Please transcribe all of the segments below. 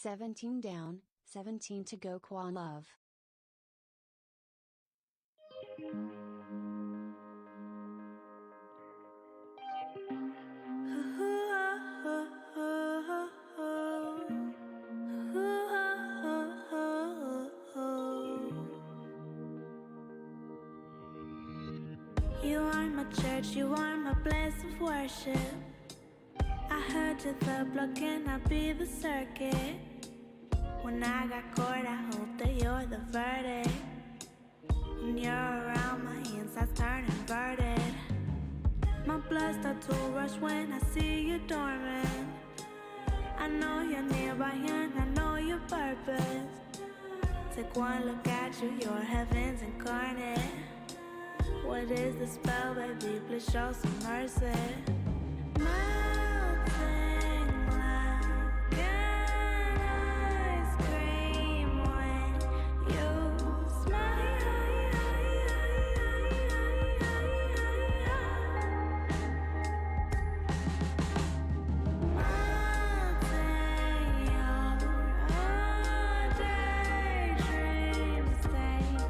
17 down, 17 to go. Quan love. You are my church, you are my place of worship. I heard you the block, can I be the circuit? When I got caught, I hope that you're the verdict. When you're around, my insides turn inverted. My blood starts to rush when I see you dormant. I know you're nearby and I know your purpose. Take one look at you, you're heaven's incarnate. What is the spell, baby? Please show some mercy. Melting like an ice cream when you smile. Melting your daydream state.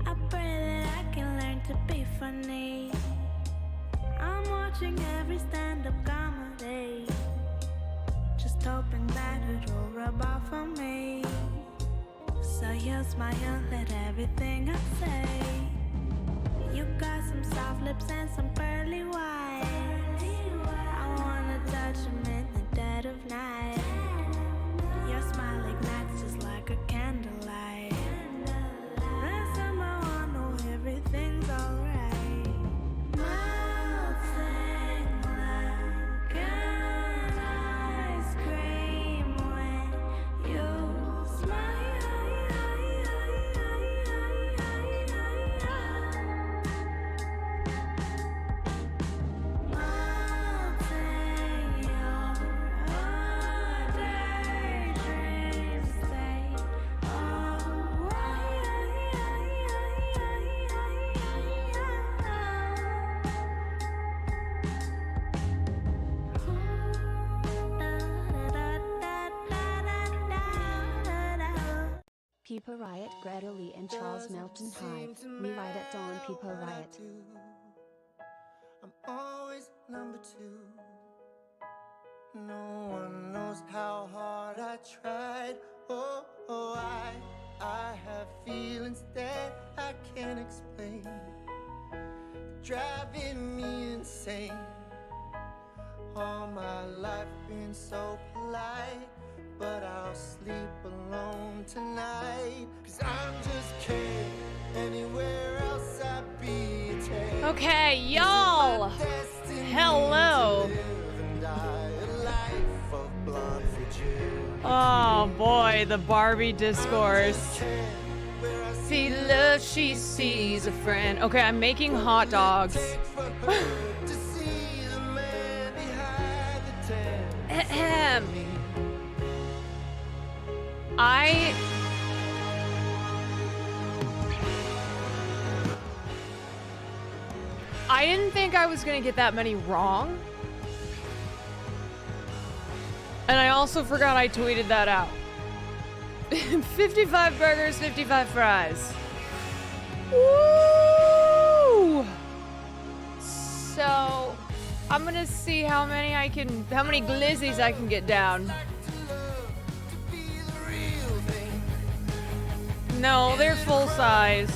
I pray that I can learn to be funny. I'm watching every stand-up comedy, just hoping that it'll rub off on me. So you smile at everything I say. You got some soft lips and some pearly whites. I wanna touch them in the dead of night. Your smile ignites just like a candlelight. And somehow I know everything's alright. Melting like an ice cream when you smile. Melting your daydream state. Peepa Riot. Greta Lee and Charles Melton Hyde. We ride at dawn. Peepa Riot. I'm always number two. No one knows how hard I tried. I have feelings that I can't explain, driving me insane. All my life been so polite, but I'll sleep alone tonight. 'Cause I'm just kidding. Anywhere else I'd be a take. Okay, y'all. Hello. Oh boy, the Barbie discourse. See love, she sees a friend. Okay, I'm making hot dogs. Ahem. I didn't think I was gonna get that many wrong. And I also forgot I tweeted that out. 55 burgers, 55 fries. Woo! So, I'm gonna see how many glizzies I can get down. No, they're full size.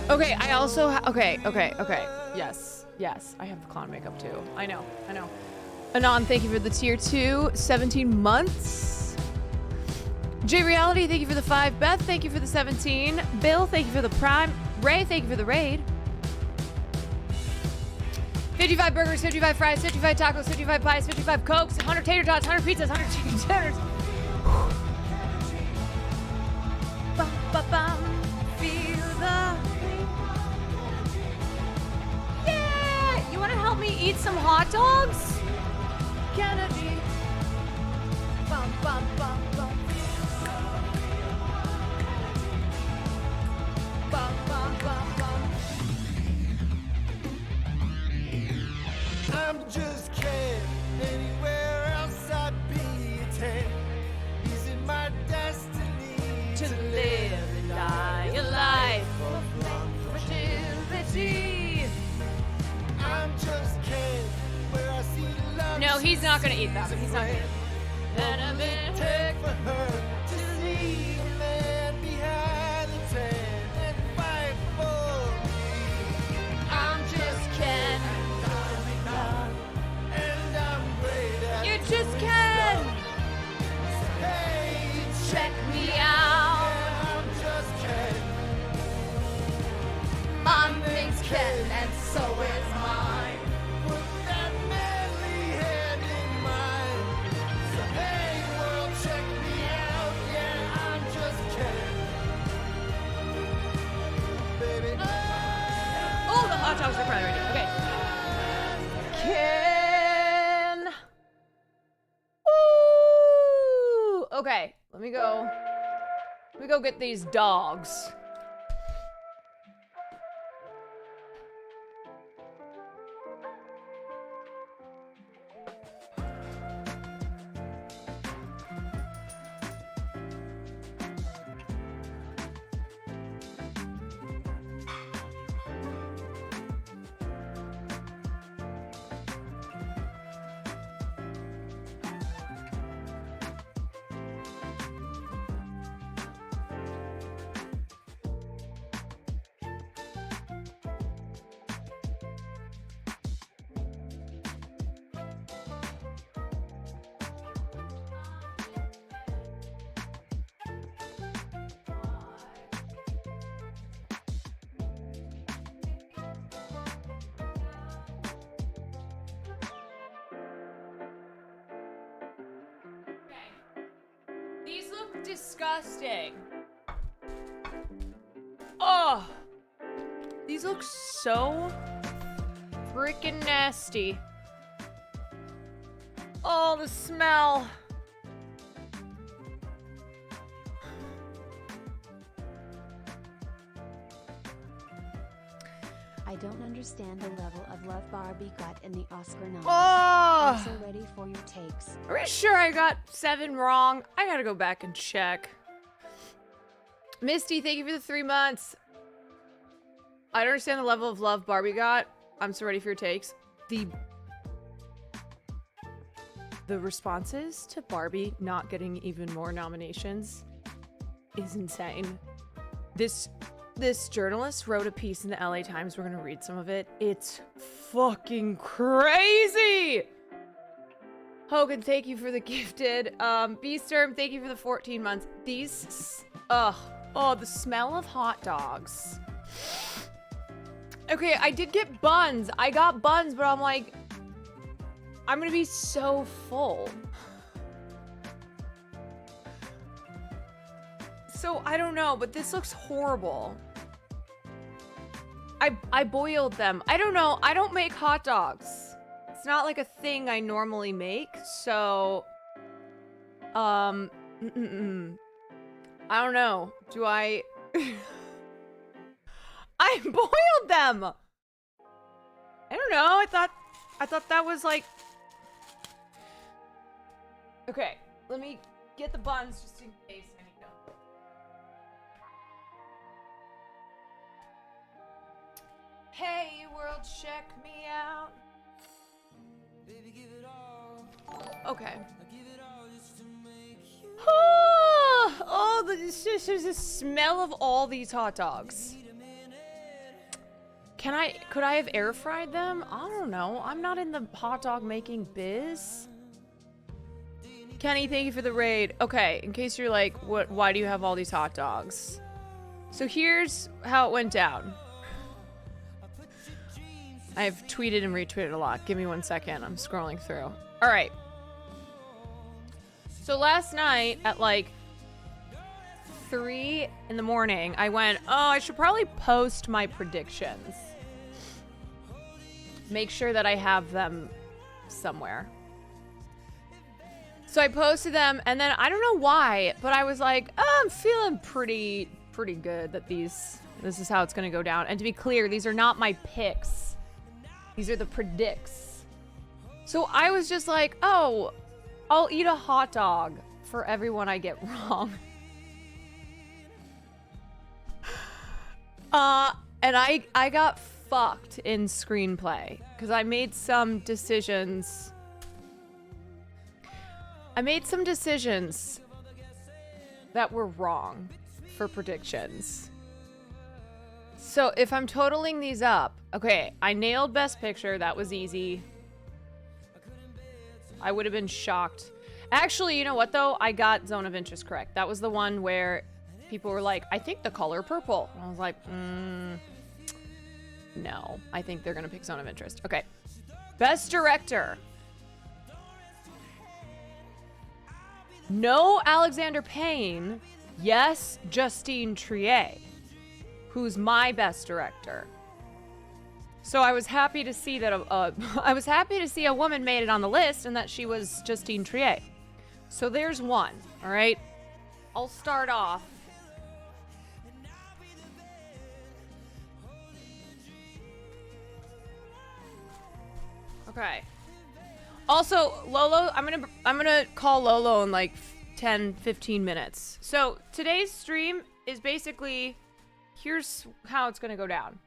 Okay, I also okay. Yes, I have the clown makeup too. I know. Anon, thank you for the tier 2, 17 months. J Reality, thank you for the 5. Beth, thank you for the 17. Bill, thank you for the prime. Ray, thank you for the raid. 55 burgers, 55 fries, 55 tacos, 55 pies, 55 cokes, 100 tater tots, 100 pizzas, 100 chicken tenders. Bum, bum, bum. Feel the... Yeah! You want to he's not gonna eat them. He's not gonna eat them. And I've been hurt. For her to leave a man behind the tent and fight for me. I'm just Ken. And I'm great at You just Ken. Hey, Check me out. I'm just Ken. My name's Ken, and so is mine. Put that manly head in mine. So hey, world, check me out. Yeah, I'm just Ken. Baby. Oh, the hot dogs are probably ready. Okay. Ken. Woo! Okay, let me go. Let me go get these dogs. These look disgusting. Oh, these look so freaking nasty. Oh, the smell. I don't understand the level of love Barbie got in the Oscar noms. Oh, I'm so ready for your takes. are we sure I got 7 wrong? I gotta go back and check. Misty, thank you for the 3 months. I don't understand the level of love Barbie got. I'm so ready for your takes. The responses to Barbie not getting even more nominations is insane. This journalist wrote a piece in the LA Times. We're gonna read some of it. It's fucking crazy. Hogan, thank you for the gifted. Beasterm, thank you for the 14 months. These, oh, the smell of hot dogs. Okay, I did get buns. I got buns, but I'm like, I'm gonna be so full. So, I don't know, but this looks horrible. I boiled them. I don't know. I don't make hot dogs. It's not like a thing I normally make, so... I don't know. Do I... I boiled them! I don't know. I thought that was like... Okay, let me get the buns just in case I need them. Hey, world, check me out. Baby, give it all. Okay. Oh, there's a smell of all these hot dogs. Could I have air fried them? I don't know. I'm not in the hot dog making biz. Kenny, thank you for the raid. Okay, in case you're like, why do you have all these hot dogs? So here's how it went down. I've tweeted and retweeted a lot. Give me 1 second. I'm scrolling through. All right. So last night at like 3 in the morning, I went, oh, I should probably post my predictions. Make sure that I have them somewhere. So I posted them, and then I don't know why, but I was like, oh, I'm feeling pretty good that this is how it's gonna go down. And to be clear, these are not my picks. These are the predicts. So I was just like, oh, I'll eat a hot dog for everyone I get wrong. And I got fucked in screenplay because I made some decisions I made some decisions that were wrong for predictions. So if I'm totaling these up, okay, I nailed Best Picture. That was easy. I would have been shocked. Actually, you know what though? I got Zone of Interest correct. That was the one where people were like, I think the color purple. And I was like, no, I think they're gonna pick Zone of Interest. Okay. Best Director. No Alexander Payne. Yes, Justine Triet, who's my Best Director. So I was happy to see that I was happy to see a woman made it on the list and that she was Justine Triet. So there's one, all right? I'll start off. Okay. Also, Lolo, I'm gonna call Lolo in like 10-15 minutes. So today's stream is basically, here's how it's gonna go down.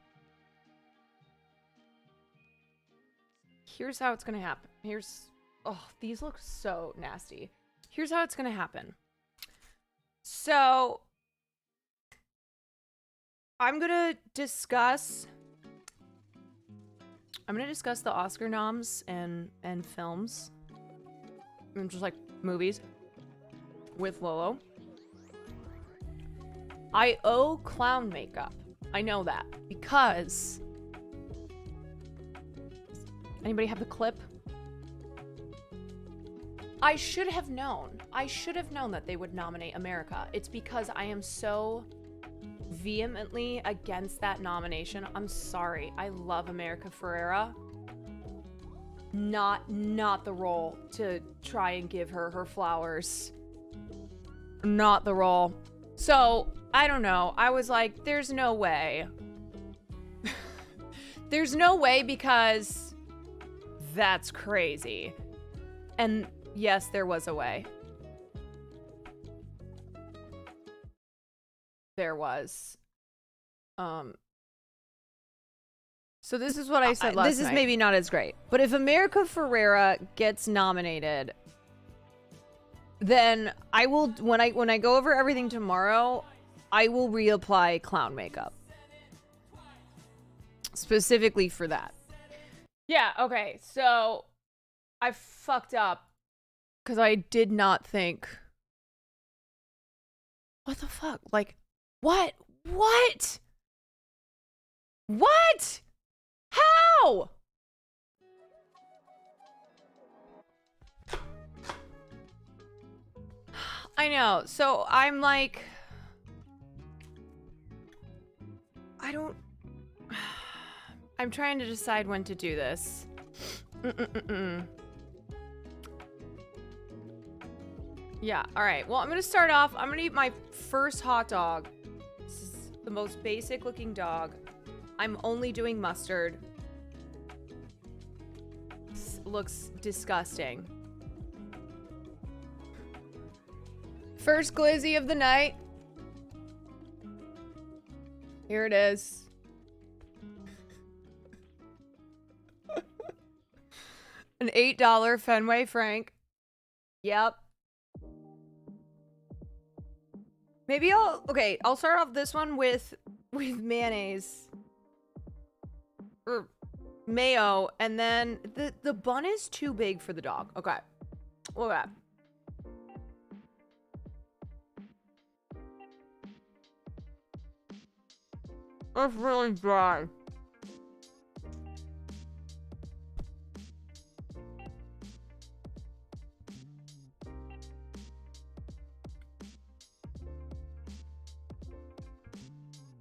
Here's how it's gonna happen. Oh, these look so nasty. Here's how it's gonna happen. So I'm gonna discuss the Oscar noms and films. And just like movies with Lolo. I owe clown makeup. I know that because anybody have the clip? I should have known. I should have known that they would nominate America. It's because I am so vehemently against that nomination. I'm sorry. I love America Ferrera. Not the role to try and give her her flowers. Not the role. So, I don't know. I was like, there's no way. There's no way because that's crazy. And yes, there was a way. There was. So this is what I said last night. This is maybe not as great. But if America Ferrera gets nominated, then I will, when I go over everything tomorrow, I will reapply clown makeup. Specifically for that. Yeah, okay. So I fucked up because I did not think. What the fuck? Like, what? What? What? How? I know. So I'm like, I'm trying to decide when to do this. Yeah, all right. Well, I'm going to start off. I'm going to eat my first hot dog. This is the most basic looking dog. I'm only doing mustard. This looks disgusting. First glizzy of the night. Here it is. An $8 Fenway Frank. Yep. Maybe I'll start off this one with mayonnaise. Or mayo, and then the bun is too big for the dog. Okay. Look at that. It's really dry.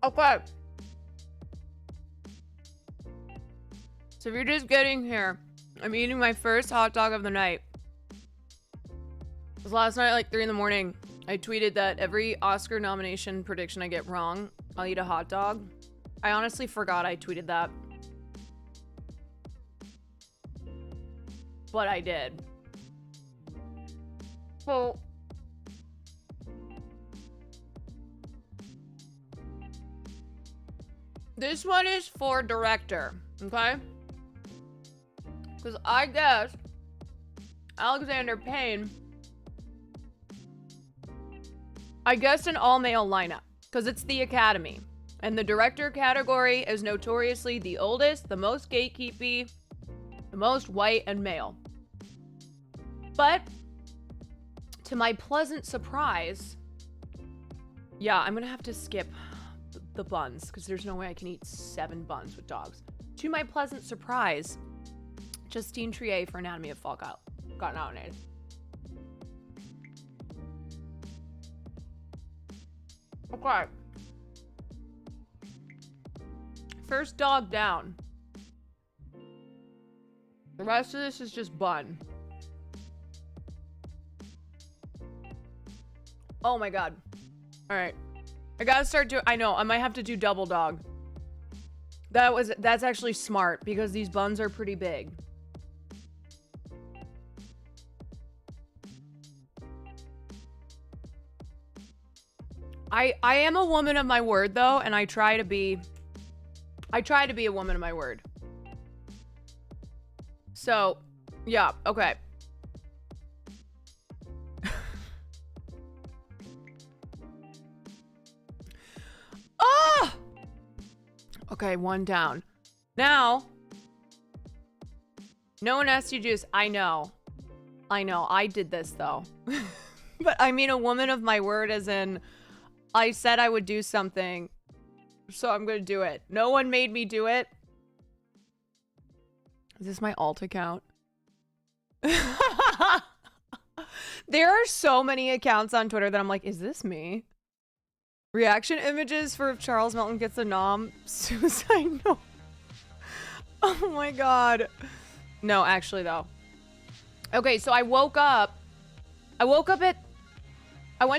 Okay. So if you're just getting here, I'm eating my first hot dog of the night. It was last night at like 3 in the morning. I tweeted that every Oscar nomination prediction I get wrong, I'll eat a hot dog. I honestly forgot I tweeted that. But I did. So this one is for director, okay? Because I guess Alexander Payne I guessed an all-male lineup because it's the Academy. And the director category is notoriously the oldest, the most gatekeepy, the most white and male. But to my pleasant surprise, yeah, I'm gonna have to skip the buns because there's no way I can eat 7 buns with dogs. To my pleasant surprise, Justine Triet for Anatomy of Fall got nominated. Okay. First dog down. The rest of this is just bun. Oh my god. Alright. I gotta start doing- I know, I might have to do double dog. That's actually smart because these buns are pretty big. I am a woman of my word though, and I try to be a woman of my word. So, yeah, okay. Ah! Okay, 1 down. Now, no nasty juice. I know. I did this though. But I mean a woman of my word as in I said I would do something, so I'm gonna do it. No one made me do it. Is this my alt account? There are so many accounts on Twitter that I'm like, is this me? Reaction images for if Charles Melton gets a nom. Suicide note. Oh my god. No, actually though. Okay, so I went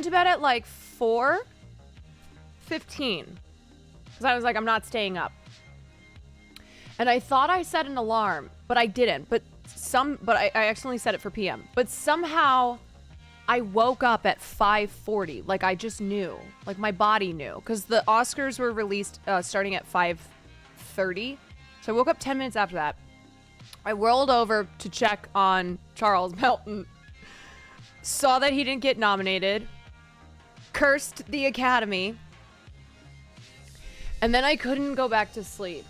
to bed at like 4:15. Because I was like, I'm not staying up. And I thought I set an alarm, but I didn't. But I accidentally set it for PM. But somehow I woke up at 5:40. Like I just knew. Like my body knew. Because the Oscars were released starting at 5:30. So I woke up 10 minutes after that. I rolled over to check on Charles Melton. Saw that he didn't get nominated. Cursed the Academy. And then I couldn't go back to sleep.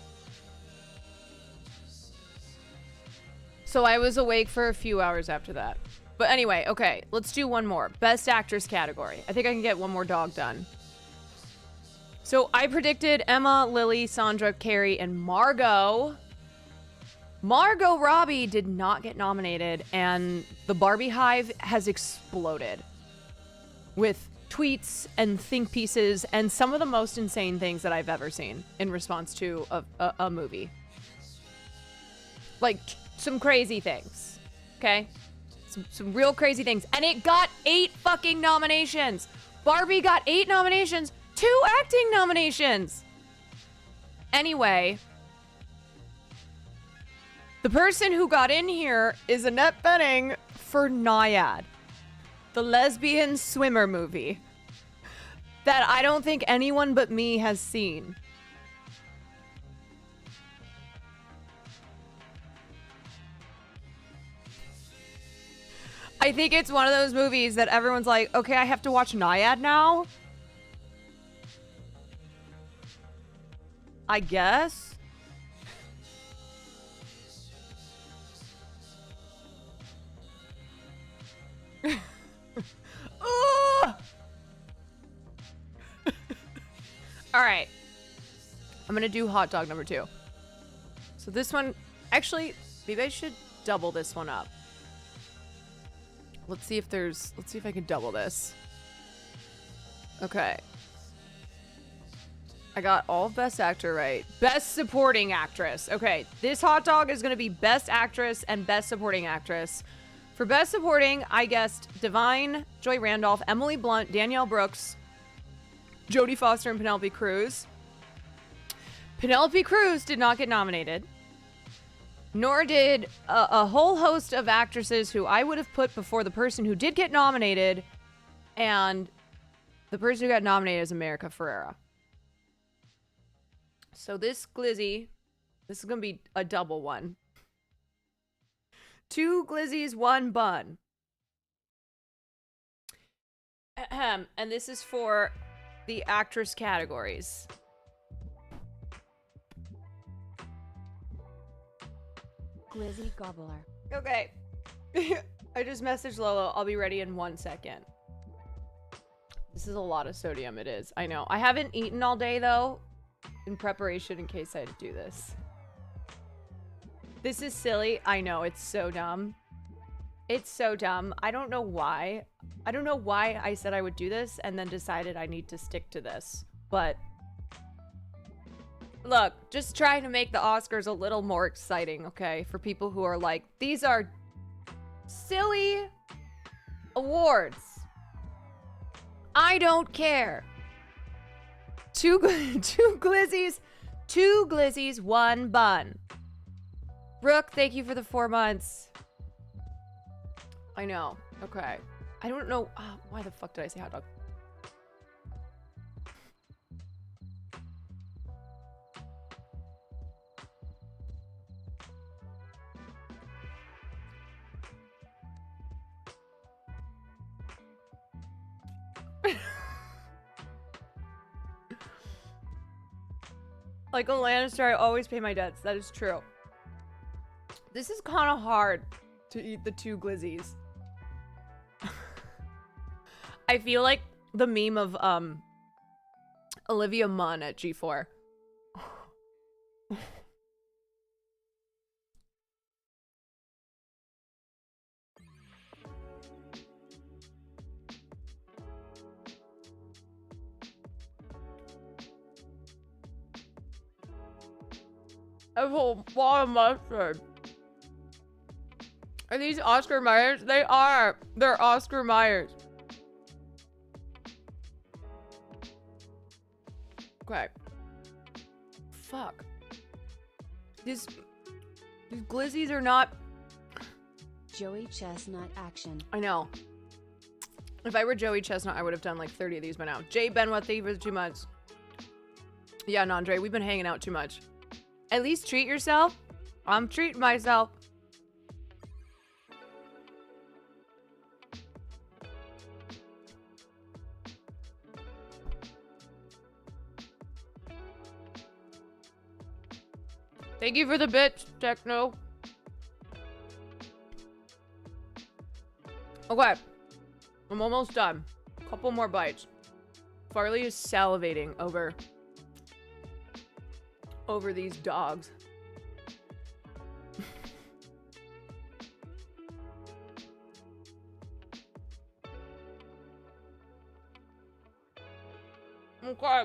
So I was awake for a few hours after that. But anyway, okay, let's do one more. Best Actress category. I think I can get one more dog done. So I predicted Emma, Lily, Sandra, Carrie, and Margot. Margot Robbie did not get nominated, and the Barbie Hive has exploded with tweets and think pieces and some of the most insane things that I've ever seen in response to a movie. Like, some crazy things, okay? Some real crazy things. And it got 8 fucking nominations. Barbie got 8 nominations, 2 acting nominations. Anyway, the person who got in here is Annette Bening for Naiad, the lesbian swimmer movie that I don't think anyone but me has seen. I think it's one of those movies that everyone's like, okay, I have to watch Naiad now? I guess? All right. I'm going to do hot dog number 2. So this one, actually, maybe I should double this one up. Let's see if I can double this. Okay. I got all of Best Actor right. Best Supporting Actress. Okay, this hot dog is going to be Best Actress and Best Supporting Actress. For Best Supporting, I guessed Divine, Joy Randolph, Emily Blunt, Danielle Brooks, Jodie Foster, and Penelope Cruz. Penelope Cruz did not get nominated. Nor did a whole host of actresses who I would have put before the person who did get nominated. And the person who got nominated is America Ferrera. So this glizzy, this is going to be a double one. 2 glizzies, 1 bun. Ahem. And this is for the actress categories. Glizzy Gobbler. Okay. I just messaged Lolo. I'll be ready in 1 second. This is a lot of sodium. It is. I know. I haven't eaten all day, though, in preparation in case I do this. This is silly. I know. It's so dumb. It's so dumb. I don't know why. I don't know why I said I would do this and then decided I need to stick to this. But look, just trying to make the Oscars a little more exciting, okay? For people who are like, these are silly awards. I don't care. Two glizzies, 1 bun. Brooke, thank you for the 4 months. I know. Okay. I don't know. Why the fuck did I say hot dog? Like a Lannister, I always pay my debts. That is true. This is kind of hard to eat the 2 glizzies. I feel like the meme of Olivia Munn at G4. A whole lot of mustard. Are these Oscar Mayers? They are. They're Oscar Mayers. Okay. Fuck. These glizzies are not. Joey Chestnut action. I know. If I were Joey Chestnut, I would have done like 30 of these by now. Jay Benwa, thank you for the 2 months. Yeah, Nandre, we've been hanging out too much. At least treat yourself. I'm treating myself. Thank you for the bits, Techno. Okay. I'm almost done. Couple more bites. Farley is salivating over these dogs. Okay.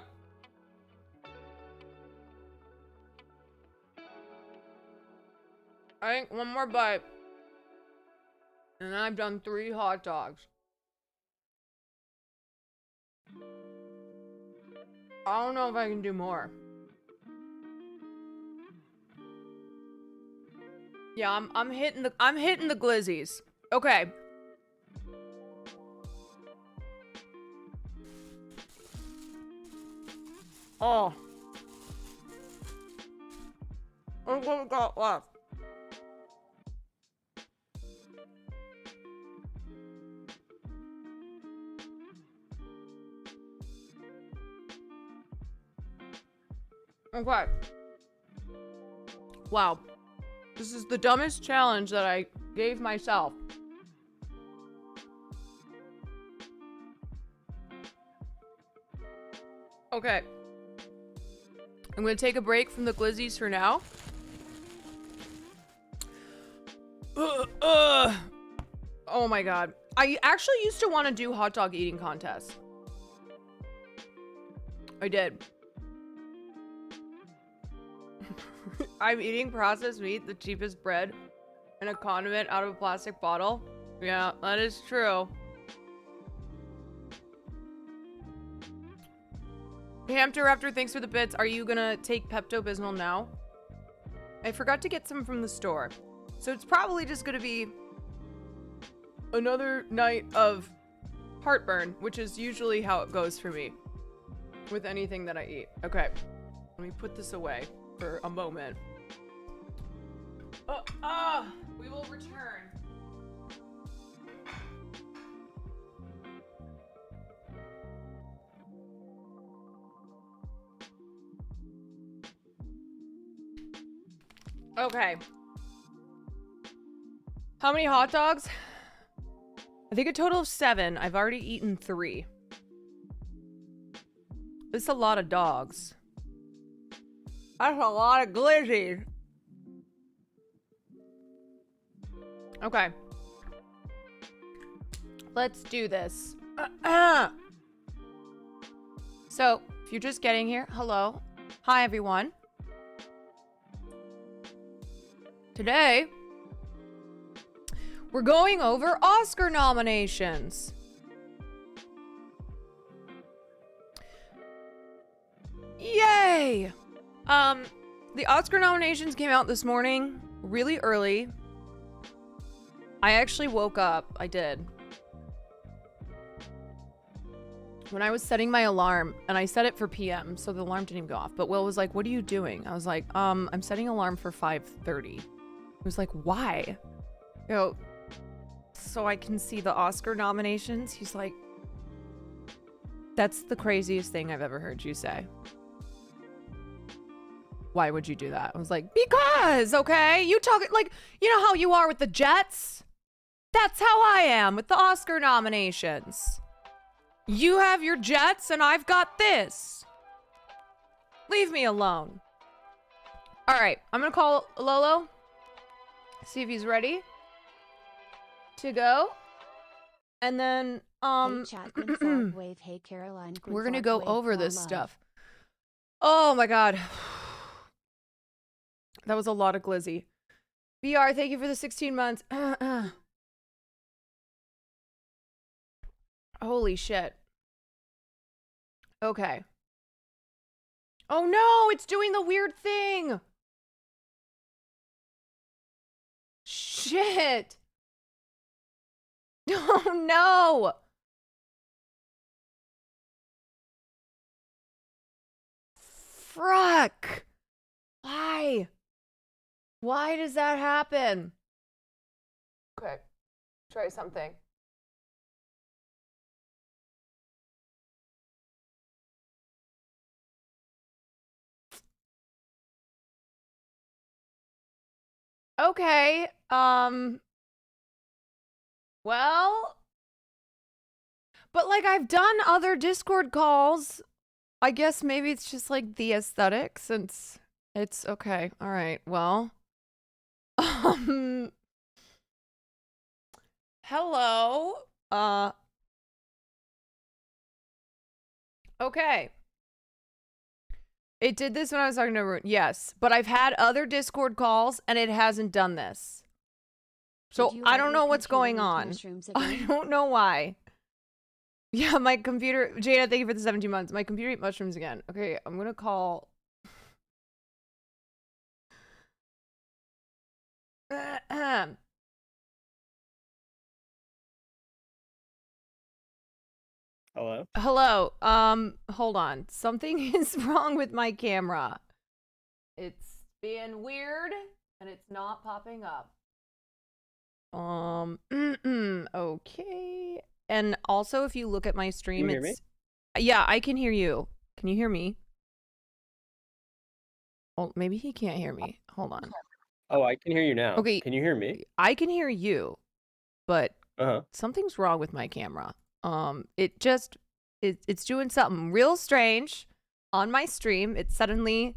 I think one more bite. And then I've done 3 hot dogs. I don't know if I can do more. Yeah, I'm hitting the glizzies. Okay. Oh. Look what we got left. Okay. Wow. This is the dumbest challenge that I gave myself. Okay. I'm gonna take a break from the glizzies for now. Oh my god. I actually used to want to do hot dog eating contests. I did. I'm eating processed meat, the cheapest bread, and a condiment out of a plastic bottle. Yeah, that is true. Hamster Raptor, thanks for the bits. Are you gonna take Pepto-Bismol now? I forgot to get some from the store. So it's probably just gonna be another night of heartburn, which is usually how it goes for me with anything that I eat. Okay, let me put this away for a moment. We will return. Okay. How many hot dogs? I think a total of 7. I've already eaten 3. That's a lot of dogs. That's a lot of glizzies. Okay. Let's do this. So, if you're just getting here, hello. Hi, everyone. Today, we're going over Oscar nominations. Yay! The Oscar nominations came out this morning, really early. I actually woke up. I did. When I was setting my alarm, and I set it for PM, so the alarm didn't even go off. But Will was like, "What are you doing?" I was like, I'm setting alarm for 5:30. He was like, "Why?" I go, "So I can see the Oscar nominations." He's like, "That's the craziest thing I've ever heard you say. Why would you do that?" I was like, "Because, okay, you talk like, you know how you are with the Jets? That's how I am with the Oscar nominations. You have your Jets and I've got this. Leave me alone." All right, I'm gonna call Lolo. See if he's ready to go. And then, Hey, chat, Grimthorpe Wave. Hey, Caroline. we're gonna Grimthorpe go Wave, over all this love. stuff. Oh my God. That was a lot of glizzy. BR, thank you for the 16 months. Holy shit. Okay. Oh no, it's doing the weird thing. Shit. Oh no. Fuck. Why? Why does that happen? Okay. Try something. Okay. Well, but like I've done other Discord calls. I guess maybe it's just like the aesthetic since it's okay. All right. Well, hello. Okay. It did this when I was talking to Arun. Yes, but I've had other Discord calls and it hasn't done this. So Did you I let don't your know what's computer going eat on. mushrooms I again? don't know why. Yeah, my computer. Jada, thank you for the 17 months. My computer ate mushrooms again. Okay, I'm gonna call. Hello? Hello. Hold on. Something is wrong with my camera. It's being weird and it's not popping up. Okay. And also, if you look at my stream, Can you hear it's yeah, I can hear you. Can you hear me? Oh, maybe he can't hear me. Hold on. Oh, I can hear you now. Okay. Can you hear me? I can hear you, but Uh-huh. something's wrong with my camera. It just it's doing something real strange on my stream. It suddenly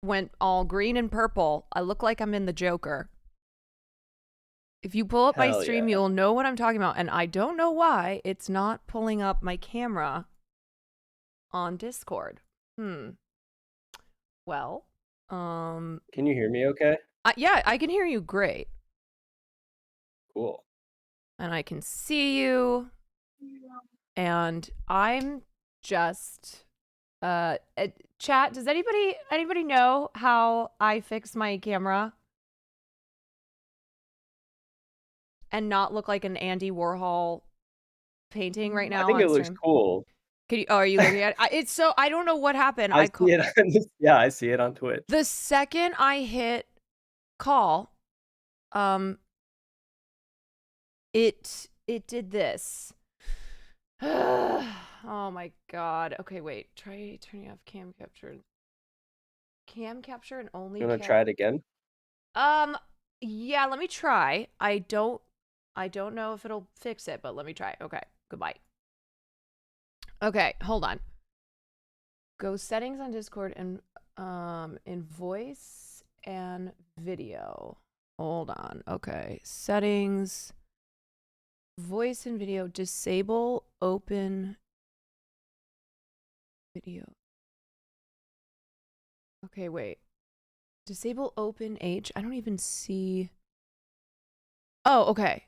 went all green and purple. I look like I'm in the Joker. If you pull up my Hell stream, yeah. you'll know what I'm talking about. And I don't know why it's not pulling up my camera on Discord. Well, Can you hear me okay? yeah, I can hear you great. Cool. And I can see you. And I'm just chat, does anybody know how I fix my camera and not look like an Andy Warhol painting right now I think on it looks stream? cool. Are you looking at it? It's so I don't know what happened. I see it on yeah, I see it on Twitch. The second I hit call, it did this. Oh my god. Okay, wait. Try turning off cam capture. Cam capture and only You wanna try it again? Yeah, let me try. I don't know if it'll fix it, but let me try. Okay, goodbye. Okay, hold on. Go settings on Discord and in voice and video. Hold on. Okay, settings, voice and video, disable open video. Okay, wait. Disable open H. I don't even see. Oh, okay.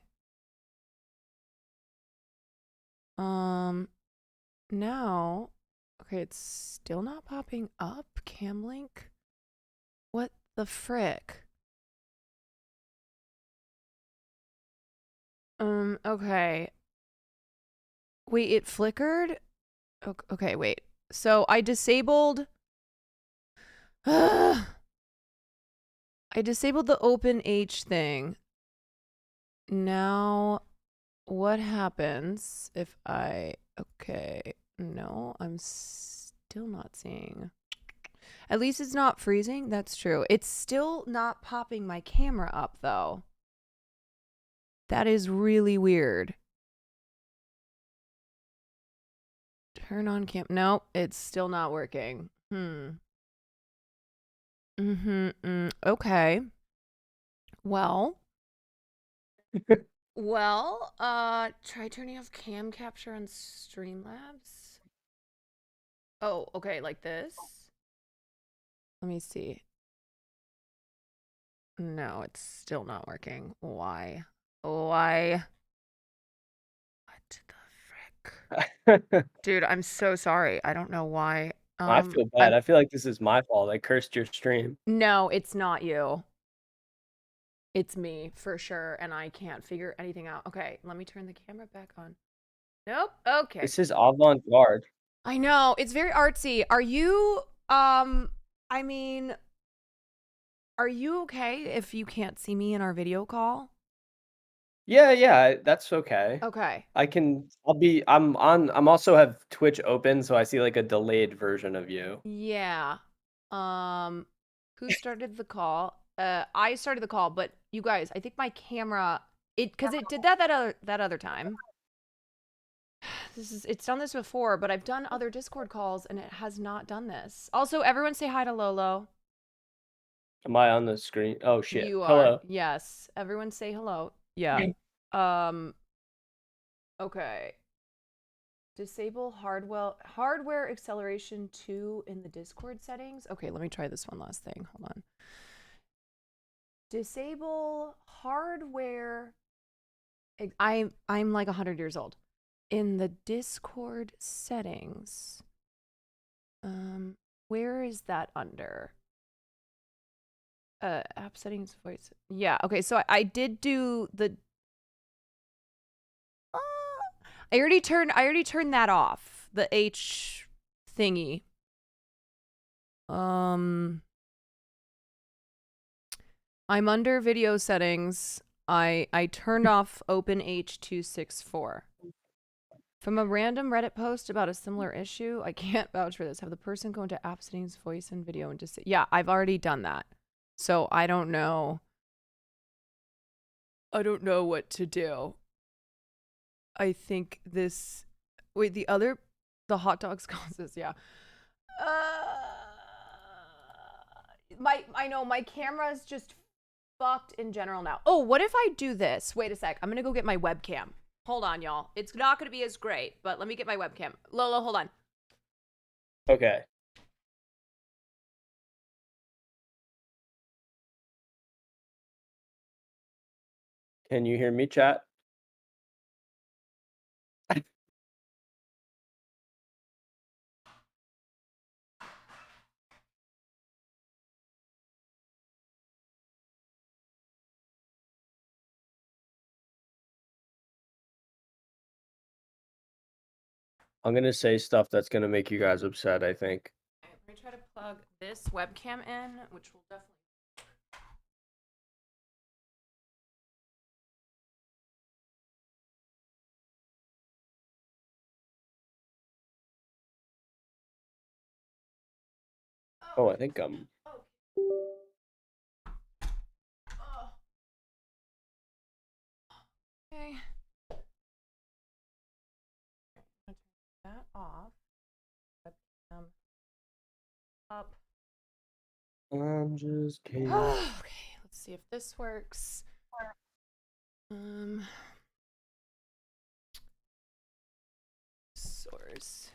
Now, okay, it's still not popping up. Cam link. What the frick? Okay. Wait, it flickered? Okay, wait. So I disabled. I disabled the open H thing. Now, what happens if I. Okay. No, I'm still not seeing. At least it's not freezing. That's true. It's still not popping my camera up, though. That is really weird. Turn on cam. Nope, it's still not working. Okay. Well. Try turning off cam capture on Streamlabs. Oh, okay, like this. Let me see. No, it's still not working. Why? Why? What the frick? Dude, I'm so sorry. I don't know why. I feel bad. I feel like this is my fault. I cursed your stream. No, it's not you. It's me, for sure, and I can't figure anything out. Okay, let me turn the camera back on. Nope. Okay. This is avant-garde. I know. It's very artsy. Are you, I mean, are you okay if you can't see me in our video call? Yeah, that's okay. Okay. I'm also have Twitch open, so I see like a delayed version of you. Yeah. Who started the call? I started the call, but you guys, I think my camera, because it did that other time. It's done this before, but I've done other Discord calls and it has not done this. Also, everyone say hi to Lolo. Am I on the screen? Oh shit. You are. Hello. Yes. Everyone say hello. Yeah. Okay. Disable hardware acceleration 2 in the Discord settings. Okay, let me try this one last thing. Hold on. Disable hardware. I'm like 100 years old. In the Discord settings. Where is that under? App settings, voice. Yeah, okay, so I did do the I already turned that off. The H thingy. I'm under video settings. I turned off Open H264. From a random Reddit post about a similar issue, I can't vouch for this. Have the person go into app settings, voice and video and just yeah, I've already done that. So I don't know. I don't know what to do. I think this wait, the hot dogs causes, yeah. I know my camera's just fucked in general now. Oh, what if I do this? Wait a sec. I'm gonna go get my webcam. Hold on, y'all. It's not gonna be as great, but let me get my webcam. Lolo, hold on. Okay. Can you hear me, chat? I'm gonna say stuff that's gonna make you guys upset, I think. I'm gonna try to plug this webcam in, which will definitely. Oh, I think I'm. Okay. Turn that off. Webcam up. I'm just kidding. Okay, let's see if this works. Source.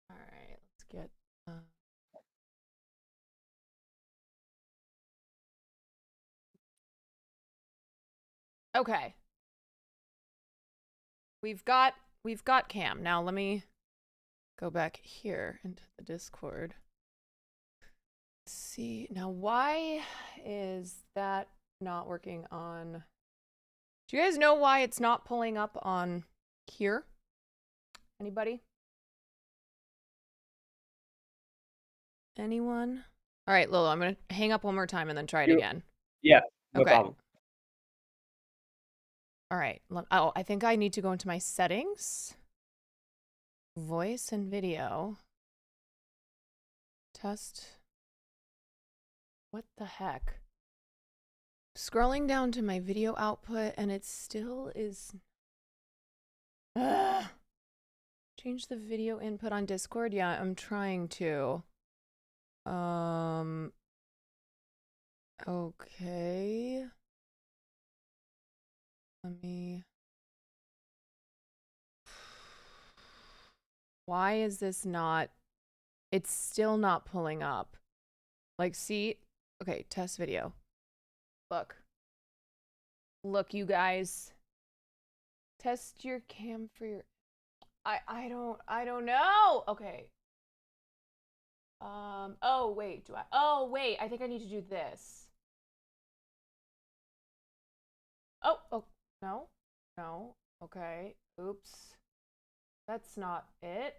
All right, let's get. Okay. We've got cam. Now let me go back here into the Discord. See, now why is that not working on? Do you guys know why it's not pulling up on here? Anybody? Anyone? All right, Lolo, I'm going to hang up one more time and then try it again. Yeah, no Okay. problem. All right. Oh, I think I need to go into my settings. Voice and video. Test. What the heck? Scrolling down to my video output and it still is... Change the video input on Discord? Yeah, I'm trying to. Okay. Let me... Why is this not... It's still not pulling up. Like, see? Okay, test video. Look. Look, you guys. Test your cam for your... I don't know. Okay. Oh, wait, oh, wait, I think I need to do this. Oh, no. No. Okay. Oops. That's not it.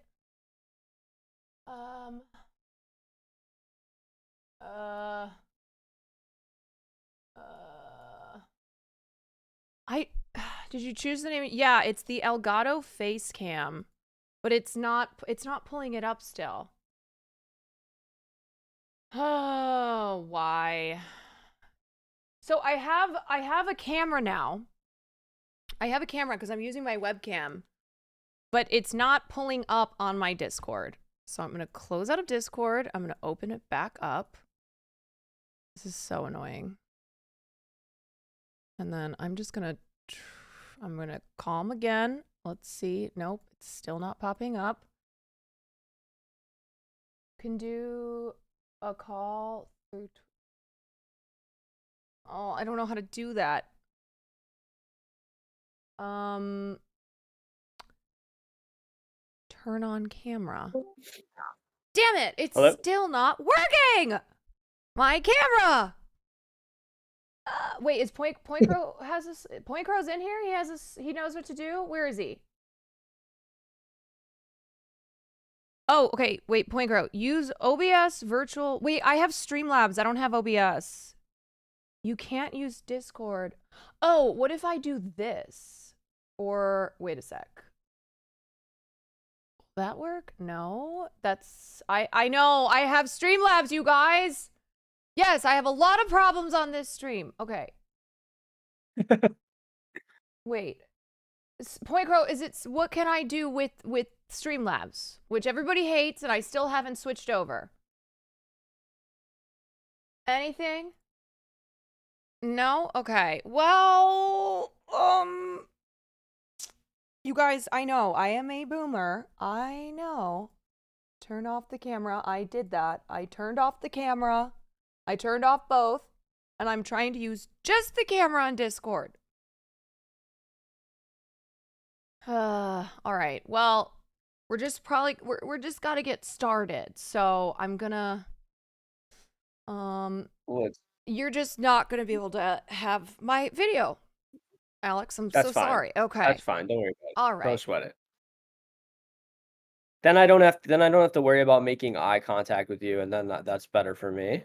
Did you choose the name? Yeah, it's the Elgato face cam, but it's not pulling it up still. Oh, why? So I have a camera now. I have a camera because I'm using my webcam, but it's not pulling up on my Discord. So I'm going to close out of Discord. I'm going to open it back up. This is so annoying. And then I'm just going to call him again. Let's see. Nope, it's still not popping up. Can do a call through. Oh, I don't know how to do that. Turn on camera. Damn it! It's still not working. My camera. Wait, is Point Crow has this? Point Crow's in here. He has this. He knows what to do. Where is he? Oh, okay. Wait, Point Crow. Use OBS virtual. Wait, I have Streamlabs. I don't have OBS. You can't use Discord. Oh, what if I do this? Or wait a sec. Will that work? No. That's I know. I have Streamlabs, you guys. Yes, I have a lot of problems on this stream. Okay. Wait. Point Crow, what can I do with Streamlabs, which everybody hates and I still haven't switched over? Anything? No? Okay. Well, you guys, I know I am a boomer. I know. Turn off the camera. I did that. I turned off the camera. I turned off both, and I'm trying to use just the camera on Discord. All right. Well, we're just got to get started. So I'm gonna, you're just not gonna be able to have my video, Alex. I'm so sorry. Okay. That's fine. Don't worry about it. All right. Don't sweat it. Then I don't have to worry about making eye contact with you, and then that's better for me.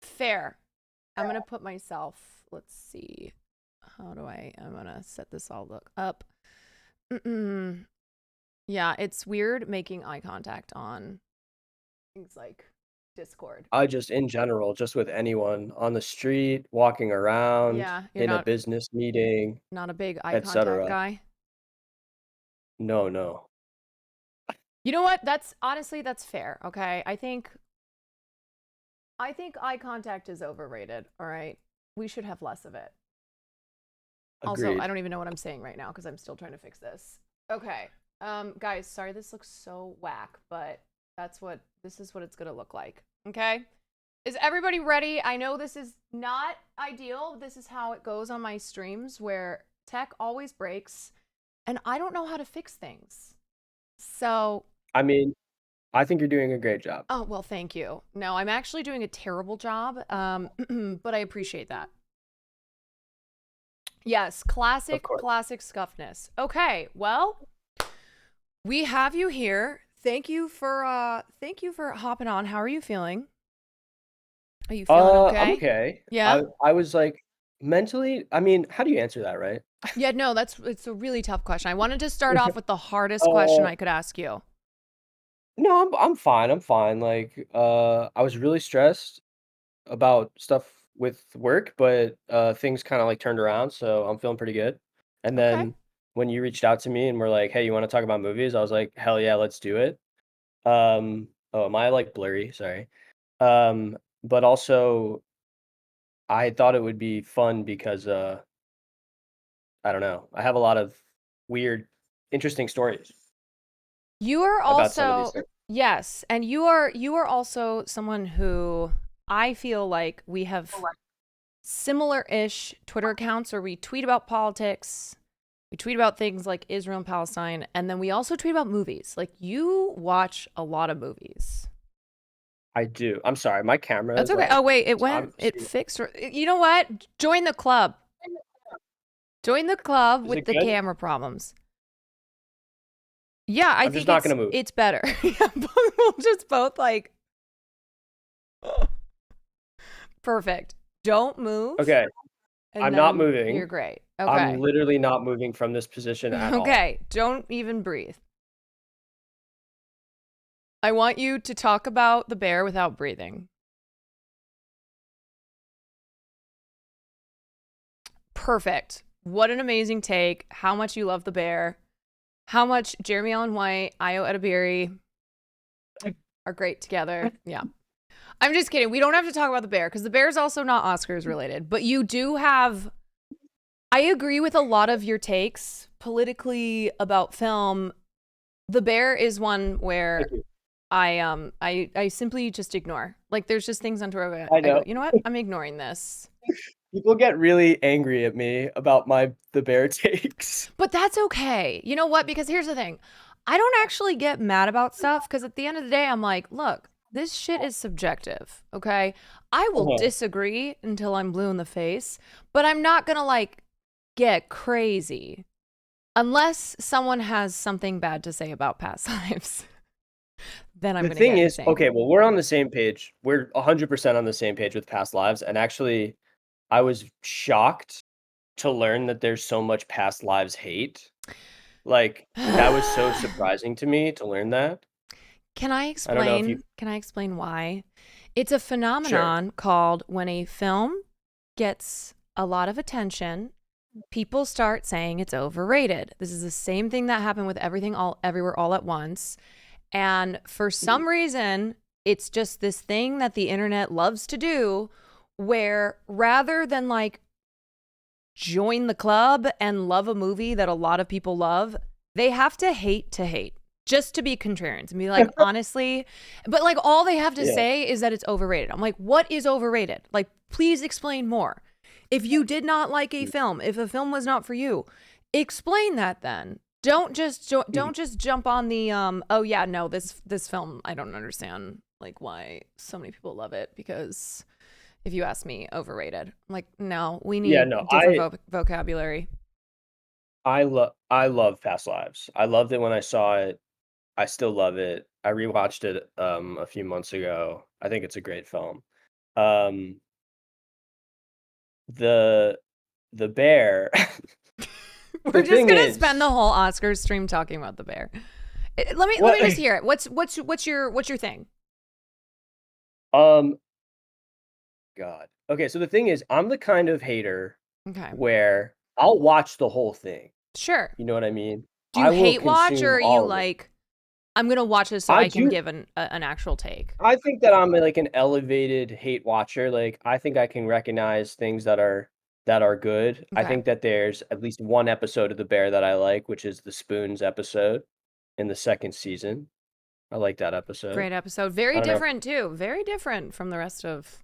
Fair. I'm gonna put myself. Let's see. I'm gonna set this all up. Yeah, it's weird making eye contact on things like Discord? I just in general, just with anyone on the street, walking around, Yeah, you're in a not business meeting, not a big eye contact etc. guy. No, no. You know what? That's honestly that's fair. Okay, I think eye contact is overrated. All right, we should have less of it. Also, I Agreed. don't even know what I'm saying right now because I'm still trying to fix this. Okay, guys, sorry this looks so whack, but this is what it's gonna look like. Okay, is everybody ready? I know this is not ideal. This is how it goes on my streams where tech always breaks, and I don't know how to fix things. So, I mean, I think you're doing a great job. oh well, thank you. No, I'm actually doing a terrible job, but I appreciate that. Yes, classic scuffness. Okay, well, we have you here. Thank you for hopping on. How are you feeling? Are you feeling okay? I'm okay. Yeah. I was like mentally, I mean, how do you answer that, right? Yeah, no, it's a really tough question. I wanted to start off with the hardest question I could ask you. No, I'm fine. I'm fine. Like, I was really stressed about stuff with work, but things kind of like turned around, so I'm feeling pretty good. And Okay. then when you reached out to me and were like, "Hey, you want to talk about movies?" I was like, "Hell yeah, let's do it." Oh, am I like blurry? Sorry. But also I thought it would be fun because I don't know. I have a lot of weird, interesting stories You are about some of these also things. yes, and you are also someone who I feel like we have similar-ish Twitter accounts where we tweet about politics, we tweet about things like Israel and Palestine, and then we also tweet about movies. Like you watch a lot of movies. I do. I'm sorry, my camera That's is okay. like Oh wait, it I'm went. It fixed. You know what? Join the club. Join the club Is with it the good? camera problems. Yeah, I I'm just think not gonna move. it's better. Yeah, we'll just both like perfect. Don't move. Okay, And I'm not then moving. You're great. I'm Okay. literally not moving from this position at all. Okay. Don't even breathe. I want you to talk about the bear without breathing. Perfect. What an amazing take. How much you love the bear. How much Jeremy Allen White, Io Edebiri are great together. Yeah. I'm just kidding. We don't have to talk about the bear because the bear is also not Oscars related. But you do have... I agree with a lot of your takes politically about film. The bear is one where I simply just ignore. Like there's just things on Twitter. I know. You know what? I'm ignoring this. People get really angry at me about the bear takes. But that's okay. You know what? Because here's the thing. I don't actually get mad about stuff because at the end of the day, I'm like, look, this shit is subjective. Okay. I will disagree until I'm blue in the face, but I'm not going to like get crazy unless someone has something bad to say about past lives. Then I'm going to get insane. Okay, well, we're on the same page. We're 100% on the same page with past lives. And actually, I was shocked to learn that there's so much past lives hate. Like, that was so surprising to me to learn that. Can I explain why? It's a phenomenon Sure. called when a film gets a lot of attention, people start saying it's overrated. This is the same thing that happened with Everything Everywhere All at Once. And for some reason, it's just this thing that the internet loves to do where rather than like join the club and love a movie that a lot of people love, they have to hate just to be contrarians and be like, honestly, but like all they have to say is that it's overrated. I'm like, what is overrated? Like, please explain more. If you did not like a film, if a film was not for you, explain that then. Don't just jump on the oh yeah, no, this film I don't understand like why so many people love it because if you ask me, overrated. I'm like, no, we need different vocabulary. I love Past Lives. I loved it when I saw it. I still love it. I rewatched it a few months ago. I think it's a great film. The bear. We're just gonna spend the whole Oscars stream talking about the bear. Let me just hear it. What's your thing? Um, God. Okay, so the thing is, I'm the kind of hater Okay. where I'll watch the whole thing. Sure. You know what I mean? Do you I will hate watch, or consume are you all of it. like, I'm gonna watch this so I I can do. give an actual take? I think that I'm like an elevated hate watcher. Like I think I can recognize things that are good. I Okay. think that there's at least one episode of The Bear that I like, which is the Spoons episode in the second season. I like that episode. Great episode. I Very don't know. different too. Very different from the rest of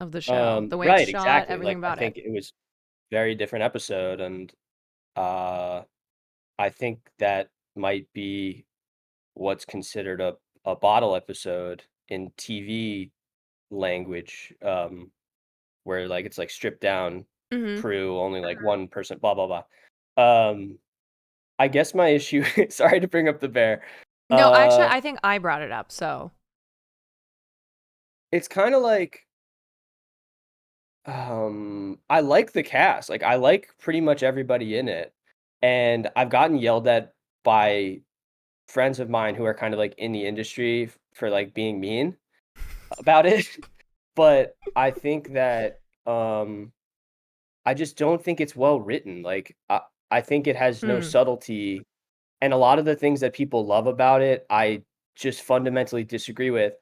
the show. The way it's Right, shot, exactly. everything Like I about it. think it was very different episode, and uh, I think that might be what's considered a bottle episode in TV language, where like it's like stripped down Mm-hmm. crew, only like one person, blah blah blah. I guess my issue. Sorry to bring up the bear. No, actually, Uh, I think I brought it up. So, it's kind of like I like the cast. Like I like pretty much everybody in it, and I've gotten yelled at by friends of mine who are kind of like in the industry for like being mean about it. But I think that I just don't think it's well written. Like I think it has no hmm. subtlety, and a lot of the things that people love about it, I just fundamentally disagree with.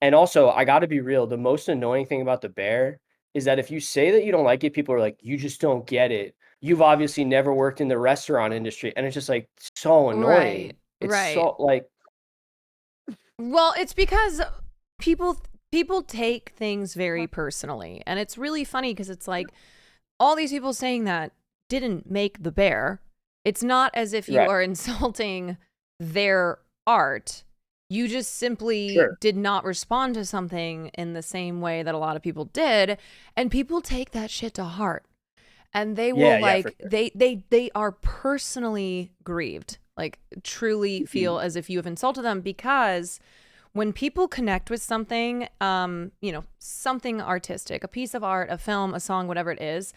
And also, I got to be real, the most annoying thing about the bear is that if you say that you don't like it, people are like, "You just don't get it. You've obviously never worked in the restaurant industry." And it's just like so Right. annoying. It's Right. so like Well, it's because people take things very personally, and it's really funny because it's like all these people saying that didn't make the bear. It's not as if you right. are insulting their art. You just simply Sure. did not respond to something in the same way that a lot of people did, and people take that shit to heart. And they will Yeah, yeah, for like sure. they are personally grieved. Like truly feel Mhm. as if you have insulted them, because when people connect with something, something artistic, a piece of art, a film, a song, whatever it is,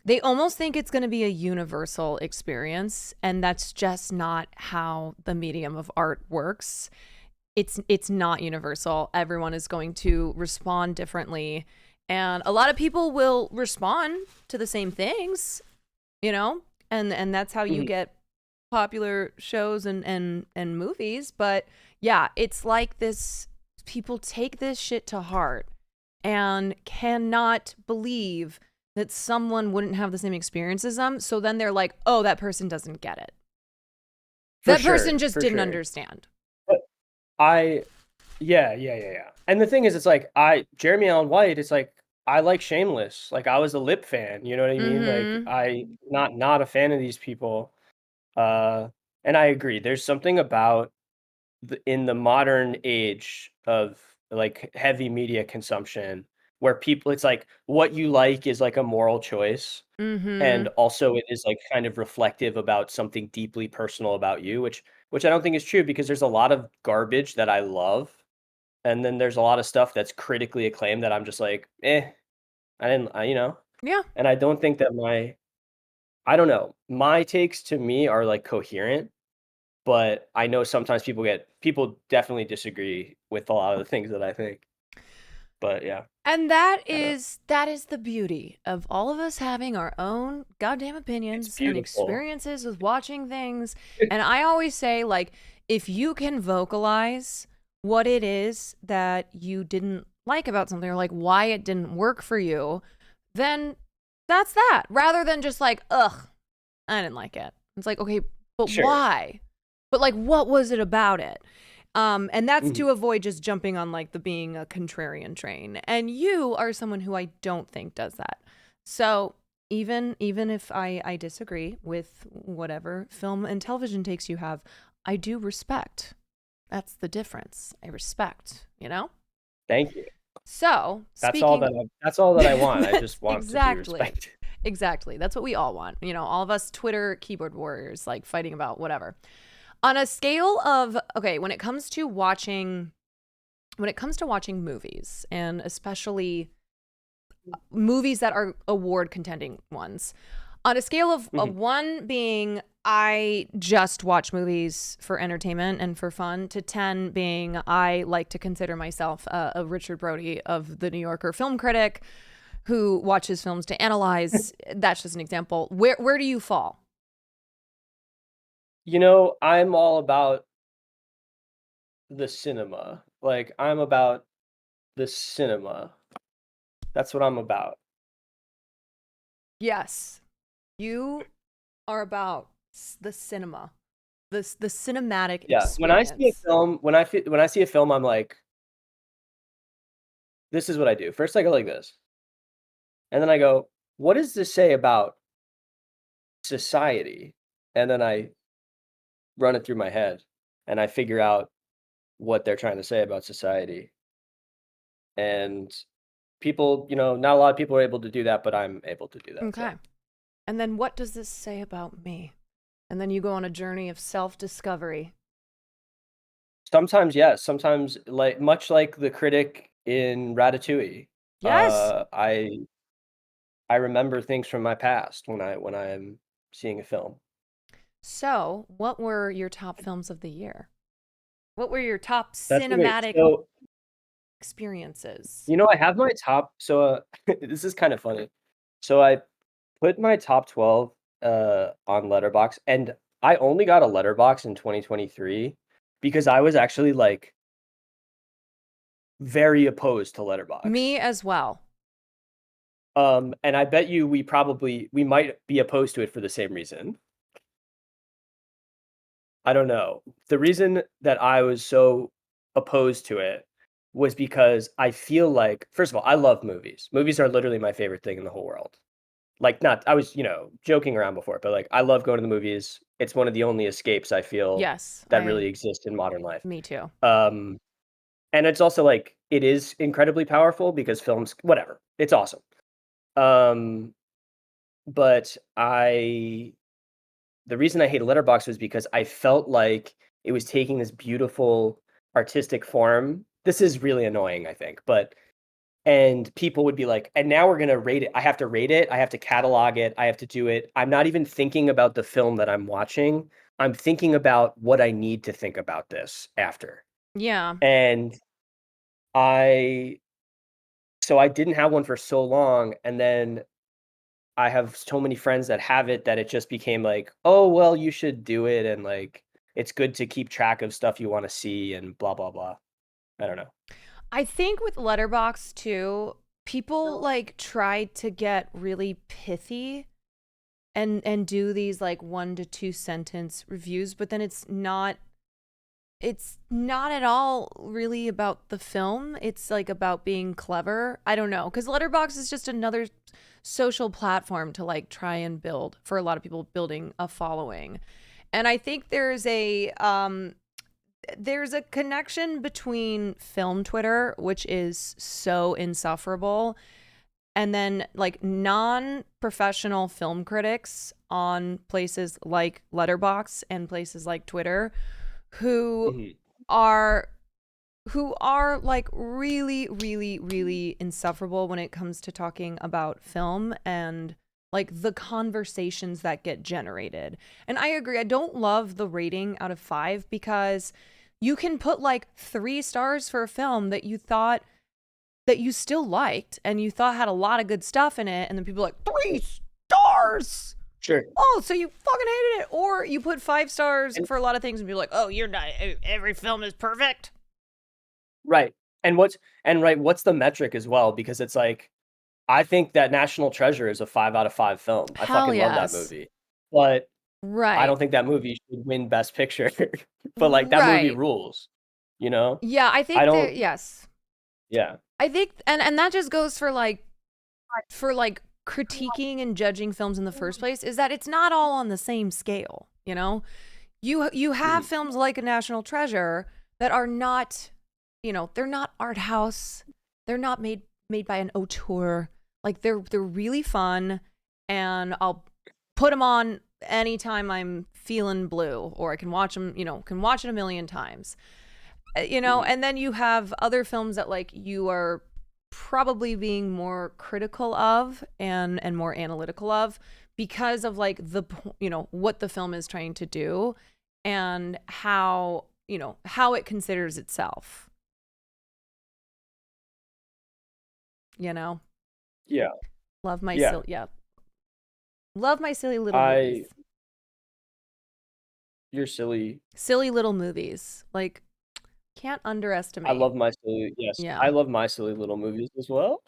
they almost think it's going to be a universal experience, and that's just not how the medium of art works. It's not universal. Everyone is going to respond differently, and a lot of people will respond to the same things, and that's how you Mhm. get popular shows and movies. But yeah, it's like this, people take this shit to heart and cannot believe that someone wouldn't have the same experience as them. So then they're like, oh, that person doesn't get it. For That person sure, just for didn't sure. understand. But I yeah, yeah, yeah, yeah. And the thing is, it's like Jeremy Allen White, it's like I like Shameless. Like I was a Lip fan, you know what I mean? Like Mm-hmm. I not a fan of these people. Uh and I agree. There's something about in the modern age of like heavy media consumption where people it's like what you like is like a moral choice. Mm-hmm. And also it is, like, kind of reflective about something deeply personal about you, which I don't think is true because there's a lot of garbage that I love, and then there's a lot of stuff that's critically acclaimed that I'm just like, "Eh, I didn't" Yeah. and I don't think that I don't know, my takes to me are, like, coherent, but I know sometimes people definitely disagree with a lot of the things that I think, but yeah, And that I don't know. is the beauty of all of us having our own goddamn It's opinions and beautiful. experiences with watching things. And I always say, like, if you can vocalize what it is that you didn't like about something, or like why it didn't work for you, then that's that. Rather than just like, ugh, I didn't like it. It's like, okay, but Sure. why? But like, what was it about it? And that's Mhm. to avoid just jumping on like the being a contrarian train. And you are someone who I don't think does that. So even if I disagree with whatever film and television takes you have, I do respect. That's the difference. I respect. Thank you. So speaking, That's all that I want. I that's just want to be exactly. respected. Exactly. That's what we all want. All of us Twitter keyboard warriors, like fighting about whatever. On a scale of, okay, when it comes to watching movies, and especially movies that are award contending ones, On a scale of Mhm. 1 being I just watch movies for entertainment and for fun, to 10 being I like to consider myself a Richard Brody of the New Yorker film critic who watches films to analyze. That's just an example. Where do you fall? I'm all about the cinema. Like, I'm about the cinema. That's what I'm about. Yes, you are about the cinema, the cinematic Yeah, when I see a experience. film when I see a film, I'm like, this is what I do. First, I go like this, and then I go, "What does this say about society?" And then I run it through my head, and I figure out what they're trying to say about society. And people, not a lot of people are able to do that, but I'm able to do that, Okay. so. And then what does this say about me? And then you go on a journey of self-discovery. Sometimes, yes, sometimes, like much like the critic in Ratatouille, Yes. I remember things from my past when I'm seeing a film. So, what were your top films of the year? What were your top That's great. cinematic So, experiences? I have my top so, this is kind of funny. So I put my top 12, on Letterbox, and I only got a Letterbox in 2023 because I was actually, like, very opposed to Letterbox. Me as well. And I bet you we might be opposed to it for the same reason. I don't know. The reason that I was so opposed to it was because I feel like first of all, I love movies. Movies are literally my favorite thing in the whole world. Like, not I was, joking around before, but, like, I love going to the movies. It's one of the only escapes I feel Yes, that really exist in modern life. me too. Um, and it's also, like, it is incredibly powerful because films whatever, it's awesome. Um, but the reason I hated Letterboxd was because I felt like it was taking this beautiful artistic form. This is really annoying, I think, but and people would be like, "And now we're gonna rate it. I have to rate it. I have to catalog it. I have to do it." I'm not even thinking about the film that I'm watching. I'm thinking about what I need to think about this after. Yeah. And I so I didn't have one for so long, and then I have so many friends that have it that it just became like, "Oh, well, you should do it," and, like, it's good to keep track of stuff you wanna see and blah, blah, blah. I don't know. I think with Letterbox too, people like try to get really pithy and do these like 1 to 2 sentence reviews, but then it's not at all really about the film. It's like about being clever. I don't know, because Letterbox is just another social platform to like try and build for a lot of people building a following. And I think there's a connection between film Twitter, which is so insufferable, and then like non-professional film critics on places like Letterbox and places like Twitter who Mhm. are like really, really, really insufferable when it comes to talking about film and like the conversations that get generated. And I agree, I don't love the rating out of 5 because you can put like 3 stars for a film that you thought that you still liked and you thought had a lot of good stuff in it, and then people are like 3 stars. Sure. Oh, so you fucking hated it. Or you put 5 stars And for a lot of things and be like, oh, you're not, every film is perfect. right. What's the metric as well? Because it's like, I think that National Treasure is a 5 out of 5 film. I Hell fucking love that yes. movie. But I Right. don't think that movie should win Best Picture. But, like, that movie Right. rules, you know? Yeah, I I think don't yes. yeah. I think and that just goes for like critiquing and judging films in the first place, is that it's not all on the same scale, you know? You have Mhm. films like A National Treasure that are not, they're not art house. They're not made by an auteur. Like they're really fun, and I'll put them on anytime I'm feeling blue, or I can watch them, can watch it a million times. Mhm. And then you have other films that like you are probably being more critical of and more analytical of, because of like what the film is trying to do and how it considers itself. Yeah. Love my Yeah. love my silly little movies. You're silly. Silly little movies. Like, can't underestimate. I love my silly. Yes, Yeah. I love my silly little movies as well.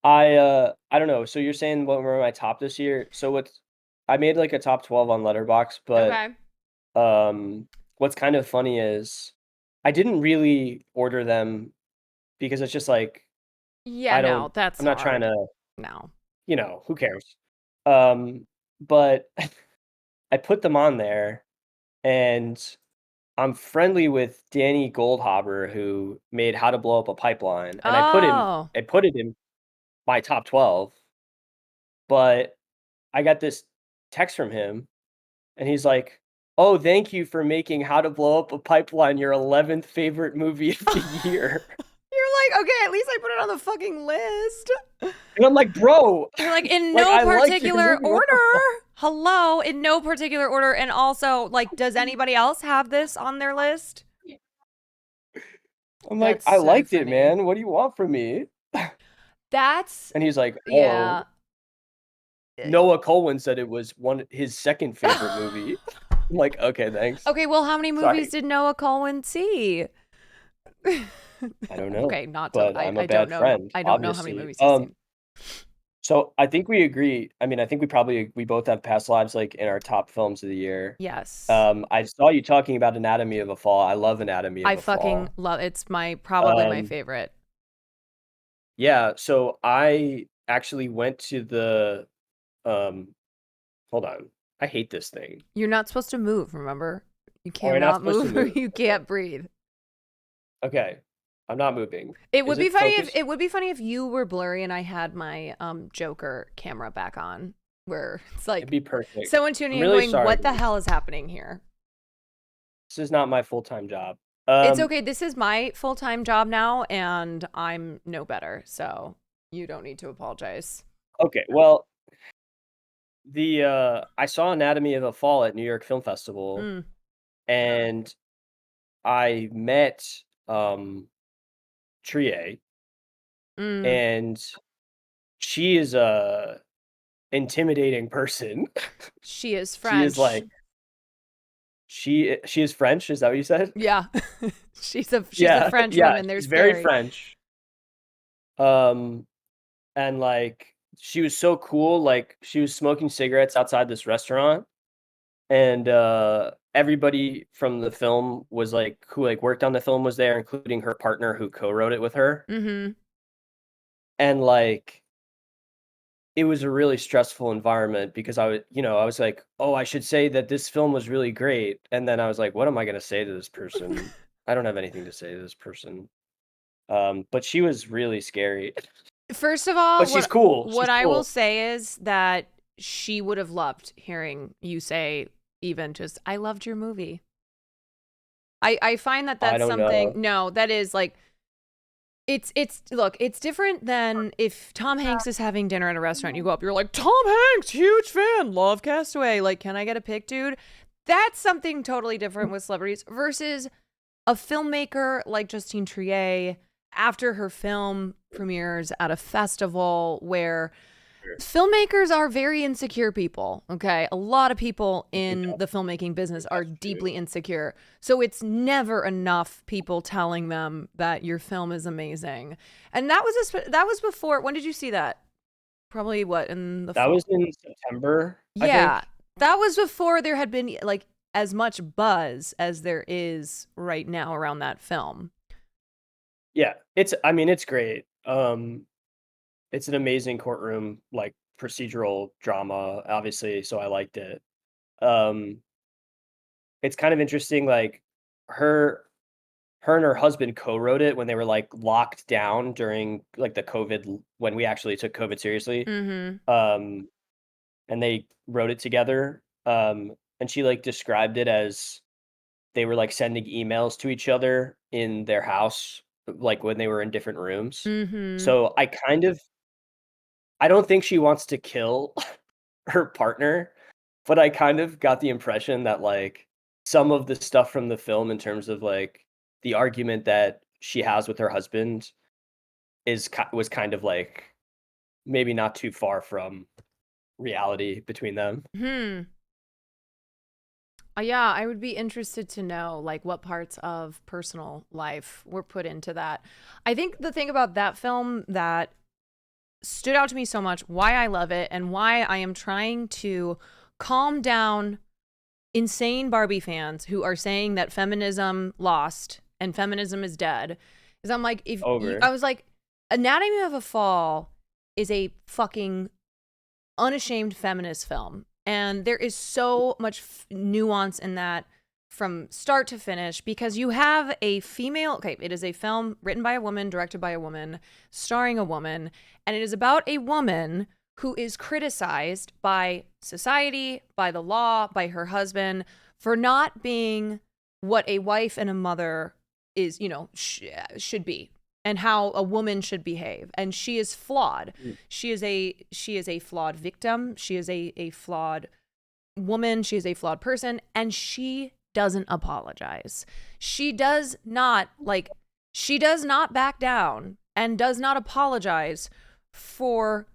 I don't know. So you're saying what were my top this year? So I made like a top 12 on Letterboxd, but Okay. what's kind of funny is I didn't really order them because it's just like Yeah, I no, don't. that's I'm not trying hard. to. No. Who cares? But I put them on there, and I'm friendly with Danny Goldhaber, who made How to Blow Up a Pipeline, and I put Oh. it in my top 12, but I got this text from him, and he's like, "Oh, thank you for making How to Blow Up a Pipeline your 11th favorite movie of the year." You're like, okay, at least I put it on the fucking list. And I'm like, "Bro." You're like, in Like, no I liked your particular movie, what the order. Hello, in no particular order. And also, like, does anybody else have this on their list? I'm like, That's "I so liked it, funny. man. What do you want from me?" That's And he's like, "Oh." yeah. Noah Colwyn said it was his second favorite movie. I'm like, "Okay, thanks." Okay, well, how many Sorry. movies did Noah Colwyn see? I don't know. Okay, not to, But I'm a I don't bad know. friend, I don't know how many obviously. movies he's seen. So I think we agree. I mean, I think we both have past lives like in our top films of the year. Yes. I saw you talking about Anatomy of a Fall. I love Anatomy of a Fall. I fucking love it's probably my favorite. Yeah, so I actually went to the hold on. I hate this thing. You're not supposed to move, remember? You Oh, you're not cannot supposed to move or move. you can't breathe. Okay. I'm not moving. It would Is be it funny focused? if you were blurry and I had my Joker camera back on, where it's like It'd be perfect. someone tuning I'm in really going, sorry. "What the hell is happening here?" This is not my full-time job. It's okay. This is my full-time job now, and I'm no better, so you don't need to apologize. Okay, well, I saw Anatomy of a Fall at New York Film Festival, and I met Trier, and she is a intimidating person. She is She French. is like she is French. Is that what you said? Yeah, she's a French yeah, woman. There's she's very French. And like she was so cool. Like she was smoking cigarettes outside this restaurant, and everybody from the film was like who like worked on the film was there, including her partner who co-wrote it with her. And like it was a really stressful environment because I was like, oh, I should say that this film was really great, and then I was like, what am I going to say to this person? I don't have anything to say to this person. But she was really scary. First of all, but she's cool. What I will say is that she would have loved hearing you say even just, "I loved your movie." I find that that's something. No, that is like, it's look, it's different than if Tom Hanks is having dinner at a restaurant. You go up, you're like, "Tom Hanks, huge fan, love Castaway. Like, can I get a pic, dude?" That's something totally different with celebrities versus a filmmaker like Justine Triet after her film premieres at a festival where filmmakers are very insecure people, okay? A lot of people in the filmmaking business are deeply insecure. So it's never enough people telling them that your film is amazing. And that was before, when did you see that? Probably what, in the fall? That was in September, yeah, I think. That was before there had been like as much buzz as there is right now around that film. Yeah, it's great. It's an amazing courtroom, like procedural drama, obviously, so I liked it. It's kind of interesting, like her and her husband co-wrote it when they were like locked down during like the COVID when we actually took COVID seriously. And they wrote it together. And she like described it as they were like sending emails to each other in their house, like when they were in different rooms. So I don't think she wants to kill her partner, but I kind of got the impression that like some of the stuff from the film in terms of like the argument that she has with her husband was kind of like maybe not too far from reality between them. Yeah, I would be interested to know like what parts of personal life were put into that. I think the thing about that film that stood out to me so much, why I love it and why I am trying to calm down insane Barbie fans who are saying that feminism lost and feminism is dead, is I'm like, I was like, Anatomy of a Fall is a fucking unashamed feminist film. And there is so much nuance in that from start to finish, because you have a female, okay, it is a film written by a woman, directed by a woman, starring a woman, and it is about a woman who is criticized by society, by the law, by her husband for not being what a wife and a mother is, should be, and how a woman should behave. And she is flawed. She is a flawed victim. She is a flawed woman. She is a flawed person, and she doesn't apologize. She does not back down and does not apologize for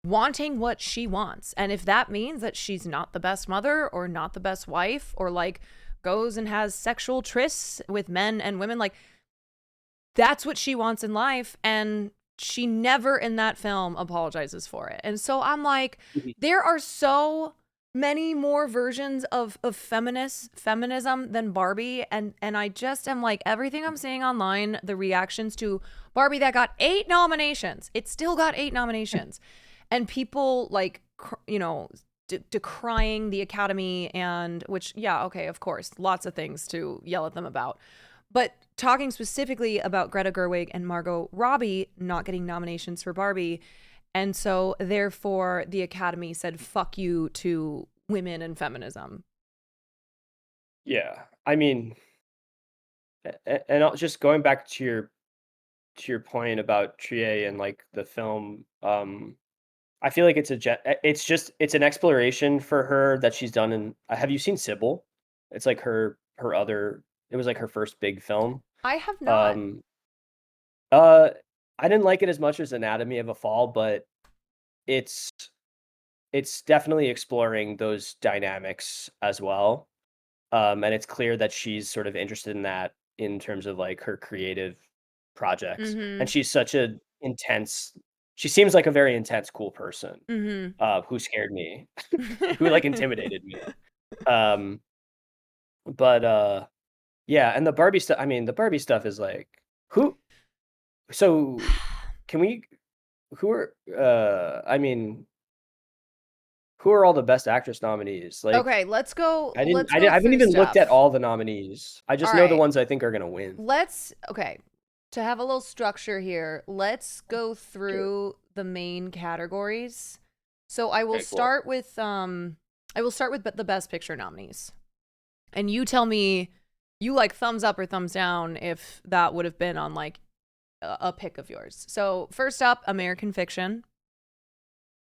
wanting what she wants. And if that means that she's not the best mother or not the best wife, or like goes and has sexual trysts with men and women, like that's what she wants in life. And she never in that film apologizes for it. And so I'm like, there are so many more versions of feminism than Barbie. And I just am like, everything I'm seeing online, the reactions to Barbie that got 8 nominations, it still got 8 nominations. And people like, decrying the Academy, and which, yeah, okay, of course, lots of things to yell at them about. But talking specifically about Greta Gerwig and Margot Robbie not getting nominations for Barbie. And so therefore the Academy said, fuck you to women and feminism. Yeah. I mean, and just going back to your point about Trier and like the film, I feel like it's an exploration for her that she's done in, have you seen Sybil? It's like it was like her first big film. I have not. I didn't like it as much as Anatomy of a Fall, but it's definitely exploring those dynamics as well. And it's clear that she's sort of interested in that in terms of like her creative projects. And she's such she seems like a very intense, cool person, who scared me, who like intimidated me. But yeah, and the Barbie stuff, I mean, the Barbie stuff is like, who are all the Best Actress nominees? Like, okay, let's go. I haven't even looked at all the nominees. I just know the ones I think are gonna win. To have a little structure here, let's go through the main categories. So I will start with the Best Picture nominees. And you tell me, you like thumbs up or thumbs down if that would have been on like a pick of yours. So first up, American Fiction.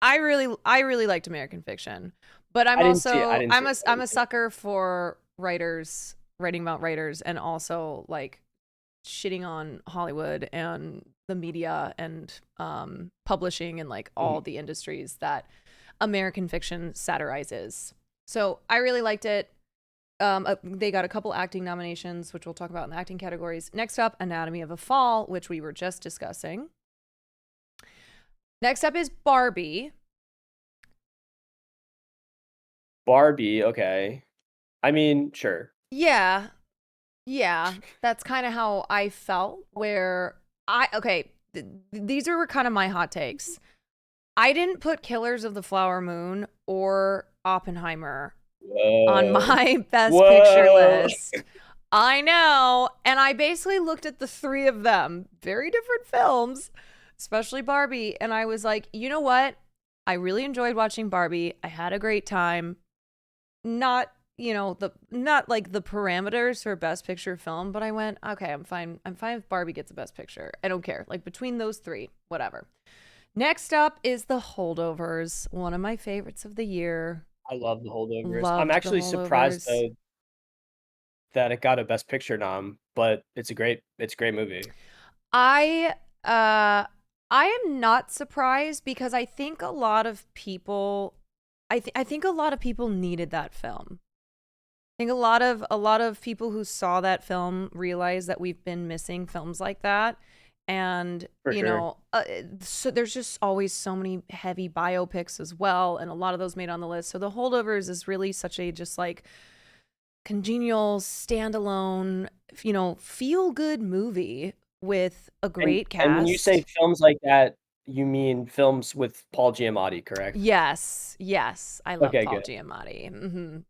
I really liked American Fiction, but I'm a sucker for writers writing about writers, and also like shitting on Hollywood and the media and publishing and like all the industries that American Fiction satirizes. So I really liked it. They got a couple acting nominations, which we'll talk about in the acting categories. Next up, Anatomy of a Fall, which we were just discussing. Next up is Barbie. Barbie, okay. I mean, sure. Yeah, that's kind of how I felt, these are kind of my hot takes. I didn't put Killers of the Flower Moon or Oppenheimer on my Best Picture list. I know. And I basically looked at the three of them, very different films, especially Barbie. And I was like, you know what? I really enjoyed watching Barbie. I had a great time. Not like the parameters for Best Picture film, but I went, okay, I'm fine if Barbie gets a Best Picture. I don't care. Like between those three, whatever. Next up is The Holdovers, one of my favorites of the year. I love The Holdovers. I'm Loved The actually surprised Holdovers. though that it got a Best Picture nom, but it's a great movie. I am not surprised because I think a lot of people I think a lot of people needed that film. I think a lot of people who saw that film realized that we've been missing films like that. And For sure. so there's just always so many heavy biopics as well, and a lot of those made on the list. So The Holdovers is really such a just like congenial, standalone, feel good movie with a great cast. And when you say films like that, you mean films with Paul Giamatti, correct? Yes, I love Okay, Paul good. Giamatti.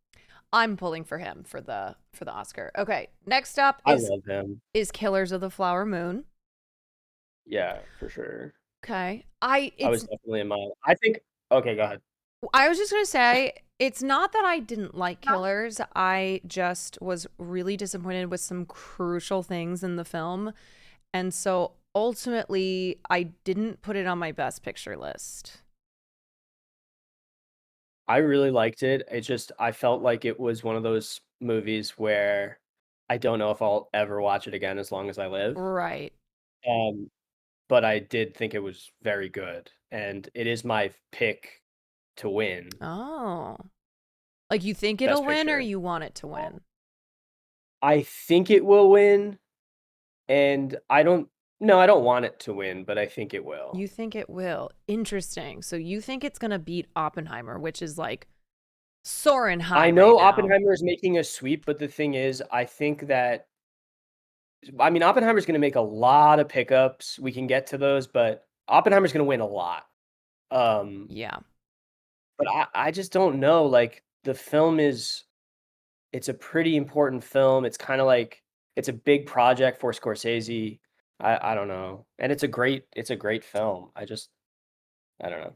I'm pulling for him for the Oscar. Okay, next up I love him. is Killers of the Flower Moon. Yeah, for sure. Okay, I was definitely in my. I think. Okay, go ahead. I was just gonna say it's not that I didn't like Killers. I just was really disappointed with some crucial things in the film, and so ultimately I didn't put it on my best picture list. I really liked it. I felt like it was one of those movies where I don't know if I'll ever watch it again as long as I live. Right. Um, but I did think it was very good, and it is my pick to win Oh. Like you think it'll Best win or Picture. you want it to win? I think it will win, and I don't want it to win, but I think it will. You think it will. Interesting. So you think it's going to beat Oppenheimer, which is like soaring high I know right now. Oppenheimer is making a sweep, but the thing is, I think that Oppenheimer's gonna make a lot of pickups. We can get to those, but Oppenheimer's gonna win a lot. Yeah. But I just don't know. Like the film it's a pretty important film. It's kind of like it's a big project for Scorsese. I don't know. And it's a great film. I don't know.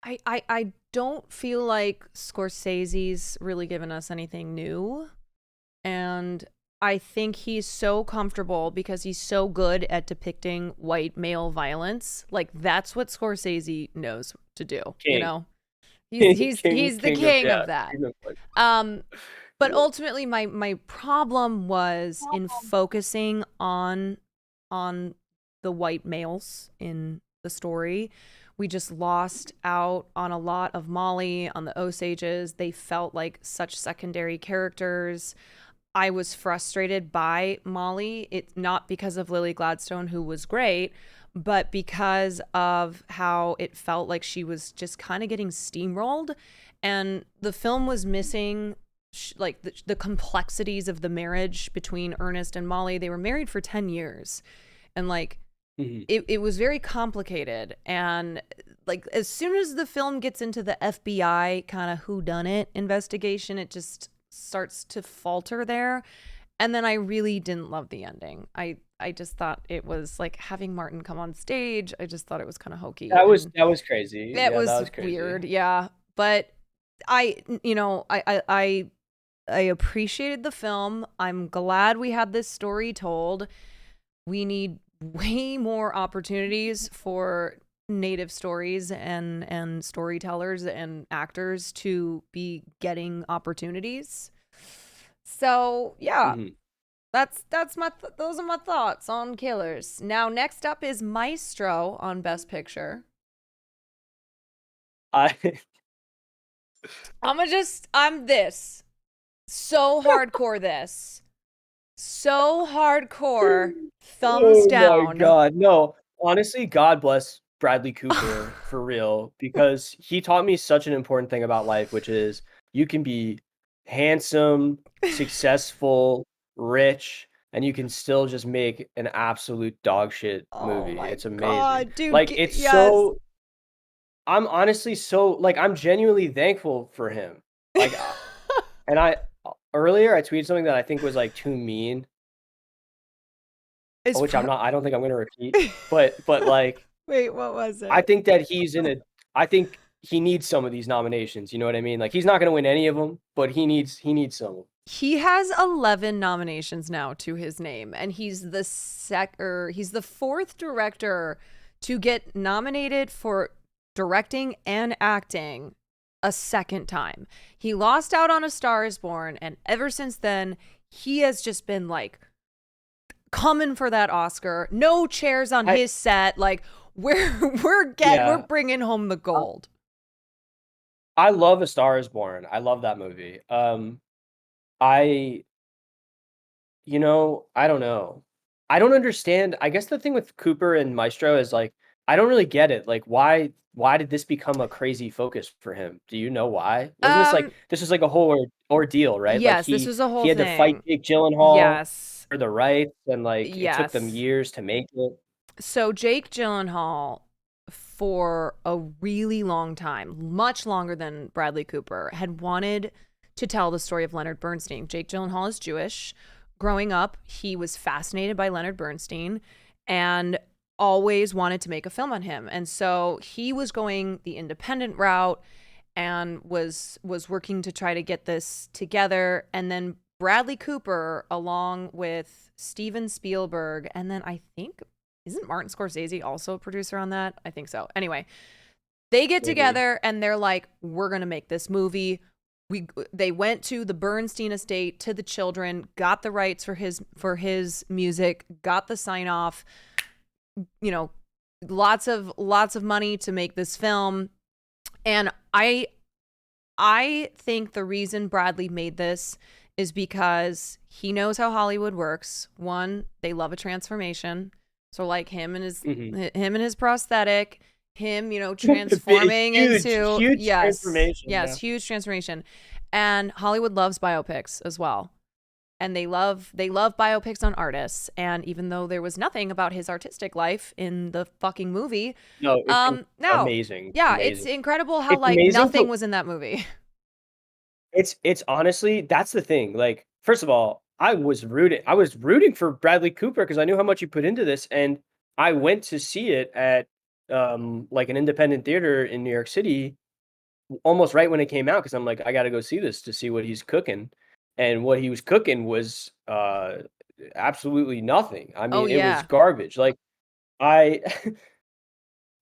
I don't feel like Scorsese's really given us anything new. And I think he's so comfortable because he's so good at depicting white male violence. Like that's what Scorsese knows to do, King. He's King the of king yeah, of that. king of like But ultimately my problem was in focusing on the white males in the story. We just lost out on a lot of Molly, on the Osages. They felt like such secondary characters. I was frustrated by Molly. It's not because of Lily Gladstone, who was great, but because of how it felt like she was just kind of getting steamrolled. And the film was missing like the complexities of the marriage between Ernest and Molly. They were married for 10 years. And like, it was very complicated. And like, as soon as the film gets into the FBI kind of whodunit investigation, it just starts to falter there. And then I really didn't love the ending. I just thought it was like having Martin come on stage. I just thought it was kind of hokey. that was crazy. That was crazy. weird. Yeah. But I appreciated the film. I'm glad we had this story told. We need way more opportunities for native stories and storytellers and actors to be getting opportunities. So yeah, that's those are my thoughts on Killers. Now next up is Maestro on Best Picture. I'm this so hardcore this. So hardcore. Thumbs down. Oh my god, no. Honestly, God bless Bradley Cooper for real, because he taught me such an important thing about life, which is you can be handsome, successful, rich, and you can still just make an absolute dog shit movie. It's amazing. God, dude, like it's yes. so I'm honestly so like I'm genuinely thankful for him. Like and earlier I tweeted something that I think was like too mean. I don't think I'm gonna repeat. But like wait, what was it? I think that I think he needs some of these nominations, you know what I mean? Like he's not gonna win any of them, but he needs some. He has 11 nominations now to his name, and he's the fourth director to get nominated for directing and acting a second time. He lost out on A Star Is Born, and ever since then, he has just been like coming for that Oscar. No chairs on his set. Like we're bringing home the gold. I love A Star Is Born. I love that movie. I don't know. I don't understand. I guess the thing with Cooper and Maestro is like, I don't really get it. Like, why did this become a crazy focus for him? Do you know why? Wasn't this was like a whole ordeal, right? Yes, like this was a whole he had thing. to fight Jake Gyllenhaal Yes. for the rights, and like it took them years to make it. So Jake Gyllenhaal, for a really long time, much longer than Bradley Cooper, had wanted to tell the story of Leonard Bernstein. Jake Gyllenhaal is Jewish. Growing up, he was fascinated by Leonard Bernstein and always wanted to make a film on him. And so he was going the independent route and was working to try to get this together. And then Bradley Cooper, along with Steven Spielberg, and then I think, isn't Martin Scorsese also a producer on that? I think so. Anyway, they get together and they're like, we're going to make this movie. They went to the Bernstein estate, to the children, got the rights for his music, got the sign off, lots of money to make this film. And I think the reason Bradley made this is because he knows how Hollywood works. One, they love a transformation. So like him and his prosthetic, him, transforming huge into transformation. Huge transformation. And Hollywood loves biopics as well. And they love biopics on artists. And even though there was nothing about his artistic life in the fucking movie, it's amazing. Yeah, amazing. It's incredible how nothing was in that movie. It's honestly, that's the thing. Like, first of all, I was rooting for Bradley Cooper because I knew how much he put into this, and I went to see it at like an independent theater in New York City almost right when it came out, because I'm like, I got to go see this to see what he's cooking. And what he was cooking was absolutely nothing. I mean, it was garbage. Like, I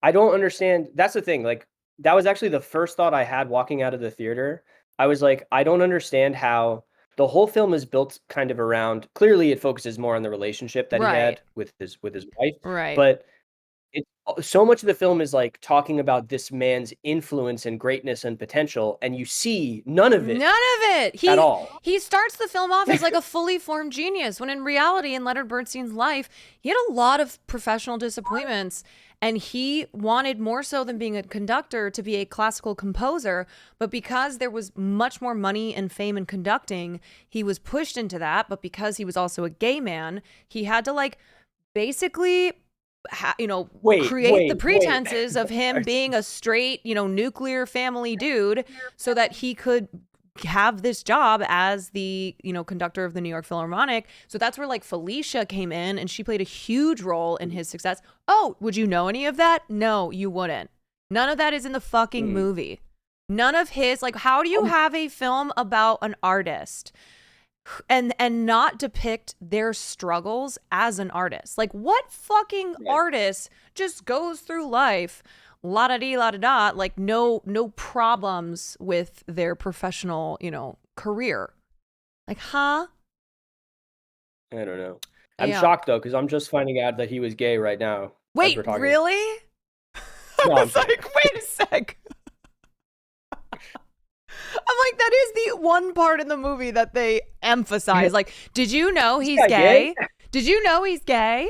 don't understand. That's the thing. Like, that was actually the first thought I had walking out of the theater. I was like, I don't understand how the whole film is built kind of around. Clearly, it focuses more on the relationship that he had with his wife. Right. But so much of the film is like talking about this man's influence and greatness and potential, and you see none of it at all. He starts the film off as like a fully formed genius, when in reality, in Leonard Bernstein's life, he had a lot of professional disappointments, and he wanted, more so than being a conductor, to be a classical composer. But because there was much more money and fame in conducting, he was pushed into that. But because he was also a gay man, he had to like basically create the pretenses of him being a straight, nuclear family dude, so that he could have this job as the, conductor of the New York Philharmonic. So that's where like Felicia came in, and she played a huge role in his success. Oh, would you know any of that? No, you wouldn't. None of that is in the fucking movie. None of his, like, how do you have a film about an artist and not depict their struggles as an artist? Like, what fucking artist just goes through life la-da-dee, la-da-da, like no problems with their professional, career? Like, huh? I don't know. I'm shocked though, because I'm just finding out that he was gay right now. Wait, really? No, I was like, wait a sec. I'm like, that is the one part in the movie that they emphasize. Like, did you know he's gay? Did you know he's gay?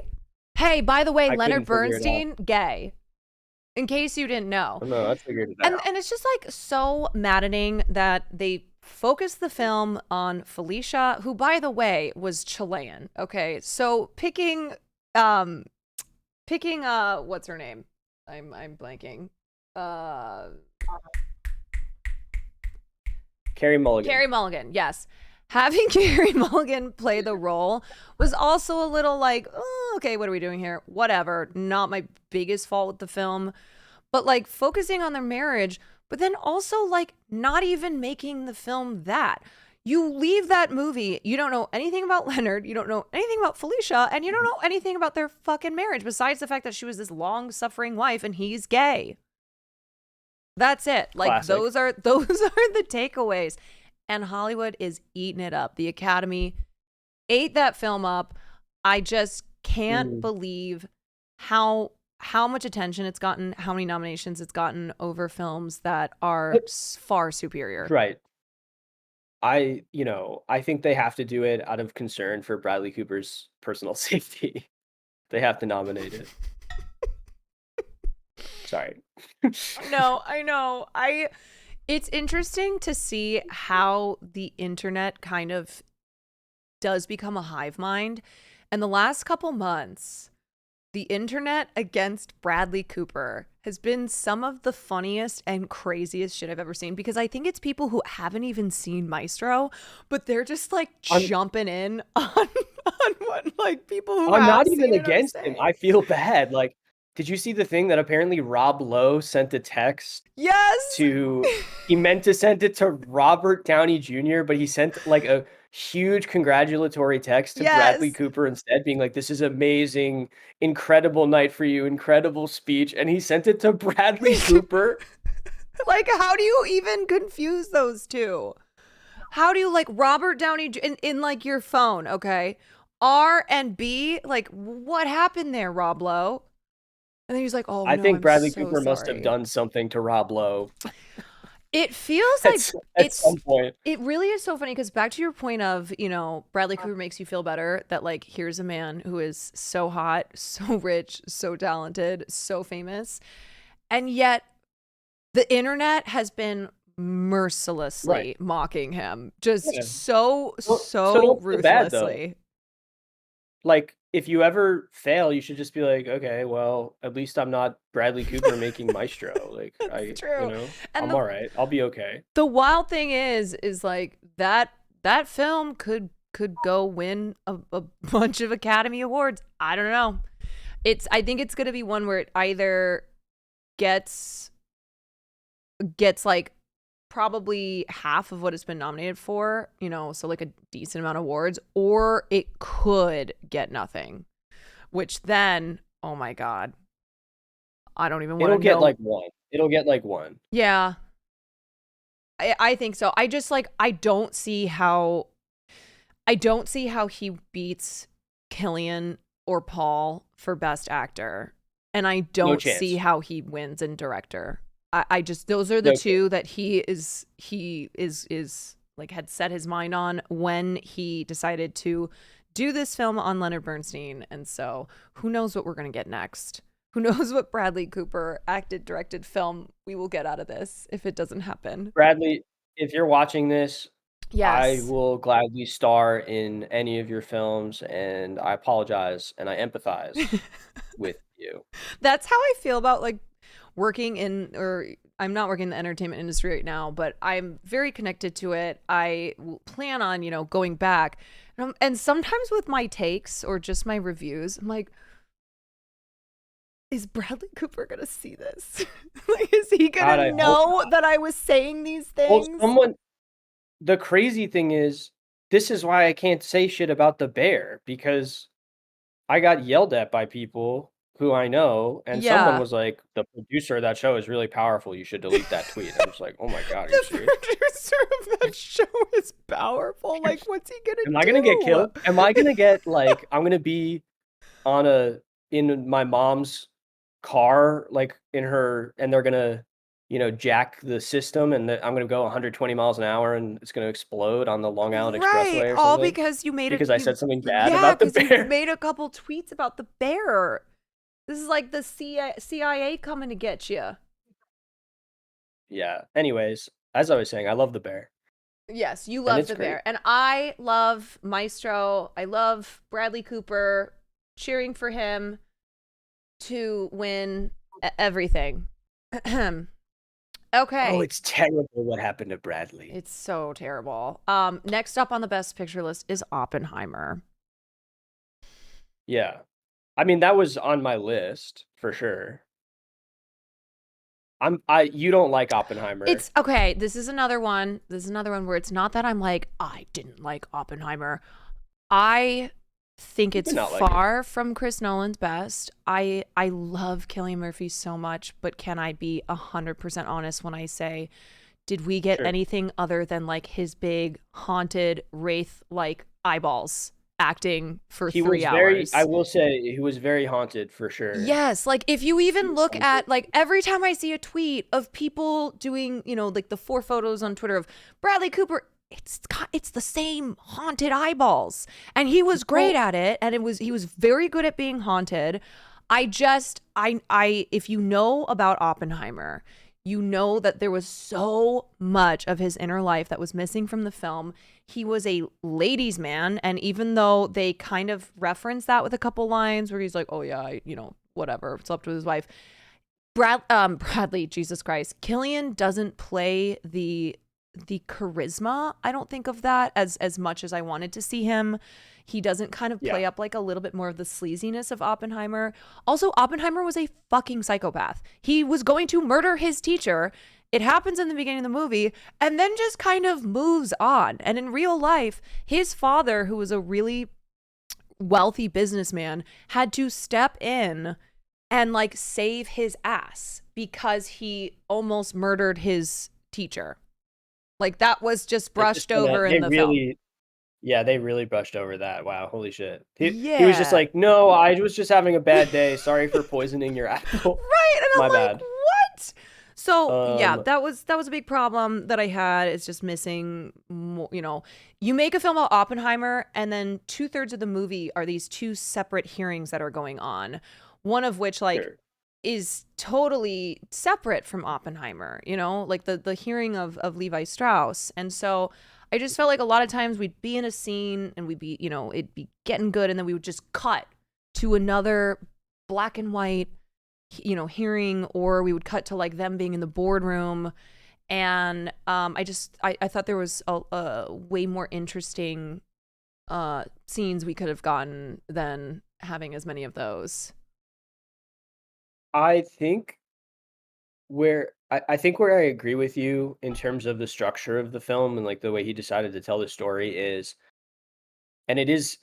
Hey, by the way, Leonard Bernstein, gay. In case you didn't know. No, I figured it out. And it's just like so maddening that they focused the film on Felicia, who, by the way, was Chilean. Okay, so picking what's her name? I'm blanking. Carey Mulligan. Carey Mulligan, yes. Having Carey Mulligan play the role was also a little like, oh, okay, what are we doing here? Whatever. Not my biggest fault with the film. But like focusing on their marriage, but then also like not even making the film that. You leave that movie, you don't know anything about Leonard, you don't know anything about Felicia, and you don't know anything about their fucking marriage besides the fact that she was this long-suffering wife and he's gay. That's it. Like Classic. those are the takeaways. And Hollywood is eating it up. The Academy ate that film up. I just can't believe how much attention it's gotten, how many nominations it's gotten over films that are far superior. Right. I think they have to do it out of concern for Bradley Cooper's personal safety. They have to nominate it. Sorry. No, I know. It's interesting to see how the internet kind of does become a hive mind. And the last couple months, the internet against Bradley Cooper has been some of the funniest and craziest shit I've ever seen, because I think it's people who haven't even seen Maestro, but they're just like jumping in on what like people who I'm have not seen even it are against him. saying. I feel bad. Like, did you see the thing that apparently Rob Lowe sent a text Yes. he meant to send it to Robert Downey Jr., but he sent like a huge congratulatory text to Bradley Yes. Cooper instead, being like, "This is amazing, incredible night for you, incredible speech," and he sent it to Bradley Cooper. Like, how do you even confuse those two? How do you like Robert Downey in like your phone? Okay, R and B. Like, what happened there, Rob Lowe? And then he's like, "Oh, I no, think I'm Bradley so Cooper must have sorry." done something to Rob Lowe It feels like at some point. It really is so funny because back to your point of, Bradley Cooper makes you feel better that like here's a man who is so hot, so rich, so talented, so famous, and yet the internet has been mercilessly mocking him, just so don't feel bad, though. ruthlessly. Like, if you ever fail, you should just be like, okay, well, at least I'm not Bradley Cooper making Maestro. Like, true. And I'm all right. I'll be okay. The wild thing is like that film could go win a bunch of Academy Awards. I don't know. I think it's gonna be one where it either gets like probably half of what it's been nominated for, so like a decent amount of awards, or it could get nothing, which then, oh my God, I don't even want to know. It'll get like one. It'll get like one. Yeah. I think so. I just like, I don't see how he beats Killian or Paul for Best Actor. And I don't see how he wins in Director. I just, those are the two that he is like had set his mind on when he decided to do this film on Leonard Bernstein. And so who knows what we're going to get next? Who knows what Bradley Cooper acted, directed film we will get out of this if it doesn't happen. Bradley, if you're watching this, yes, I will gladly star in any of your films, and I apologize and I empathize with you. That's how I feel about like working in, or I'm not working in the entertainment industry right now, but I'm very connected to it. I plan on, going back. And sometimes with my takes or just my reviews, I'm like, is Bradley Cooper going to see this? Like, is he going to know that I was saying these things? Well, the crazy thing is, this is why I can't say shit about The Bear, because I got yelled at by people who I know, and someone was like, the producer of that show is really powerful, you should delete that tweet. I'm just like, oh my God, are you serious? The producer of that show is powerful. Like, what's he gonna do? Am I gonna get killed? Am I gonna get like, I'm gonna be in my mom's car, like in her, and they're gonna, jack the system, and I'm gonna go 120 miles an hour, and it's gonna explode on the Long Island Expressway or all something? because you made I said something bad about the bear. Yeah, you made a couple tweets about the bear. This is like the CIA coming to get you. Yeah. Anyways, as I was saying, I love the bear. Yes, you love the bear. And I love Maestro. I love Bradley Cooper, cheering for him to win everything. Okay. Oh, it's terrible what happened to Bradley. It's so terrible. Next up on the Best Picture list is Oppenheimer. Yeah. I mean, that was on my list for sure. You don't like Oppenheimer. It's okay. This is another one. This is another one where it's not that I'm like, I didn't like Oppenheimer. I think You it's did not like it. far from Chris Nolan's best. I love Cillian Murphy so much, but can I be 100% honest when I say, did we get Sure. anything other than like his big haunted wraith like eyeballs acting for He 3 was hours? I will say he was very haunted for sure. Yes, like if you even look haunted. at like every time I see a tweet of people doing, like the 4 photos on Twitter of Bradley Cooper, it's the same haunted eyeballs. And he was great at it, and he was very good at being haunted. I if you know about Oppenheimer, you know that there was so much of his inner life that was missing from the film. He was a ladies' man, and even though they kind of reference that with a couple lines where he's like, "Oh yeah, whatever, slept with his wife." Bradley, Jesus Christ, Cillian doesn't play the charisma. I don't think of that as much as I wanted to see him. He doesn't kind of play up like a little bit more of the sleaziness of Oppenheimer. Also, Oppenheimer was a fucking psychopath. He was going to murder his teacher. It happens in the beginning of the movie and then just kind of moves on. And in real life, his father, who was a really wealthy businessman, had to step in and like save his ass because he almost murdered his teacher. Like that was just brushed over in the film. Yeah, they really brushed over that. Wow, holy shit. He was just like, no, I was just having a bad day. Sorry for poisoning your apple. Right, and I'm My like, bad. what? So yeah, Um, that was a big problem that I had. It's just missing more, you make a film about Oppenheimer and then 2/3 of the movie are these 2 separate hearings that are going on. One of which like Sure. is totally separate from Oppenheimer, like the hearing of Levi Strauss. And so I just felt like a lot of times we'd be in a scene and we'd be, it'd be getting good, and then we would just cut to another black and white, hearing, or we would cut to like them being in the boardroom. And I thought there was a way more interesting scenes we could have gotten than having as many of those. I think I think where I agree with you in terms of the structure of the film and like the way he decided to tell the story is, and it is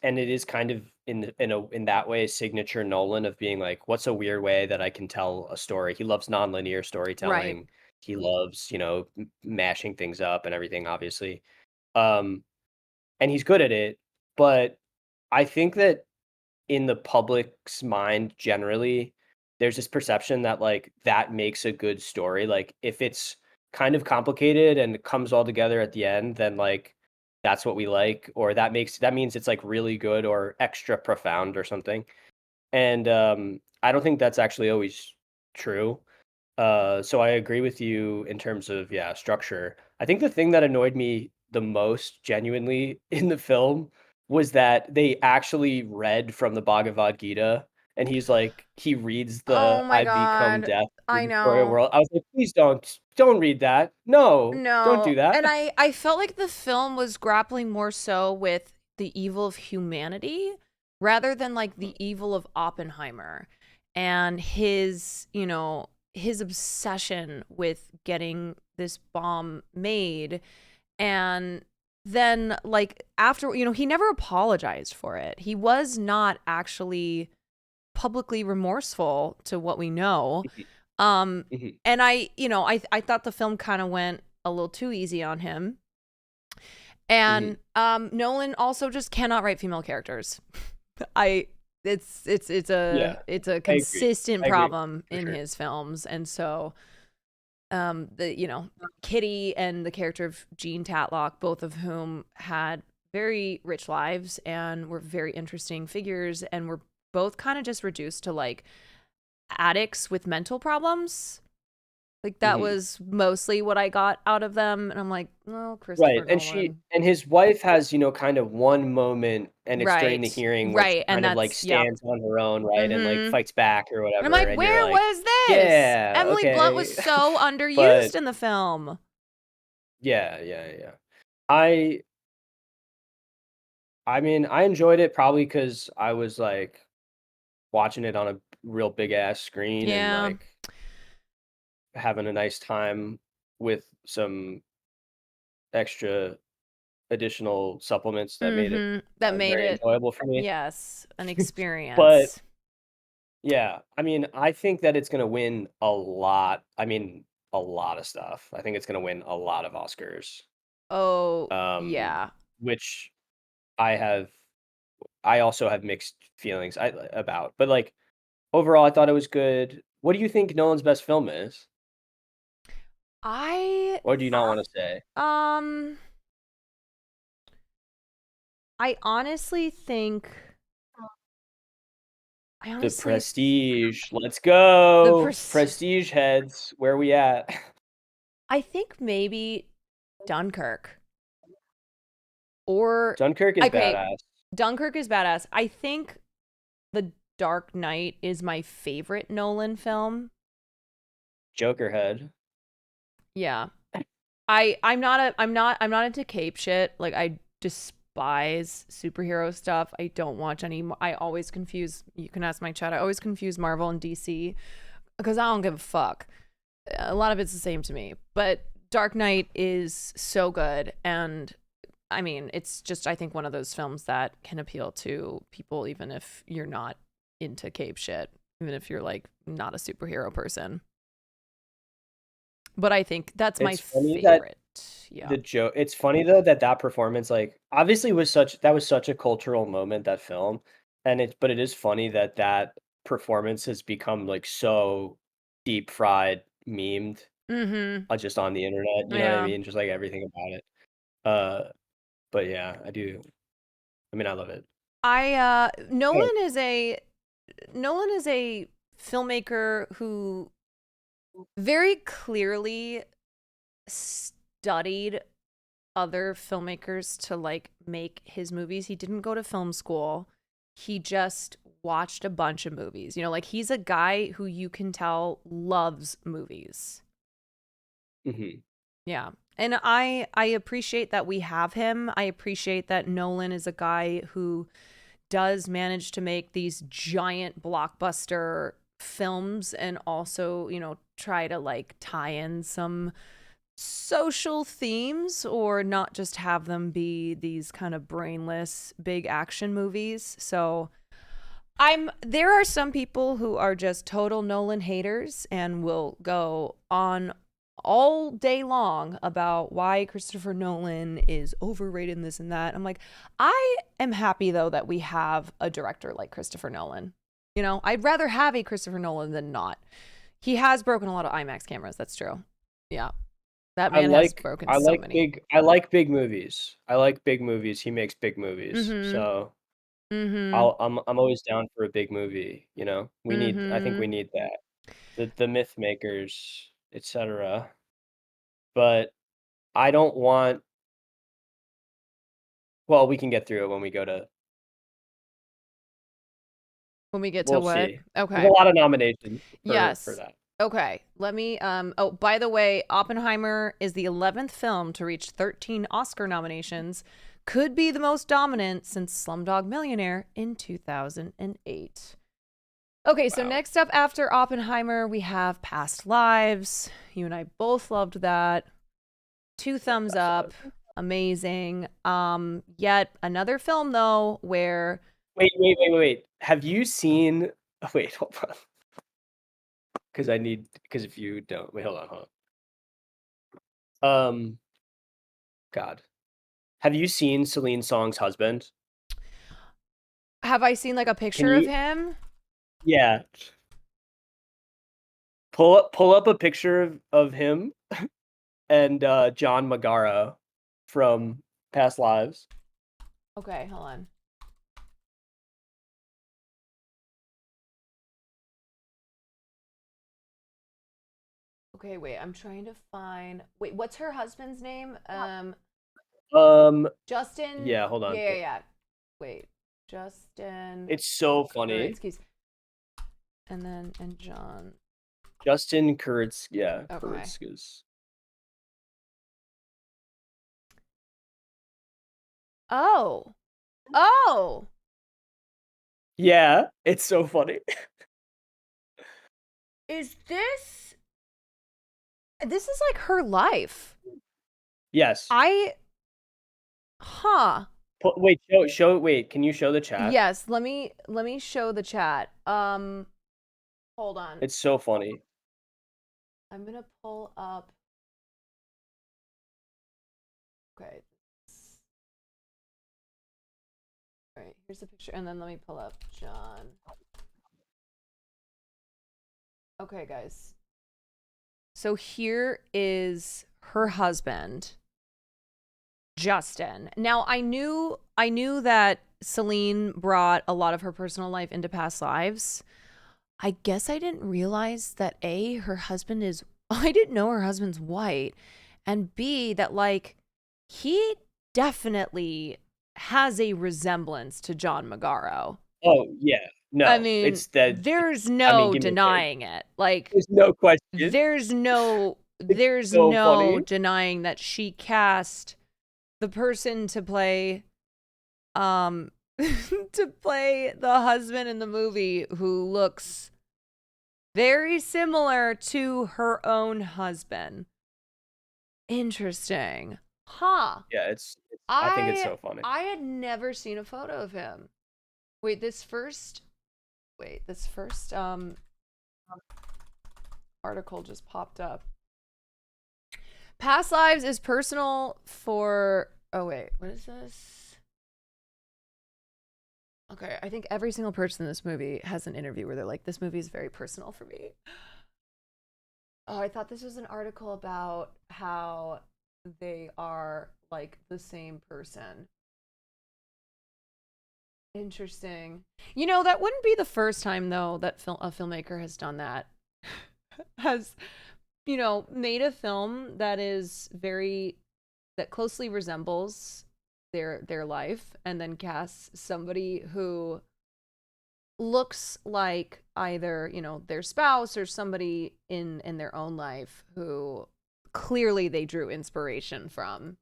kind of in that way signature Nolan of being like, what's a weird way that I can tell a story? He loves nonlinear Right. storytelling. He loves, mashing things up and everything, obviously. Um, and he's good at it, but I think that in the public's mind generally, there's this perception that like that makes a good story. Like if it's kind of complicated and it comes all together at the end, then like that's what we like, or that means it's like really good or extra profound or something. And I don't think that's actually always true. So I agree with you in terms of structure. I think the thing that annoyed me the most genuinely in the film was that they actually read from the Bhagavad Gita, and he reads Oh the my "I become God. death to I destroy a know. world." I was like, "Please don't read that. No, don't No. do that." And I felt like the film was grappling more so with the evil of humanity rather than like the evil of Oppenheimer and his obsession with getting this bomb made. And then like after, he never apologized for it. He was not actually publicly remorseful to what we know. Mhm. And I thought the film kind of went a little too easy on him. And Nolan also just cannot write female characters. It's Yeah, a I agree. consistent I agree problem for in sure. his films. And so Kitty and the character of Jean Tatlock, both of whom had very rich lives and were very interesting figures, and were both kind of just reduced to like addicts with mental problems. Like that Mhm. was mostly what I got out of them, and I'm like, oh, Right, Christopher and Nolan. his wife has, kind of one moment, and it's during the Right, hearing where she right, and kind of, like, that's yep. stands on her own, right, and, like, Mm-hmm. fights back or And I'm whatever, like, and you're where like, was this? "Yeah, Emily Blunt was okay." so But underused in the film. yeah, yeah, yeah. I I mean, I enjoyed it probably because I was, like, watching it on a real big ass screen and, Yeah. like, having a nice time with some extra additional supplements that made it That made very it, enjoyable for me. yes, an But experience. yeah, I mean, I think that it's gonna win a lot. I mean, a lot of stuff. I think it's gonna win a lot of Oscars. Oh, Um, yeah. which I have I also have mixed feelings about. But like overall I thought it was good. What do you think Nolan's best film is? I Or do you not want to say? um I honestly think I The honestly Prestige. Let's the go. pers- Prestige heads. Where we at? I think maybe Dunkirk. Or Dunkirk is okay, badass. Dunkirk is badass. I think The Dark Knight is my favorite Nolan film. Joker head. Yeah. I'm not into cape shit. Like I despise superhero stuff. I don't watch any. I always confuse. You can ask my chat. I always confuse Marvel and DC because I don't give a fuck. A lot of it's the same to me. But Dark Knight is so good, and I mean, it's just I think one of those films that can appeal to people even if you're not into cape shit, even if you're like not a superhero person. But I think that's my It's funny that favorite. Yeah. the joke. It's funny though that performance like obviously was such a cultural moment, that film, but it is funny that performance has become like so deep fried memed Mm-hmm. just on the internet. You know what I Yeah. mean? Just like everything about it. Uh, but yeah, I do. I mean, I love it. Nolan Okay. is a filmmaker who very clearly studied other filmmakers to like make his movies. He didn't go to film school. He just watched a bunch of movies. You know, like he's a guy who you can tell loves movies. Hmm. Yeah. And I appreciate that we have him. I appreciate that Nolan is a guy who does manage to make these giant blockbuster films and also, you know, try to like tie in some social themes or not just have them be these kind of brainless big action movies. So there are some people who are just total Nolan haters and will go on all day long about why Christopher Nolan is overrated and this and that. I'm like, I am happy though that we have a director like Christopher Nolan. You know, I'd rather have a Christopher Nolan than not. He has broken a lot of IMAX cameras, that's true. Yeah. That man has broken so many. I like big movies. I like big movies. He makes big movies. Mhm. So Mhm. I'm always down for a big movie, you know? I think we Mhm. need that. The myth makers, etc. But I don't want well, we can get through it when we go to When we get to we'll what? see. There's a Okay. lot of nominations for Yes. that. Okay. Let me oh, by the way, Oppenheimer is the 11th film to reach 13 Oscar nominations. Could be the most dominant since Slumdog Millionaire in 2008. Okay, so Wow. next up after Oppenheimer, we have Past Lives. You and I both loved that. 2 thumbs That's up. Amazing. Yet another film though where Wait. Have you seen wait, hold on. Because if you don't wait, hold on. God. Have you seen Celine Song's husband? have I seen like a Can picture of you him? yeah. Pull up a picture of him and John Magaro from Past Lives. Okay, hold on. Okay, wait, I'm trying to find. Wait, what's her husband's name? Um Justin. yeah, hold on. Yeah. Wait, Justin It's so funny. Kurtzky. And John. Justin Kurtz, yeah, Okay. Kurtz's. Oh. Oh. Yeah, it's so funny. Is this? This is like her life. Yes. Huh. Wait, wait, can you show the chat? Yes, let me show the chat. Hold on. It's so funny. I'm gonna pull up. Okay. All right, here's the picture, and then let me pull up John. Okay, guys. So here is her husband, Justin. Now, I knew that Celine brought a lot of her personal life into past lives. I guess I didn't realize that A, her husband is I didn't know her husband's white, and B, that like he definitely has a resemblance to John Magaro. Oh yeah. No, I mean, it's that. there's I mean, no give me a break. denying it. Like, There's no question. there's no so funny. denying that she cast the person to play to play the husband in the movie who looks very similar to her own husband. Interesting. Huh. Yeah, I think it's so funny. I had never seen a photo of him. Wait, this first article just popped up. Past lives is personal for oh wait, what is this? Okay, I think every single person in this movie has an interview where they're like, this movie is very personal for me. Oh, I thought this was an article about how they are like the same person. Interesting. You know, that wouldn't be the first time though that a filmmaker has done that. Has, you know, made a film that closely resembles their life, and then casts somebody who looks like either, you know, their spouse or somebody in their own life who clearly they drew inspiration from.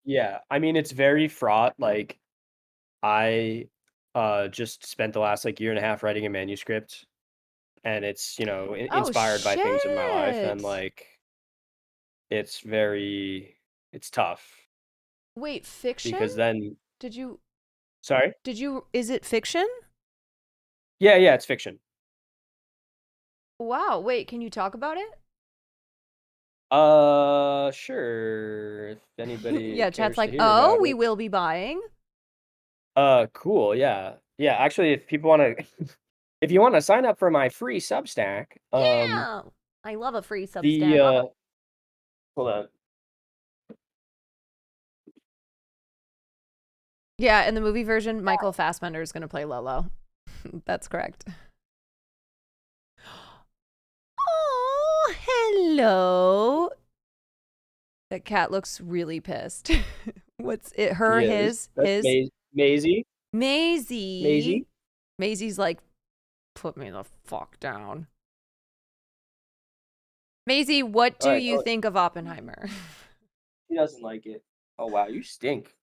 Yeah, I mean, it's very fraught. Like, I just spent the last like year and a half writing a manuscript, and it's, you know, inspired by things in my life, and like it's tough. Wait, fiction? Because then Sorry? Is it fiction? Yeah, it's fiction. Wow, wait, can you talk about it? Sure. If anybody yeah, cares chat's to like, hear oh, about we it. will be buying. Cool, yeah. Yeah, actually, if people want to if you want to sign up for my free Substack, yeah, I love a free Substack. Hold on. Yeah, in the movie version, Michael Fassbender is going to play Lolo. That's correct. Oh, hello. That cat looks really pissed. What's it? Her, his? Maisie. Maisie's like, put me the fuck down. Maisie, what do you think of Oppenheimer? He doesn't like it. Oh wow, you stink.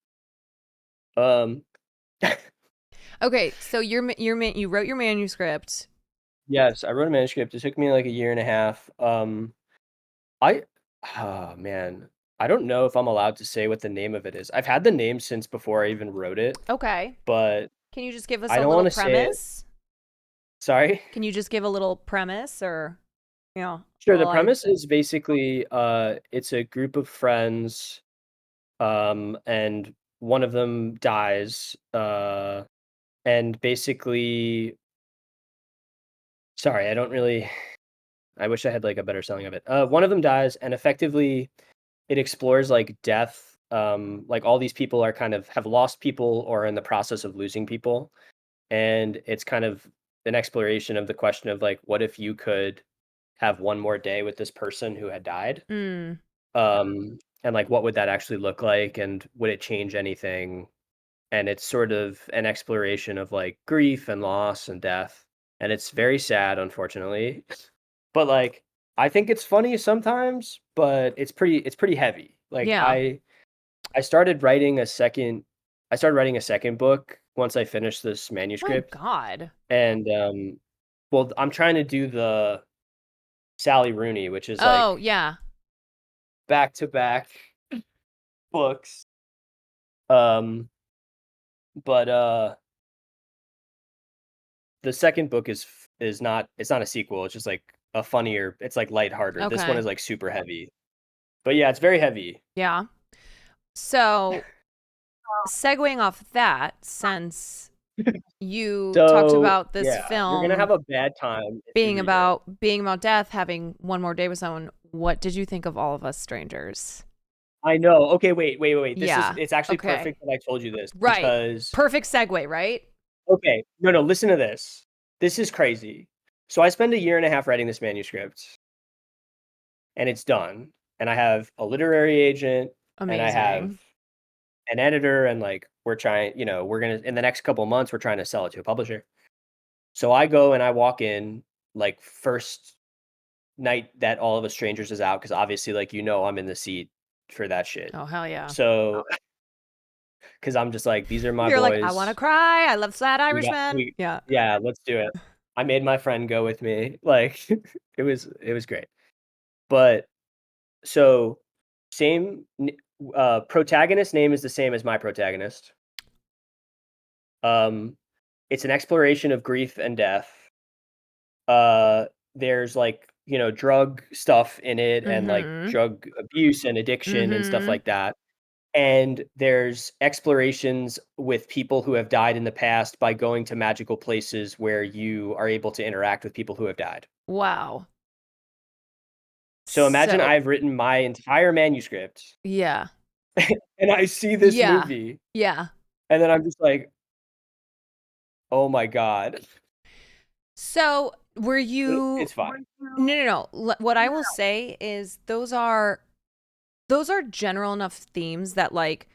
Okay, so you wrote your manuscript. Yes, I wrote a manuscript. It took me like a year and a half. Man, I don't know if I'm allowed to say what the name of it is. I've had the name since before I even wrote it. Okay. But can you just give us a little premise? Sorry? Can you just give a little premise, or Sure, the premise is basically it's a group of friends, and one of them dies, and basically sorry, I wish I had like a better selling of it. One of them dies, and effectively it explores like death. Like all these people are kind of have lost people or in the process of losing people. And it's kind of an exploration of the question of like, what if you could have one more day with this person who had died? And like, what would that actually look like? And would it change anything? And it's sort of an exploration of like grief and loss and death. And it's very sad, unfortunately. But like, I think it's funny sometimes, but it's pretty heavy. Like I started writing a second book once I finished this manuscript. Oh God. And well, I'm trying to do the Sally Rooney, which is like, yeah. back-to-back books. But the second book is not it's not a sequel. It's just like a funnier. It's like lighthearted. This one Okay. is like super heavy. But yeah, it's very heavy. Yeah. So, segueing off that, since you talked So about this yeah, you're gonna film have a bad time if you read it. being about death, having one more day with someone, what did you think of All of Us Strangers? I know. Okay, wait. Yeah. It's actually Okay. perfect that I told you this Right. because Perfect segue, right? okay, no, listen to this. This is crazy. So I spent 1.5 years writing this manuscript, and it's done. And I have a literary agent, and I have Amazing. an editor, and like we're trying, we're gonna in the next couple months we're trying to sell it to a publisher. So I go and I walk in like first night that All of Us Strangers is out because obviously like I'm in the seat for that shit. Oh, hell yeah. So because I'm just like these are my You're like, I want to boys. cry. I love Sad We got Irishman. we Yeah. Yeah, let's do it. I made my friend go with me. Like it was great. But so protagonist name is the same as my protagonist. It's an exploration of grief and death. There's like, drug stuff in it and like Mm-hmm. drug abuse and addiction and stuff Mm-hmm. like that. And there's explorations with people who have died in the past by going to magical places where you are able to interact with people who have died. Wow. So imagine I've written my entire manuscript Yeah. and I see this Yeah. movie Yeah. and then I'm just like, oh my God. So were you It's fine. No. What I will say is those are general enough themes that like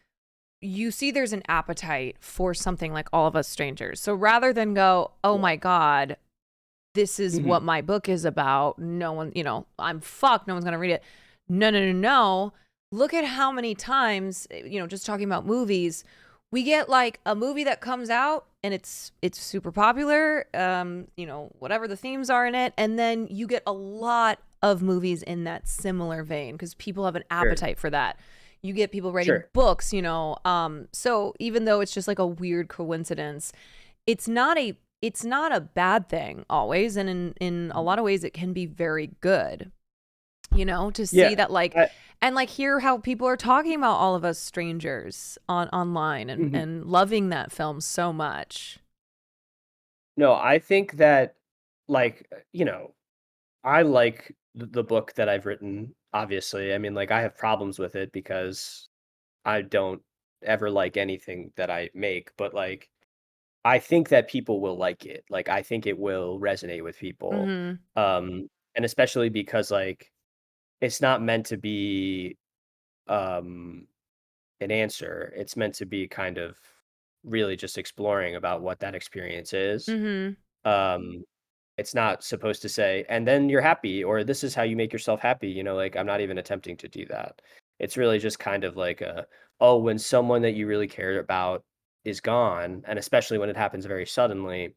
you see there's an appetite for something like All of Us Strangers. So rather than go, oh my God, this is what my book is about. No one, I'm fucked. No one's going to read it. No. Look at how many times, just talking about movies, we get like a movie that comes out and it's super popular, whatever the themes are in it. And then you get a lot of movies in that similar vein because people have an appetite for that. You get people writing books, so even though it's just like a weird coincidence, it's not a bad thing always. And in a lot of ways, it can be very good, to see that like, and like hear how people are talking about All of Us Strangers online and loving that film so much. No, I think that like, I like the book that I've written, obviously. I mean, like I have problems with it because I don't ever like anything that I make, but like I think that people will like it. Like I think it will resonate with people. And especially because like it's not meant to be an answer. It's meant to be kind of really just exploring about what that experience is. Um it's not supposed to say and then you're happy or this is how you make yourself happy, like I'm not even attempting to do that. It's really just kind of like when someone that you really cared about is gone, and especially when it happens very suddenly,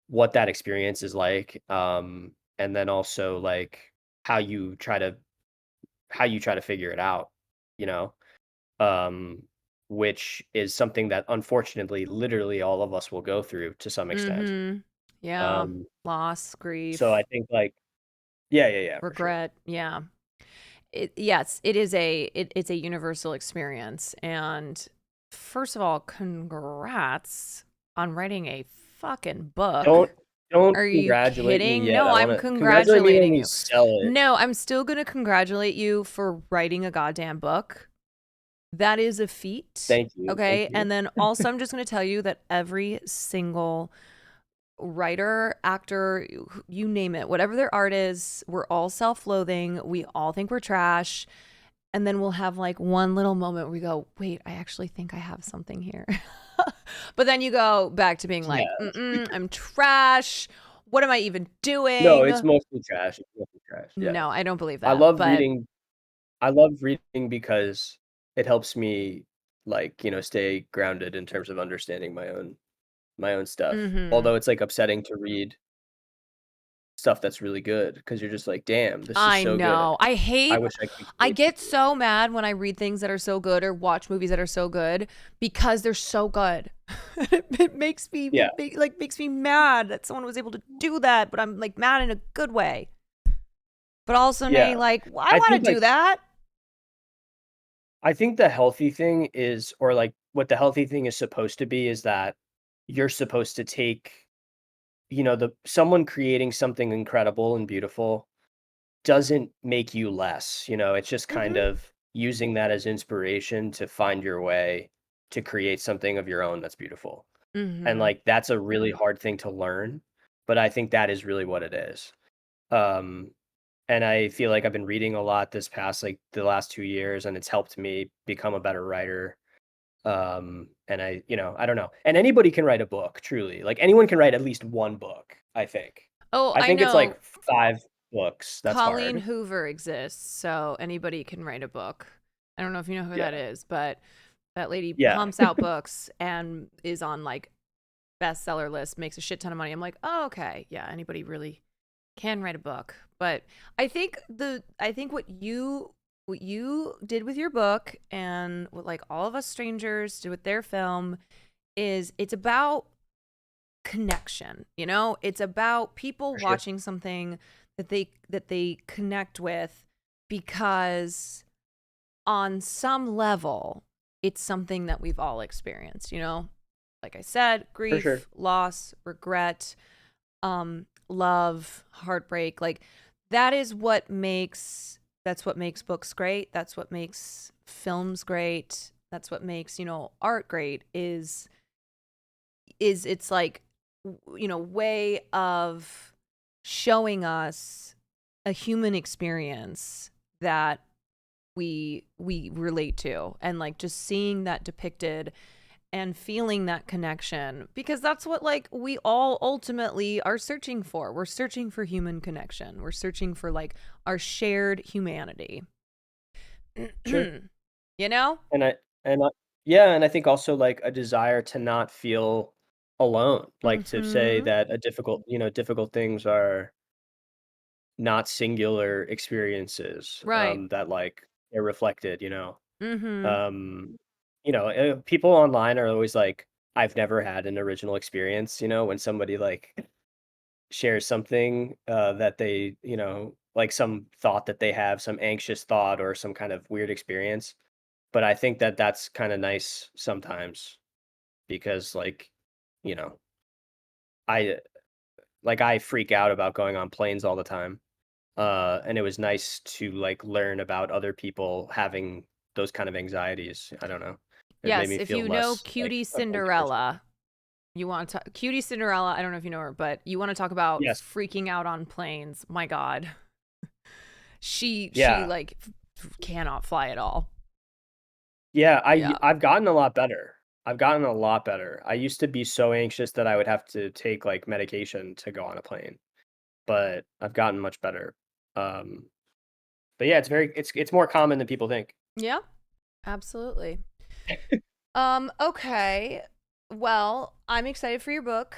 what that experience is like, and then also like how you try to figure it out, you know um which is something that unfortunately literally all of us will go through to some extent. Yeah. Loss, So grief, I think like yeah, for sure. regret. Yeah. Yes, it's a universal experience. And first of all, congrats on writing a fucking book. Don't Are you congratulate me kidding? yet. No, I I'm want to congratulate me when congratulating you you. sell it. No, I'm still going to congratulate you for writing a goddamn book. That is a feat. Thank you. Okay. Thank you. And then also, I'm just going to tell you that every single writer, actor, you name it, whatever their art is, we're all self-loathing. We all think we're trash. And then we'll have like one little moment where we go, wait, I actually think I have something here. But then you go back to being like, I'm trash. What am I even doing? No, it's mostly trash. It's mostly trash. Yeah. No, I don't believe that. I love but reading. I love reading because it helps me like, stay grounded in terms of understanding my own stuff. Although it's like upsetting to read stuff that's really good because you're just like, damn, this is I so know. good. I wish I could I create get something. so mad when I read things that are so good or watch movies that are so good because they're so good. It makes me Yeah. makes me mad that someone was able to do that, but I'm like mad in a good way. But also Yeah. like, well, I I want think to do like that. I think the healthy thing is, or like what the healthy thing is supposed to be is that you're supposed to take, someone creating something incredible and beautiful doesn't make you less, it's just kind Mhm. of using that as inspiration to find your way to create something of your own that's beautiful. And Mhm. like that's a really hard thing to learn, but I think that is really what it is. Um and I feel like I've been reading a lot this past like the last 2 years and it's helped me become a better writer. And I don't know. And anybody can write a book, truly. Like anyone can write at least one book, I think. Oh, I I think it's know. like 5 books. That's Colleen hard. Hoover exists, so anybody can write a book. I don't know if you know who that Yeah. is, but that lady Yeah. pumps out books and is on like bestseller list, makes a shit ton of money. I'm like, oh, okay, yeah, anybody really can write a book. But I think what you did with your book and what like all of us strangers did with their film is it's about connection. It's about people For sure. watching something that they connect with because on some level it's something that we've all experienced, like I said, For sure. grief, loss, regret, love, heartbreak. Like that's what makes books great. That's what makes films great. That's what makes, art great is it's like way of showing us a human experience that we relate to, and like just seeing that depicted and feeling that connection, because that's what like we all ultimately are searching for. We're searching for human connection. We're searching for like our shared humanity. Sure. you know And I yeah, and I think also like a desire to not feel alone, like to say mhm that difficult things are not singular experiences, right that like they're reflected, mhm Um, people online are always like, I've never had an original experience, when somebody like shares something that they, like some thought that they have, some anxious thought or some kind of weird experience. But I think that that's kind of nice sometimes because you know, I I freak out about going on planes all the time. And it was nice to like learn about other people having those kind of anxieties. I don't know. It made yes, me if feel you know less like Cutie a bunch of person. Cinderella, you want to talk Cutie Cinderella, I don't know if you know her, but you want to talk about Yes. freaking out on planes. My God. She Yeah. like cannot fly at all. Yeah, Yeah. I've gotten a lot better. I've gotten a lot better. I used to be so anxious that I would have to take like medication to go on a plane, but I've gotten much better. Um, but yeah, it's more common than people think. Yeah. Absolutely. Okay. Well, I'm excited for your book.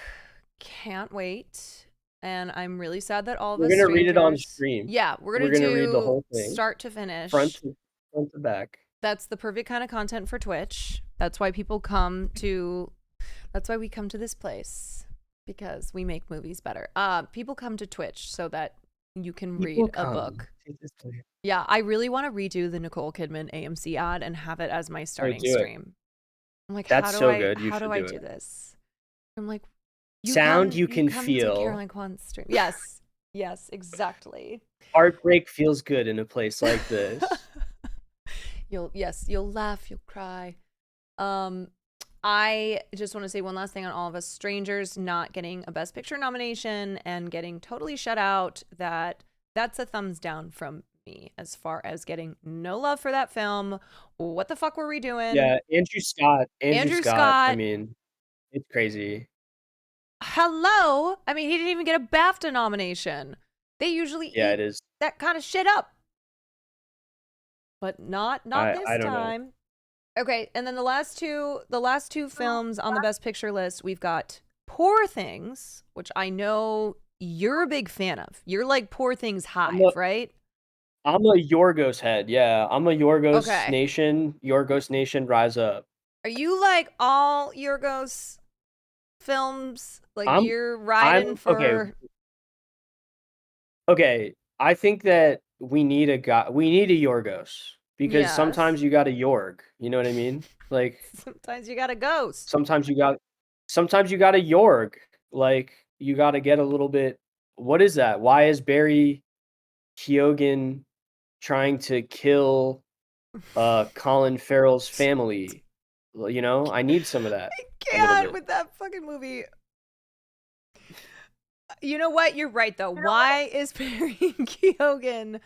Can't wait. And I'm really sad that all of We're us gonna read it on strangers. stream. Yeah, we're We're gonna gonna read the do whole thing, start to front finish. to front to back. That's the perfect kind of content for Twitch. That's why we come to this place, because we make movies better. People come to Twitch so that you can People read a come book. to this place. Yeah, I really want to redo the Nicole Kidman AMC ad and have it as my Oh, starting do it. stream. I'm like, That's so good. You how do should I do it. do this? I'm like, Sound you you can come to feel. Caroline Kwan's stream. Yes. Yes, exactly. Heartbreak feels good in a place like this. You'll laugh, you'll cry. Um, I just want to say one last thing on all of us strangers not getting a Best Picture nomination and getting totally shut out. That's a thumbs down from me as far as getting no love for that film. What the fuck were we doing? Yeah, Andrew Scott. Andrew Andrew Scott. I Scott, mean, it's crazy. hello. I mean, he didn't even get a BAFTA nomination. They usually Yeah, eat it is. that kind of shit up, but not I this don't know. time. Okay, and then the last two films on the Best Picture list, we've got Poor Things, which I know you're a big fan of. You're like Poor Things I'm Hive, right? a Yorgos head. Yeah, I'm a Yorgos Okay. Nation. Yorgos Nation, rise up. Are you like all Yorgos films? Like I'm you're riding okay. for Okay, I think that we need a guy. We need a Yorgos because yes. sometimes you got a Yorg. You know what I mean? Like Sometimes you got a ghost. sometimes you got a Yorg. Like you got to get a little bit. What is that? Why is Barry Keoghan trying to kill Colin Farrell's family? Well, you know, I need some of that I a little can't bit. with that fucking movie. You know what? You're right though. Why is Barry Keoghan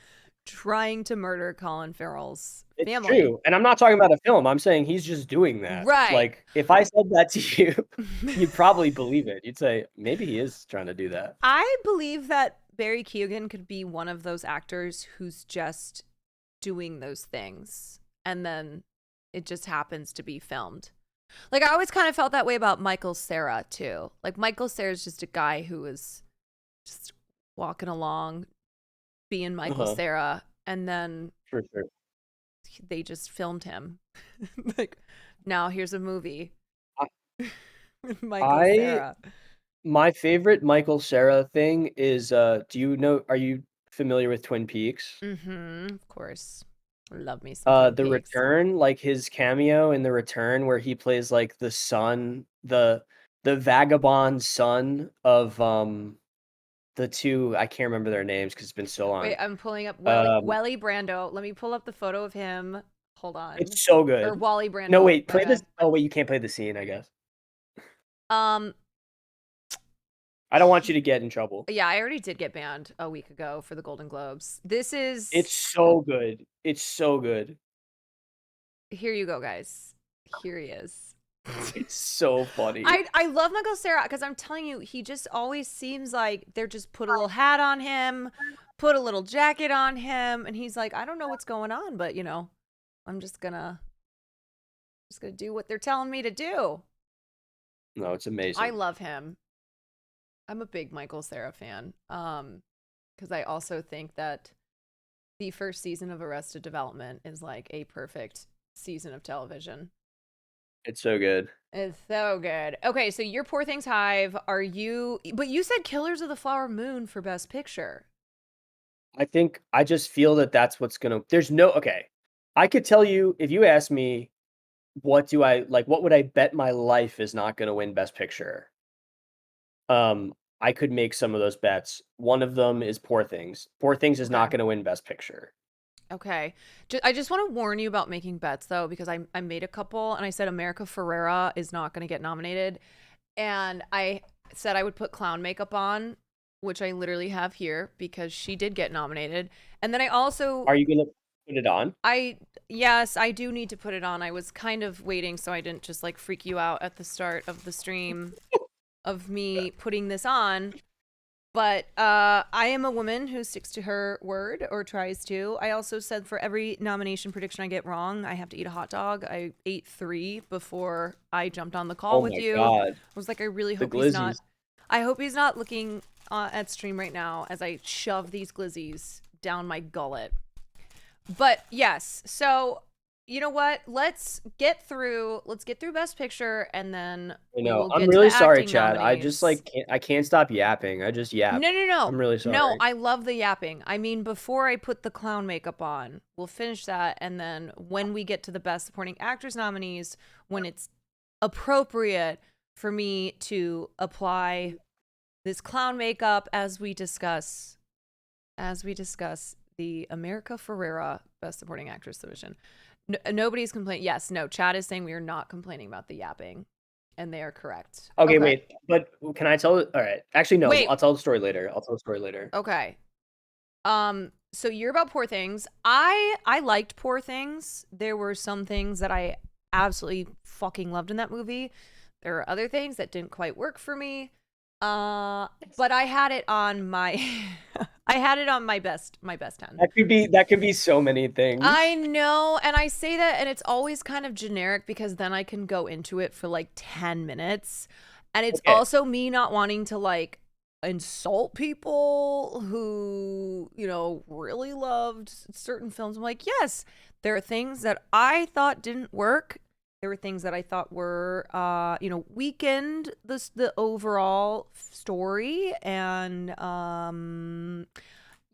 trying to murder Colin Farrell's It's family? true. And I'm not talking about a film. I'm saying he's just doing that. Right. Like, if I said that to you, you'd probably believe it. You'd say, maybe he is trying to do that. I believe that Barry Keoghan could be one of those actors who's just doing those things and then it just happens to be filmed. Like I always kind of felt that way about Michael Cera too. Like Michael Cera's just a guy who was just walking along being Michael Uh-huh. Cera and then For sure. they just filmed him. Like now here's a movie I, with Michael I Cera. my favorite Michael Cera thing is do you know, are you familiar with Twin Peaks? Of course. Love me some Twin The Peaks. Return, like his cameo in The Return where he plays like the son, the vagabond son of the two, I can't remember their names because it's been so Wait, long. I'm pulling up Um, Welly Brando. Let me pull up the photo of him. Hold on. it's so Or good. Wally No, Brando, wait, my play this. bad. Oh, wait, you can't play the scene, I guess. Um, I don't want you to get in trouble. yeah, I already did get banned a week ago for the Golden Globes. This It's is so good. It's so good. here you go, guys. Here he is. It's so funny. I love Michael Cera because I'm telling you, he just always seems like they're just put a little hat on him, put a little jacket on him, and he's like, I don't know what's going on, but you know, I'm just gonna do what they're telling me to do. No, it's amazing. I love him. I'm a big Michael Cera fan. Because I also think that the first season of Arrested Development is like a perfect season of television. It's so good. It's so good. Okay, so your Poor Things Hive, are you but you said Killers of the Flower Moon for Best Picture. I just feel that that's what's gonna. There's no. Okay. I could tell you if you ask me, what would I bet my life is not gonna win Best Picture? I could make some of those bets. One of them is Poor Things. Poor Things is not Okay. gonna win Best Picture. Okay. I just want to warn you about making bets though, because I made a couple and I said America Ferrera is not going to get nominated. And I said I would put clown makeup on, which I literally have here because she did get nominated. And then I also Are you gonna put it on? yes, I do need to put it on. I was kind of waiting so I didn't just like freak you out at the start of the stream of me putting this on. But I am a woman who sticks to her word or tries to. I also said for every nomination prediction I get wrong, I have to eat a hot dog. I ate 3 before I jumped on the call Oh with my you. god. I was like, I really The hope he's not. glizzies. I hope he's not looking at stream right now as I shove these glizzies down my gullet. But yes, so you know what? Let's get through Best Picture and then I we know. will I'm get to really the sorry, acting Chad. I just nominees. I can't stop yapping. I just yap. No, no, no. I'm really No, sorry. I love the yapping. I mean, before I put the clown makeup on, we'll finish that. And then when we get to the Best Supporting Actress nominees, when it's appropriate for me to apply this clown makeup as we discuss the America Ferrera Best Supporting Actress division. Nobody's complaining. Yes, no, Chad is saying we are not complaining about the yapping. And they are correct. Okay, wait. But can I tell it? All right. Actually, no. Wait. I'll tell the story later. I'll tell the story later. Okay. So you're about Poor Things. I liked Poor Things. There were some things that I absolutely fucking loved in that movie. There are other things that didn't quite work for me. But I had it on my my best 10. That could be so many things. I know, and I say that and it's always kind of generic because then I can go into it for like 10 minutes. And it's Okay. also me not wanting to like insult people who, you know, really loved certain films. I'm like, yes, there are things that I thought didn't work. There were things that I thought were, you know, weakened the overall story. And,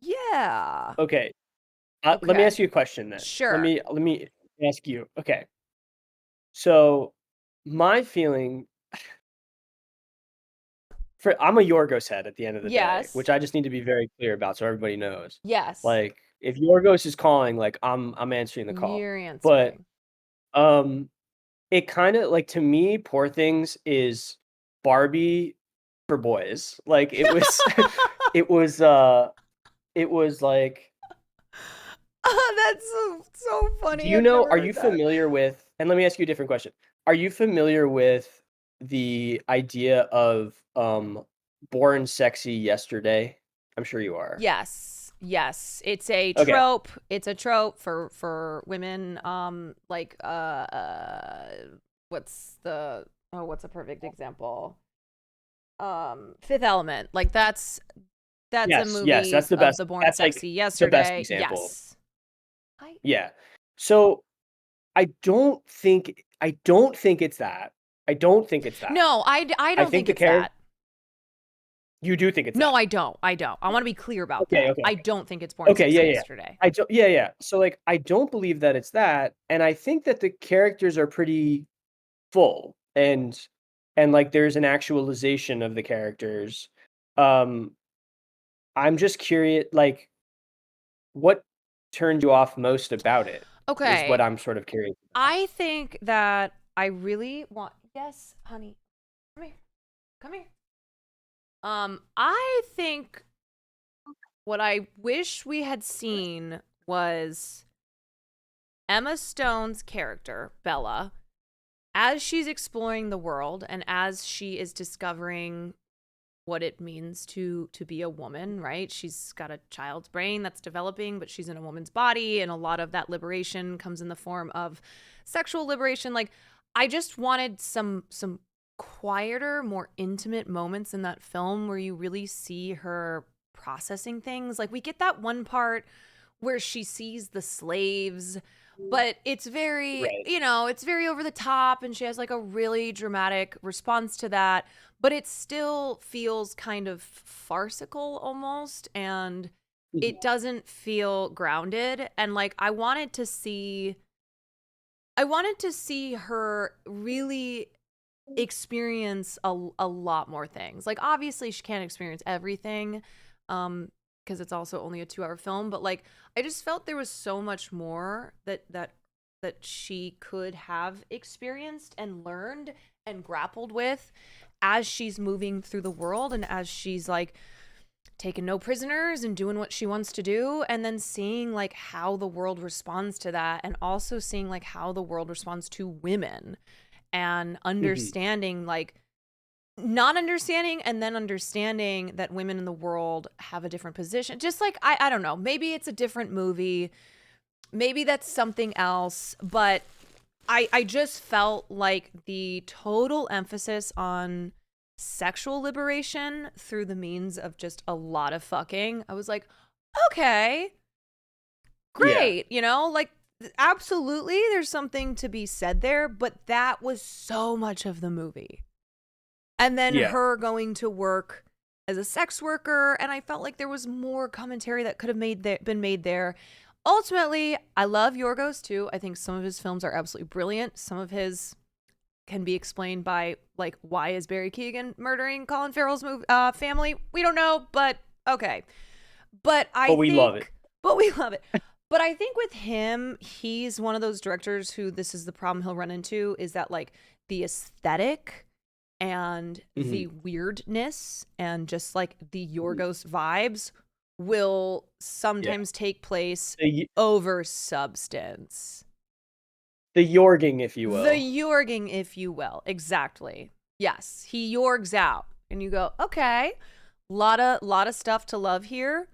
yeah. Okay. Let me Okay. ask you a question then. Sure. Let me ask you. Okay. So my feeling I'm a Yorgos head at the end of the day, which Yes. I just need to be very clear about so everybody knows. Yes. Like if Yorgos is calling, like I'm answering the call. You're But answering. it kind of like to me, Poor Things is Barbie for boys. Like it was it was like That's so funny. do you I've know, never are heard you that. familiar with, and let me ask you a different question. Are you familiar with the idea of Born Sexy Yesterday? I'm sure you are. Yes. It's a Okay. trope. It's a trope for women. Like what's a perfect example? Fifth Element. Like that's a Yes, movie that's the of best. the Born That's like Sexy the best Yesterday. example. Yes. Yeah. So I don't think it's that. I don't think it's that. No, I I don't think think the it's character. that. You do think it's No, that. I don't. I want to be clear about Okay, that. okay, I okay. don't think it's Born Okay, Sexy yeah, yeah. Yesterday. I don't yeah, yeah. So, like, I don't believe that it's that, and I think that the characters are pretty full, and, like, there's an actualization of the characters. Um, I'm just curious, like, what turned you off most about it is what Okay. I'm sort of curious about. I think that I really want. Yes, honey. Come here. Come here. I think what I wish we had seen was Emma Stone's character, Bella, as she's exploring the world and as she is discovering what it means to be a woman, right? She's got a child's brain that's developing, but she's in a woman's body, and a lot of that liberation comes in the form of sexual liberation. Like, I just wanted some quieter, more intimate moments in that film where you really see her processing things. Like, we get that one part where she sees the slaves, but it's very, Right. you know, it's very over the top, and she has like a really dramatic response to that, but it still feels kind of farcical almost, and Mhm. it doesn't feel grounded. And like I wanted to see her really experience a lot more things. Like obviously she can't experience everything because it's also only a 2-hour film, but like I just felt there was so much more that she could have experienced and learned and grappled with as she's moving through the world, and as she's like taking no prisoners and doing what she wants to do, and then seeing like how the world responds to that, and also seeing like how the world responds to women, and Mhm. understanding like not understanding and then understanding that women in the world have a different position. Just like I don't know, maybe it's a different movie, maybe that's something else, but I just felt like the total emphasis on sexual liberation through the means of just a lot of fucking. I was like, okay, Yeah. great, you know, like absolutely there's something to be said there, but that was so much of the movie. And then Yeah. her going to work as a sex worker, and I felt like there was more commentary that could have been made there. Ultimately, I love Yorgos too. I think some of his films are absolutely brilliant. Some of his can be explained by like, why is Barry Keoghan murdering Colin Farrell's family? We don't know, but okay. But I But we love it. think, but we love it. But I think with him, he's one of those directors who this is the problem he'll run into, is that like the aesthetic and the Mhm. weirdness and just like the Yorgos vibes will Yeah. sometimes take place The over substance. the Yorging, if you The will. Yorging, if you will. Exactly. Yes, he Yorgs out. And you go, okay, lot of stuff to love here.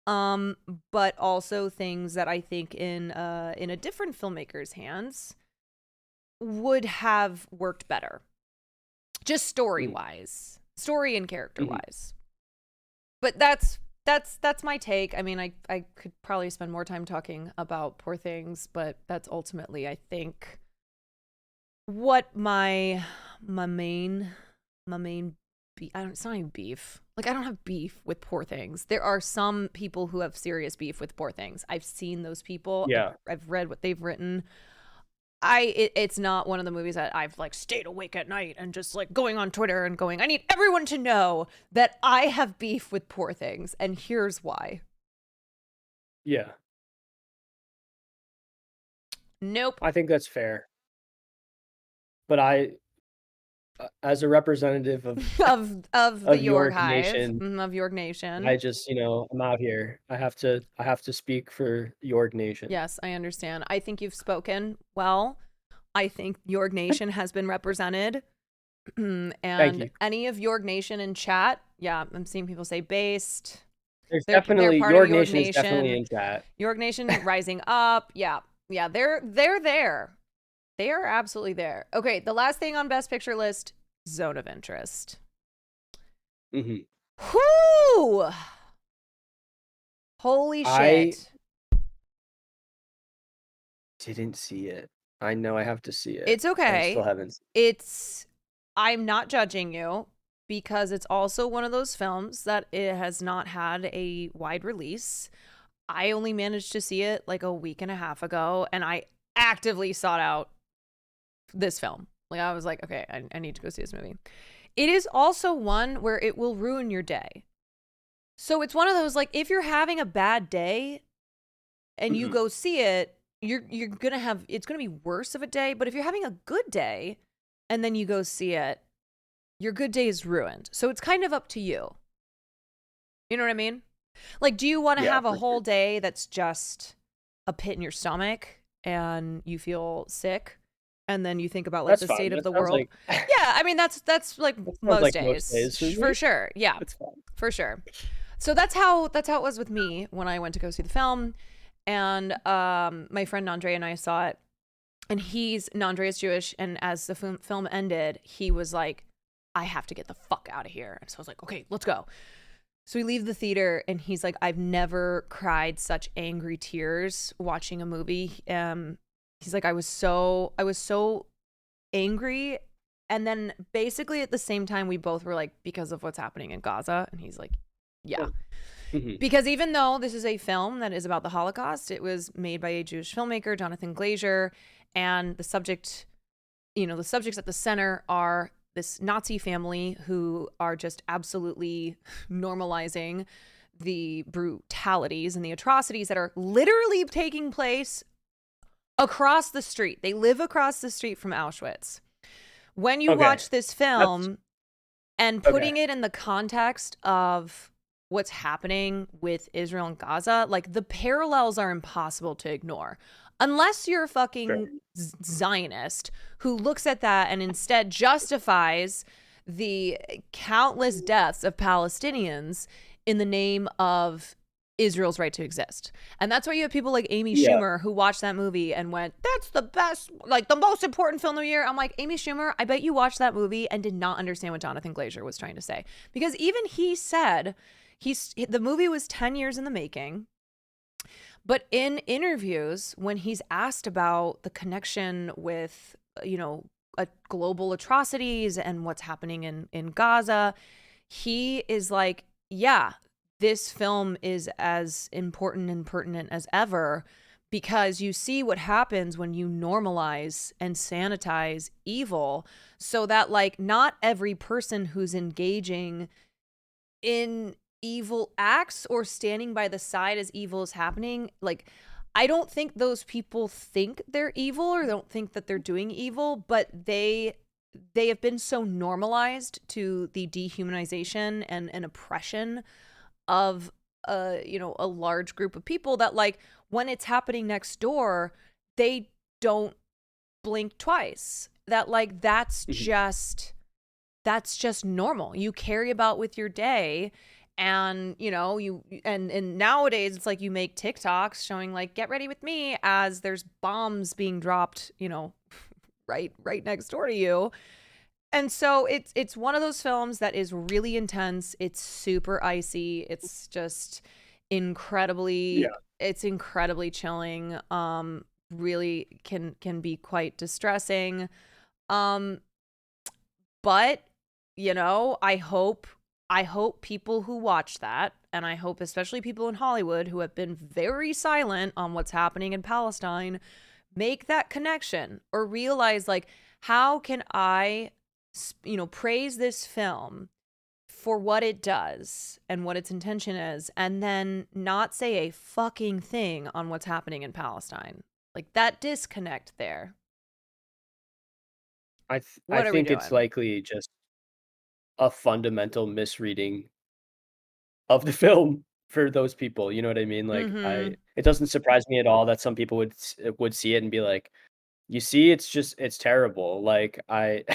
But also things that I think in a different filmmaker's hands would have worked better. Just story-wise. Story and character-wise. but that's my take. I mean, I could probably spend more time talking about Poor Things, but that's ultimately, I think, what my main it's not even beef. Like, I don't have beef with Poor Things. There are some people who have serious beef with Poor Things. I've seen those people. Yeah. I've read what they've written. It's not one of the movies that I've like stayed awake at night and just like going on Twitter and going, I need everyone to know that I have beef with Poor Things, and here's why. Yeah. Nope. I think that's fair. But I, as a representative of of the of York York Hive, Nation, of York Nation. I just, I'm out here. I have to speak for York Nation. Yes, I understand. I think you've spoken well. I think York Nation has been represented. Thank And you. any of York Nation in chat, yeah, I'm seeing people say based. There's They're definitely part of York York Nation is definitely Nation. in chat. York Nation rising up. Yeah, they're there. They are absolutely there. Okay, the last thing on Best Picture list, Zone of Interest. hmm Whoo! Holy I shit. didn't see it. I know I have to see it. It's I okay. still haven't. I'm not judging you because it's also one of those films that it has not had a wide release. I only managed to see it like a week and a half ago, and I actively sought out this film. Like, I was like, okay, I need to go see this movie. It is also one where it will ruin your day. So it's one of those, like, if you're having a bad day and you go see it, you're gonna have, it's gonna be worse of a day. But if you're having a good day and then you go see it, your good day is ruined. So it's kind of up to you. You know what I mean? Like, do you want to Yeah, have a for whole sure. day that's just a pit in your stomach and you feel sick, and then you think about like That's the fine. state of That the sounds world? like Yeah, I mean that's like that sounds most like days, most days for for me. sure. Yeah, That's fine. for sure. So that's how it was with me when I went to go see the film, and my friend Nandre and I saw it, and Nandre is Jewish, and as the film ended, he was like, I have to get the fuck out of here. And so I was like, okay, let's go. So we leave the theater, and he's like, I've never cried such angry tears watching a movie. He's like, I was so angry. And then basically at the same time, we both were like, because of what's happening in Gaza. And he's like, yeah. Because even though this is a film that is about the Holocaust, it was made by a Jewish filmmaker, Jonathan Glazer, and the subjects at the center are this Nazi family who are just absolutely normalizing the brutalities and the atrocities that are literally taking place across the street. They live across the street from Auschwitz. When you watch this film and putting it in the context of what's happening with Israel and Gaza, like, the parallels are impossible to ignore. Unless you're a fucking Zionist who looks at that and instead justifies the countless deaths of Palestinians in the name of Israel's right to exist. And that's why you have people like Amy Schumer who watched that movie and went, that's the best, like the most important film of the year. I'm like, Amy Schumer, I bet you watched that movie and did not understand what Jonathan Glazer was trying to say. Because even he said the movie was 10 years in the making. But in interviews, when he's asked about the connection with, global atrocities and what's happening in Gaza, he is like, yeah, this film is as important and pertinent as ever, because you see what happens when you normalize and sanitize evil, so that, like, not every person who's engaging in evil acts or standing by the side as evil is happening, like, I don't think those people think they're evil or don't think that they're doing evil, but they have been so normalized to the dehumanization and oppression of a large group of people that, like, when it's happening next door, they don't blink twice. That, like, that's just normal. You carry about with your day. And, and nowadays it's like you make TikToks showing, like, get ready with me, as there's bombs being dropped, right next door to you. And so it's one of those films that is really intense. It's super icy. It's just incredibly Yeah. it's incredibly chilling. Really can be quite distressing. Um but I hope people who watch that, and I hope especially people in Hollywood who have been very silent on what's happening in Palestine, make that connection or realize, like, how can I praise this film for what it does and what its intention is, and then not say a fucking thing on what's happening in Palestine. Like, that disconnect there. I What are we think it's doing? likely just a fundamental misreading of the film for those people, you know what I mean? Like, Mm-hmm. it doesn't surprise me at all that some people would see it and be like, "You see, it's terrible." Like, that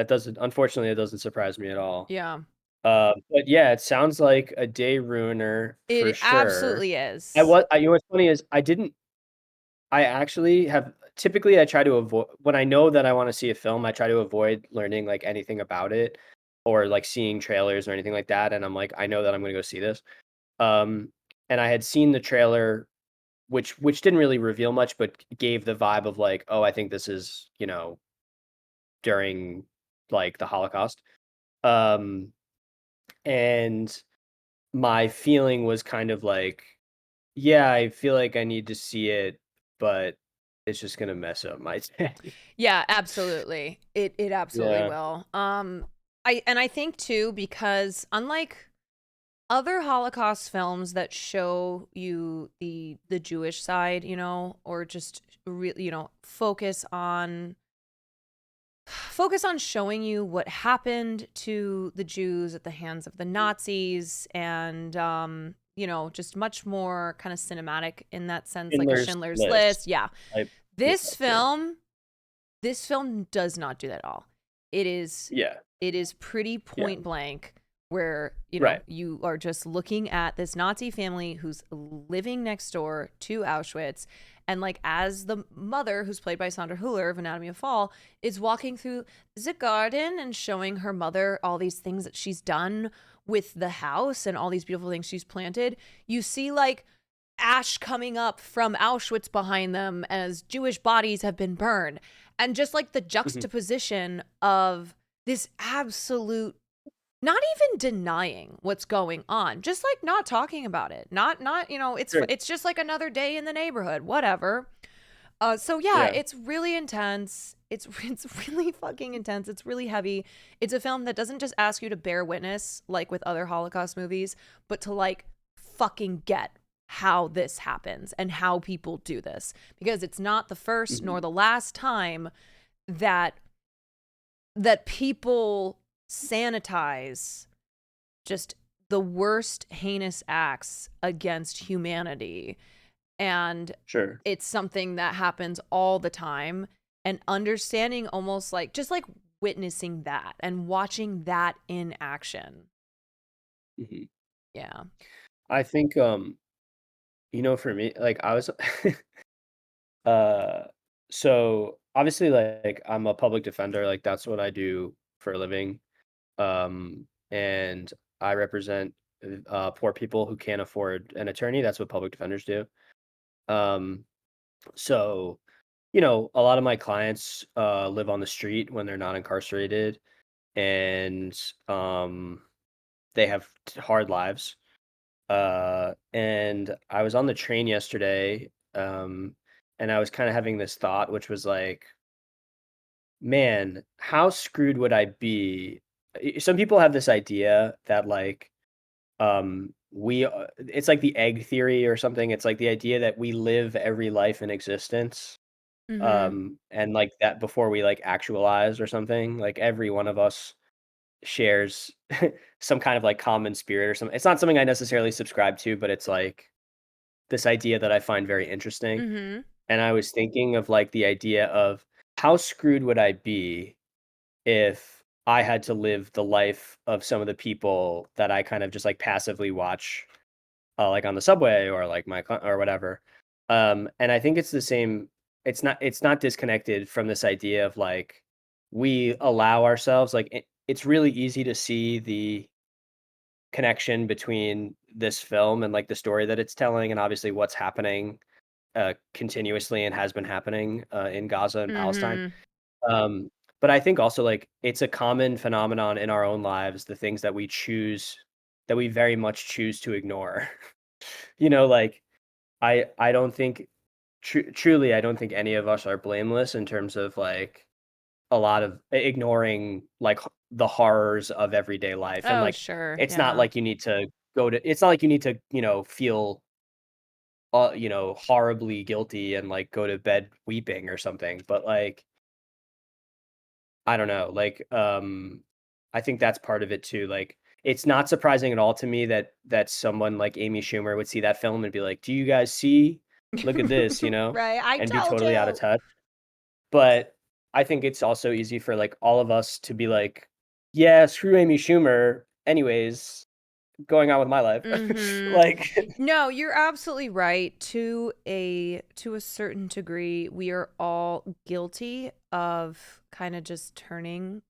doesn't unfortunately, it doesn't surprise me at all. Yeah. But yeah, it sounds like a day ruiner for It sure. absolutely is. You know what's funny is I actually have typically, I try to avoid when I know that I wanna see a film, I try to avoid learning, like, anything about it or, like, seeing trailers or anything like that, and I'm like, "I know that I'm gonna go see this." Um, and I had seen the trailer, which didn't really reveal much, but gave the vibe of, like, "Oh, I think this is, during, like, the Holocaust." Um, and my feeling was kind of like, "Yeah, I feel like I need to see it, but it's just gonna mess up my day." Yeah, absolutely. It absolutely Yeah. will. I think too, because unlike other Holocaust films that show you the Jewish side, or just really, focus on showing you what happened to the Jews at the hands of the Nazis, and just much more kind of cinematic in that sense, like a Schindler's Schindler's List List. Yeah. type. Yeah, This sure. film this film does not do that at all. It is Yeah, it is pretty yeah. point blank, where, Right. you are just looking at this Nazi family who's living next door to Auschwitz, and, like, as the mother, who's played by Sandra Hüller of Anatomy of Fall, is walking through the garden and showing her mother all these things that she's done with the house and all these beautiful things she's planted. You see, like, ash coming up from Auschwitz behind them as Jewish bodies have been burned. And just, like, the Mhm. juxtaposition of this absolute, not even denying what's going on, just, like, not talking about it. Not, Sure. it's just like another day in the neighborhood, whatever. So yeah, Yeah. it's really intense. It's really fucking intense. It's really heavy. It's a film that doesn't just ask you to bear witness like with other Holocaust movies, but to, like, fucking get how this happens and how people do this, because it's not the first Mhm. nor the last time that people sanitize just the worst heinous acts against humanity. And Sure. it's something that happens all the time, and understanding, almost like, just like witnessing that and watching that in action. Mhm. Yeah. I think, for me, like, I was uh, so, obviously, like, I'm a public defender, like, that's what I do for a living, and I represent, poor people who can't afford an attorney, that's what public defenders do. Um, so, a lot of my clients, live on the street when they're not incarcerated, and, they have hard lives. And I was on the train yesterday, and I was kind of having this thought, which was like, man, how screwed would I be? Some people have this idea that, like, it's like the egg theory or something. It's like the idea that we live every life in existence, Mm-hmm. and like that before we like actualize or something. Like every one of us shares some kind of like common spirit or something. It's not something I necessarily subscribe to, but it's like this idea that I find very interesting. Mm-hmm. And I was thinking of like the idea of how screwed would I be if I had to live the life of some of the people that I kind of just like passively watch, like on the subway or like or whatever. And I think it's the same. it's not disconnected from this idea of like we allow ourselves like it's really easy to see the connection between this film and like the story that it's telling and obviously what's happening continuously and has been happening in Gaza and Palestine. Mhm. But I think also like it's a common phenomenon in our own lives, the things that we choose that we very much choose to ignore. You know, like I don't think truly I don't think any of us are blameless in terms of like a lot of ignoring like the horrors of everyday life and Oh, like sure. it's not Yeah. like you need to it's not like you need to, you know, feel you know, horribly guilty and like go to bed weeping or something, but like I don't know, like I think that's part of it too. Like it's not surprising at all to me that someone like Amy Schumer would see that film and be like, "Do you guys see? Look at this," you know, Right. I and be told totally out of you. touch. But I think it's also easy for like all of us to be like, "Yeah, screw Amy Schumer. Anyways, going on with my life." Mhm. Like No, you're absolutely right. To a certain degree, we are all guilty of kind of just turning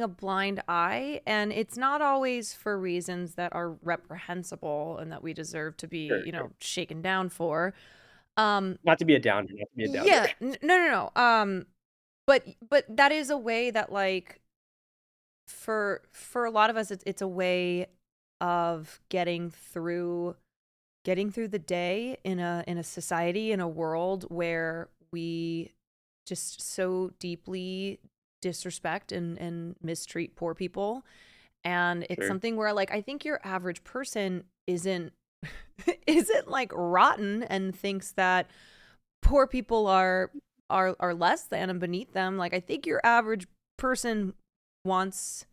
a blind eye, and it's not always for reasons that are reprehensible and that we deserve to be, sure, you sure. know, shaken down for. Not to be a downer, not to be a downer. Yeah, no, no, no. But that is a way that like for a lot of us it's a way of getting through the day in a society, in a world where we just so deeply disrespect and mistreat poor people. And it's Sure. something where like I think your average person isn't isn't like rotten and thinks that poor people are less than and beneath them. Like I think your average person wants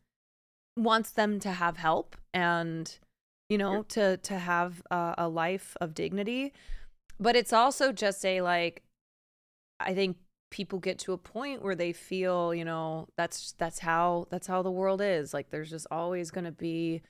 them to have help and you know Sure. to have a life of dignity, but it's also just a like I think people get to a point where they feel, you know, that's how the world is. Like there's always going to be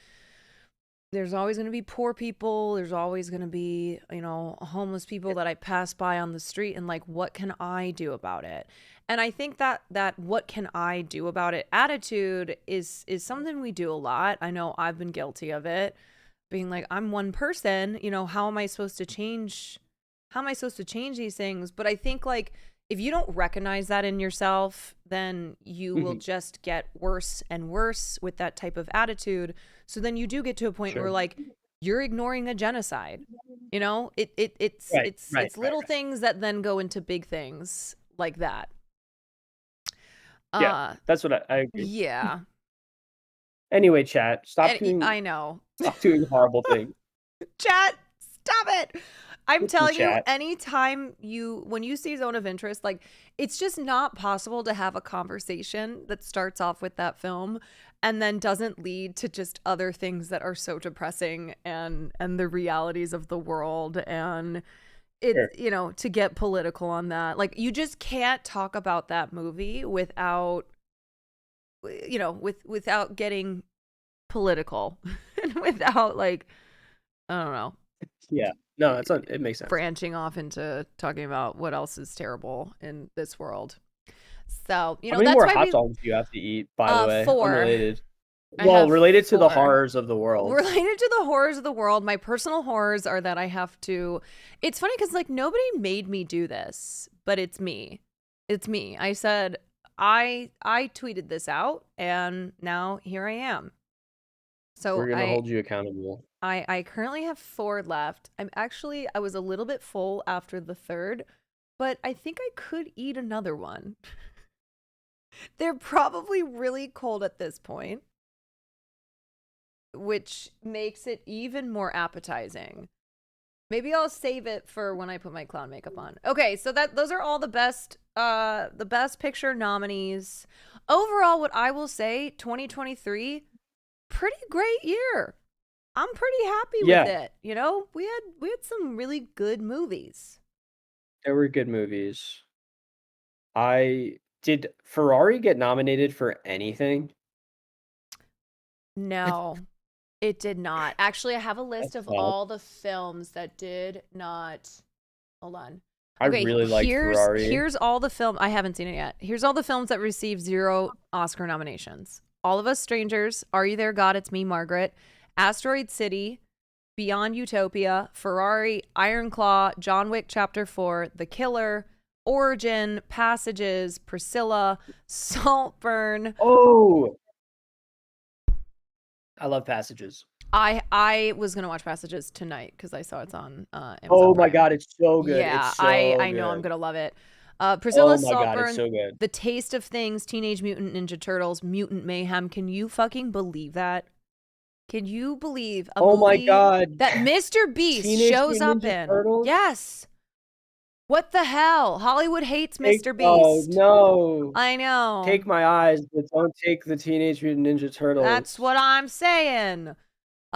poor people, there's always going to be, you know, homeless people that I pass by on the street, and like what can I do about it? And I think that what can I do about it attitude is something we do a lot. I know I've been guilty of it, being like I'm one person, you know, how am I supposed to change these things? But I think like if you don't recognize that in yourself, then you will Mhm. just get worse and worse with that type of attitude. So then you do get to a point where Sure. like you're ignoring a genocide. You know, it's Right, it's right, it's right, little right. things that then go into big things like that. Yeah, Uh that's what I agree. yeah. Anyway, chat, And I know. stop doing horrible things. Chat, stop it. I'm Listen, telling you, chat. anytime when you see zone of interest, like it's just not possible to have a conversation that starts off with that film and then doesn't lead to just other things that are so depressing and the realities of the world, and it's, Sure. you know, to get political on that. Like you just can't talk about that movie without, you know, without getting political and without like I don't know, Yeah. No, that's not it makes sense. branching off into talking about what else is terrible in this world. So, you How know, many that's more why hot we dogs do you have to eat, by the way? four. Unrelated. I Well, have related to the four. horrors of the world. Related to the horrors of the world, my personal horrors are that I have to it's funny cuz like nobody made me do this, but it's me. It's me. I said I tweeted this out and now here I am. So We're gonna hold you accountable. I currently have 4 left. I was a little bit full after the third, but I think I could eat another one. They're probably really cold at this point, which makes it even more appetizing. Maybe I'll save it for when I put my clown makeup on. Okay, so those are all the best picture nominees. Overall, what I will say, 2023, pretty great year. I'm pretty happy with Yeah, it. You know, we had some really good movies. there were good movies. I did Ferrari get nominated for anything? No, it did not. Actually, I have a list That's of sad. all the films that did not. Hold on. I Okay, really liked Ferrari. here's all the film. I haven't seen it yet. Here's all the films that received 0 Oscar nominations. All of Us Strangers, Are You There, God? It's Me, Margaret, Asteroid City, Beyond Utopia, Ferrari, Iron Claw, John Wick Chapter 4, The Killer, Origin, Passages, Priscilla, Saltburn. Oh, I love Passages. I was gonna watch Passages tonight because I saw it's on Amazon Oh my Prime. God, it's so good. Yeah, It's so I know I'm good. gonna love it. Priscilla, Oh my God, it's Saltburn, so good. The Taste of Things, Teenage Mutant Ninja Turtles, Mutant Mayhem. Can you fucking believe that? Can you believe a Oh my movie God. that Mr. Beast Teenage shows Mutant up Ninja in? Turtles? Yes. What the hell? Hollywood hates Mr. Oh Beast. no. I know. Take my eyes, but don't take the Teenage Mutant Ninja Turtles. That's what I'm saying.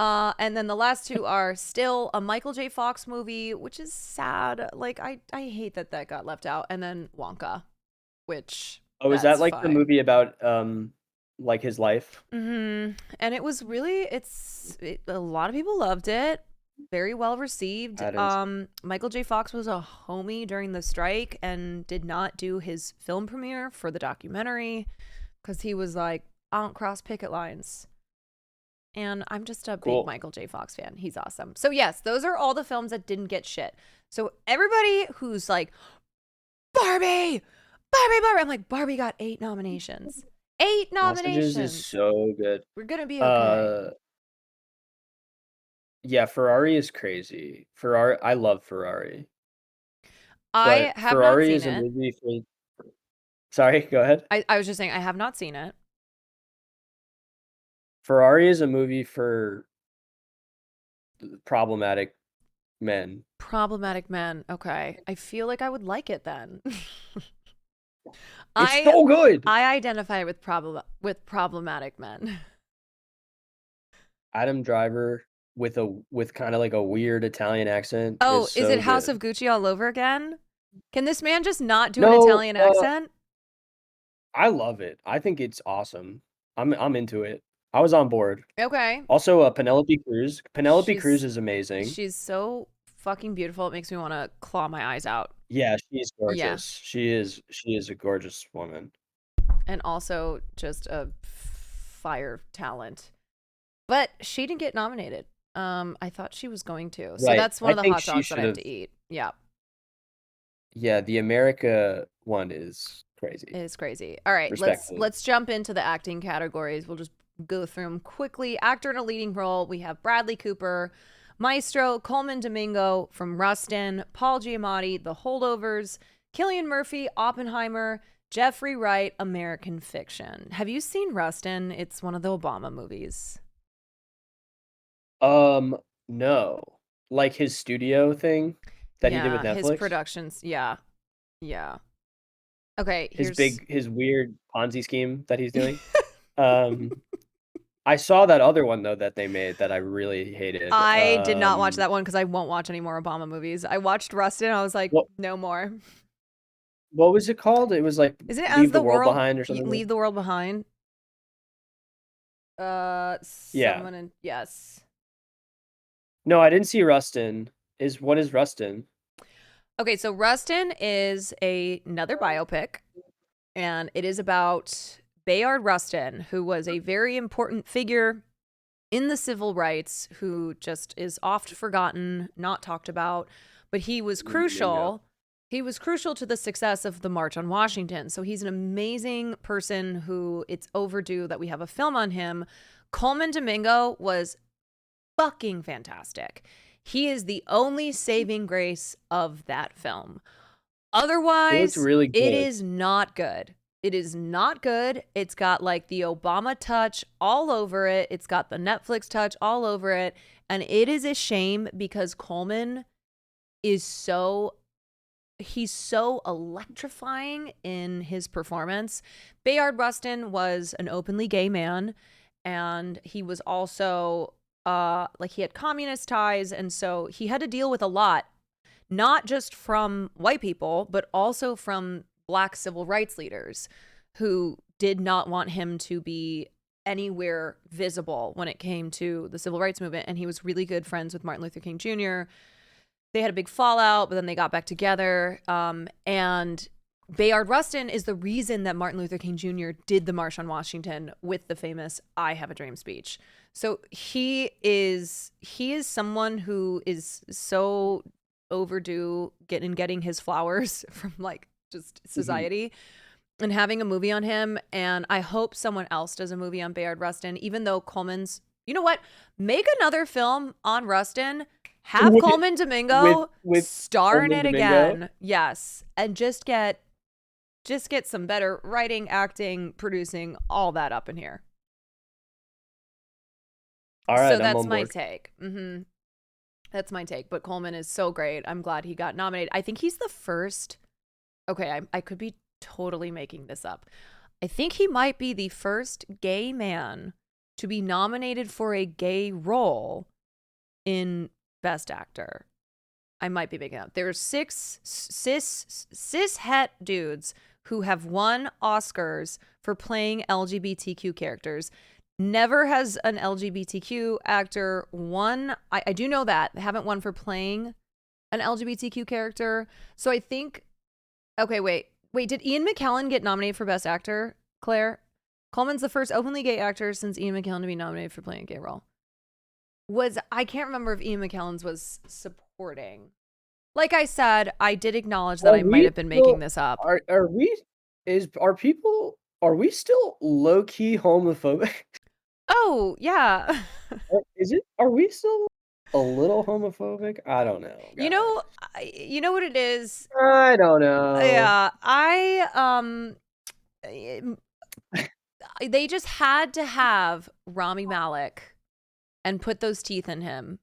And then the last two are still a Michael J. Fox movie, which is sad. Like I hate that got left out. And then Wonka, which Oh, is that that's like the fine. movie about like his life? And it was really a lot of people loved it. Very well received. That is- Michael J. Fox was a homie during the strike and did not do his film premiere for the documentary because he was like, I don't cross picket lines. And I'm just a Cool. big Michael J. Fox fan. He's awesome. So yes, those are all the films that didn't get shit. So everybody who's like, Barbie, I'm like, Barbie got 8 nominations. 8 nominations. Passages is so good. We're gonna be okay. Yeah, Ferrari is crazy. I love Ferrari. I But have Ferrari not is seen a it. movie for. Sorry, go ahead. I was just saying I have not seen it. Ferrari is a movie for problematic men. Problematic men. Okay. I feel like I would like it then. It's so good. I identify with problematic men. Adam Driver with kind of like a weird Italian accent. Oh, is it so House good. of Gucci all over again? Can this man just not do No, an Italian accent? I love it. I think it's awesome. I'm into it. I was on board. Okay. Also, Penelope Cruz. Penelope She's- Cruz is amazing. She's so fucking beautiful. It makes me want to claw my eyes out. Yeah, she's gorgeous. Yeah. She is a gorgeous woman. And also just a fire talent. But she didn't get nominated. I thought she was going to. So Right. that's one I of the think hot she dogs that I have should've- to eat. Yeah. Yeah, the America one is crazy. It is crazy. All right, Respectfully. let's jump into the acting categories. We'll just go through them quickly. Actor in a leading role, we have Bradley Cooper, Maestro, Coleman Domingo from Rustin, Paul Giamatti, The Holdovers, Cillian Murphy, Oppenheimer, Jeffrey Wright, American Fiction. Have you seen Rustin? It's one of the Obama movies. No. Like his studio thing that he did with Netflix. His productions. Yeah. Okay, his weird Ponzi scheme that he's doing. I saw that other one though that they made that I really hated. I did not watch that one because I won't watch any more Obama movies. I watched Rustin. I was like, no more. What was it called? It was like Isn't it Leave As the World Behind or something. Leave the World Behind? Yeah. Yes. No, I didn't see Rustin. What is Rustin? Okay, so Rustin is another biopic, and it is about Bayard Rustin, who was a very important figure in the civil rights, who just is oft forgotten, not talked about, but he was crucial. He was crucial to the success of the March on Washington. So he's an amazing person who it's overdue that we have a film on him. Coleman Domingo was fucking fantastic. He is the only saving grace of that film. Otherwise, really good. it is not good. It is not good. It's got like the Obama touch all over it. It's got the Netflix touch all over it. And it is a shame because Coleman is he's so electrifying in his performance. Bayard Rustin was an openly gay man, and he was also he had communist ties, and so he had to deal with a lot, not just from white people, but also from Black civil rights leaders who did not want him to be anywhere visible when it came to the civil rights movement. And he was really good friends with Martin Luther King Jr. they had a big fallout, but then they got back together. And Bayard Rustin is the reason that Martin Luther King Jr. did the March on Washington with the famous "I Have a Dream" speech. So he is someone who is so overdue getting his flowers from like just society. And having a movie on him, and I hope someone else does a movie on Bayard Rustin, even though Coleman's, you know what? Make another film on Rustin, have Coleman Domingo with star in Coleman it Domingo? again. Yes. And just get some better writing, acting, producing, all that up in here. All right, So that's my board. take. That's my take. But Coleman is so great. I'm glad he got nominated. I think he's the first. Okay, I could be totally making this up. I think he might be the first gay man to be nominated for a gay role in Best Actor. I might be making it up. There's 6 cis-het dudes who have won Oscars for playing LGBTQ characters. Never has an LGBTQ actor won. I do know that. They haven't won for playing an LGBTQ character. So I think, okay, wait, did Ian McKellen get nominated for Best Actor, Claire? Coleman's the first openly gay actor since Ian McKellen to be nominated for playing a gay role. I can't remember if Ian McKellen's was supporting. Like I said, I did acknowledge that I might have been making this up. Are we still low key homophobic? Oh, yeah. Are we still a little homophobic? I don't know. You know what it is? I don't know. Yeah, they just had to have Rami Malek and put those teeth in him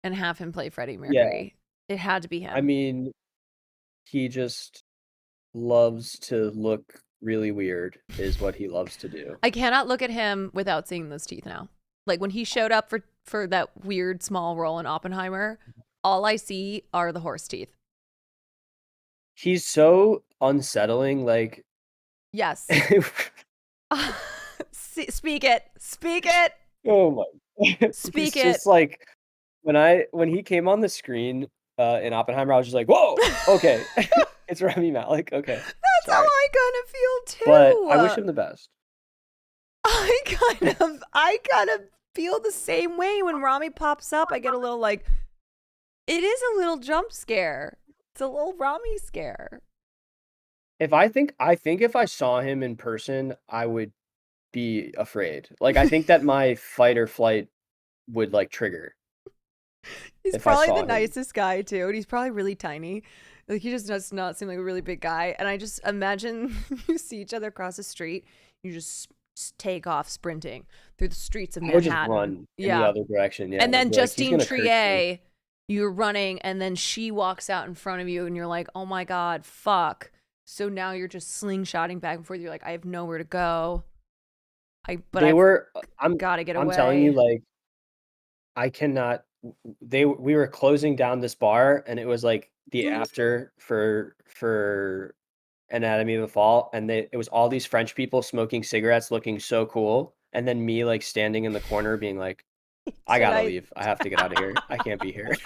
and have him play Freddie Mercury. It had to be him. I mean, he just loves to look really weird is what he loves to do. I cannot look at him without seeing those teeth now. Like when he showed up for that weird small role in Oppenheimer, all I see are the horse teeth. He's so unsettling, like yes. Speak it. Oh my. Speak it's it. Just like when he came on the screen in Oppenheimer, I was just like, whoa, okay. It's Rami Malek. Okay. That's how I kind of feel too. But I wish him the best. I kind of feel the same way when Rami pops up. I get a little like, it is a little jump scare. It's a little Rami scare. I think if I saw him in person, I would be afraid. Like I think that my fight or flight would like trigger. He's probably the nicest guy too, and he's probably really tiny. Like he just does not seem like a really big guy. And I just imagine you see each other across the street, you just take off sprinting through the streets of Manhattan. Or just run in the other direction. Yeah. And then Justine Triet, you're running, and then she walks out in front of you, and you're like, oh my God, fuck. So now you're just slingshotting back and forth. You're like, I have nowhere to go. I'm gotta get away. I'm telling you, like, I cannot. We were closing down this bar, and it was like the after for Anatomy of the Fall, and it was all these French people smoking cigarettes, looking so cool, and then me like standing in the corner, being like, I gotta leave. I have to get out of here. I can't be here.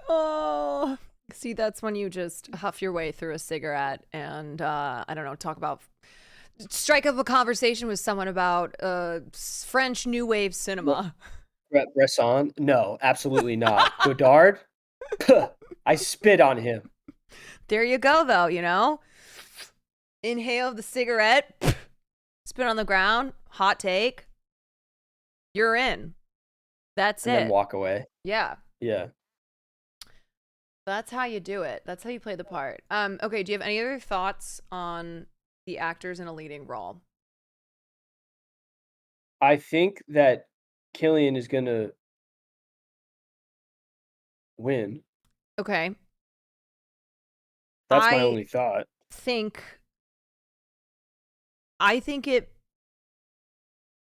Oh, see, that's when you just huff your way through a cigarette and I don't know, strike up a conversation with someone about French New Wave cinema. Bresson? No, absolutely not. Godard? I spit on him. There you go, though, you know? Inhale the cigarette, spit on the ground, hot take. You're in. That's and it. Then walk away. Yeah. Yeah. That's how you do it. That's how you play the part. Okay, do you have any other thoughts on the actors in a leading role? I think that Cillian is going to win. Okay. That's my only thought. I think it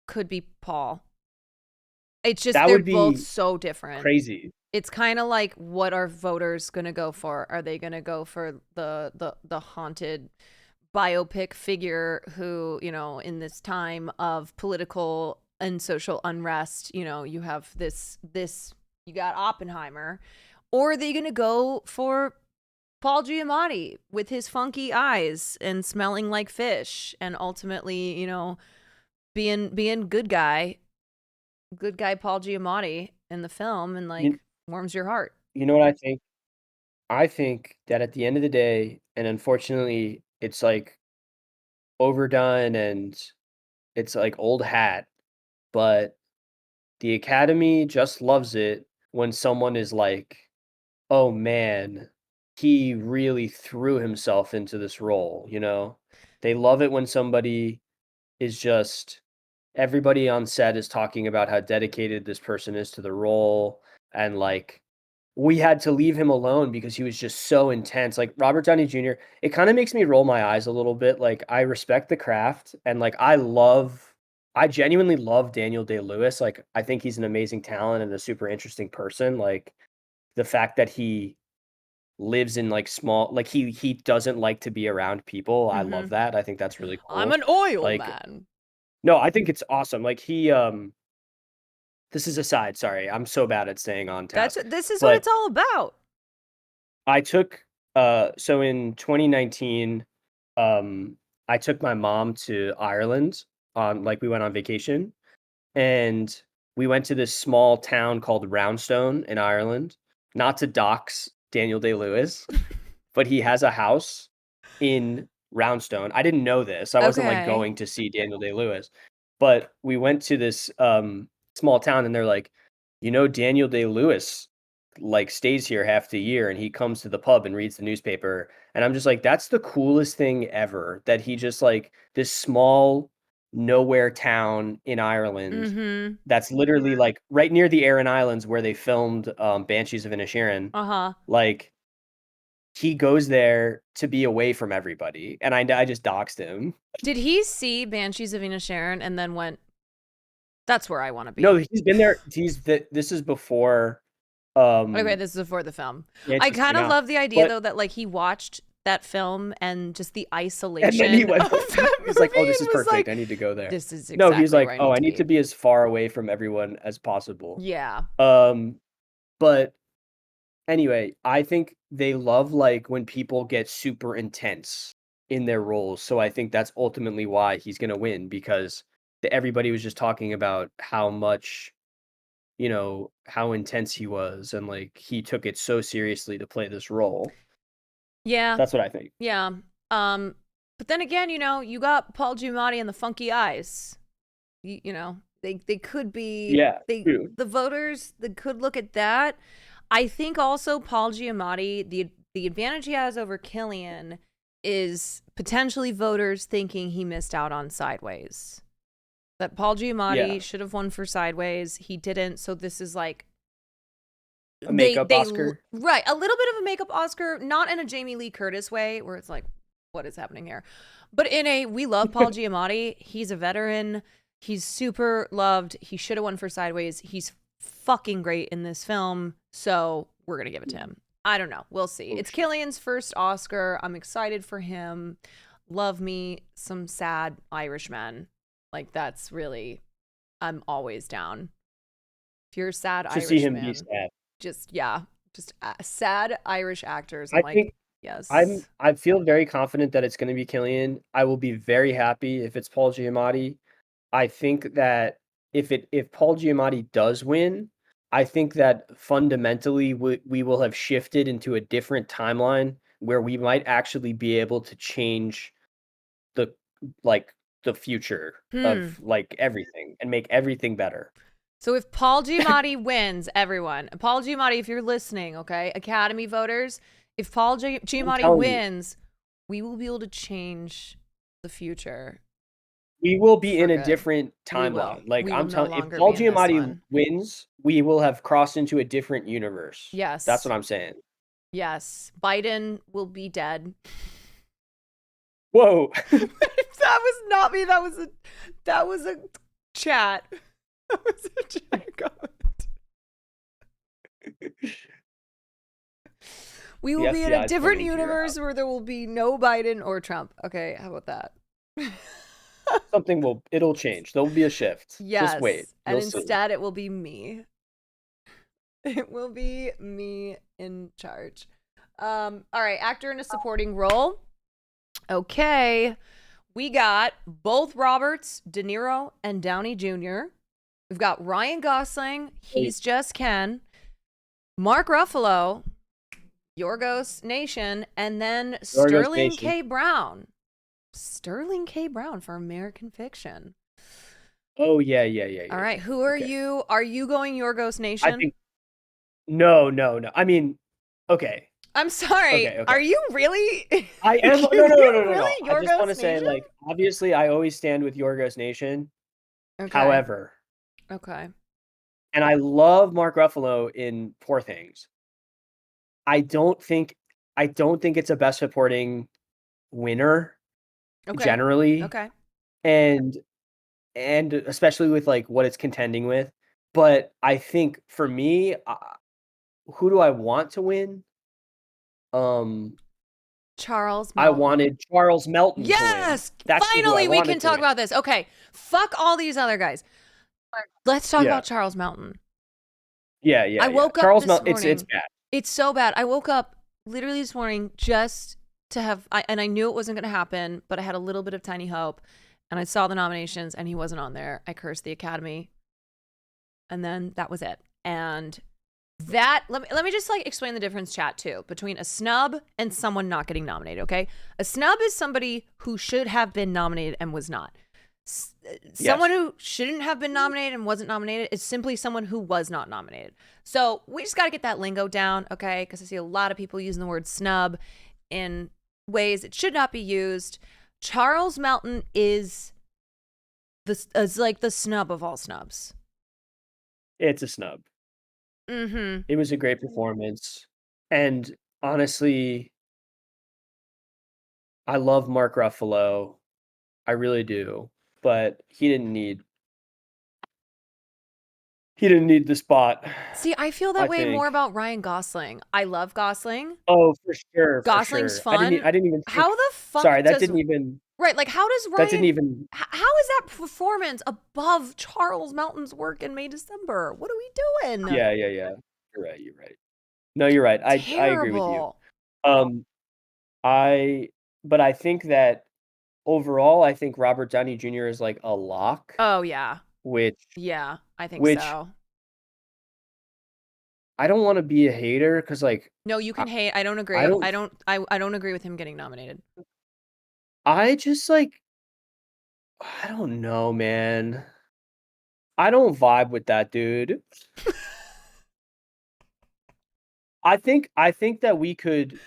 could be Paul. It's just they're both so different. Crazy. It's kind of like, what are voters gonna go for? Are they gonna go for the haunted biopic figure who, you know, in this time of political and social unrest, you know, you have this you got Oppenheimer, or are they going to go for Paul Giamatti with his funky eyes and smelling like fish and ultimately, being good guy Paul Giamatti in the film and like warms your heart. You know what I think? I think that at the end of the day, and unfortunately, it's like overdone and it's like old hat, but the Academy just loves it when someone is like, "Oh man, he really threw himself into this role," you know? They love it when somebody is just everybody on set is talking about how dedicated this person is to the role and like we had to leave him alone because he was just so intense. Like Robert Downey Jr., it kind of makes me roll my eyes a little bit. Like I respect the craft and like I genuinely love Daniel Day-Lewis. Like I think he's an amazing talent and a super interesting person. Like the fact that he lives in like small like he doesn't like to be around people. I love that. I think that's really I'm cool. an oil Like man. no, I think it's awesome. Like he this is aside, sorry. I'm so bad at staying on task. This is what But it's all about. I took so in 2019 I took my mom to Ireland on like we went on vacation and we went to this small town called Roundstone in Ireland. Not to dox Daniel Day-Lewis, but he has a house in Roundstone. I didn't know this. I wasn't like Okay. going to see Daniel Day-Lewis. But we went to this small town and they're like, Daniel Day-Lewis like stays here half the year and he comes to the pub and reads the newspaper. And I'm just like, that's the coolest thing ever that he just like this small nowhere town in Ireland that's literally like right near the Aran Islands where they filmed Banshees of Inisherin. Like he goes there to be away from everybody, and I just doxed him. Did he see Banshees of Inisherin and then went, that's where I want to be? No, he's been there. This is before. Okay, this is before the film. I kind of love the idea though that like he watched that film and just the isolation. And then he went. He's like, "Oh, this is perfect. Like, I need to go there." This is exactly no. He's like, where "Oh, I need to be as far away from everyone as possible." Yeah. But anyway, I think they love like when people get super intense in their roles. So I think that's ultimately why he's gonna win because everybody was just talking about how much, how intense he was and like he took it so seriously to play this role. Yeah. That's what I think. Yeah. But then again, you got Paul Giamatti and the funky eyes. They could be the voters that could look at that. I think also Paul Giamatti, the advantage he has over Cillian is potentially voters thinking he missed out on Sideways. That Paul Giamatti should have won for Sideways. He didn't. So this is like a makeup Oscar. Right. A little bit of a makeup Oscar, not in a Jamie Lee Curtis way where it's like, what is happening here? But in a, we love Paul Giamatti. He's a veteran. He's super loved. He should have won for Sideways. He's fucking great in this film. So we're going to give it to him. I don't know. We'll see. It's Cillian's first Oscar. I'm excited for him. Love me some sad Irishmen. Like that's really, I'm always down. If you're a sad Irish see him man, be sad. Just sad Irish actors. I think yes. I feel very confident that it's going to be Cillian. I will be very happy if it's Paul Giamatti. I think that if Paul Giamatti does win, I think that fundamentally we will have shifted into a different timeline where we might actually be able to change the future of like everything and make everything better. So if Paul Giamatti wins, everyone, Paul Giamatti, if you're listening, okay, Academy voters, if Paul Giamatti wins, we will be able to change the future. We will be in a different timeline. Like I'm telling you, if Paul Giamatti wins, we will have crossed into a different universe. Yes. That's what I'm saying. Yes. Biden will be dead. Whoa. That was not me. That was a chat. That was a chat comment. We will be in a different universe where there will be no Biden or Trump. Okay, how about that? It'll change. There'll be a shift. Yes. Just wait. And instead it will be me. It will be me in charge. All right, actor in a supporting role. Okay. We got both Roberts, De Niro, and Downey Jr. We've got Ryan Gosling. He's just Ken. Mark Ruffalo, Yorgos Nation, and then Sterling Nation. K. Brown. Sterling K. Brown for American Fiction. Oh yeah. All right, who are you? Are you going Yorgos Nation? I think no. I mean, okay. I'm sorry. Okay. Are you really? I am. No. Really? I just want to Yorgos say, Nation? like, obviously, I always stand with Yorgos Nation. Okay. However, Okay. and I love Mark Ruffalo in Poor Things. I don't think it's a Best Supporting winner Okay. generally, Okay. and especially with like what it's contending with. But I think for me, who do I want to win? Charles I Melton. wanted Charles Melton to win. Yes! That's who I Finally, we wanted can to talk win. about this. Okay. Fuck all these other guys. Let's talk Yeah. about Charles Melton. Yeah. I woke up Charles this Melton. morning. It's bad. It's so bad. I woke up literally this morning just to have, and I knew it wasn't going to happen, but I had a little bit of tiny hope. And I saw the nominations and he wasn't on there. I cursed the Academy. And then that was it. And that, let me just like explain the difference, chat, too, between a snub and someone not getting nominated, okay? A snub is somebody who should have been nominated and was not. Someone who shouldn't have been nominated and wasn't nominated is simply someone who was not nominated. So we just got to get that lingo down, okay? Because I see a lot of people using the word snub in ways it should not be used. Charles Melton is like the snub of all snubs. It's a snub. Mm-hmm. It was a great performance. And honestly, I love Mark Ruffalo. I really do. But he didn't need the spot. See, I feel that way more about Ryan Gosling. I love Gosling. Oh, for sure. Gosling's for sure. fun. I didn't even think, how the fuck sorry, that didn't even right, like how does Ryan that didn't even how is that performance above Charles Melton's work in May December? What are we doing? Yeah. You're right. No, you're right. I agree with you. But I think that overall, I think Robert Downey Jr. is like a lock. Oh yeah. Yeah, I think so. I don't want to be a hater because like no, you can hate. I don't agree. I don't agree with him getting nominated. I just like I don't know, man. I don't vibe with that dude. I think that we could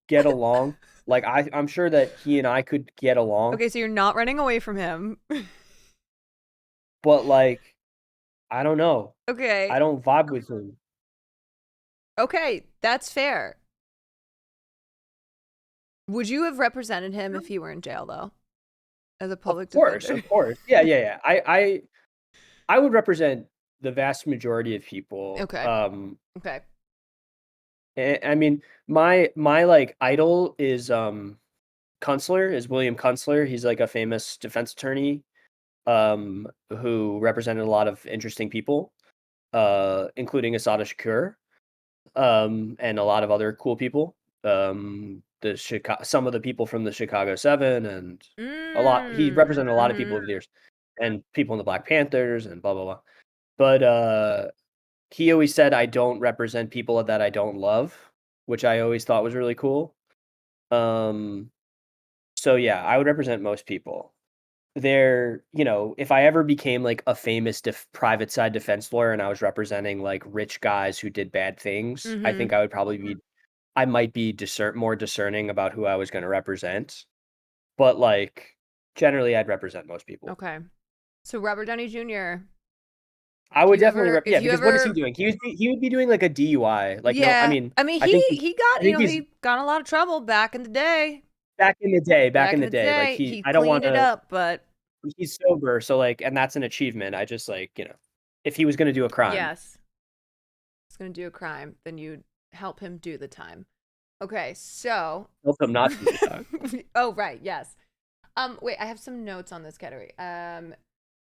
get along. Like I'm sure that he and I could get along. Okay, so you're not running away from him. But like I don't know. Okay. I don't vibe with him. Okay, that's fair. Would you have represented him if he were in jail though? As a public defender? Of course. Yeah. I would represent the vast majority of people. Okay. Okay. I mean, my like idol is Kunstler, is William Kunstler. He's like a famous defense attorney who represented a lot of interesting people, including Asada Shakur, and a lot of other cool people. Some of the people from the Chicago 7 and a lot. He represented a lot of people over the years, and people in the Black Panthers and blah blah blah. But he always said, I don't represent people that I don't love, which I always thought was really cool. So yeah, I would represent most people. If I ever became like a famous private side defense lawyer and I was representing like rich guys who did bad things, I think I would probably I might be more discerning about who I was going to represent. But like generally I'd represent most people. Okay. So Robert Downey Jr. I would definitely because what is he doing? He would be doing like a DUI. Like yeah. No, he got he got in a lot of trouble back in the day. Back in the day. Like he I don't want to it up, but he's sober, so like, and that's an achievement. I just like, if he was going to do a crime. Yes. He's going to do a crime, then you'd help him do the time. Okay, so help him not do the time. Oh, right, yes. Wait, I have some notes on this category.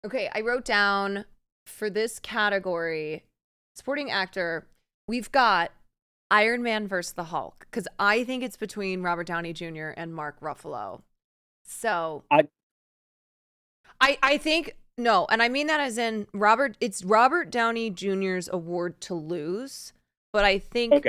Okay, I wrote down for this category, supporting actor, we've got Iron Man versus the Hulk, because I think it's between Robert Downey Jr. and Mark Ruffalo. So I think no, and I mean that as in it's Robert Downey Jr.'s award to lose, but I think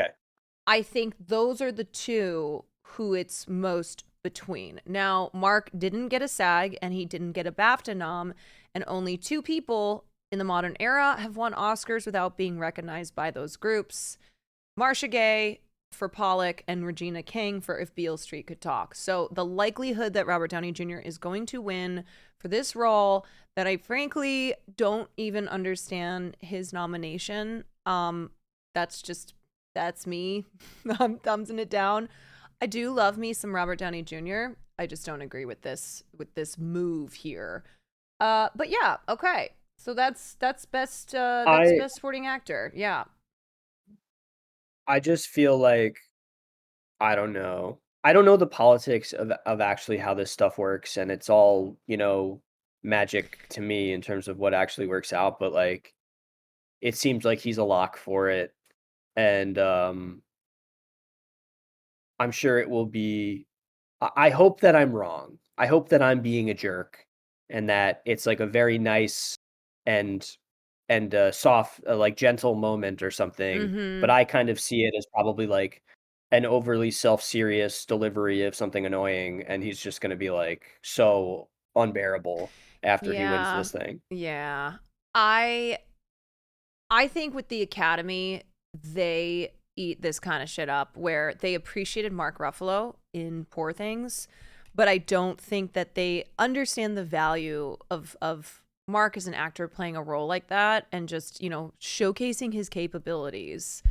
those are the two who it's most between. Now, Mark didn't get a SAG and he didn't get a BAFTA nom, and only 2 people in the modern era have won Oscars without being recognized by those groups. Marcia Gay for Pollock and Regina King for If Beale Street Could Talk. So the likelihood that Robert Downey Jr. is going to win for this role that I frankly don't even understand his nomination. That's me. I'm thumbsing it down. I do love me some Robert Downey Jr. I just don't agree with this move here. But yeah, okay. So that's best supporting actor. Yeah. I just feel like I don't know. I don't know the politics of actually how this stuff works, and it's all, magic to me in terms of what actually works out, but like it seems like he's a lock for it. And I'm sure it will be I hope that I'm wrong. I hope that I'm being a jerk and that it's like a very nice and soft, like gentle moment or something. But I kind of see it as probably like an overly self-serious delivery of something annoying, and he's just going to be like so unbearable after he wins this thing. Yeah. I think with the Academy, they eat this kind of shit up where they appreciated Mark Ruffalo in Poor Things, but I don't think that they understand the value of Mark as an actor playing a role like that and just, showcasing his capabilities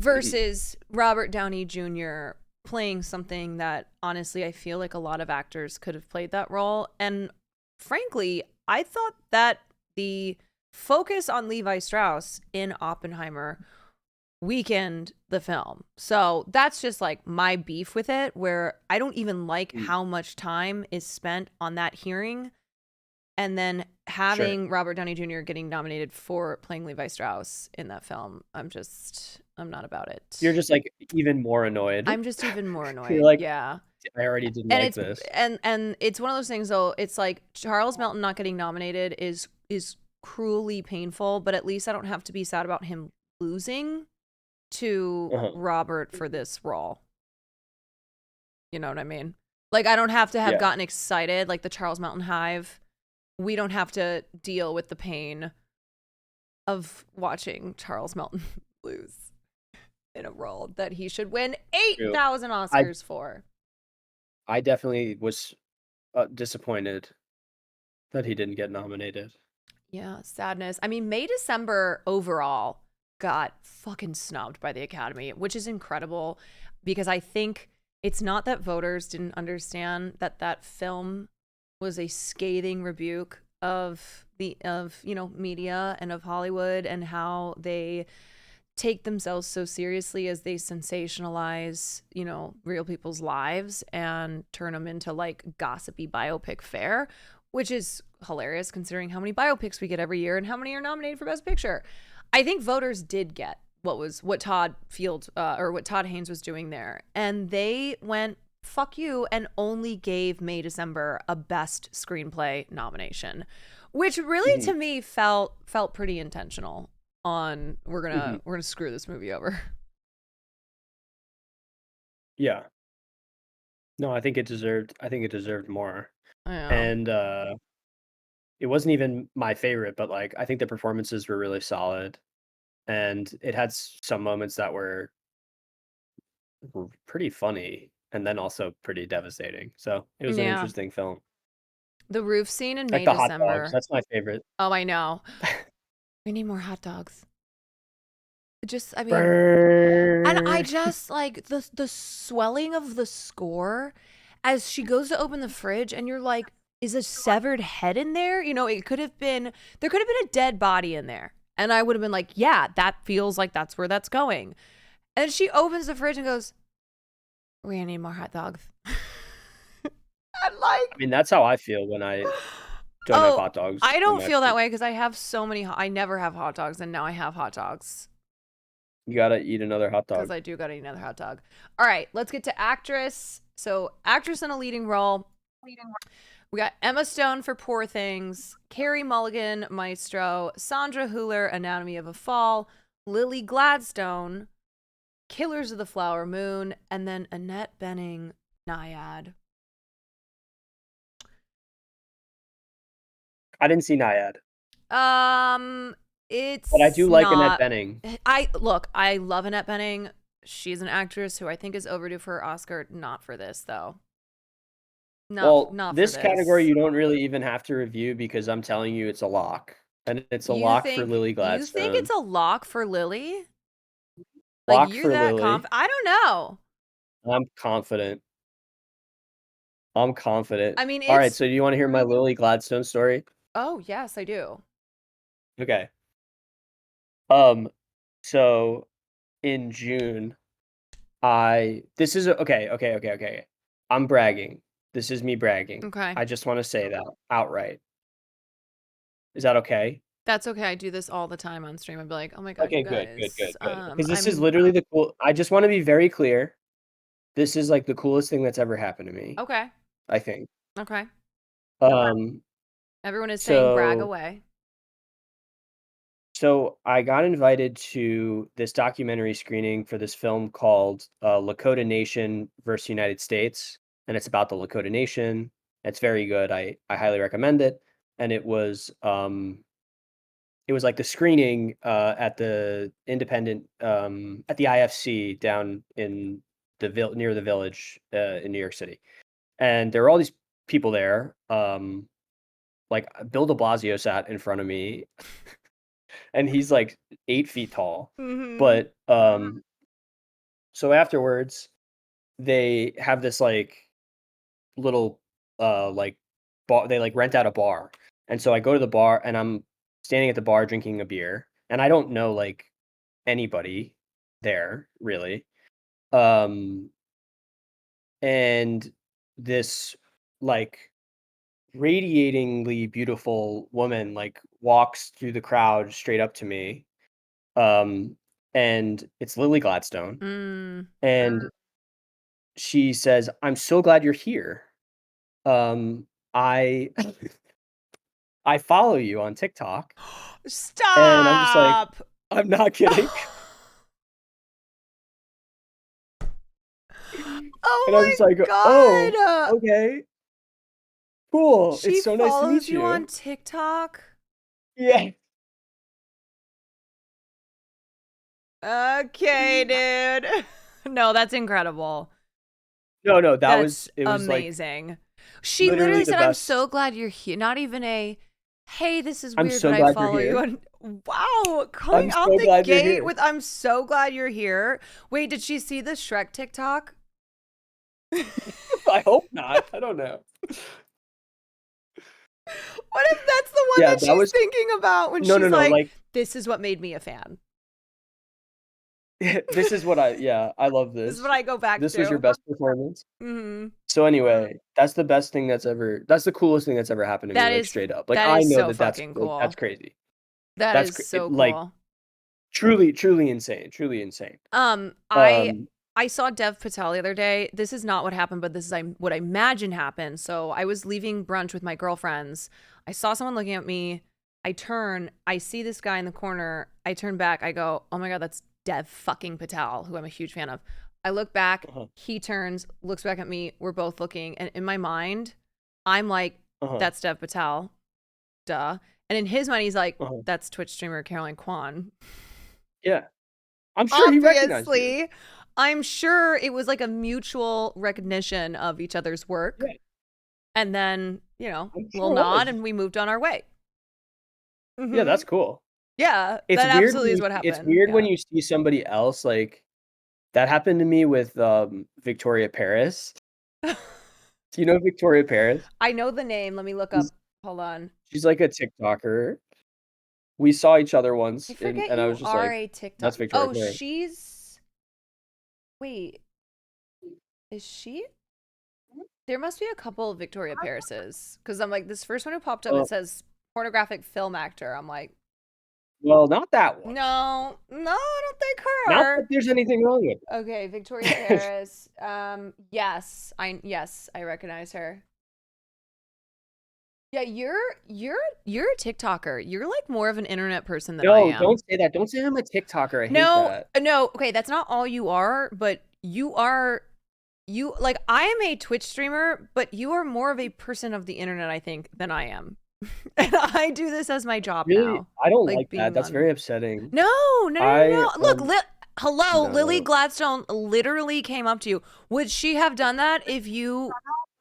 versus Robert Downey Jr. playing something that honestly I feel like a lot of actors could have played that role. And frankly, I thought that the focus on Levi Strauss in Oppenheimer weakened the film. So that's just like my beef with it, where I don't even like how much time is spent on that hearing and then having Robert Downey Jr. getting nominated for playing Levi Strauss in that film. I'm not about it. You're just like even more annoyed. I'm just even more annoyed. You're like, yeah. I already didn't And like it's this. and it's one of those things though, it's like Charles Melton not getting nominated is cruelly painful, but at least I don't have to be sad about him losing to Robert for this role. You know what I mean? Like I don't have to have gotten excited like the Charles Melton hive. We don't have to deal with the pain of watching Charles Melton lose in a role that he should win 8,000 Oscars for. I definitely was disappointed that he didn't get nominated. Yeah, sadness. I mean, May December overall got fucking snubbed by the Academy, which is incredible because I think it's not that voters didn't understand that film was a scathing rebuke of media and of Hollywood and how they take themselves so seriously as they sensationalize, real people's lives and turn them into like gossipy biopic fare, which is hilarious considering how many biopics we get every year and how many are nominated for Best Picture. I think voters did get what Todd Haynes was doing there, and they went fuck you and only gave May December a Best Screenplay nomination, which really to me felt pretty intentional. On we're gonna screw this movie over. Yeah. No, I think it deserved more. And it wasn't even my favorite, but like I think the performances were really solid. And it had some moments that were pretty funny and then also pretty devastating. So it was an interesting film. The roof scene in like May the December. hot dogs, that's my favorite. Oh, I know. We need more hot dogs. And I just like the swelling of the score as she goes to open the fridge and you're like, is a severed head in there? There could have been a dead body in there. And I would have been like, yeah, that feels like that's where that's going. And she opens the fridge and goes, we're gonna need more hot dogs. I mean, that's how I feel when I don't have hot dogs. I don't feel that way because I have so many. I never have hot dogs, and now I have hot dogs. You gotta eat another hot Because dog. I do gotta eat another hot dog. All right, let's get to actress. So, actress in a leading role. We got Emma Stone for Poor Things, Carey Mulligan, Maestro, Sandra Hüller, Anatomy of a Fall, Lily Gladstone, Killers of the Flower Moon, and then Annette Bening, Naiad. I didn't see Naiad, It's but I do like Annette not. Bening. I love Annette Bening. She's an actress who I think is overdue for her Oscar. Not for this though. Not this for category this. you don't really even have to review because I'm telling you it's a lock, and it's a lock for Lily Gladstone. You think it's a lock for Lily? Lock Like you're for that Lily. confident? I don't know. I'm confident. I mean, all right. So do you want to hear my Lily Gladstone story? Oh yes, I do. Okay. So in June, okay. I'm bragging. This is me bragging. Okay. I just want to say that outright. Is that okay? That's okay. I do this all the time on stream. I'd be like, "Oh my god, Okay, you good. guys." Because this is literally the cool. I just want to be very clear. This is like the coolest thing that's ever happened to me. Okay. I think. Okay. Um. Everyone is saying brag So away. so I got invited to this documentary screening for this film called Lakota Nation versus United States, and it's about the Lakota Nation. It's very good. I highly recommend it. And it was like the screening at the independent at the IFC down in near the Village in New York City, and there were all these people there. Like Bill De Blasio sat in front of me, and he's like 8 feet tall. Mm-hmm. But so afterwards, they have this like little like bar. They like rent out a bar, and so I go to the bar, and I'm standing at the bar drinking a beer, and I don't know like anybody there really. Um, and this like radiatingly beautiful woman like walks through the crowd straight up to me. And it's Lily Gladstone. Mm. And she says, "I'm so glad you're here. I I follow you on TikTok." Stop. And I'm just like, I'm not kidding. Oh And I'm my just like, god. oh, okay. Cool. She It's so nice to follows meet you you. on TikTok? Yeah. Okay, dude. No, that's incredible. No, that That's it was amazing. like She literally literally the said, "I'm best. so glad you're here." Not even a, "Hey, this is I'm weird, so but I glad you're follow you." here. And wow, coming I'm out so the glad you're gate here. with "I'm so glad you're here." Wait, did she see the Shrek TikTok? I hope not. I don't know. What if that's the one Yeah, that that she's was thinking about when no, she's no, like, like "This is what made me a fan. this is what I love This this. is what I go back This to." was your best performance. Mm-hmm. So anyway, that's the best thing that's the coolest thing that's ever happened to me, like straight up. Like I know so that that's fucking like, cool. that's crazy. That's so cool. Like truly insane. Truly insane. I saw Dev Patel the other day. This is not what happened, but this is what I imagine happened. So I was leaving brunch with my girlfriends. I saw someone looking at me. I turn. I see this guy in the corner. I turn back. I go, "Oh my god, that's Dev fucking Patel, who I'm a huge fan of." I look back. He turns, looks back at me. We're both looking, and in my mind, I'm like, "That's Dev Patel, duh." And in his mind, he's like, "That's Twitch streamer Caroline Kwan." Yeah, I'm sure he recognized you. Obviously, I'm sure it was like a mutual recognition of each other's work. Yeah. And then, you know, Sure we'll nod and we moved on our way. Mm-hmm. Yeah, that's cool. Yeah, It's that weird absolutely is what happened. It's weird when you see somebody else like that happened to me with Victoria Paris. Do you know Victoria Paris? I know the name. Let me look up. Hold on. She's like a TikToker. We saw each other once, I forget and I you was just are like, a TikTok. "That's Victoria Oh, Paris." she's. Wait, is she? There must be a couple of Victoria Parises because I'm like this first one who popped up. It says pornographic film actor. I'm like, Well, not that one. No, I don't think Not her. that there's anything wrong with it. Okay, Victoria Paris. Yes, I recognize her. Yeah, you're a TikToker. You're like more of an internet person than I No, am. don't say that. Don't say I'm a TikToker. I hate No, that. no. Okay, that's not all you are, but you are. You like I am a Twitch streamer, but you are more of a person of the internet, I think, than I am. And I do this as my job Really? now. I don't like being that. That's on- very upsetting. No. Look, hello, no. Lily Gladstone literally came up to you. Would she have done that if you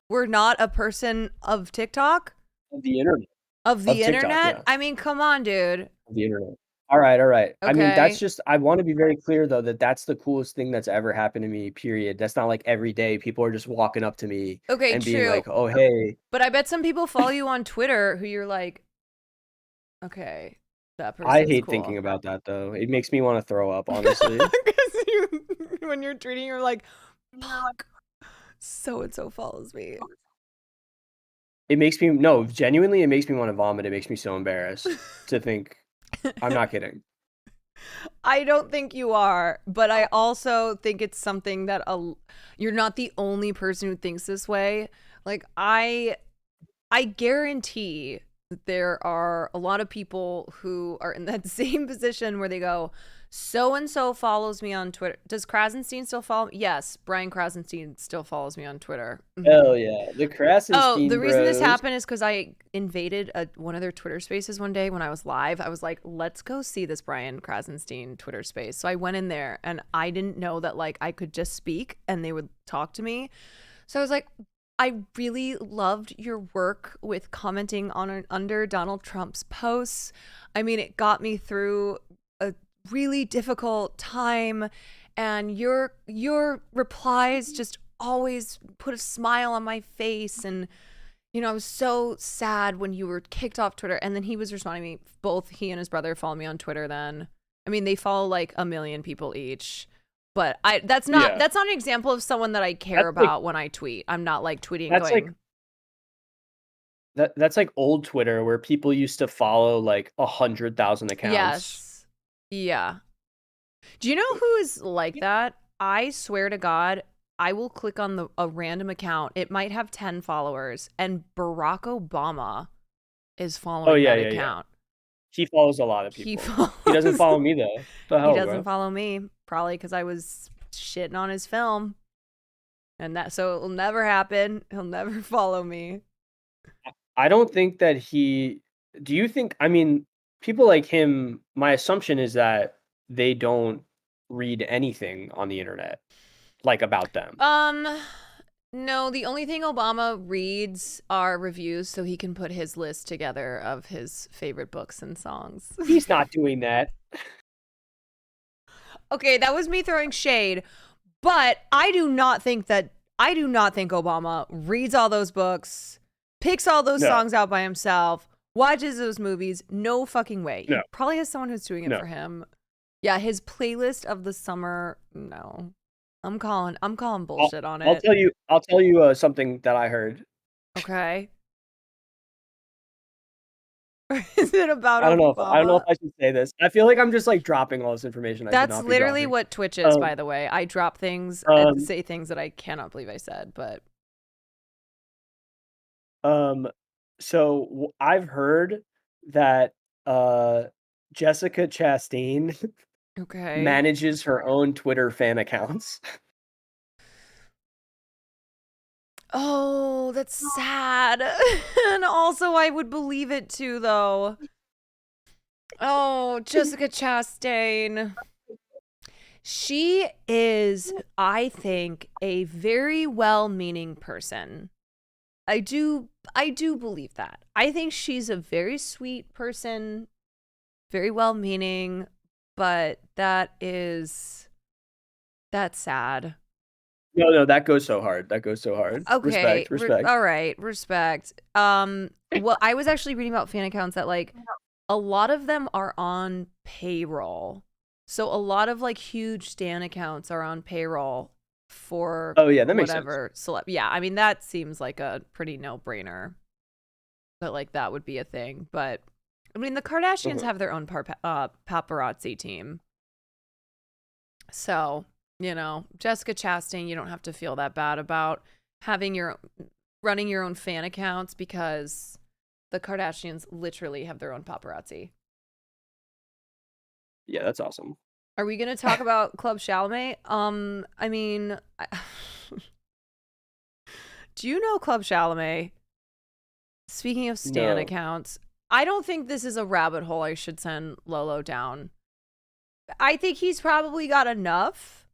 were not a person of TikTok? Of the internet. Of the Of TikTok, internet? yeah. I mean, come on, dude. Of the internet. All right. I mean, that's Okay. just, I want to be very clear though, that that's the coolest thing that's ever happened to me, period. That's not like every day people are just walking up to me Okay, and true. being like, oh, hey. But I bet some people follow you on Twitter who you're like, okay, that person's I hate cool. thinking about that though. It makes me want to throw up, honestly. Because when you're tweeting, you're like, fuck, so-and-so follows me. It makes me, no, genuinely, it makes me want to vomit. It makes me so embarrassed to think. I'm not kidding. I don't think you are, but I also think it's something that you're not the only person who thinks this way. Like I guarantee that there are a lot of people who are in that same position where they go, so and so follows me on Twitter. Does Krasenstein still follow? Yes, Brian Krasenstein still follows me on Twitter. Hell yeah, the Krasenstein Oh, the reason this bros. happened is because I invaded one of their Twitter spaces one day when I was live. I was like, let's go see this Brian Krasenstein Twitter space. So I went in there and I didn't know that like I could just speak and they would talk to me. So I was like, I really loved your work with commenting on under Donald Trump's posts. I mean, it got me through a really difficult time, and your replies just always put a smile on my face. And you know, I was so sad when you were kicked off Twitter. And then he was responding to me. Both he and his brother follow me on Twitter. Then I mean, they follow like 1 million people each. But that's not an example of someone that I care about when I tweet. I'm not like tweeting going. That's like old Twitter where people used to follow like 100,000 accounts. Yes. Yeah. Do you know who is like that? I swear to God, I will click on a random account. It might have 10 followers, and Barack Obama is following that account. He follows a lot of people. He doesn't follow me though. He doesn't follow me, probably because I was shitting on his film. And so it will never happen. He'll never follow me. I don't think that do you think, I mean, people like him, my assumption is that they don't read anything on the internet, like about them. No, the only thing Obama reads are reviews so he can put his list together of his favorite books and songs. He's not doing that. Okay, that was me throwing shade, but I do not think Obama reads all those books, picks all those songs out by himself, watches those movies. No fucking way. No. He probably has someone who's doing it for him. Yeah, his playlist of the summer. No, I'm calling bullshit on it. I'll tell you something that I heard. Okay. Is it about? I don't know if I should say this. I feel like I'm just like dropping all this information. That's literally what Twitch is, by the way. I drop things and say things that I cannot believe I said, but. So I've heard that Jessica Chastain manages her own Twitter fan accounts. Oh, that's sad. And also I would believe it too, though. Oh, Jessica Chastain. She is, I think, a very well-meaning person. I do believe that. I think she's a very sweet person, very well-meaning, but that's sad. No, that goes so hard. Okay. Respect. All right. Respect. Well, I was actually reading about fan accounts that like a lot of them are on payroll. So a lot of like huge stan accounts are on payroll for that makes whatever celeb. Yeah, I mean that seems like a pretty no-brainer. But like that would be a thing. But I mean, the Kardashians Mhm. have their own paparazzi team. So, you know, Jessica Chastain, you don't have to feel that bad about running your own fan accounts because the Kardashians literally have their own paparazzi. Yeah, that's awesome. Are we going to talk about Club Chalamet? I mean, do you know Club Chalamet? Speaking of stan No. accounts, I don't think this is a rabbit hole I should send Lolo down. I think he's probably got enough.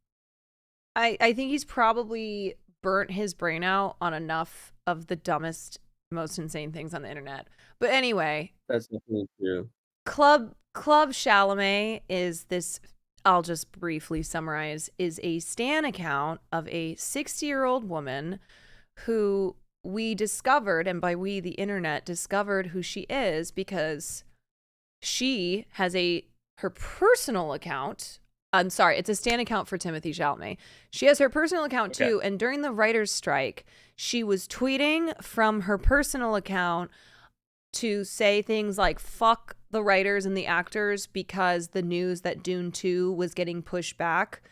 I think he's probably burnt his brain out on enough of the dumbest, most insane things on the internet. But anyway, That's definitely true. Club Chalamet is this, I'll just briefly summarize, is a stan account of a 60-year-old woman who we discovered, and by we, the internet, discovered who she is because she has her personal account. I'm sorry, it's a stan account for Timothée Chalamet. She has her personal account Okay. too, and during the writer's strike, she was tweeting from her personal account to say things like fuck the writers and the actors because the news that Dune 2 was getting pushed back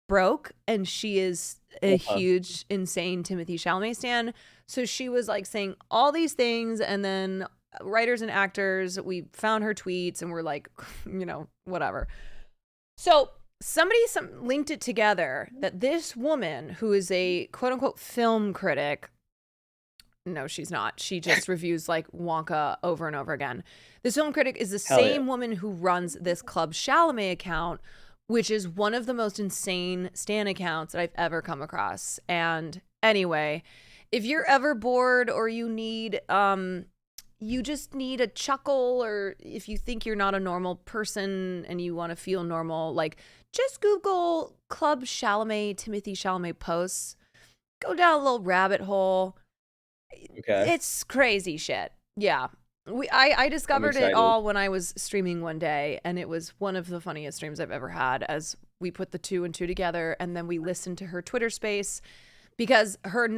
broke, and she is a huge, insane Timothée Chalamet stan. So she was like saying all these things, and then writers and actors, we found her tweets and we're like, you know, whatever. So somebody linked it together that this woman, who is a quote unquote film critic, no, she's not. She just reviews like Wonka over and over again. This film critic is the same woman who runs this Club Chalamet account, which is one of the most insane stan accounts that I've ever come across. And anyway, if you're ever bored or you need you just need a chuckle, or if you think you're not a normal person and you want to feel normal, like just Google Club Chalamet, Timothée Chalamet posts. Go down a little rabbit hole. Okay. It's crazy shit. Yeah. I discovered it all when I was streaming one day, and it was one of the funniest streams I've ever had, as we put the 2 and 2 together, and then we listened to her Twitter space, because her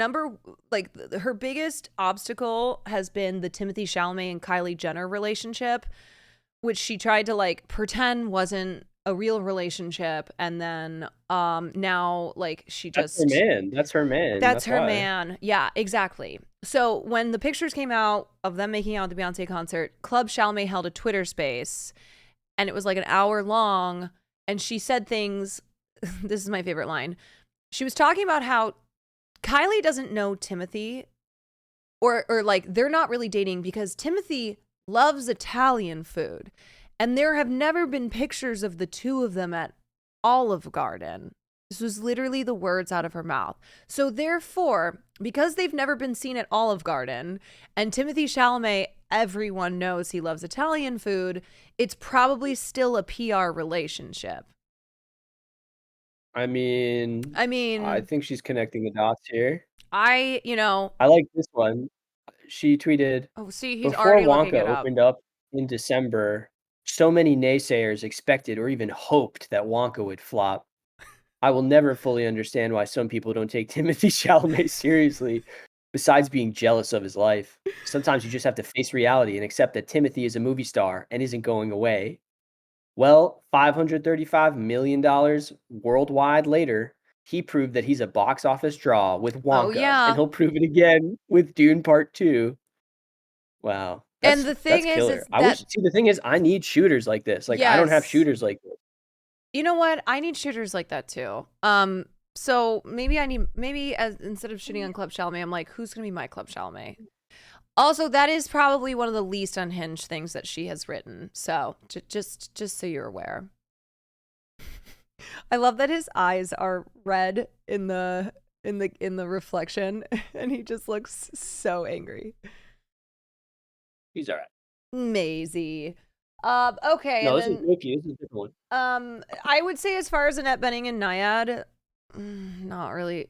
her biggest obstacle has been the Timothée Chalamet and Kylie Jenner relationship, which she tried to like pretend wasn't a real relationship, and then now like she just That's her man. That's her man. That's her why. man. Yeah, exactly. So when the pictures came out of them making out at the Beyonce concert, Club Chalamet held a Twitter space, and it was like an hour long, and she said things. This is my favorite line. She was talking about how Kylie doesn't know Timothée, or like they're not really dating because Timothée loves Italian food, and there have never been pictures of the two of them at Olive Garden. This was literally the words out of her mouth. So therefore, because they've never been seen at Olive Garden, and Timothée Chalamet, everyone knows he loves Italian food, it's probably still a PR relationship. I mean, I think she's connecting the dots here. I like this one. She tweeted, oh, see, he's before already looking Wonka it up. opened up in December, so many naysayers expected or even hoped that Wonka would flop. I will never fully understand why some people don't take Timothée Chalamet seriously, besides being jealous of his life. Sometimes you just have to face reality and accept that Timothy is a movie star and isn't going away. Well, $535 million worldwide later, he proved that he's a box office draw with Wonka, yeah. and he'll prove it again with Dune Part 2. Wow. And the thing is killer. The thing is, I need shooters like this. Like, I don't have shooters like this. You know what? I need shooters like that too. So maybe instead of shooting on Club Chalamet, I'm like, who's gonna be my Club Chalamet? Also, that is probably one of the least unhinged things that she has written. So just so you're aware. I love that his eyes are red in the reflection, and he just looks so angry. He's all right. Maisie. Okay. No, this is Loki. This is a different one. I would say as far as Annette Bening and Nyad, not really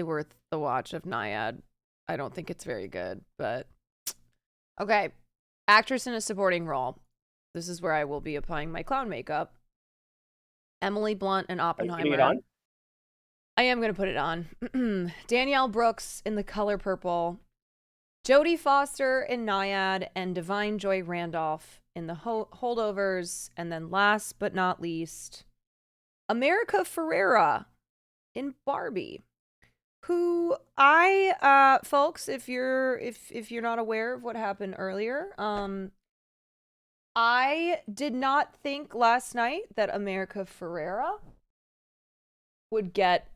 worth the watch of Nyad. I don't think it's very good, but okay. Actress in a supporting role. This is where I will be applying my clown makeup. Emily Blunt and Oppenheimer. Are you putting it on? I am going to put it on. Danielle Brooks in The Color Purple. Jodie Foster in Naiad and Divine Joy Randolph in the Holdovers. And then last but not least, America Ferrera in Barbie. Who folks, if you're not aware of what happened earlier, I did not think last night that America Ferrera would get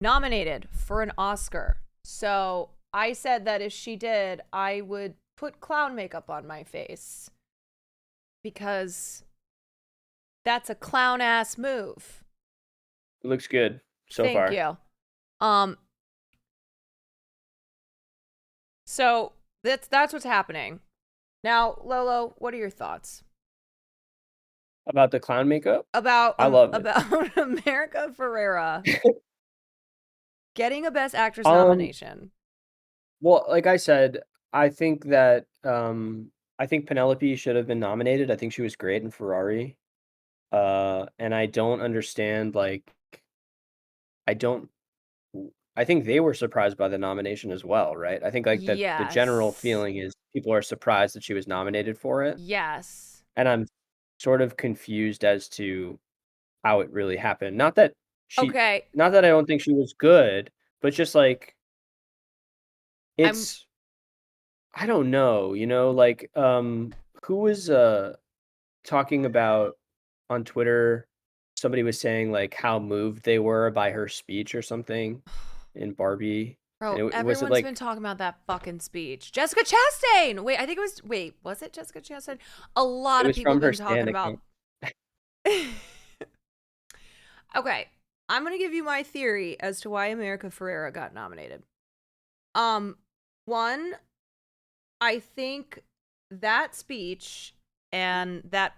nominated for an Oscar. So I said that if she did, I would put clown makeup on my face because that's a clown ass move. It looks good so far. Thank you. So that's what's happening. Now, Lolo, what are your thoughts About the clown makeup? about I love it. about America Ferrera getting a Best Actress Um, nomination? Well, like I said, I think that I think Penelope should have been nominated. I think she was great in Ferrari. And I don't understand, like, I don't I think they were surprised by the nomination as well, right? I think like that the general Yes. feeling is people are surprised that she was nominated for it. Yes. And I'm sort of confused as to how it really happened. Not that Okay. I don't think she was good, but just like it's I don't know, like who was talking about on Twitter, somebody was saying like how moved they were by her speech or something in Barbie. Bro, And was it everyone's like been talking about that fucking speech. Jessica Chastain. Was it Jessica Chastain? A lot it of was people from have her been talking stan about. account? Okay, I'm gonna give you my theory as to why America Ferrera got nominated. One, I think that speech and that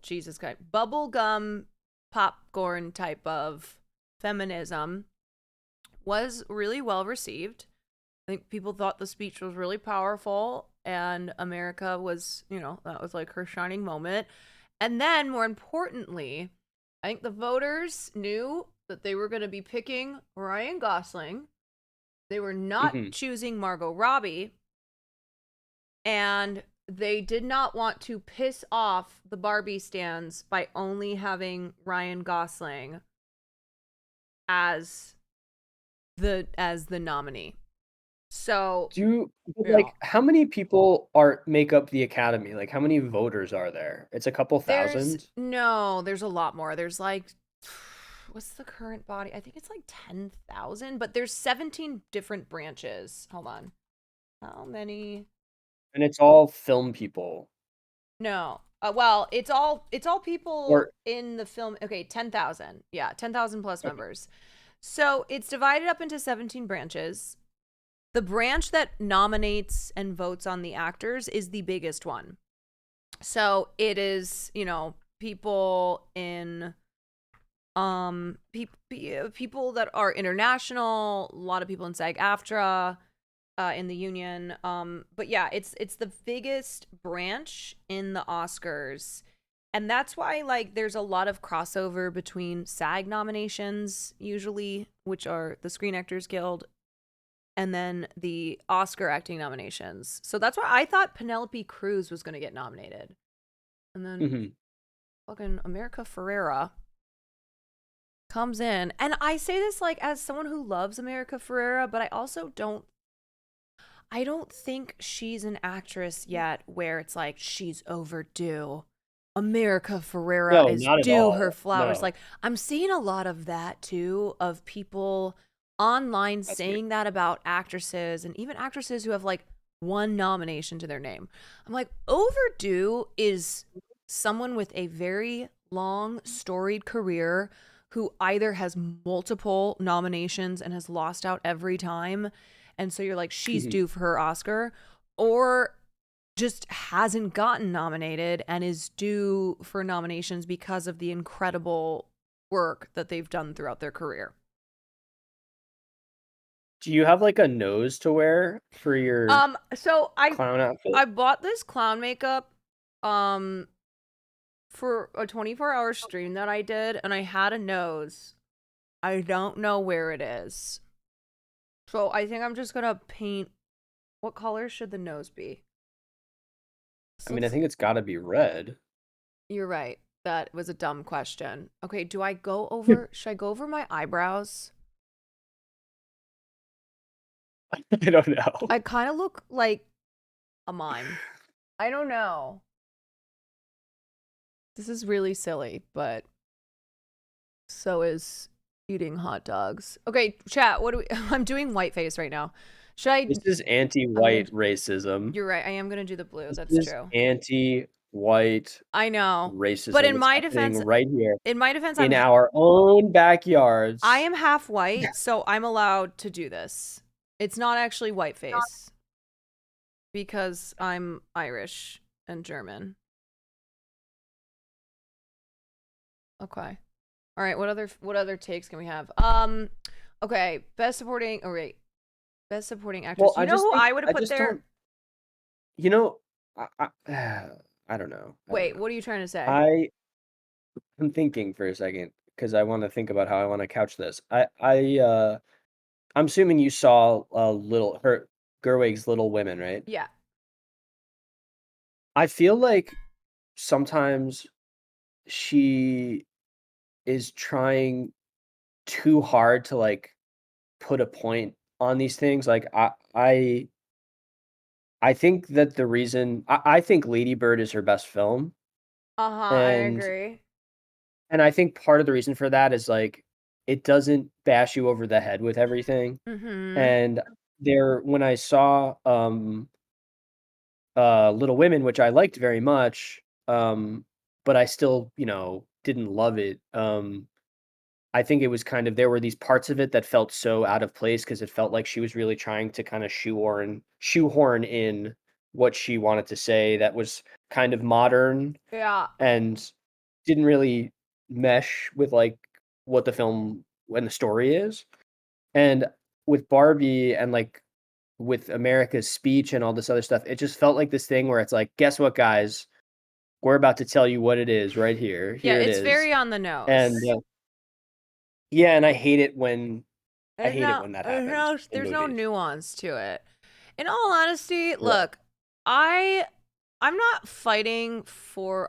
Jesus Christ, bubblegum popcorn type of feminism was really well received. I think people thought the speech was really powerful, and America was, that was like her shining moment. And then, more importantly, I think the voters knew that they were going to be picking Ryan Gosling. They were not choosing Margot Robbie. And they did not want to piss off the Barbie stans by only having Ryan Gosling as the nominee. So like how many people make up the Academy? Like how many voters are there? It's a couple thousand? There's a lot more. There's like, what's the current body? I think it's like 10,000, but there's 17 different branches. Hold on. How many? And it's all film people. No. Well, it's all people in the film. Okay, 10,000. Yeah, 10,000 plus members. So it's divided up into 17 branches. The branch that nominates and votes on the actors is the biggest one. So it is, people in people that are international, a lot of people in SAG-AFTRA, in the union. But yeah, it's the biggest branch in the Oscars. And that's why, like, there's a lot of crossover between SAG nominations, usually, which are the Screen Actors Guild, and then the Oscar acting nominations. So that's why I thought Penelope Cruz was going to get nominated. And then fucking America Ferrera comes in. And I say this, like, as someone who loves America Ferrera, but I also don't think she's an actress yet where it's like she's overdue. America Ferrera is due her flowers. No. Like, I'm seeing a lot of that too, of people online saying that about actresses, and even actresses who have like one nomination to their name. I'm like, overdue is someone with a very long storied career who either has multiple nominations and has lost out every time, and so you're like, she's due for her Oscar, or just hasn't gotten nominated and is due for nominations because of the incredible work that they've done throughout their career. Do you have like a nose to wear for your so clown outfit? I bought this clown makeup for a 24-hour stream that I did, and I had a nose. I don't know where it is. So I think I'm just gonna paint. What color should the nose be? I mean, I think it's got to be red. You're right. That was a dumb question. Okay, do I go over? Should I go over my eyebrows? I don't know. I kind of look like a mime. I don't know. This is really silly, but so is eating hot dogs. Okay, chat. What do we? I'm doing white face right now. Should I? This is anti-white racism. You're right. I am gonna do the blue. That's This is true. anti-white I know. racism. But in It's my happening defense, right here in in our own backyards. I am half white, so I'm allowed to do this. It's not actually whiteface because I'm Irish and German. Okay. All right, what other takes can we have? Okay, best supporting. Oh wait, best supporting actress. Well, You know who I would have put there? don't. You know, I don't know. Wait, what are you trying to say? I'm thinking for a second because I want to think about how I want to couch this. I'm assuming you saw Gerwig's Little Women, right? Yeah. I feel like sometimes she is trying too hard to like put a point on these things. Like I think that the reason I think Lady Bird is her best film, I and agree. I think part of the reason for that is like it doesn't bash you over the head with everything. Mm-hmm. And when I saw Little Women, which I liked very much, but I still, didn't love it. I think it was kind of there were these parts of it that felt so out of place because it felt like she was really trying to kind of shoehorn in what she wanted to say that was kind of modern Yeah. and didn't really mesh with like what the film and the story is. And with Barbie and like with America's speech and all this other stuff, it just felt like this thing where it's like, guess what, guys? We're about to tell you what it is right here. Here it is. It's very on the nose. And yeah, and I hate it when that happens. There's no nuance to it. In all honesty, look, I'm not fighting for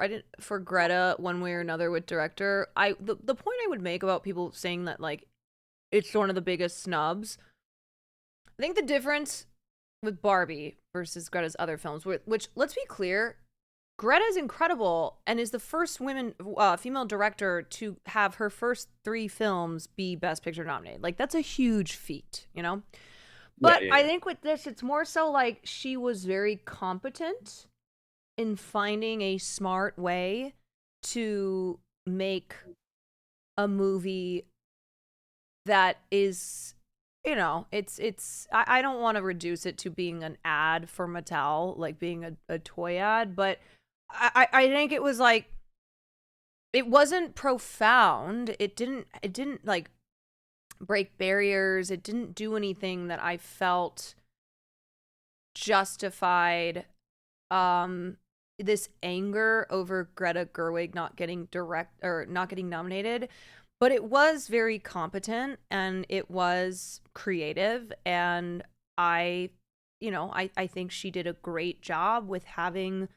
Greta one way or another with director. The point I would make about people saying that like it's one of the biggest snubs. I think the difference with Barbie versus Greta's other films, which let's be clear, Greta is incredible and is the first female director to have her first 3 films be Best Picture nominated. Like that's a huge feat, you know? But I think with this, it's more so like she was very competent in finding a smart way to make a movie that is, I don't want to reduce it to being an ad for Mattel, like being a toy ad, but I think it was like, it wasn't profound. It didn't like break barriers. It didn't do anything that I felt justified this anger over Greta Gerwig not getting nominated. But it was very competent and it was creative, and I think she did a great job with having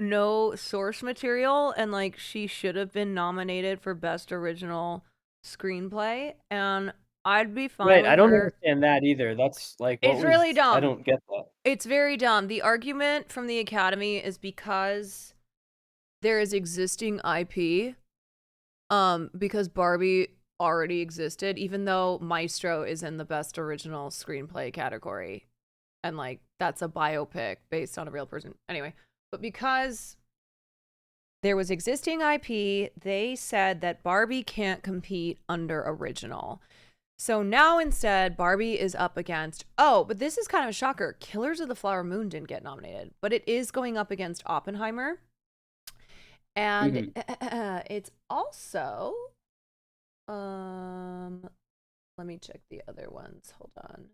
no source material, and like she should have been nominated for Best Original Screenplay, and I'd be fine with I don't her. understand that either. That's like It's really dumb. I don't get that. It's very dumb. The argument from the Academy is because there is existing IP, because Barbie already existed, even though Maestro is in the Best Original Screenplay category, and like that's a biopic based on a real person. Anyway, but because there was existing IP, they said that Barbie can't compete under original. So now instead, Barbie is up against, but this is kind of a shocker. Killers of the Flower Moon didn't get nominated, but it is going up against Oppenheimer. And it's also, let me check the other ones. Hold on.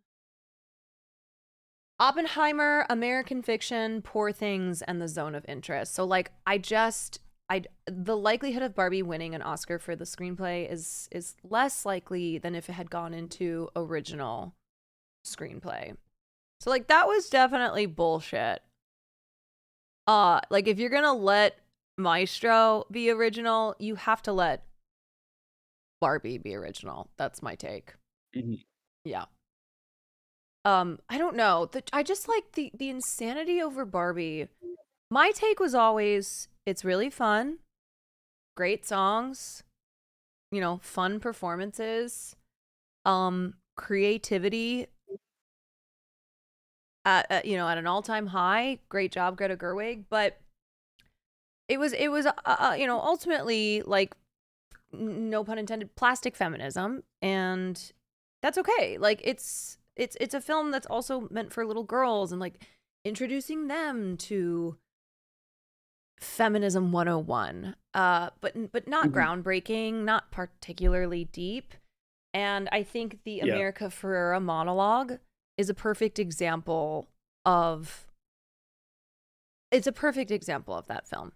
Oppenheimer, American Fiction, Poor Things, and The Zone of Interest. So like, the likelihood of Barbie winning an Oscar for the screenplay is less likely than if it had gone into original screenplay. So like that was definitely bullshit. Like if you're gonna let Maestro be original, you have to let Barbie be original. That's my take. Mhm. Yeah. I don't know. I just like the insanity over Barbie. My take was always it's really fun, great songs, you know, fun performances, creativity at you know, at an all-time high. Great job, Greta Gerwig, but it was you know, ultimately like no pun intended, plastic feminism, and that's okay. Like it's a film that's also meant for little girls and like introducing them to feminism 101. But not groundbreaking, not particularly deep. And I think the Yeah. America Ferrera monologue is a perfect example of that film.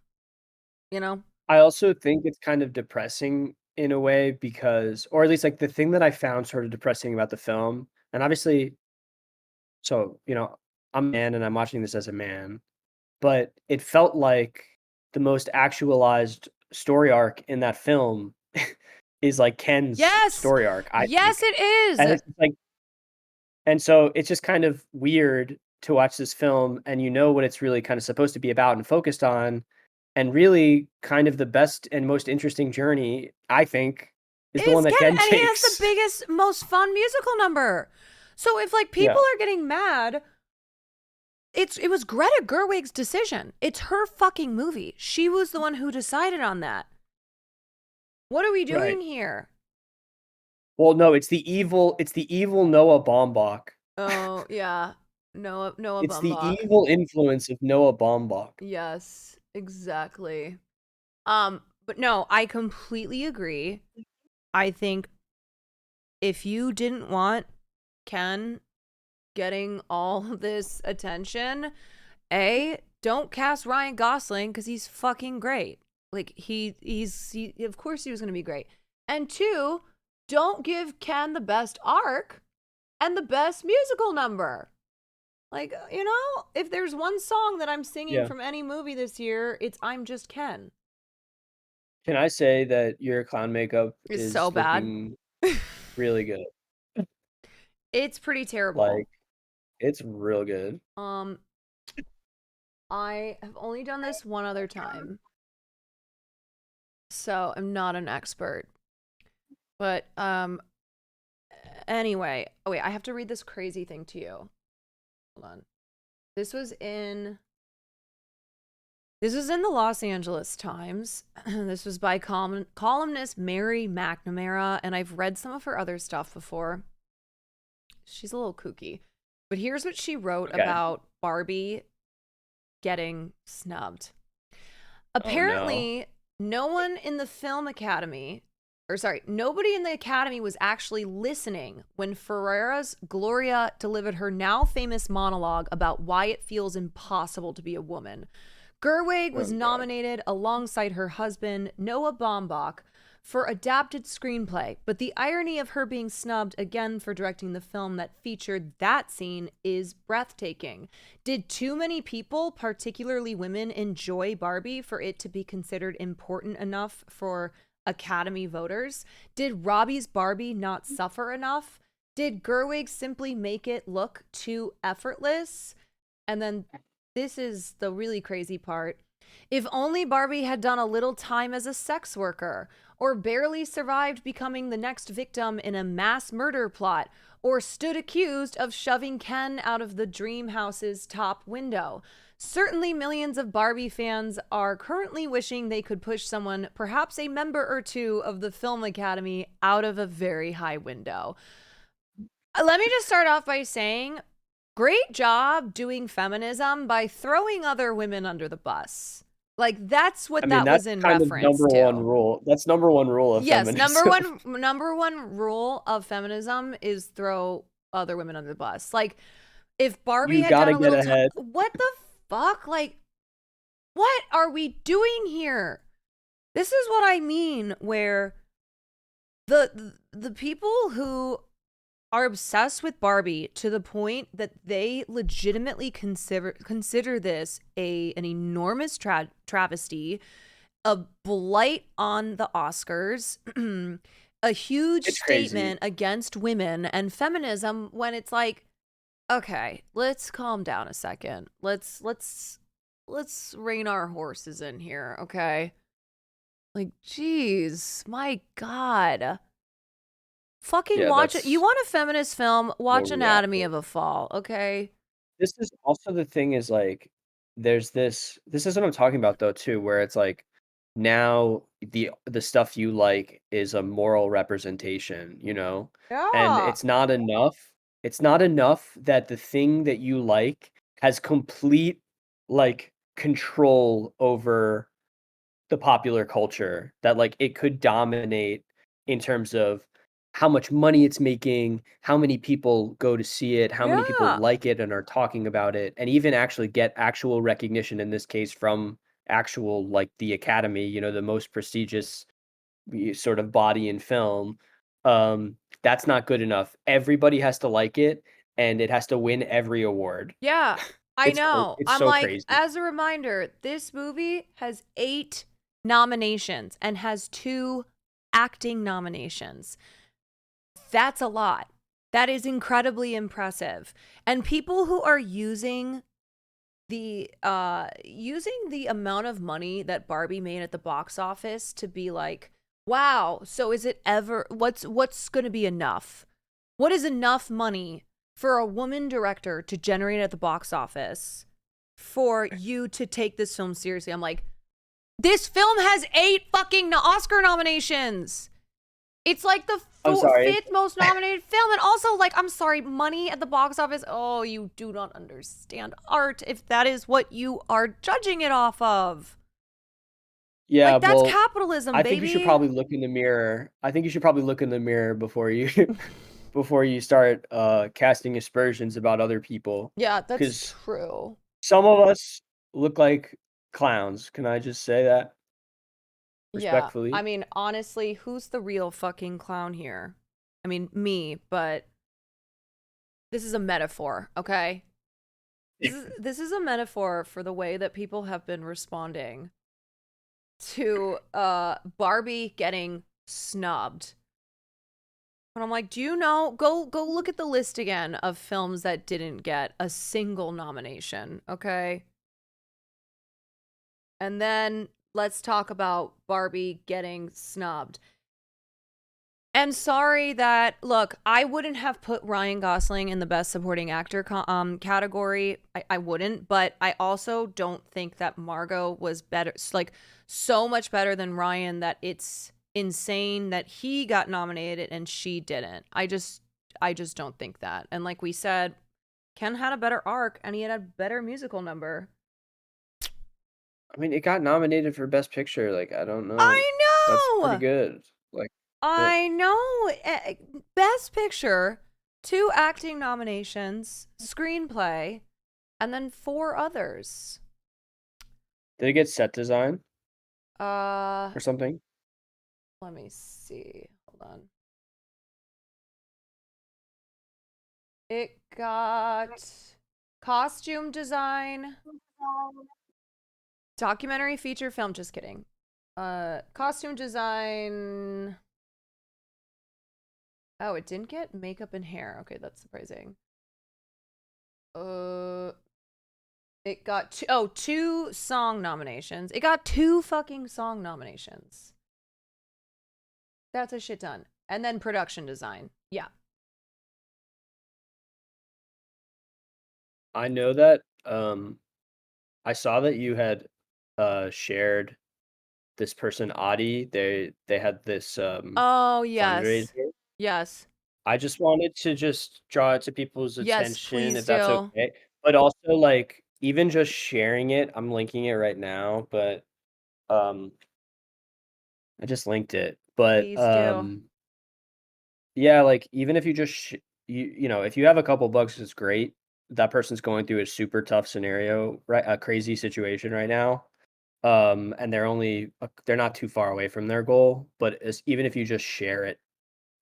You know? I also think it's kind of depressing in a way because, or at least like the thing that I found sort of depressing about the film, and obviously, so, you know, I'm a man and I'm watching this as a man, but it felt like the most actualized story arc in that film is like Ken's Yes. story arc, I think. Yes, it is. And it's just like, and so it's just kind of weird to watch this film and you know what it's really kind of supposed to be about and focused on. And really kind of the best and most interesting journey, I think, is the one that Ken And he has takes. the biggest, most fun musical number. So if like people Yeah. are getting mad, it was Greta Gerwig's decision. It's her fucking movie. She was the one who decided on that. What are we doing Right. here? Well, no, it's the evil Noah Baumbach. Oh yeah, Noah It's the Baumbach. evil influence of Noah Baumbach. Yes, exactly. But no, I completely agree. I think if you didn't want Ken getting all this attention, don't cast Ryan Gosling because he's fucking great. Like he of course he was gonna be great. And two, don't give Ken the best arc and the best musical number. Like, you know, if there's one song that I'm singing Yeah. from any movie this year, it's I'm Just Ken. Can I say that your clown makeup It's is so bad. looking really good? It's pretty terrible. Like, it's real good. I have only done this one other time, so I'm not an expert. But anyway, oh wait, I have to read this crazy thing to you. Hold on. This was in the Los Angeles Times. This was by columnist Mary McNamara, and I've read some of her other stuff before. She's a little kooky. But here's what she wrote about Barbie getting snubbed. Apparently, nobody in the Academy was actually listening when Ferrera's Gloria delivered her now famous monologue about why it feels impossible to be a woman. Gerwig was nominated alongside her husband, Noah Baumbach, for adapted screenplay, but the irony of her being snubbed again for directing the film that featured that scene is breathtaking. Did too many people, particularly women, enjoy Barbie for it to be considered important enough for Academy voters? Did Robbie's Barbie not suffer enough? Did Gerwig simply make it look too effortless? And then this is the really crazy part. If only Barbie had done a little time as a sex worker, or barely survived becoming the next victim in a mass murder plot, or stood accused of shoving Ken out of the dream house's top window. Certainly millions of Barbie fans are currently wishing they could push someone, perhaps a member or two of the Film Academy, out of a very high window. Let me just start off by saying, great job doing feminism by throwing other women under the bus. Like, that's what that was in reference to. Number one rule. That's number one rule of feminism. Yes, number one rule of feminism is throw other women under the bus. Like, if Barbie had done a little time, what the fuck? Like, what are we doing here? This is what I mean, where the people who are obsessed with Barbie to the point that they legitimately consider this an enormous travesty, a blight on the Oscars, a huge It's crazy. statement against women and feminism, when it's like, okay, let's calm down a second. Let's rein our horses in here, okay? Like, geez, my God. Fucking Yeah, watch it. that's You want a feminist film? Watch Anatomy overreacting. of a Fall, okay? This is also the thing is, like, there's this is what I'm talking about, though, too, where it's like, now the stuff you like is a moral representation, you know? And Yeah. it's not enough that the thing that you like has complete, like, control over the popular culture, that, like, it could dominate in terms of how much money it's making, how many people go to see it, how many people Yeah. like it and are talking about it, and even actually get actual recognition, in this case, from actual, like, the Academy, you know, the most prestigious sort of body in film. That's not good enough. Everybody has to like it, and it has to win every award. Yeah. I know. It's I'm so like, crazy. as a reminder, this movie has 8 nominations and has 2 acting nominations. That's a lot. That is incredibly impressive. And people who are using the amount of money that Barbie made at the box office to be like, wow, so is it ever, what's going to be enough? What is enough money for a woman director to generate at the box office for you to take this film seriously? I'm like, this film has 8 fucking Oscar nominations. It's like the I'm sorry. 5th most nominated film. And also, like, I'm sorry, money at the box office. Oh, you do not understand art if that is what you are judging it off of. Yeah, Like, that's well, capitalism, I think you should baby. probably look in the mirror. I think you should probably look in the mirror before you before you start casting aspersions about other people, Yeah, that's because true. some of us look like clowns. Can I just say that Yeah. I respectfully? mean, honestly, who's the real fucking clown here? I mean, me, but this is a metaphor, okay? This is a metaphor for the way that people have been responding to Barbie getting snubbed. And I'm like, do you know, go look at the list again of films that didn't get a single nomination, okay? And then let's talk about Barbie getting snubbed. And sorry that, look, I wouldn't have put Ryan Gosling in the best supporting actor category. I wouldn't, but I also don't think that Margot was better, like, so much better than Ryan, that it's insane that he got nominated and she didn't. I just don't think that. And like we said, Ken had a better arc and he had a better musical number. I mean, it got nominated for Best Picture. Like, I don't know. I That's pretty know. good. Like, but I know. Best Picture, 2 acting nominations, screenplay, and then 4 others. did it get set design Uh, or something? let me see. Hold on. It got costume design, documentary feature film, just kidding. Costume design. Oh, it didn't get makeup and hair. Okay, that's surprising. It got 2 song nominations. It got 2 fucking song nominations. That's a shit ton. And then production design. Yeah. I know that I saw that you had shared this person Adi. They had this Oh, yes. fundraiser. Yes. I just wanted to just draw it to people's Yes, attention, please if that's do. okay. But also, like, even just sharing it, I'm linking it right now, but um I just linked it. But Please do. yeah, like, even if you just you know, if you have a couple bucks, it's great. That person's going through a super tough scenario, right? A crazy situation right now. And they're not too far away from their goal, but even if you just share it,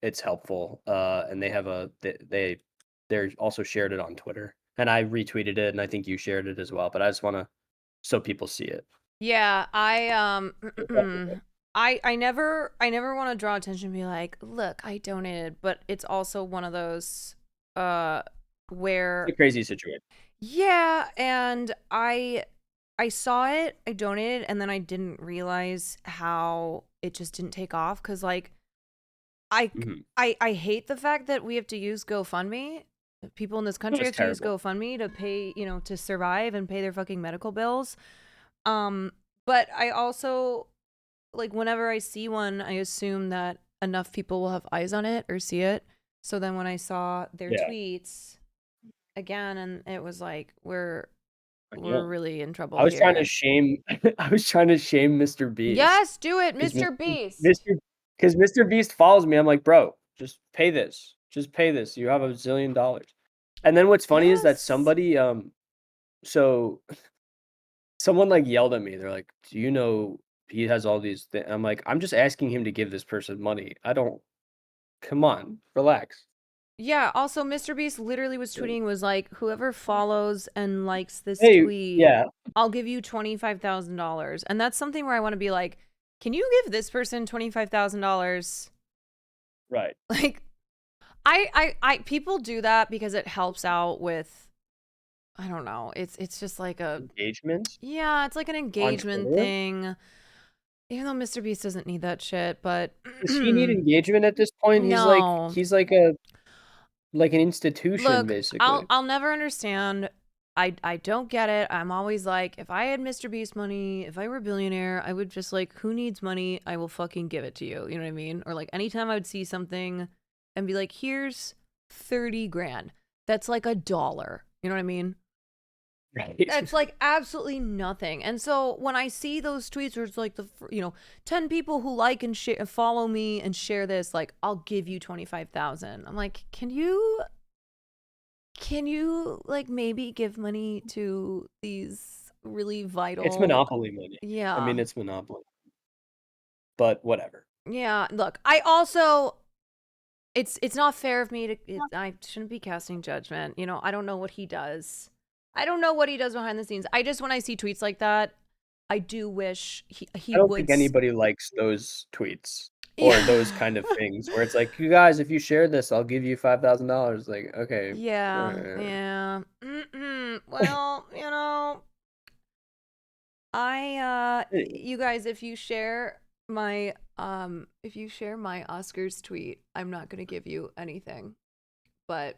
it's helpful. And they have they're also shared it on Twitter, and I retweeted it, and I think you shared it as well. But I just want to so people see it. Yeah, It's definitely good. I never want to draw attention and be like, look, I donated, but it's also one of those where It's a crazy situation. yeah, and I saw it, I donated, and then I didn't realize how it just didn't take off because like Mhm. I hate the fact that we have to use GoFundMe. People in this No, country it's have to use terrible. GoFundMe to pay, you know, to survive and pay their fucking medical bills. But I also like whenever I see one, I assume that enough people will have eyes on it or see it. So then when I saw their Yeah. tweets again, and it was like we're Yeah. really in I trouble was trying to here. shame I was trying to shame Mr. Beast Yes, do it, because Mr. Beast. Mr. because Mr. Beast follows me. I'm like, bro, just pay this. Just pay this. You have $1 zillion. And then what's funny is that Yes. somebody so someone like yelled at me. They're like, "Do you know he has all these I'm like, I'm just asking him to give this person money. I don't come on, relax. Yeah, also Mr. Beast literally was tweeting was like, whoever follows and likes this Hey, tweet, yeah, I'll give you $25,000. And that's something where I want to be like, can you give this person $25,000? right. Like people do that because it helps out with I don't know. It's just like a Engagement yeah, it's like an on engagement Twitter. thing. Even though Mr. Beast doesn't need that shit, but Does he need engagement at this point? no. He's like a like an institution, Look, basically. I'll never understand. I don't get it. I'm always like, if I had Mr. Beast money, if I were a billionaire, I would just like, who needs money? I will fucking give it to you. You know what I mean? Or like anytime I would see something and be like, here's 30 grand. That's like $1. You know what I mean? Right. That's like absolutely nothing. And so when I see those tweets where it's like 10 people who like and share follow me and share this, like I'll give you 25,000. I'm like, can you like maybe give money to these really It's vital monopoly money. I yeah. mean, it's monopoly, but whatever. Yeah, look, I also it's not fair of me to I shouldn't be casting judgment. You know, I don't know what he does. I don't know what he does behind the scenes. I just when I see tweets like that, I do wish he I don't would think anybody likes those tweets or yeah. those kind of things where it's like, "You guys, if you share this, I'll give you $5,000." Like, okay. Yeah, yeah. Well, you know, you guys, if you share my Oscars tweet, I'm not gonna give you anything. But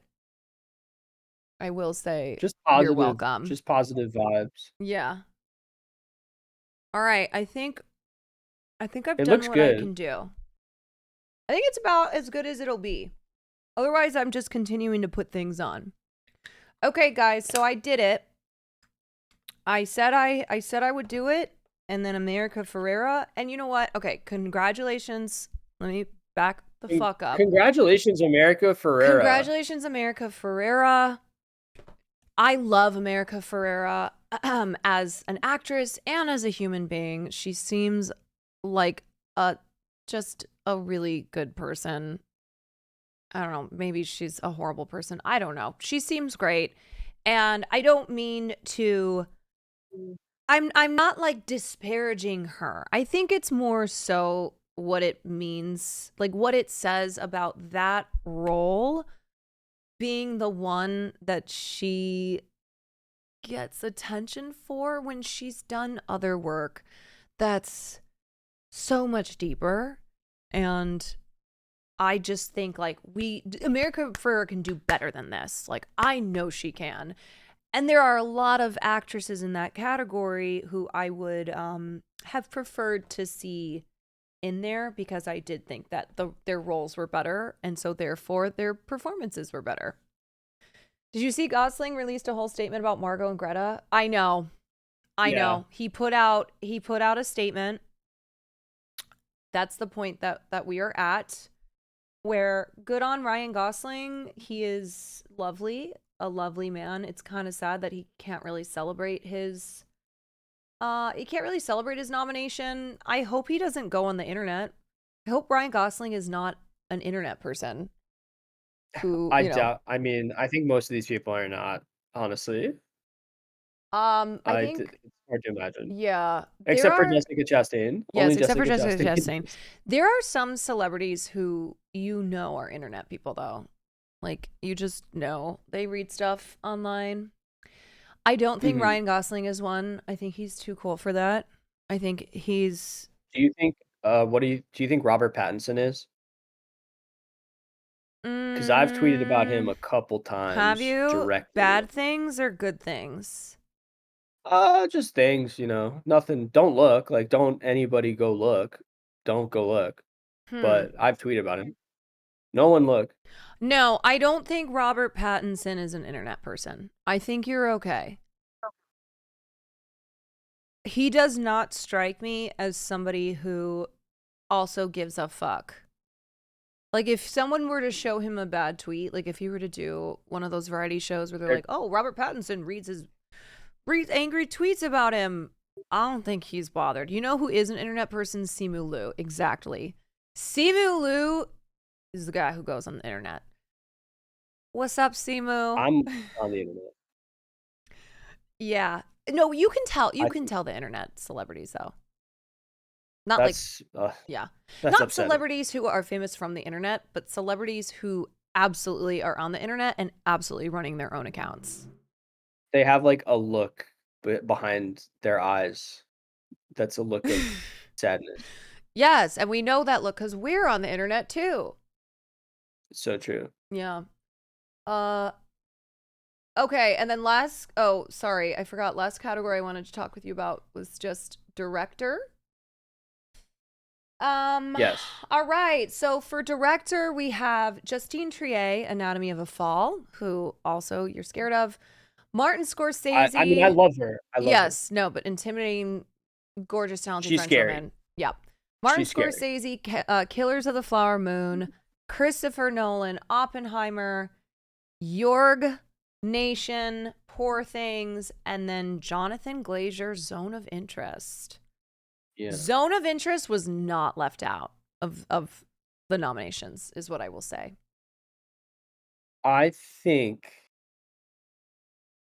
I will say you're welcome. Just positive vibes. Yeah. All right, I think I've It done looks what I good. can do. I think it's about as good as it'll be. Otherwise, I'm just continuing to put things on. Okay, guys, so I did it. I said I would do it, and then America Ferrera, and you know what? Okay, congratulations. Let me back the fuck up. Congratulations, America Ferrera. Congratulations, America Ferrera. I love America Ferrera as an actress and as a human being. She seems like just a really good person. I don't know, maybe she's a horrible person. I don't know. She seems great. And I don't mean to I'm not like disparaging her. I think it's more so what it means, like what it says about that role being the one that she gets attention for when she's done other work that's so much deeper. And I just think like America Ferrera can do better than this. Like I know she can. And there are a lot of actresses in that category who I would have preferred to see in there because I did think that their roles were better and so therefore their performances were better. Did you see Gosling released a whole statement about Margot and Greta? I know. Yeah. He put out a statement. That's the point that we are at. Where good on Ryan Gosling. He is lovely, a lovely man. It's kind of sad that he can't really celebrate his nomination. I hope he doesn't go on the internet. I hope Ryan Gosling is not an internet person who, I you know, doubt. I mean, I think most of these people are not. Honestly, I it's think, hard to imagine. yeah, there Except for are, Jessica Chastain. Only yes, except for Jessica Jessica Chastain. Chastain. There are some celebrities who you know are internet people, though. Like, you just know they read stuff online. I don't think Mhm. Ryan Gosling is one. I think he's too cool for that. I think he's. Do you think? What do you think Robert Pattinson is? Because I've tweeted about him a couple Have times you directly. bad things or good things? Just things, nothing. Don't look. Like, don't anybody go look. Don't go look. But I've tweeted about him. No one look. No, I don't think Robert Pattinson is an internet person. I think you're okay. He does not strike me as somebody who also gives a fuck. Like, if someone were to show him a bad tweet, like if he were to do one of those variety shows where they're like, oh, Robert Pattinson reads angry tweets about him, I don't think he's bothered. You know who is an internet person? Simu Liu. Exactly. Simu Liu is the guy who goes on the internet. What's up, Simu? I'm on the internet. Yeah. No, you can tell. You can tell the internet celebrities, though. Not like, yeah. That's Not upsetting. celebrities who are famous from the internet, but celebrities who absolutely are on the internet and absolutely running their own accounts. They have like a look behind their eyes. That's a look of sadness. Yes, and we know that look because we're on the internet too. It's so true. Yeah. Okay, and then last category I wanted to talk with you about was just director. Yes. All right. So for director, we have Justine Triet, Anatomy of a Fall, who also you're scared of. Martin Scorsese. I mean, I love her. Yes, no, but intimidating, gorgeous, talented She's French scary. woman. Yep. Martin She's scary. Scorsese, Killers of the Flower Moon, Christopher Nolan, Oppenheimer, Yorg Nation, Poor Things, and then Jonathan Glazer, Zone of Interest. Yeah. Zone of Interest was not left out of the nominations, is what I will say. I think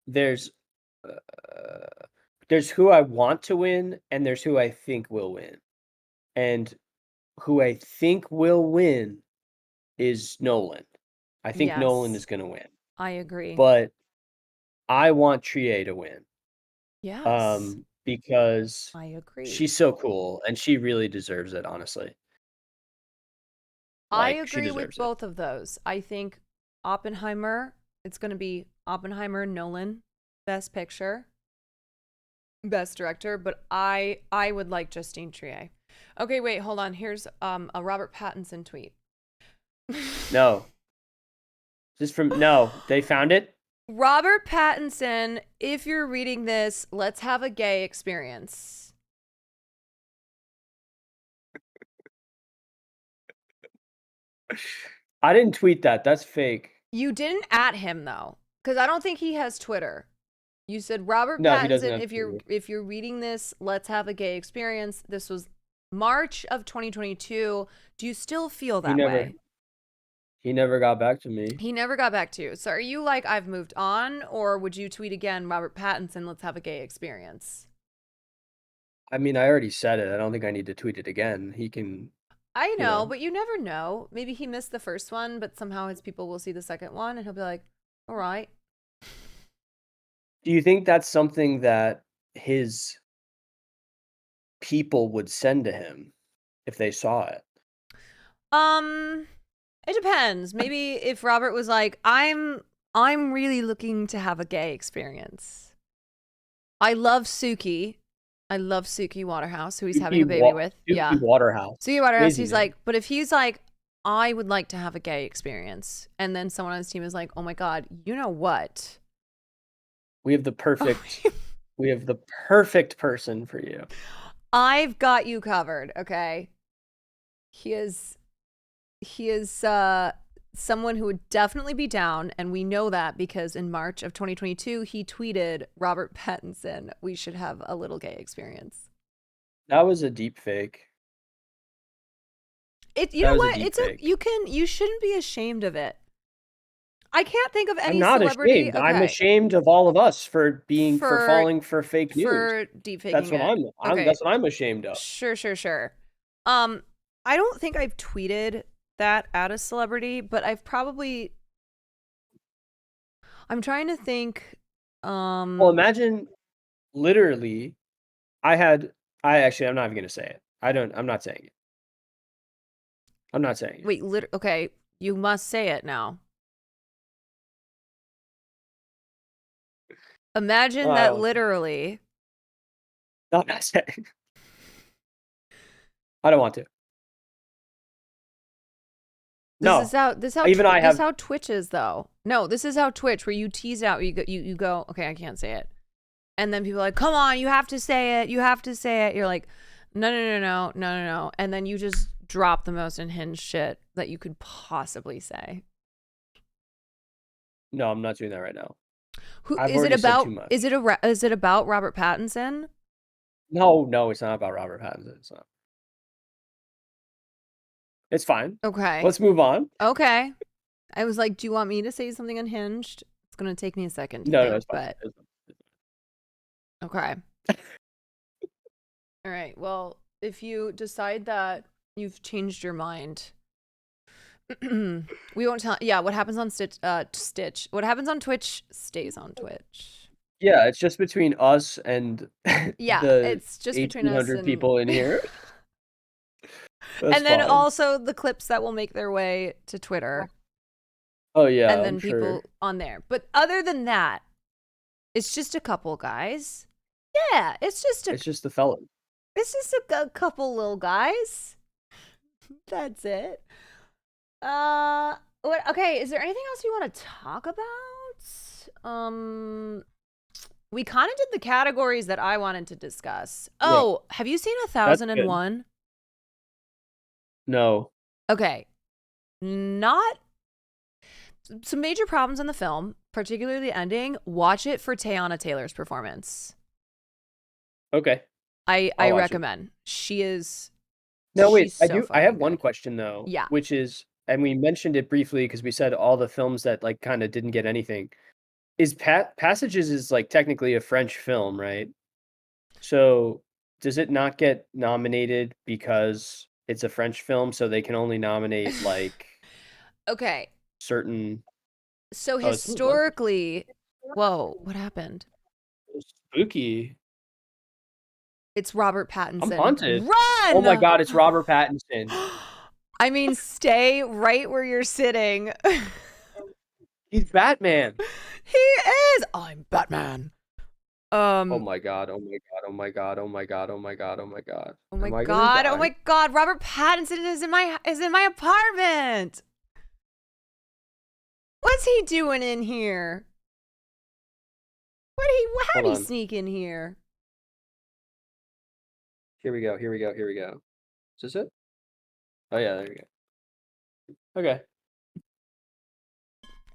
there's who I want to win and there's who I think will win. And who I think will win is Nolan. I think Nolan is going to win. I agree. But I want Trier to win. Yes. Because I agree. she's so cool and she really deserves it, honestly. I agree with both of those. I think Oppenheimer, it's going to be Oppenheimer, Nolan, Best Picture, Best Director, but I would like Justine Triet. Okay, wait, hold on. Here's a Robert Pattinson tweet. No. They found it? Robert Pattinson, if you're reading this, let's have a gay experience. I didn't tweet that. That's fake. You didn't at him though, because I don't think he has Twitter. You said Robert No, he doesn't Pattinson, have if you're reading this, let's have a gay experience. This was March of 2022. Do you still feel that way? He never got back to me. He never got back to you. So are you like, I've moved on, or would you tweet again, Robert Pattinson, let's have a gay experience? I mean, I already said it. I don't think I need to tweet it again. He can. I know, but you never know. Maybe he missed the first one, but somehow his people will see the second one and he'll be like, all right. Do you think that's something that his people would send to him if they saw it? It depends. Maybe if Robert was like, I'm really looking to have a gay experience. I love Suki. I love Suki Waterhouse, who he's having a baby with. Suki Waterhouse. Suki Waterhouse. Crazy He's name. like, but if he's like, I would like to have a gay experience, and then someone on his team is like, oh my God, you know what? We have the perfect we have the perfect person for you. I've got you covered, okay? He is someone who would definitely be down, and we know that because in March of 2022, he tweeted, Robert Pattinson, we should have a little gay experience. That was a deep fake. You That know was a what? deep It's a fake. you shouldn't be ashamed of it. I can't think of any I'm not celebrity. ashamed. I'm ashamed of all of us for For falling for fake news. for deep That's faking what it. Okay. that's what I'm ashamed of. Sure. I don't think I've tweeted that at a celebrity, but I've probably. I'm trying to think. Well, imagine literally, I'm not even gonna say it. I'm not saying it. I'm not saying it. Wait, okay, you must say it now. Imagine that Wow. literally. No, I'm not saying. I don't want to. No. This is how Twitch is though. No, this is how Twitch, where you tease out, you go, okay, I can't say it. And then people are like, come on, you have to say it. You have to say it. You're like, no. And then you just drop the most unhinged shit that you could possibly say. No, I'm not doing that right now. Who I've is it already said about? too much. Is it about Robert Pattinson? No, it's not about Robert Pattinson. It's not. It's fine. Okay. Let's move on. Okay. I was like, do you want me to say something unhinged? It's gonna take me a second to No, think, it's fine. but okay. All right. Well, if you decide that you've changed your mind, we won't tell. Yeah, what happens on Stitch? What happens on Twitch stays on Twitch. Yeah, it's just between us and Yeah, the it's just between us 1,800 and people in here. That's and then fine. also the clips that will make their way to Twitter. Oh yeah, and then I'm people sure. on there. But other than that, it's just a couple guys. Yeah, it's just the fellas. It's just a couple little guys. That's it. What? Okay, is there anything else you want to talk about? We kind of did the categories that I wanted to discuss. Oh, have you seen 1001? No. Okay. Not some major problems in the film, particularly the ending. Watch it for Teyana Taylor's performance. Okay. I watch recommend. She is. No, wait. she's so I have fucking one good. question though. Yeah. Which is, and we mentioned it briefly because we said all the films that like kind of didn't get anything. Is Passages is like technically a French film, right? So does it not get nominated because it's a French film, so they can only nominate like Okay. certain So it's historically, whoa, what happened? spooky. It's Robert Pattinson. I'm haunted. Run! Oh my god, it's Robert Pattinson. I mean, stay right where you're sitting. He's Batman. He is. I'm Batman. Oh my god, oh my god, oh my god, oh my god, oh my god, oh my god. Oh my Am I gonna god, oh die? my god, Robert Pattinson is in my apartment. What's he doing in here? How'd he sneak in here? Here we go. Is this it? Oh yeah, there we go. Okay.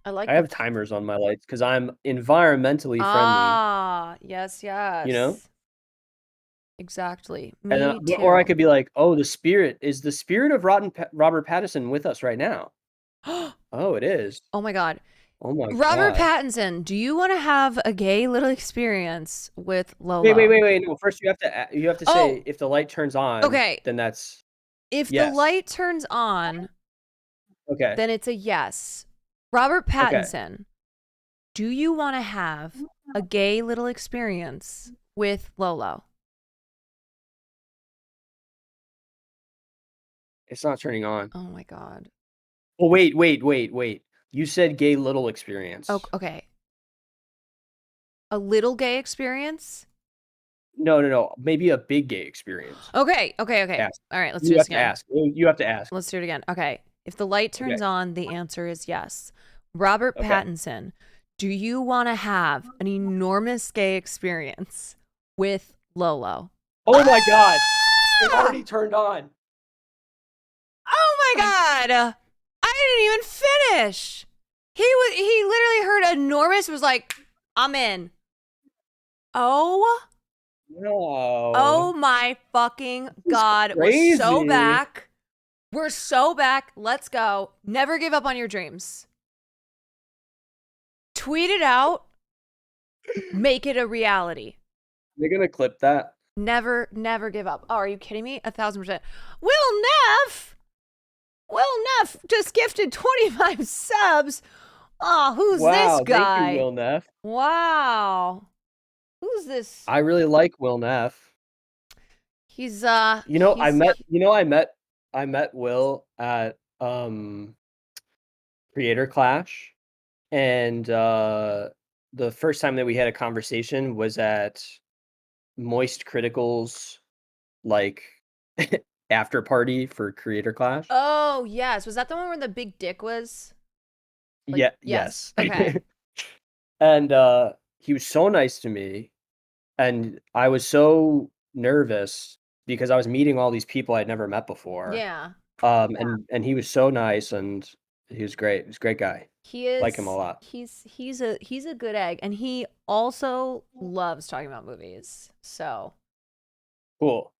I have timers on my lights because I'm environmentally friendly. Ah, yes. You know? Exactly. And then, or I could be like, oh, is the spirit of Robert Pattinson with us right now? Oh, it is. Oh my god. Oh my Robert god. Pattinson, do you want to have a gay little experience with Lolo? Wait. No, first you have to say if the light turns on. Okay. Then that's if yes. the light turns on. Okay. Then it's a yes. Robert Pattinson, do you want to have a gay little experience with Lolo? It's not turning on. Oh my god. Oh wait. You said gay little experience. Oh, okay. A little gay experience? No. Maybe a big gay experience. Okay. Ask. All right, let's do this again. You have to ask. Let's do it again. Okay. If the light turns on, the answer is yes. Robert Pattinson, do you want to have an enormous gay experience with Lolo? Oh my god. It already turned on. Oh my god. I didn't even finish. He literally heard enormous, was like, I'm in. Oh. No. Oh my fucking god. Was so back. We're so back. Let's go. Never give up on your dreams. Tweet it out. Make it a reality. They're gonna clip that. Never give up. Oh, are you kidding me? 1,000%. Will Neff just gifted 25 subs. Oh, who's this guy? Thank you, Will Neff. Wow. Who's this? I really like Will Neff. He's I met Will at Creator Clash, and the first time that we had a conversation was at Moist Critical's like after party for Creator Clash. Oh, yes. Was that the one where the big dick was? Like, yeah, yes. yes. Okay. And he was so nice to me, and I was so nervous because I was meeting all these people I'd never met before. Yeah. And he was so nice, and he was great. He was a great guy. He is. Like him a lot. He's a good egg, and he also loves talking about movies. So Cool.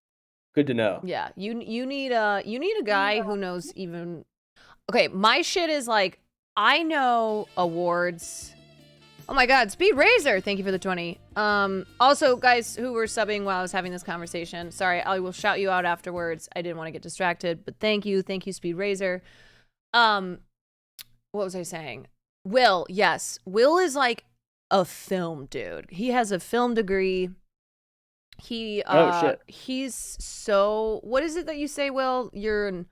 Good to know. yeah, you need a guy who knows even. Okay, my shit is like I know awards. Oh my God, Speed Razor! Thank you for the 20. Also, guys who were subbing while I was having this conversation, sorry, I will shout you out afterwards. I didn't want to get distracted, but thank you, Speed Razor. What was I saying? Will, yes, Will is like a film dude. He has a film degree. He Oh shit. He's so. What is it that you say, Will? You're an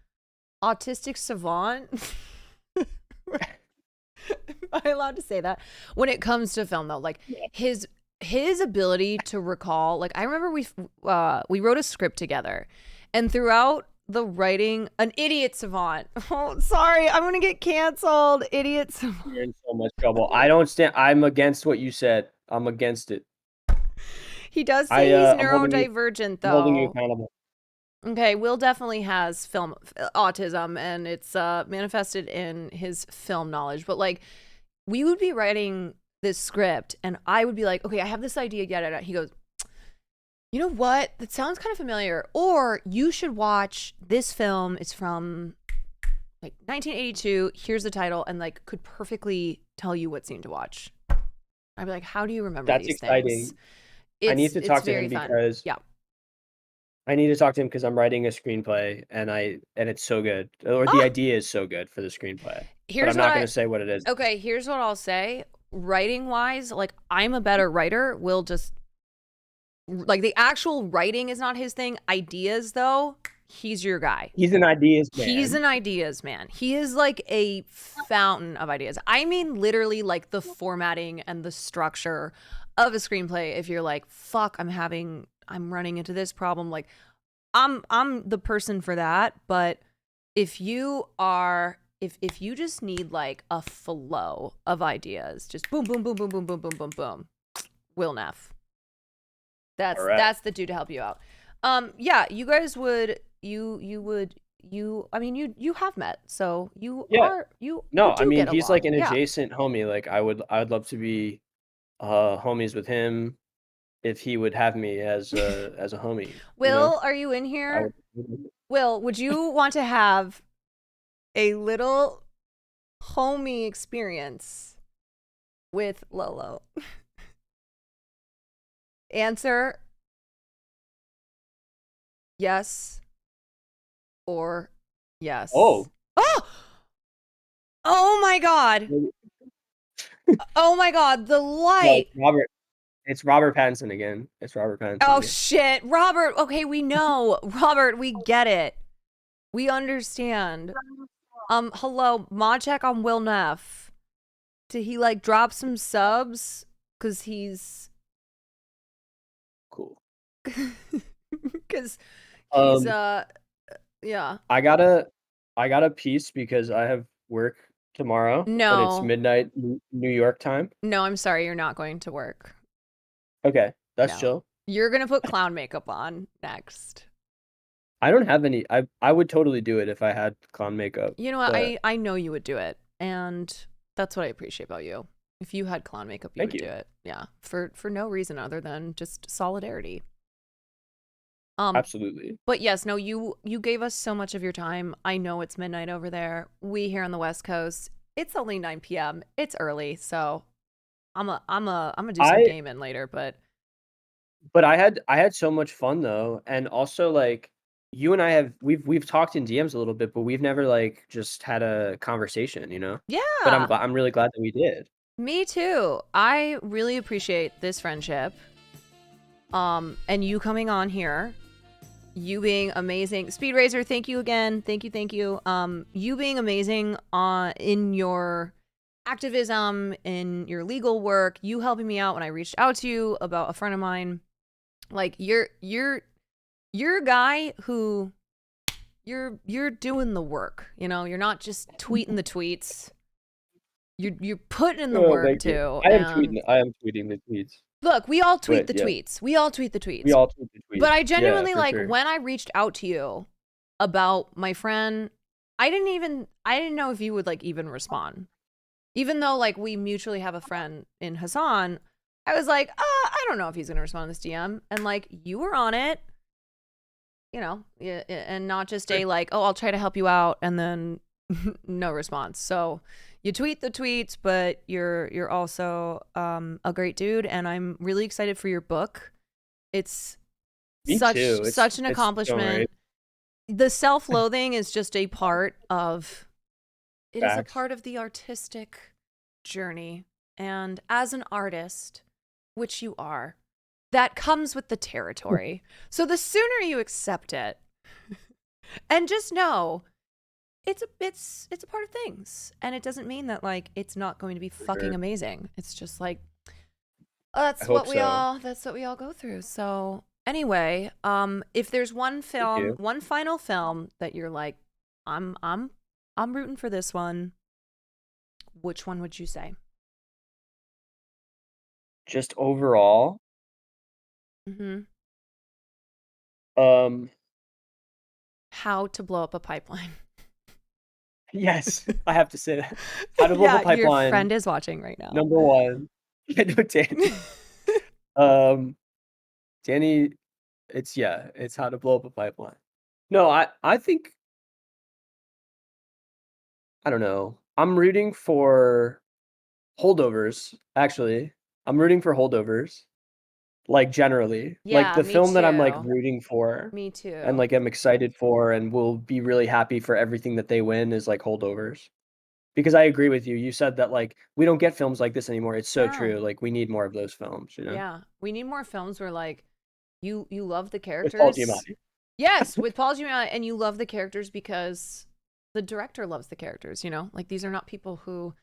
autistic savant. Am I allowed to say that? When it comes to film, though, like his ability to recall. Like I remember we wrote a script together, and throughout the writing, an idiot savant. Oh, sorry, I'm gonna get canceled. Idiot savant. You're in so much trouble. I don't stand. I'm against what you said. I'm against it. He does say he's neurodivergent, though. Holding you accountable. Okay, Will definitely has film autism, and it's manifested in his film knowledge. But like, we would be writing this script, and I would be like, "Okay, I have this idea." Yada. He goes, "You know what? That sounds kind of familiar. Or you should watch this film. It's from like 1982. Here's the title," and like could perfectly tell you what scene to watch. I'd be like, "How do you remember That's these exciting. things?" I need to talk to him because I need to talk to him because I'm writing a screenplay, and it's so good, or the idea is so good for the screenplay. But I'm not going to say what it is. Okay, here's what I'll say. Writing wise, like I'm a better writer. Will just like the actual writing is not his thing. Ideas though, he's your guy. He's an ideas man. He's an ideas man. He is like a fountain of ideas. I mean, literally like the formatting and the structure of a screenplay. If you're like, fuck, I'm running into this problem. Like, I'm the person for that. But if you just need like a flow of ideas, just boom, boom, boom, boom, boom, boom, boom, boom, boom, Will Neff. That's the dude to help you out. Yeah, you guys would I mean you have met, so you No, I mean he's like an adjacent homie. Like I'd love to be homies with him if he would have me as a homie. Will, are you in here? Will, would you want to have a little homie experience with Lolo? Answer yes or yes. Oh my God. Oh my God, the light. No, it's Robert Pattinson again. Oh shit, Robert. Okay, we know. Robert, we get it. We understand. Hello, mod check on Will Neff. Did he like drop some subs? Cause he's cool. Cause he's yeah. I got a piece because I have work tomorrow. No. But it's midnight New York time. No, I'm sorry, you're not going to work. Okay, that's chill. You're gonna put clown makeup on next. I don't have any. I would totally do it if I had clown makeup. You know what? I know you would do it, and that's what I appreciate about you. If you had clown makeup, you would do it. Yeah, for no reason other than just solidarity. Absolutely. But yes, no, you gave us so much of your time. I know it's midnight over there. We here on the West Coast, it's only 9 p.m. It's early, so I'm gonna do some I gaming later, but But I had so much fun though, and also like you and I we've talked in DMs a little bit, but we've never like just had a conversation, you know? But yeah, I'm really glad that we did. me too. I really appreciate this friendship. And you coming on here, you being amazing. Speed Racer, thank you again. Thank you. You being amazing in your activism, in your legal work, you helping me out when I reached out to you about a friend of mine. Like you're a guy who you're doing the work, you know? You're not just tweeting the tweets. You're putting in the Oh, work thank you. too. I am And tweeting the tweets. look, we all tweet But the yeah, tweets. We all tweet the we tweets. all tweet the tweets. But I Yeah, genuinely for like sure. when I reached out to you about my friend, I didn't know if you would like even respond. Even though like we mutually have a friend in Hassan, I was like, I don't know if he's gonna respond to this DM. And like you were on it, you know, and not just a like, oh, I'll try to help you out and then no response. So you tweet the tweets, but you're also a great dude, and I'm really excited for your book. It's Me too. such an Don't worry. accomplishment. The self-loathing is just a part of it is a Facts. part of the artistic journey. And as an artist, which you are, that comes with the territory. So the sooner you accept it and just know it's a part of things. And it doesn't mean that like it's not going to be fucking Sure. amazing. It's just like I hope so. that's what we all go through. So anyway, if there's one you. final film that you're like, I'm rooting for this one, which one would you say? Just overall, Mm-hmm. um, How to Blow Up a Pipeline. yes, I have to say that. How to Blow Up a Your Pipeline, friend is watching right now. number one. Yeah, no, Danny. Danny, it's How to Blow Up a Pipeline. No, I think I don't know. I'm rooting for Holdovers, actually. I'm rooting for Holdovers, like, generally. Like, Yeah, the me film that I'm, like, too. rooting for Me and, too. like, I'm excited for and will be really happy for everything that they win is, like, Holdovers. Because I agree with you. You said that, like, we don't get films like this anymore. It's so true. No. Like, we need more of those films, you know? Yeah. We need more films where like you love the With Paul characters. Giamatti. Yes, with Paul Giamatti, and you love the characters because the director loves the characters, you know? Like these are not people who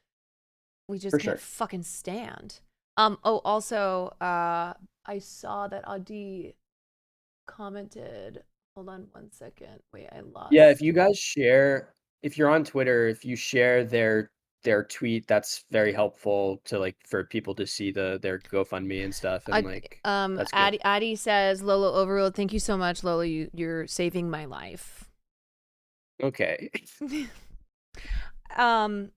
we just For can't sure. fucking stand. Also, I saw that Adi commented. Hold on one second. Wait, I lost. Yeah, if you're on Twitter, if you share their tweet, that's very helpful to like for people to see their GoFundMe and stuff, and like that's good. Addie says, Lolo overruled. Thank you so much, Lola. You're saving my life. Okay, Um,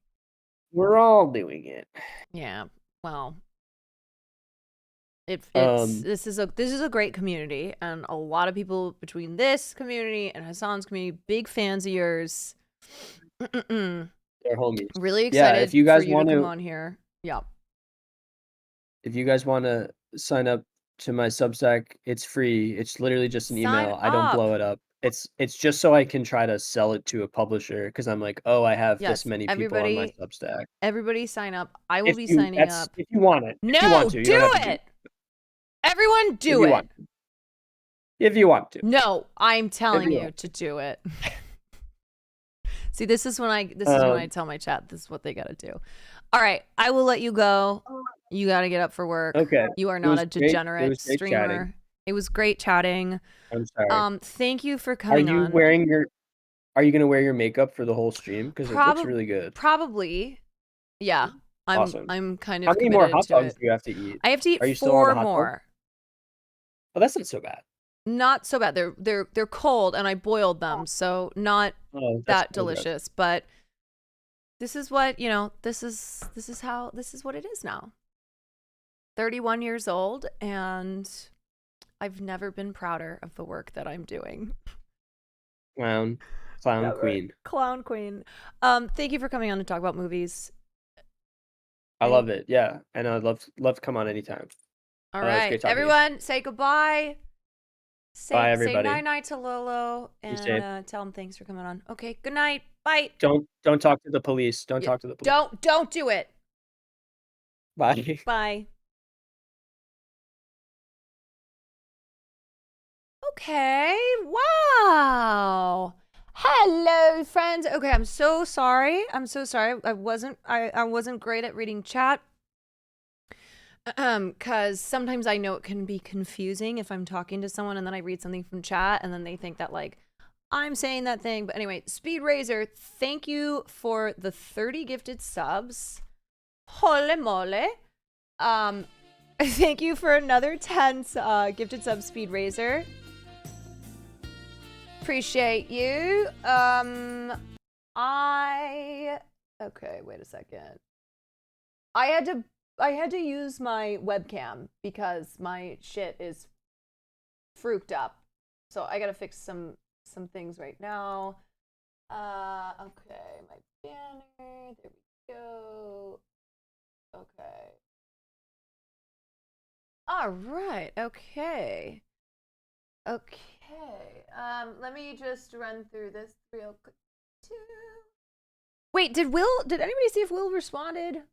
we're all doing it. yeah. Well, it's Um, this is a great community, and a lot of people between this community and Hassan's community, big fans of yours. they're homies. Really Yeah, excited if you for guys you want to come to, on here. Yeah. if you guys want to sign up to my Substack, it's free. It's literally just an Sign email. I don't blow up. it up. It's just so I can try to sell it to a publisher because I'm like, oh, I have this Yes, many people on my everybody, Substack. everybody sign up. I will be signing up. If you want it. If you No, want to, you don't do have to it. Everyone if do you it. want to. If you want to. No, I'm telling you you want to do it. See, this is when I tell my chat this is what they got to do. All right, I will let you go. You got to get up for work. Okay. You are It not was a great. It degenerate was great streamer. chatting. It was great chatting. I'm sorry. Thank you for Are coming you on. are you gonna wear your makeup for the whole stream? Because it looks really good. Probably. Yeah. Awesome. I'm kind How of many more committed hot to dogs it. do you have to eat? I have to eat Are you still on the 4 hot dog? more. Oh, that's not so bad. Not so bad. They're cold and I boiled them, so not Oh, that's that so gross. delicious, but this is what, you know, this is what it is now. 31 years old, and I've never been prouder of the work that I'm doing. Clown Never. queen. Clown queen. Thank you for coming on to talk about movies. I love it. Yeah, and I'd love to come on anytime. All It's right, great talking to you. everyone, say goodbye. Bye, Say everybody. night-night to Lolo Be safe. and tell him thanks for coming on. Okay, good night. Bye. Don't talk to the police. Don't talk to the police. Don't do it. Bye. Bye. Okay. Wow. Hello, friends. Okay, I'm so sorry. I wasn't great at reading chat. Cause sometimes I know it can be confusing if I'm talking to someone and then I read something from chat and then they think that like I'm saying that thing. But anyway, Speed Razor, thank you for the 30 gifted subs. Holy moly. Thank you for another 10 gifted subs, Speed Razor. Appreciate you. Okay, wait a second. I had to use my webcam because my shit is frucked up. So I gotta fix some things right now. Okay, my banner. There we go. Okay. All right. Okay. Okay. Let me just run through this real quick too. Wait, did anybody see if Will responded?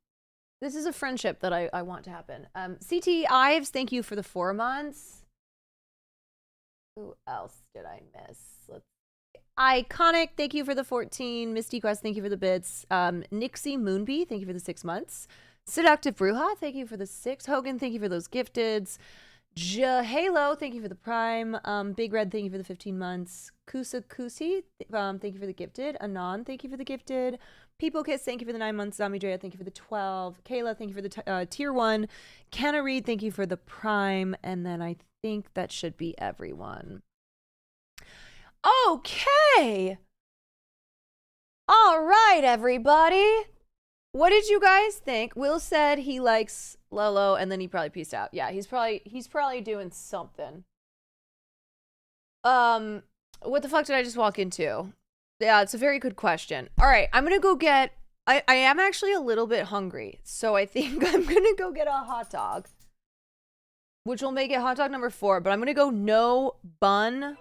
This is a friendship that I want to happen. CT Ives, thank you for the 4 months. Who else did I miss? Let's see. Iconic, thank you for the 14. Misty Quest, thank you for the bits. Nixie Moonbee, thank you for the 6 months. Seductive Bruja, thank you for the 6. Hogan, thank you for those gifteds. Halo, thank you for the prime. Big Red, thank you for the 15 months. Kusa Kusi, thank you for the gifted. Anon, thank you for the gifted. People Kiss, thank you for the 9 months. Zami Drea, thank you for the 12. Kayla, thank you for the tier 1. Kenna Reed, thank you for the prime. And then I think that should be everyone. Okay. All right, everybody. What did you guys think? Will said he likes Lolo, and then he probably peaced out. Yeah, he's probably doing something. What the fuck did I just walk into? Yeah, it's a very good question. All right, I'm gonna go get. I am actually a little bit hungry, so I think I'm gonna go get a hot dog, which will make it hot dog number 4. But I'm gonna go no bun.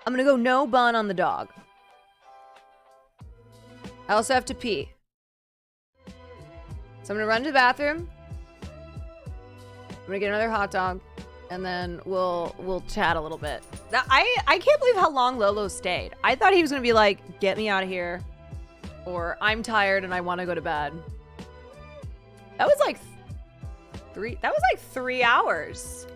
I'm gonna go no bun on the dog. I also have to pee. So I'm gonna run to the bathroom. I'm gonna get another hot dog, and then we'll chat a little bit. Now, I can't believe how long Lolo stayed. I thought he was gonna be like, get me out of here, or I'm tired and I want to go to bed. That was like 3 hours.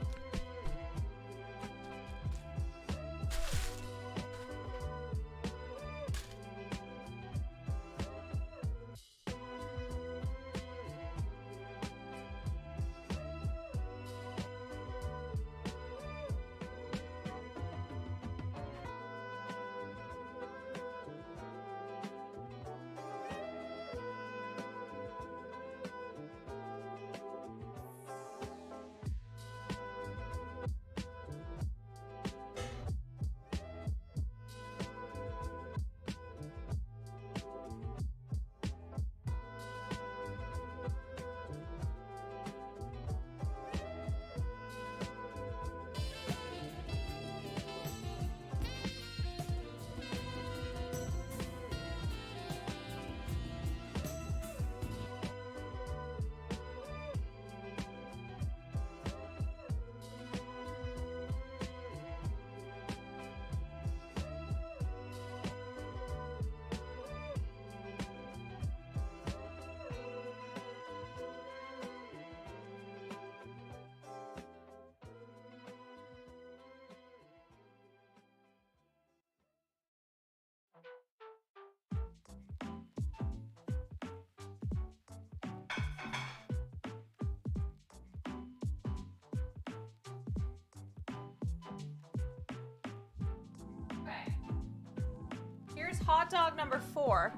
Here's hot dog number 4.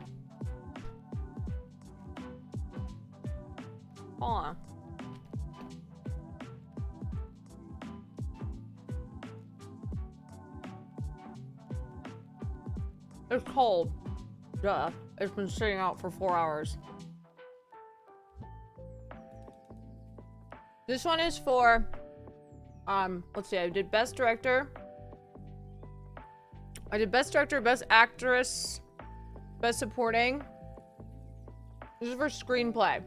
Hold on. It's cold. Duh. It's been sitting out for 4 hours. This one is for, let's see, I did Best Director. I did Best Director, Best Actress, Best Supporting. This is for Screenplay.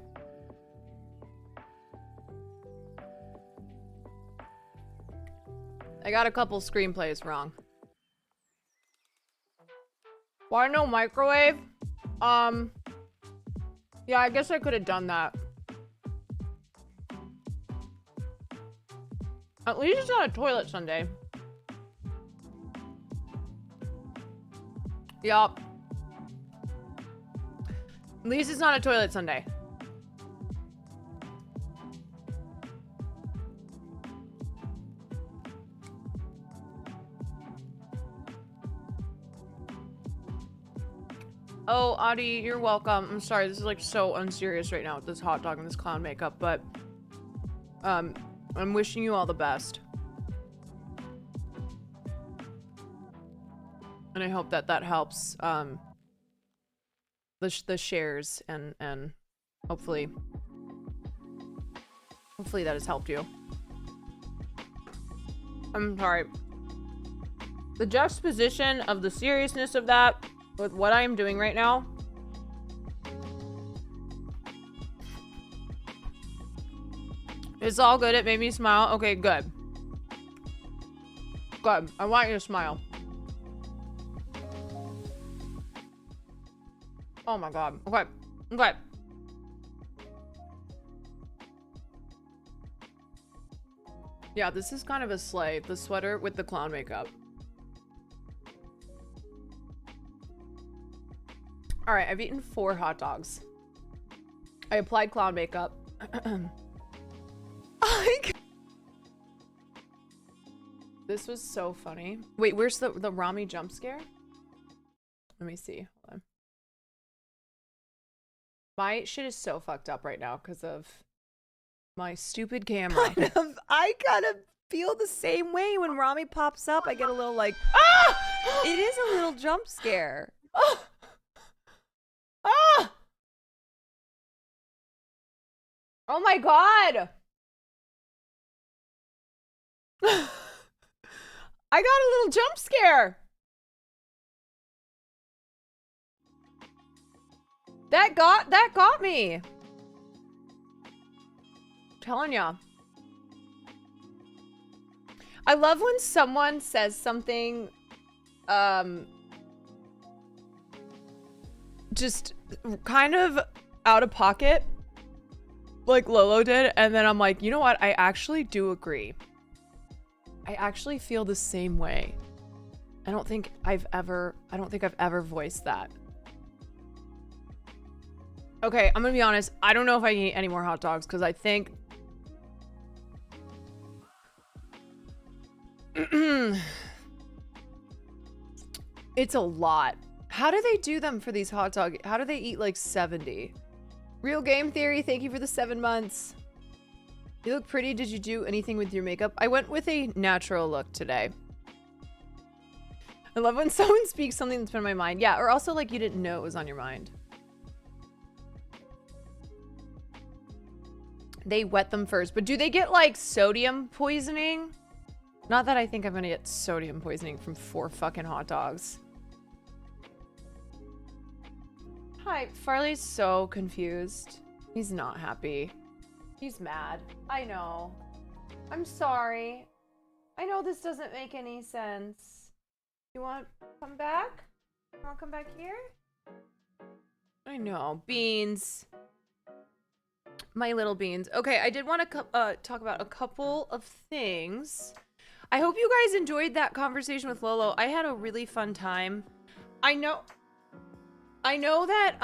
I got a couple screenplays wrong. Why no microwave? Yeah, I guess I could have done that. At least it's not a toilet sundae. Yup. At least it's not a toilet sundae. Oh, Adi, you're welcome. I'm sorry, this is like so unserious right now with this hot dog and this clown makeup, but I'm wishing you all the best. And I hope that that helps the shares and hopefully that has helped you. I'm sorry. The juxtaposition of the seriousness of that with what I am doing right now. It's all good. It made me smile. Okay, good. Good. I want you to smile. Oh my god. Okay. Okay. Yeah, this is kind of a sleigh. The sweater with the clown makeup. All right, I've eaten 4 hot dogs. I applied clown makeup. This was so funny. Wait, where's the Rami jump scare? Let me see. Hold on. My shit is so fucked up right now because of my stupid camera. I kind of feel the same way when Rami pops up. I get a little like, ah! It is a little jump scare. Ah! Ah! Oh my god! I got a little jump scare. That got me. I'm telling ya. I love when someone says something just kind of out of pocket like Lolo did, and then I'm like, you know what? I actually do agree. I actually feel the same way. I don't think I've ever voiced that. Okay, I'm gonna be honest. I don't know if I can eat any more hot dogs because I think it's a lot. How do they do them for these hot dogs? How do they eat like 70? Real Game Theory, thank you for the 7 months. You look pretty. Did you do anything with your makeup? I went with a natural look today. I love when someone speaks something that's been on my mind. Yeah, or also like you didn't know it was on your mind. They wet them first, but do they get like sodium poisoning? Not that I think I'm gonna get sodium poisoning from 4 fucking hot dogs. Hi, Farley's so confused. He's not happy. He's mad. I know. I'm sorry. I know this doesn't make any sense. You want to come back? You want to come back here? I know. Beans. My little beans. Okay, I did want to talk about a couple of things. I hope you guys enjoyed that conversation with Lolo. I had a really fun time. I know that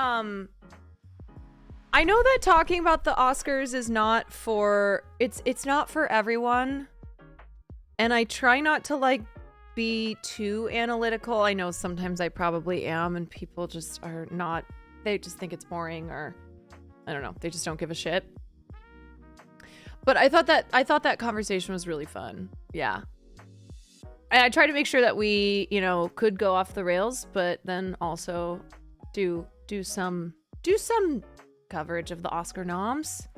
talking about the Oscars is not for it's not for everyone. And I try not to like be too analytical. I know sometimes I probably am and people just are not, they just think it's boring or I don't know, they just don't give a shit. But I thought that conversation was really fun. Yeah. I try to make sure that we, you know, could go off the rails, but then also do some coverage of the Oscar noms.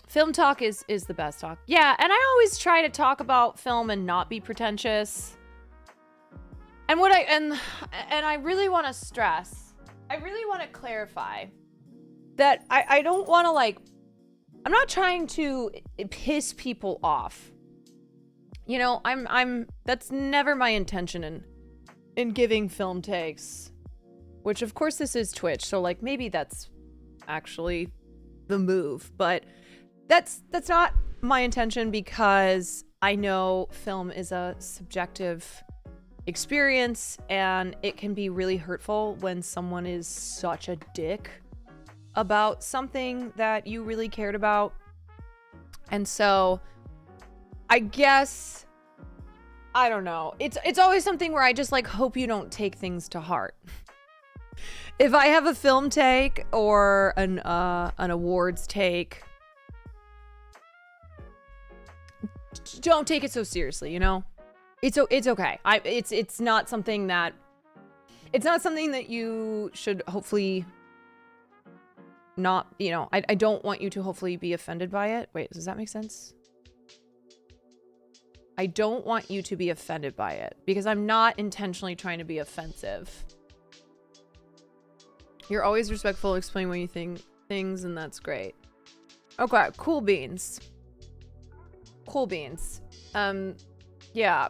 Film talk is the best talk. Yeah, and I always try to talk about film and not be pretentious. And what I really want to stress, I really want to clarify that I don't want to, like, I'm not trying to piss people off. You know, that's never my intention in giving film takes, which of course this is Twitch, so like maybe that's actually the move, but that's not my intention, because I know film is a subjective experience and it can be really hurtful when someone is such a dick about something that you really cared about. And so I guess, I don't know, it's always something where I just like hope you don't take things to heart. If I have a film take or an awards take, don't take it so seriously, you know? It's okay. It's not something that you should hopefully not, you know, I don't want you to hopefully be offended by it. Wait, does that make sense? I don't want you to be offended by it because I'm not intentionally trying to be offensive. You're always respectful, explain when you think things, and that's great. Okay, cool beans. Cool beans. Yeah.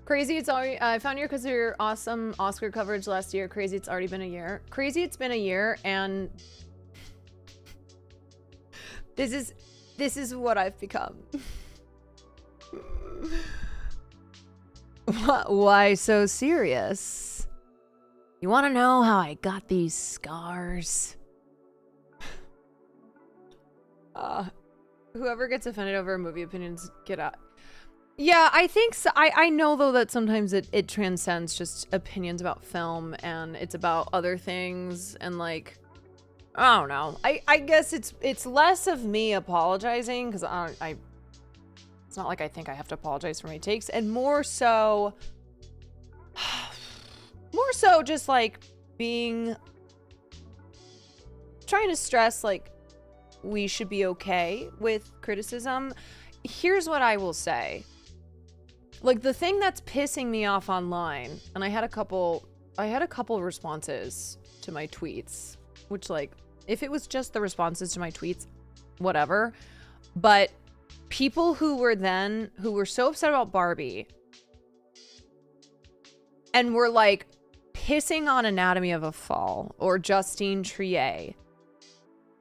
Crazy, it's already, I found you because of your awesome Oscar coverage last year. Crazy, it's already been a year. Crazy, it's been a year, and this is what I've become. Why so serious? You want to know how I got these scars? Whoever gets offended over movie opinions, get out. Yeah, I think so. I know though that sometimes it transcends just opinions about film and it's about other things, and like, I don't know. I guess it's less of me apologizing because it's not like I think I have to apologize for my takes, and more so just like trying to stress like we should be okay with criticism. Here's what I will say. Like, the thing that's pissing me off online, and I had a couple responses to my tweets, which, like, if it was just the responses to my tweets, whatever. But people who were so upset about Barbie and were like pissing on Anatomy of a Fall or Justine Triet.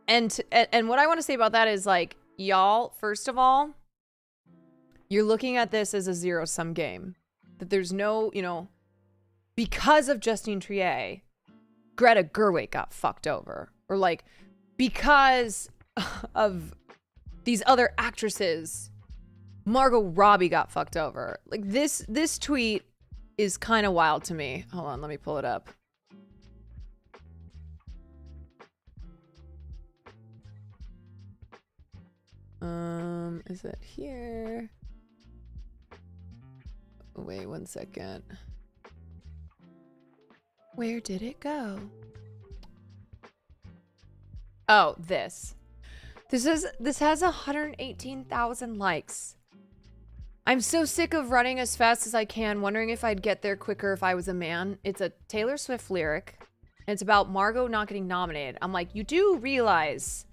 And what I want to say about that is, like, y'all, first of all, you're looking at this as a zero-sum game. That there's no, you know, because of Justine Triet, Greta Gerwig got fucked over. Or, like, because of these other actresses, Margot Robbie got fucked over. Like, this tweet is kind of wild to me. Hold on, let me pull it up. Is it here? Wait 1 second. Where did it go? Oh, this has 118,000 likes. I'm so sick of running as fast as I can, wondering if I'd get there quicker if I was a man. It's a Taylor Swift lyric, and it's about Margot not getting nominated. I'm like, you do realize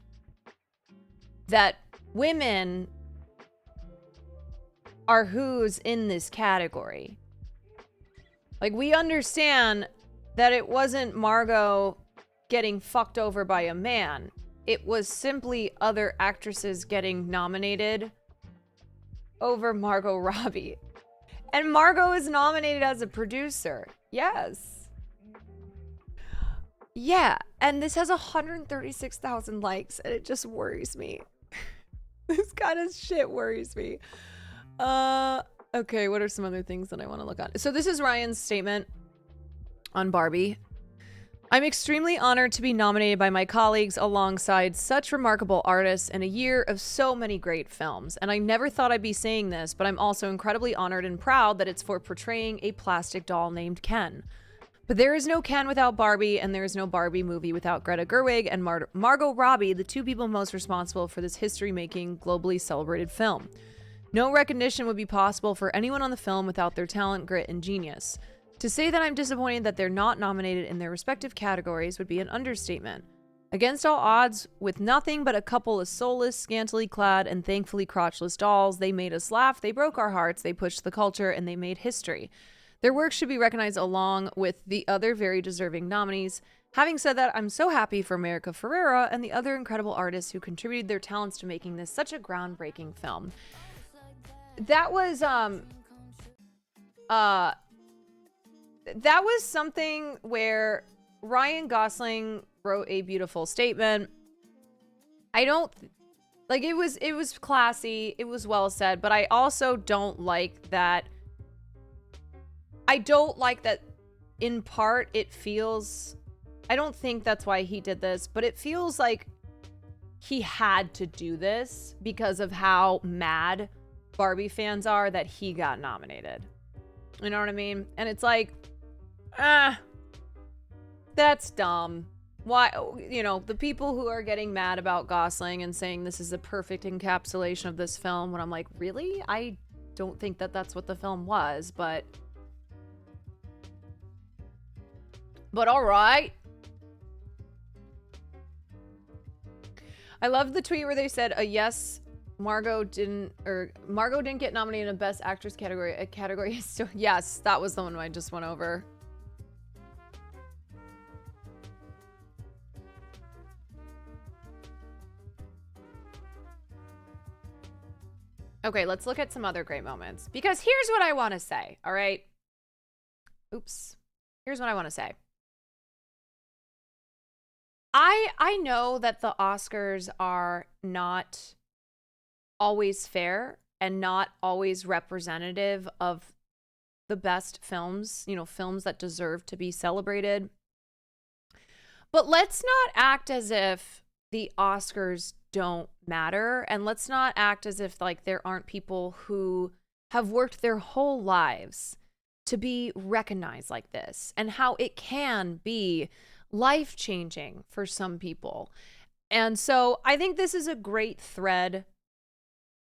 that women are who's in this category. Like, we understand that it wasn't Margot getting fucked over by a man. It was simply other actresses getting nominated over Margot Robbie. And Margot is nominated as a producer. Yes. Yeah, and this has 136,000 likes, and it just worries me. This kind of shit worries me. Okay, what are some other things that I want to look at? So this is Ryan's statement on Barbie. I'm extremely honored to be nominated by my colleagues alongside such remarkable artists in a year of so many great films. And I never thought I'd be saying this, but I'm also incredibly honored and proud that it's for portraying a plastic doll named Ken. But there is no Ken without Barbie, and there is no Barbie movie without Greta Gerwig and Margot Robbie, the two people most responsible for this history-making, globally celebrated film. No recognition would be possible for anyone on the film without their talent, grit, and genius. To say that I'm disappointed that they're not nominated in their respective categories would be an understatement. Against all odds, with nothing but a couple of soulless, scantily clad, and thankfully crotchless dolls, they made us laugh, they broke our hearts, they pushed the culture, and they made history. Their work should be recognized along with the other very deserving nominees. Having said that, I'm so happy for America Ferrera and the other incredible artists who contributed their talents to making this such a groundbreaking film. That was something where Ryan Gosling wrote a beautiful statement. I don't like it was classy, it was well said, but I also don't like that. I don't like that in part it feels, I don't think that's why he did this, but it feels like he had to do this because of how mad Barbie fans are that he got nominated. You know what I mean? And it's like, that's dumb. Why, you know, the people who are getting mad about Gosling and saying this is a perfect encapsulation of this film, when I'm like, really? I don't think that that's what the film was, but all right. I loved the tweet where they said, yes, Margot didn't get nominated in a Best Actress category. A category is still, yes, that was the one I just went over. Okay, let's look at some other great moments. Because here's what I want to say, all right? Oops. Here's what I want to say. I know that the Oscars are not always fair and not always representative of the best films, you know, films that deserve to be celebrated. But let's not act as if the Oscars don't matter, and let's not act as if like there aren't people who have worked their whole lives to be recognized like this, and how it can be life-changing for some people. And so I think this is a great thread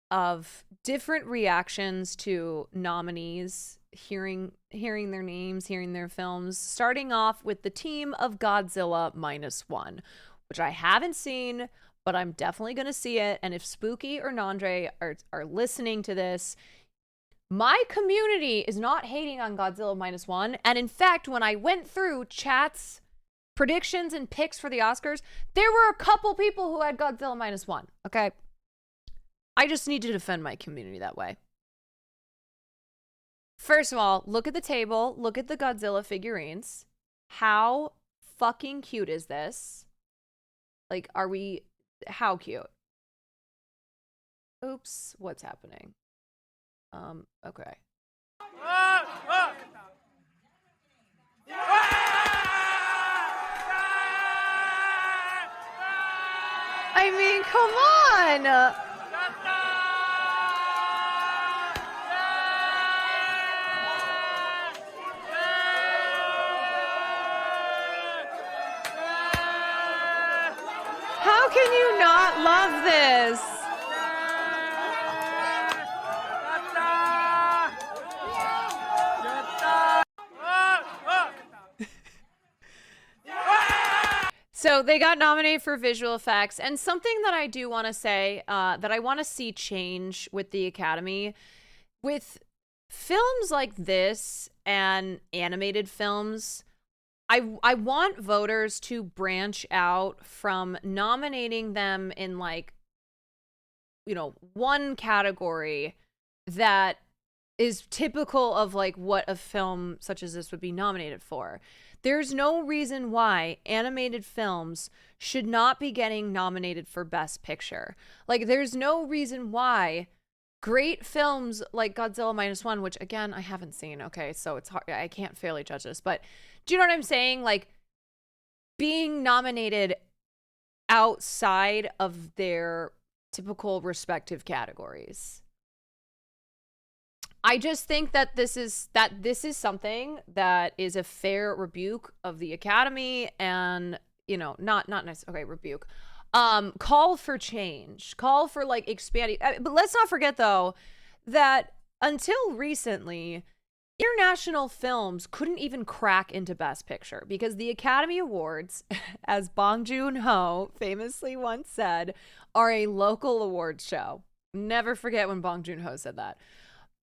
of different reactions to nominees, hearing their names, hearing their films, starting off with the team of Godzilla -1, which I haven't seen, but I'm definitely going to see it. And if Spooky or Nandre are listening to this, my community is not hating on Godzilla -1. And in fact, when I went through chat's predictions and picks for the Oscars, there were a couple people who had Godzilla -1. Okay. I just need to defend my community that way. First of all, look at the table. Look at the Godzilla figurines. How fucking cute is this? Like, how cute? Oops, what's happening? Okay. I mean, come on! How can you not love this? So they got nominated for visual effects, and something that I do want to say that I want to see change with the Academy, with films like this and animated films, I want voters to branch out from nominating them in, like, you know, one category that is typical of like what a film such as this would be nominated for. There's no reason why animated films should not be getting nominated for Best Picture. Like, there's no reason why great films like Godzilla -1, which again, I haven't seen, okay, so it's hard, I can't fairly judge this, but do you know what I'm saying? Like, being nominated outside of their typical respective categories. I just think that this is something that is a fair rebuke of the Academy, and not necessarily rebuke. Call for change, call for like expanding. But let's not forget though that until recently, international films couldn't even crack into Best Picture because the Academy Awards, as Bong Joon-ho famously once said, are a local awards show. Never forget when Bong Joon-ho said that.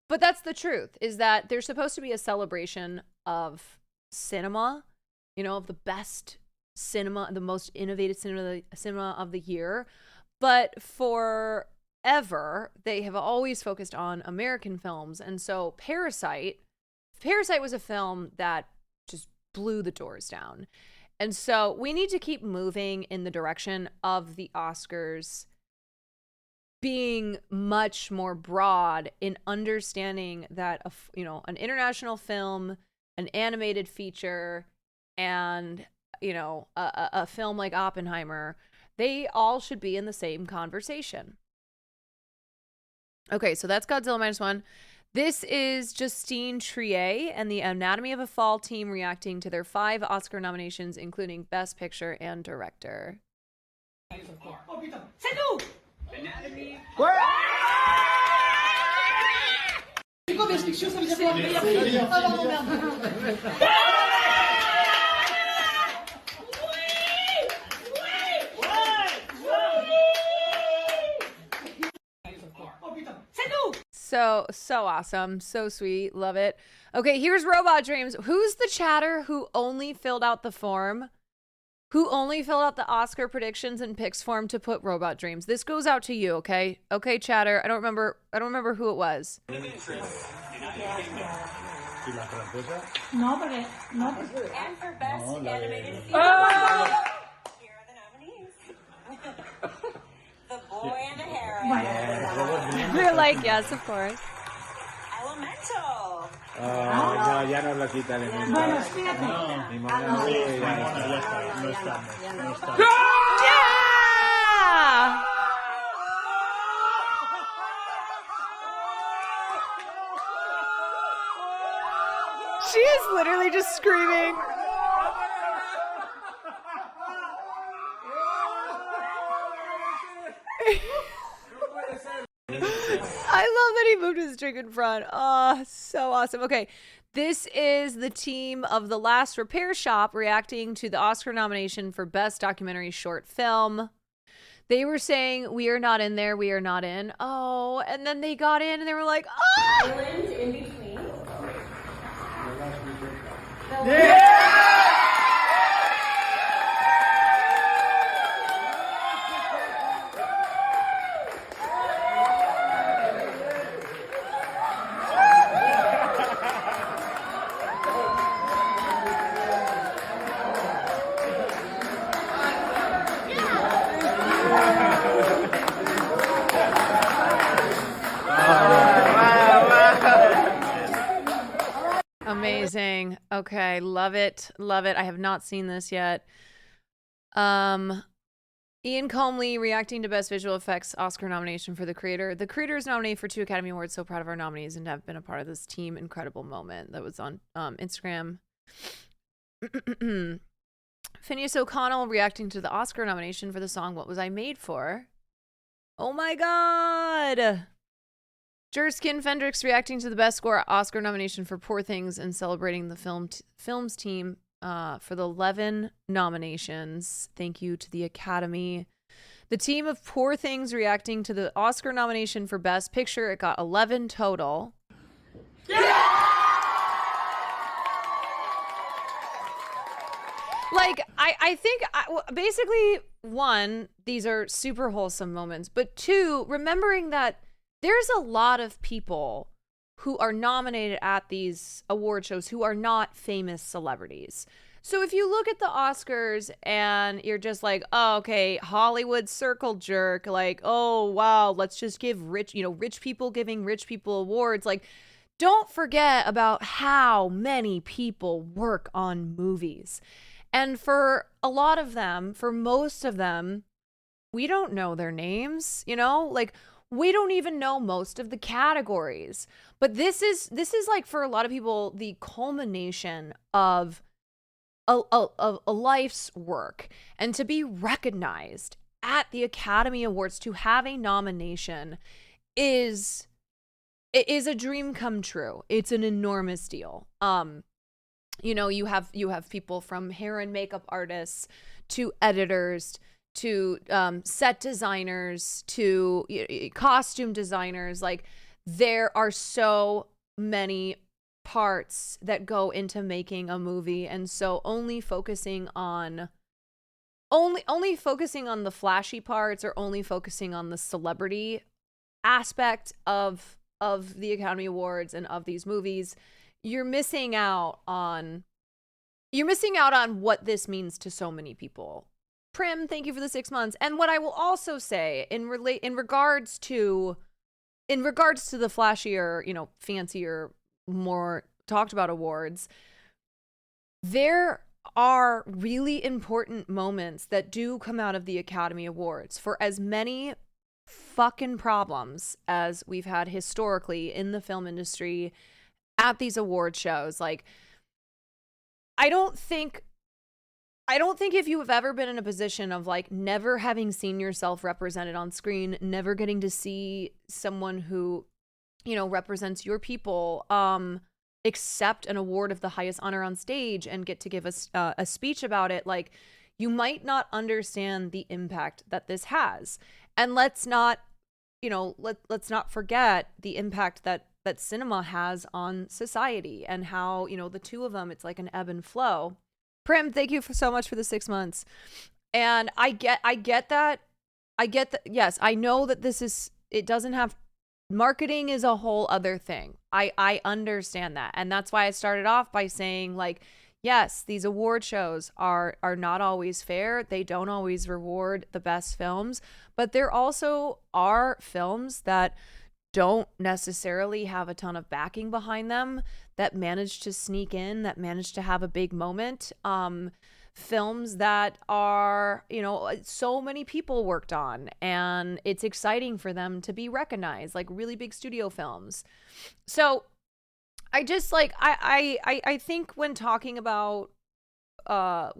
But that's the truth, is that there's supposed to be a celebration of cinema, of the best cinema, the most innovative cinema of the year. But forever, they have always focused on American films. And so Parasite was a film that just blew the doors down. And so we need to keep moving in the direction of the Oscars being much more broad in understanding that, an international film, an animated feature, and, a film like Oppenheimer, they all should be in the same conversation. Okay, so that's Godzilla -1. This is Justine Triet and the Anatomy of a Fall team reacting to their 5 Oscar nominations, including Best Picture and Director. So awesome. So sweet. Love it. Okay, here's Robot Dreams. Who's the chatter who only filled out the form? Who only filled out the Oscar predictions and picks form to put Robot Dreams? This goes out to you, okay? Okay, chatter. I don't remember who it was. No, And for Best Animated Feature, here are the nominees. The Boy and the Heron. We're like, yes, of course. Elemental. no, ya no lo quita Elemental. Bueno, fíjate. Ni modo, no está. Yeah! She is literally just screaming. I love that he moved his drink in front. Oh, so awesome. Okay, this is the team of The Last Repair Shop reacting to the Oscar nomination for Best Documentary Short Film. They were saying, we are not in there, we are not in. Oh, and then they got in and they were like, ah! Island in between. Amazing. Okay, love it. Love it. I have not seen this yet. Ian Comley reacting to Best Visual Effects Oscar nomination for The Creator. The Creator is nominated for 2 Academy Awards. So proud of our nominees and to have been a part of this team incredible moment. That was on Instagram. Phineas O'Connell reacting to the Oscar nomination for the song What Was I Made For? Oh my god! Jerskin Fendrix reacting to the Best Score Oscar nomination for Poor Things and celebrating the films team for the 11 nominations. Thank you to the Academy. The team of Poor Things reacting to the Oscar nomination for Best Picture. It got 11 total. Like, I think, basically, 1, these are super wholesome moments. But 2, remembering that there's a lot of people who are nominated at these award shows who are not famous celebrities. So if you look at the Oscars and you're just like, oh, okay, Hollywood circle jerk, like, oh, wow, let's just give rich people giving rich people awards. Like, don't forget about how many people work on movies. And for a lot of them, for most of them, we don't know their names, you know? Like, we don't even know most of the categories. But this is like, for a lot of people, the culmination of a life's work. And to be recognized at the Academy Awards, to have a nomination is a dream come true. It's an enormous deal. You know, you have people from hair and makeup artists to editors to set designers to costume designers. Like, there are so many parts that go into making a movie, and so only focusing on the flashy parts, or only focusing on the celebrity aspect of the Academy Awards and of these movies, you're missing out on what this means to so many people. Prim, thank you for the 6 months. And what I will also say in regards to the flashier, you know, fancier, more talked about awards, there are really important moments that do come out of the Academy Awards. For as many fucking problems as we've had historically in the film industry at these award shows, like, I don't think if you have ever been in a position of, like, never having seen yourself represented on screen, never getting to see someone who, you know, represents your people accept an award of the highest honor on stage and get to give a speech about it, like, you might not understand the impact that this has. And let's not forget the impact that cinema has on society, and how, you know, the two of them, it's like an ebb and flow. Prim, thank you so much for the 6 months. And I get that. Yes, I know that it doesn't have, marketing is a whole other thing. I understand that. And that's why I started off by saying, like, yes, these award shows are not always fair. They don't always reward the best films, but there also are films that don't necessarily have a ton of backing behind them that manage to sneak in, that manage to have a big moment. Films that are, you know, so many people worked on, and it's exciting for them to be recognized, like really big studio films. So I just, like, I think when talking about the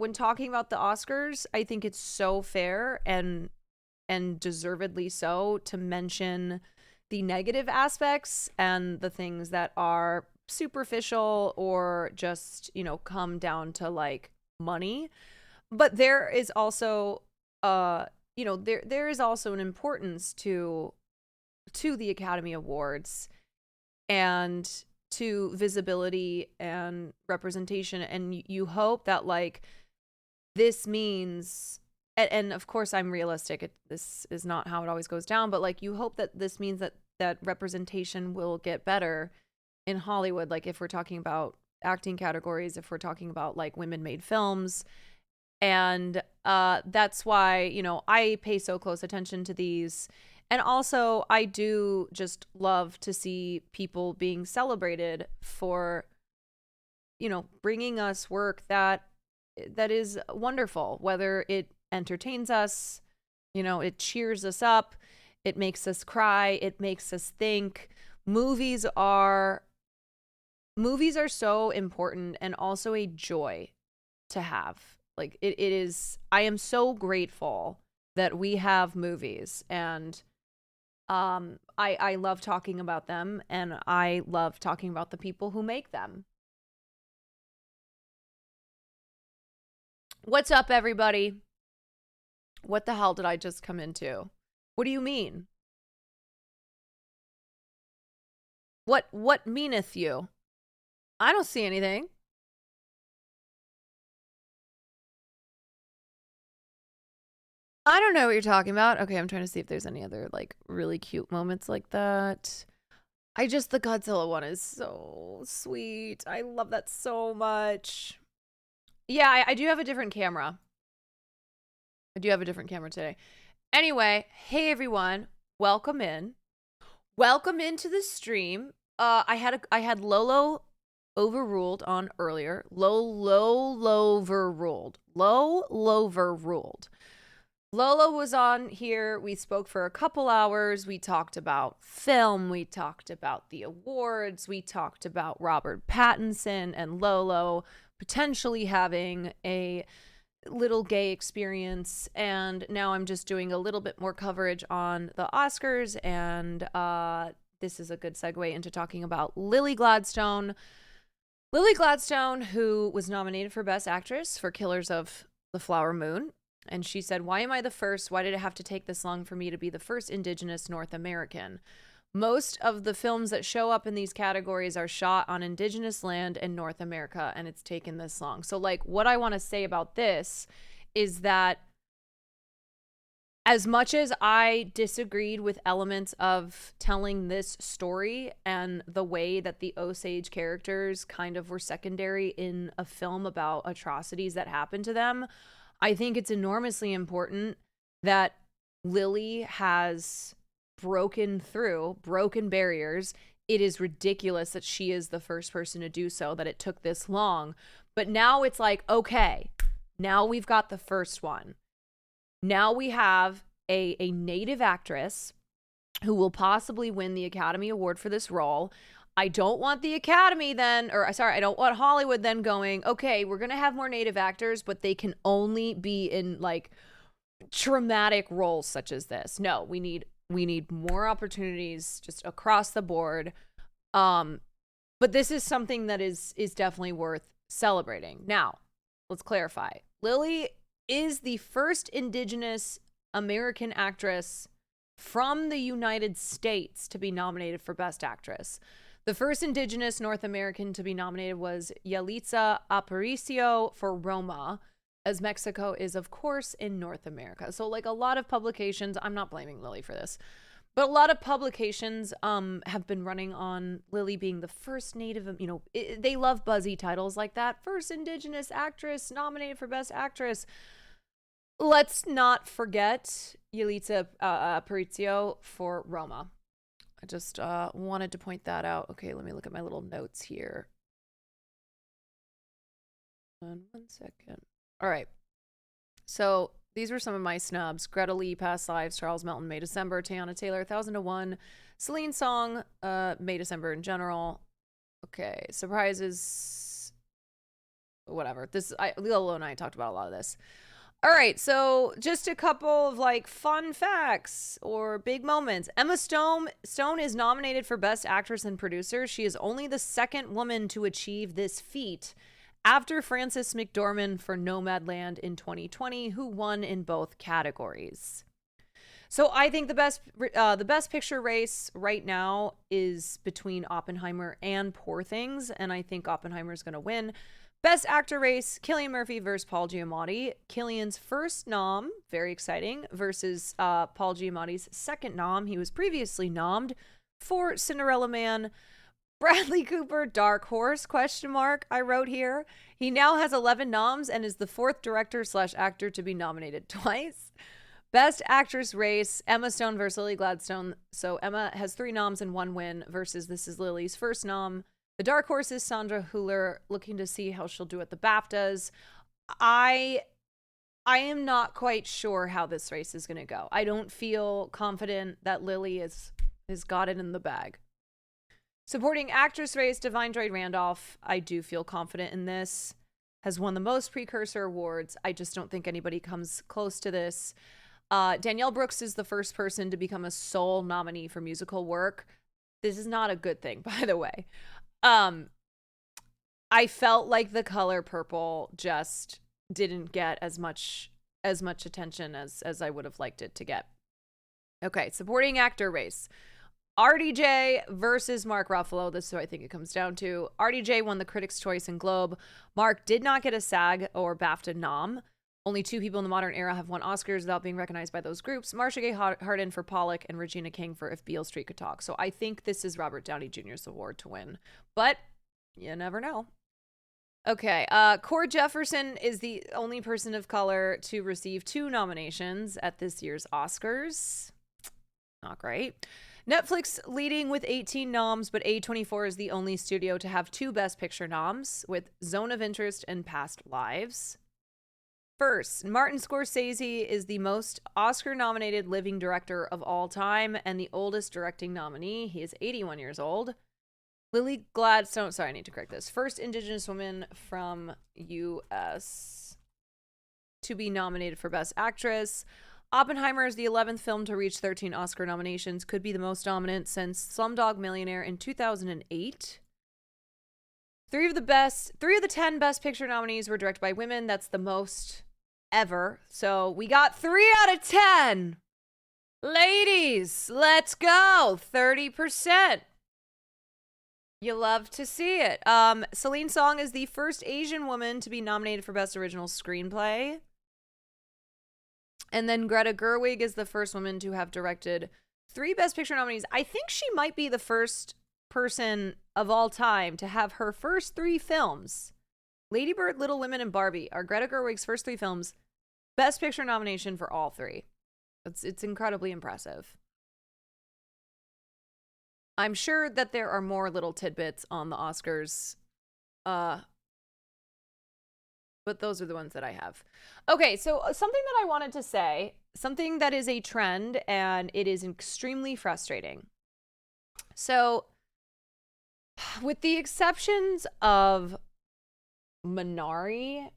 Oscars, I think it's so fair and deservedly so to mention the negative aspects and the things that are superficial or just, you know, come down to, like, money. But there is also you know, there is also an importance to the Academy Awards and to visibility and representation. And you hope that, like, this means, and of course I'm realistic, this is not how it always goes down, but, like, you hope that this means that representation will get better in Hollywood. Like, if we're talking about acting categories, if we're talking about, like, women-made films. And that's why, you know, I pay so close attention to these. And also, I do just love to see people being celebrated for, you know, bringing us work that is wonderful, whether it entertains us, you know, it cheers us up, it makes us cry, it makes us think. Movies are so important, and also a joy to have. Like, it is, I am so grateful that we have movies, and I love talking about them, and I love talking about the people who make them. What's up, everybody? What the hell did I just come into? What do you mean? What meaneth you? I don't see anything. I don't know what you're talking about. Okay, I'm trying to see if there's any other, like, really cute moments like that. The Godzilla one is so sweet. I love that so much. Yeah, I do have a different camera. I do have a different camera today. Anyway, hey everyone, welcome in. Welcome into the stream. I had Lolo overruled on earlier. LOLOVERRULED. LOLOVERRULed. Lola was on here. We spoke for a couple hours. We talked about film. We talked about the awards. We talked about Robert Pattinson and Lolo potentially having a little gay experience. And now I'm just doing a little bit more coverage on the Oscars. And this is a good segue into talking about Lily Gladstone. Lily Gladstone, who was nominated for Best Actress for Killers of the Flower Moon. And she said, "Why am I the first? Why did it have to take this long for me to be the first Indigenous North American? Most of the films that show up in these categories are shot on Indigenous land in North America, and it's taken this long." So, like, what I want to say about this is that as much as I disagreed with elements of telling this story and the way that the Osage characters kind of were secondary in a film about atrocities that happened to them, I think it's enormously important that Lily has broken barriers. It is ridiculous that she is the first person to do so, that it took this long. But now it's like, okay, now we've got the first one. Now we have a native actress who will possibly win the Academy Award for this role. I don't want the Academy then, I don't want Hollywood then going, okay, we're going to have more native actors, but they can only be in like traumatic roles such as this. No, we need more opportunities just across the board. But this is something that is definitely worth celebrating. Now, let's clarify. Lily is the first Indigenous American actress from the United States to be nominated for Best Actress. The first Indigenous North American to be nominated was Yalitza Aparicio for Roma, as Mexico is, of course, in North America. So, like, a lot of publications, I'm not blaming Lily for this, but a lot of publications have been running on Lily being the first Native, they love buzzy titles like that. First Indigenous actress nominated for Best Actress. Let's not forget Yalitza Aparicio for Roma. I just wanted to point that out. Okay, let me look at my little notes here. One second. All right. So these were some of my snubs. Greta Lee, Past Lives, Charles Melton, May December, Teyana Taylor, 1001, Celine Song, May December in general. Okay, surprises, whatever. Lilo and I talked about a lot of this. All right, so just a couple of like fun facts or big moments. Emma Stone is nominated for Best Actress and Producer. She is only the second woman to achieve this feat after Frances McDormand for Nomadland in 2020, who won in both categories. So I think the best picture race right now is between Oppenheimer and Poor Things, and I think Oppenheimer is going to win. Best Actor race, Cillian Murphy versus Paul Giamatti. Cillian's first nom, very exciting, versus Paul Giamatti's second nom. He was previously nommed for Cinderella Man. Bradley Cooper, Dark Horse, ? I wrote here. He now has 11 noms and is the fourth director/actor to be nominated twice. Best Actress race, Emma Stone versus Lily Gladstone. So Emma has 3 noms and 1 win versus this is Lily's first nom. The Dark Horse is Sandra Hüller, looking to see how she'll do at the BAFTAs. I am not quite sure how this race is going to go. I don't feel confident that Lily has got it in the bag. Supporting Actress race, Divine Joy Randolph. I do feel confident in this. Has won the most precursor awards. I just don't think anybody comes close to this. Danielle Brooks is the first person to become a sole nominee for musical work. This is not a good thing, by the way. I felt like The Color Purple just didn't get as much attention as I would have liked it to get. Okay, supporting actor race. RDJ versus Mark Ruffalo. This is who I think it comes down to. RDJ won the Critics' Choice and Globe. Mark did not get a SAG or BAFTA nom. Only 2 people in the modern era have won Oscars without being recognized by those groups. Marcia Gay Harden for Pollock and Regina King for If Beale Street Could Talk. So I think this is Robert Downey Jr.'s award to win. But you never know. Okay, Cord Jefferson is the only person of color to receive 2 nominations at this year's Oscars. Not great. Netflix leading with 18 noms, but A24 is the only studio to have 2 Best Picture noms with Zone of Interest and Past Lives. First, Martin Scorsese is the most Oscar-nominated living director of all time and the oldest directing nominee. He is 81 years old. Lily Gladstone, sorry, I need to correct this. First Indigenous woman from U.S. to be nominated for Best Actress. Oppenheimer is the 11th film to reach 13 Oscar nominations, could be the most dominant since Slumdog Millionaire in 2008. 3 of the 10 Best Picture nominees were directed by women. That's the most ever. So we got 3 out of 10. Ladies, let's go. 30%. You love to see it. Celine Song is the first Asian woman to be nominated for Best Original Screenplay. And then Greta Gerwig is the first woman to have directed 3 Best Picture nominees. I think she might be the first person of all time to have her first 3 films, Lady Bird, Little Women, and Barbie, are Greta Gerwig's first 3 films, Best Picture nomination for all 3. It's incredibly impressive. I'm sure that there are more little tidbits on the Oscars, but those are the ones that I have. Okay, so something that I wanted to say, something that is a trend, and it is extremely frustrating. So, with the exceptions of Minari,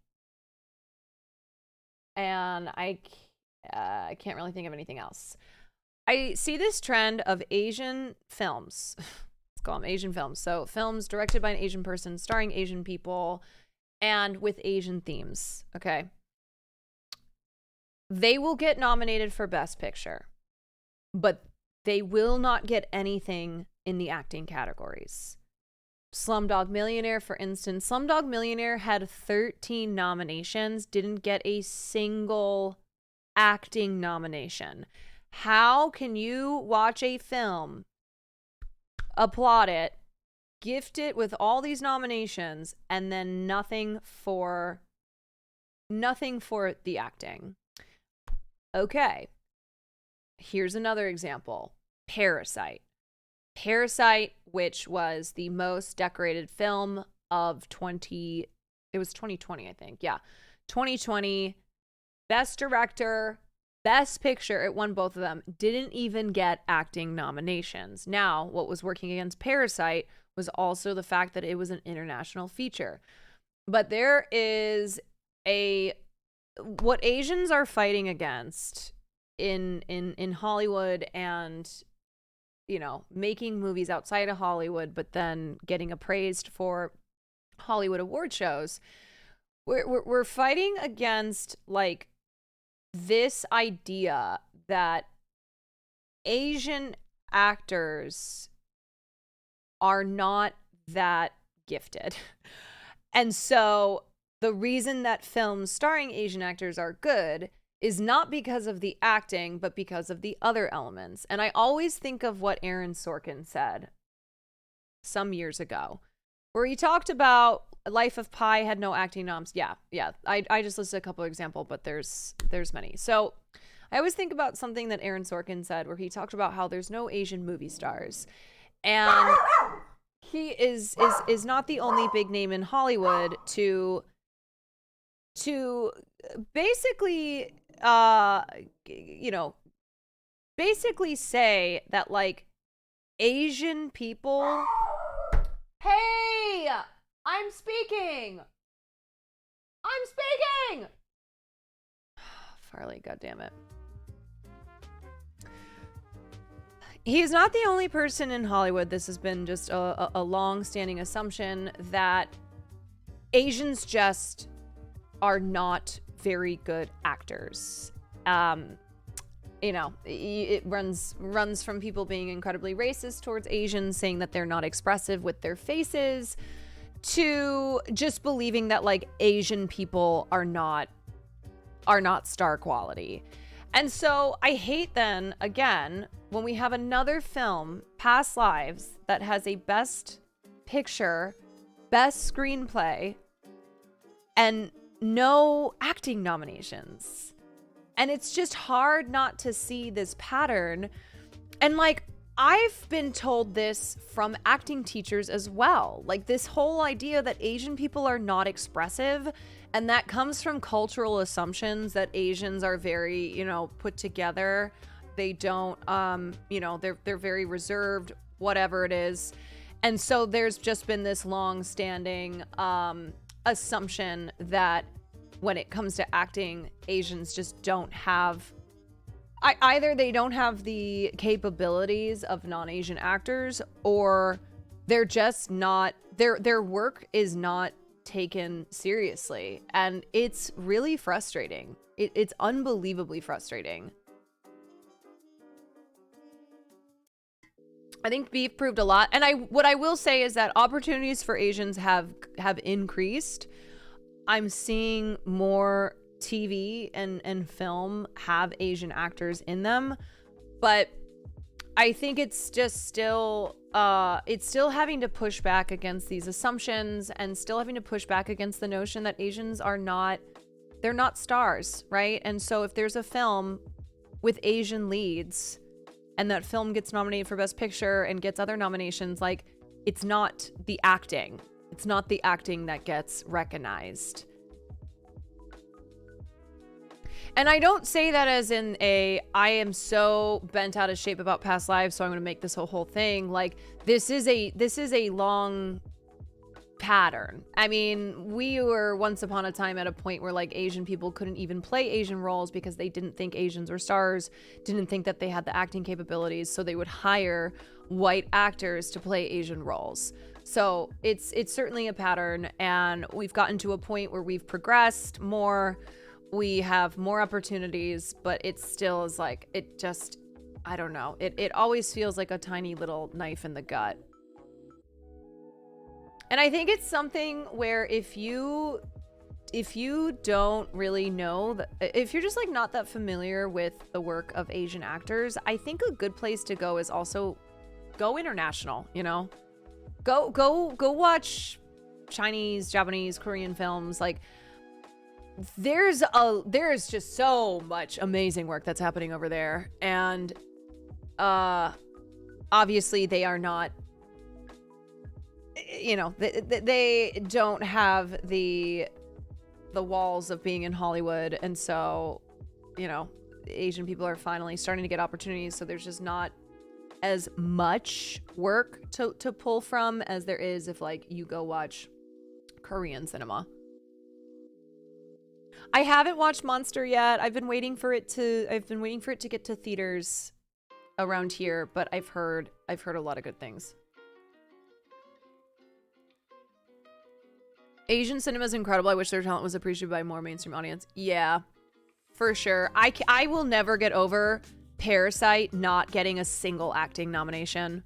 and I can't really think of anything else, I see this trend of Asian films. Let's call them Asian films. So, films directed by an Asian person, starring Asian people, and with Asian themes, okay? They will get nominated for Best Picture, but they will not get anything in the acting categories. Slumdog Millionaire, for instance. Slumdog Millionaire had 13 nominations, didn't get a single acting nomination. How can you watch a film, applaud it, gift it with all these nominations, and then nothing for the acting? Okay. Here's another example. Parasite. Parasite, which was the most decorated film of 2020, I think. Yeah. 2020. Best director, Best Picture, it won both of them. Didn't even get acting nominations. Now, what was working against Parasite was also the fact that it was an international feature. But there is what Asians are fighting against in Hollywood, and making movies outside of Hollywood, but then getting appraised for Hollywood award shows. We're fighting against like this idea that Asian actors are not that gifted. And so the reason that films starring Asian actors are good is not because of the acting, but because of the other elements. And I always think of what Aaron Sorkin said some years ago, where he talked about Life of Pi had no acting noms. Yeah. I just listed a couple of examples, but there's many. So I always think about something that Aaron Sorkin said, where he talked about how there's no Asian movie stars. And he is not the only big name in Hollywood to basically basically say that like Asian people, hey, I'm speaking. Farley, goddammit. He's not the only person in Hollywood. This has been just a long-standing assumption that Asians just are not very good actors. It runs from people being incredibly racist towards Asians, saying that they're not expressive with their faces, to just believing that like Asian people are not star quality. And so I hate then again when we have another film, Past Lives, that has a Best Picture, Best Screenplay, and no acting nominations. And it's just hard not to see this pattern. And like, I've been told this from acting teachers as well. Like this whole idea that Asian people are not expressive, and that comes from cultural assumptions that Asians are very, you know, put together. They don't, you know, they're very reserved, whatever it is. And so there's just been this long-standing assumption that when it comes to acting, Asians just don't have either they don't have the capabilities of non-Asian actors, or they're just not, their work is not taken seriously. And it's really frustrating. It's unbelievably frustrating. I think Beef proved a lot. And what I will say is that opportunities for Asians have increased. I'm seeing more TV and film have Asian actors in them, but I think it's just still having to push back against these assumptions, and still having to push back against the notion that Asians are not, they're not stars, right? And so if there's a film with Asian leads and that film gets nominated for Best Picture and gets other nominations, like, it's not the acting. It's not the acting that gets recognized. And I don't say that as in I am so bent out of shape about past lives, so I'm going to make this whole thing. Like, this is a long pattern. I mean, we were once upon a time at a point where like Asian people couldn't even play Asian roles because they didn't think Asians were stars, didn't think that they had the acting capabilities, so they would hire white actors to play Asian roles. So it's certainly a pattern, and we've gotten to a point where we've progressed more. We have more opportunities, but it still is like, it just, I don't know. It always feels like a tiny little knife in the gut. And I think it's something where if you don't really know, if you're just like not that familiar with the work of Asian actors, I think a good place to go is also go international, you know? Go watch Chinese, Japanese, Korean films. Like, there's just so much amazing work that's happening over there, and obviously they are not, you know, they don't have the walls of being in Hollywood, and so, you know, Asian people are finally starting to get opportunities, so there's just not as much work to pull from as there is if like you go watch Korean cinema. I haven't watched Monster yet. I've been waiting for it to get to theaters around here, but I've heard a lot of good things. Asian cinema is incredible. I wish their talent was appreciated by a more mainstream audience. Yeah, for sure. I will never get over Parasite not getting a single acting nomination.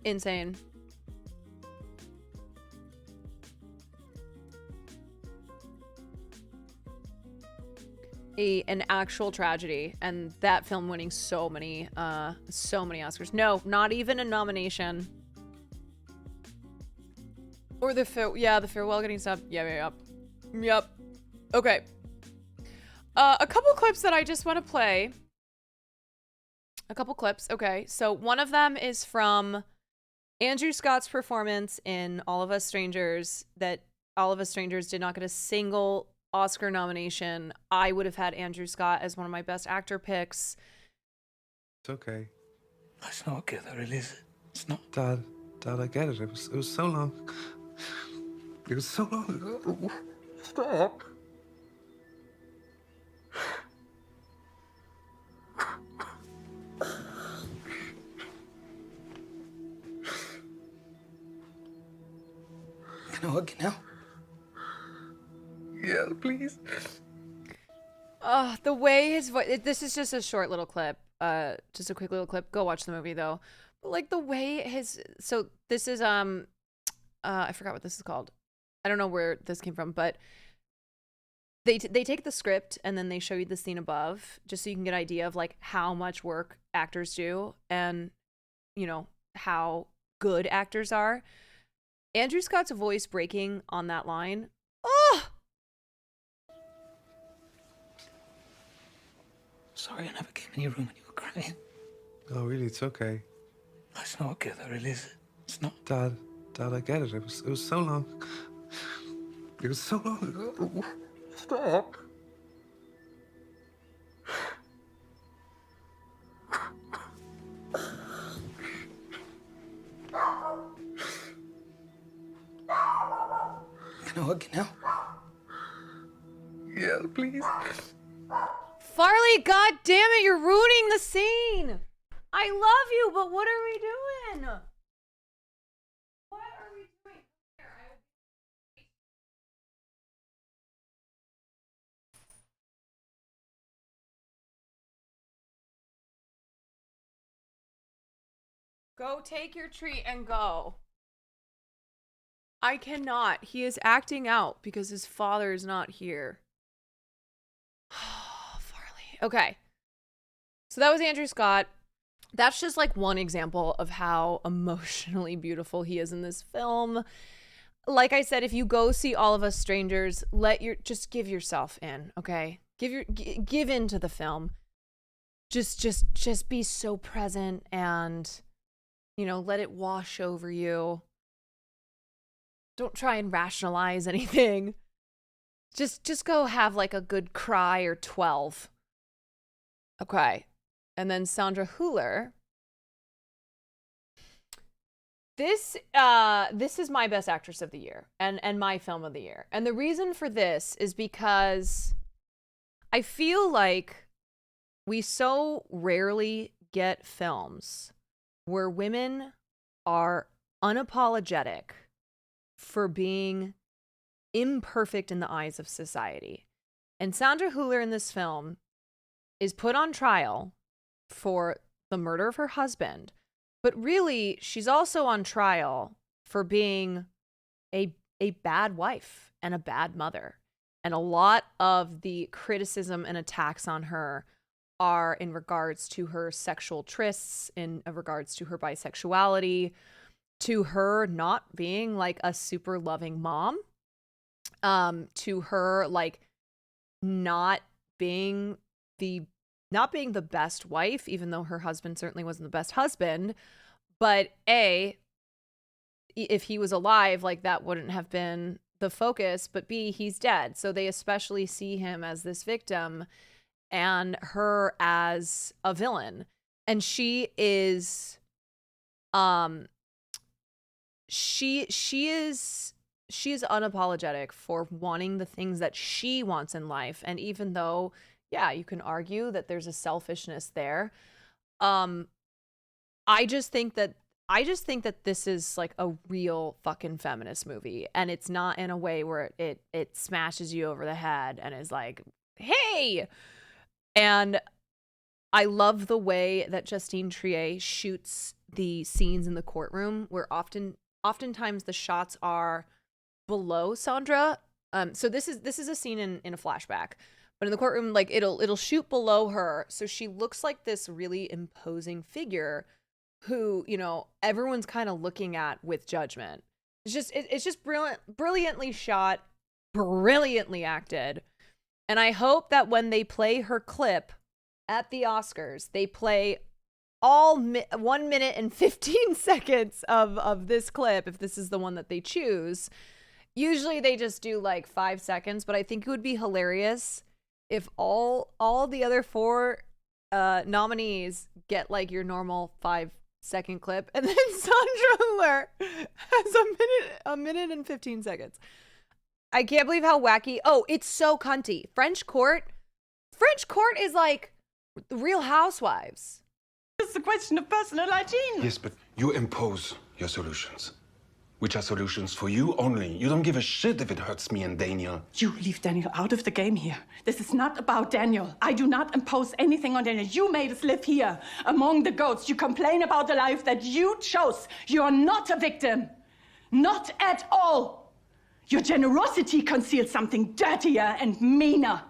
Insane. An actual tragedy, and that film winning so many Oscars. No, not even a nomination. Or the farewell getting stuff. Yep. Okay. A couple clips that I just want to play. A couple clips. Okay, so one of them is from Andrew Scott's performance in All of Us Strangers. That All of Us Strangers did not get a single Oscar nomination. I would have had Andrew Scott as one of my best actor picks. It's okay. It's not okay, though, really, is it? It's not. Dad, I get it. It was so long. It was so long ago. Stop. Can I hug you now? Yeah, please. The way his voice, this is just a short little clip, just a quick little clip. Go watch the movie though. But like the way so this is I forgot what this is called. I don't know where this came from, but they take the script and then they show you the scene above, just so you can get an idea of like how much work actors do and, you know, how good actors are. Andrew Scott's voice breaking on that line. Oh! Sorry I never came in your room when you were crying. Oh, really? It's okay. It's not okay, though, really, is it? It's not. Dad, I get it. It was so long. It was so long ago. Stop. Can I hug you now? Yeah, please. Farley, god damn it, you're ruining the scene. I love you, but what are we doing? What are we doing? Go take your treat and go. I cannot. He is acting out because his father is not here. Farley. Okay. So that was Andrew Scott. That's just like one example of how emotionally beautiful he is in this film. Like I said, if you go see All of Us Strangers, just give yourself in, okay? Give in to the film. Just be so present and, you know, let it wash over you. Don't try and rationalize anything. Just go have like a good cry or 12. Okay. And then Sandra Hüller. This is my best actress of the year and my film of the year. And the reason for this is because I feel like we so rarely get films where women are unapologetic for being imperfect in the eyes of society. And Sandra Hüller in this film is put on trial for the murder of her husband, but really she's also on trial for being a bad wife and a bad mother. And a lot of the criticism and attacks on her are in regards to her sexual trysts, in regards to her bisexuality, to her not being like a super loving mom, to her like not being the best wife, even though her husband certainly wasn't the best husband. But A, if he was alive, like that wouldn't have been the focus, but B, he's dead. So they especially see him as this victim and her as a villain. And she is she is unapologetic for wanting the things that she wants in life. And even though, yeah, you can argue that there's a selfishness there, I just think that this is like a real fucking feminist movie, and it's not in a way where it smashes you over the head and is like, hey. And I love the way that Justine Triet shoots the scenes in the courtroom, where oftentimes the shots are below Sandra. So this is a scene in a flashback, but in the courtroom, like it'll shoot below her, so she looks like this really imposing figure who, you know, everyone's kind of looking at with judgment. It's just brilliantly shot, brilliantly acted. And I hope that when they play her clip at the Oscars, they play all 1 minute and 15 seconds of this clip, if this is the one that they choose. Usually they just do like 5 seconds, but I think it would be hilarious if all the other 4 nominees get like your normal 5-second clip, and then Sandra Hüller has a minute and 15 seconds. I can't believe how wacky. Oh, it's so cunty. French Court is like Real Housewives. It's a question of personal hygiene. Yes, but you impose your solutions, which are solutions for you only. You don't give a shit if it hurts me and Daniel. You leave Daniel out of the game here. This is not about Daniel. I do not impose anything on Daniel. You made us live here among the goats. You complain about the life that you chose. You are not a victim. Not at all. Your generosity conceals something dirtier and meaner.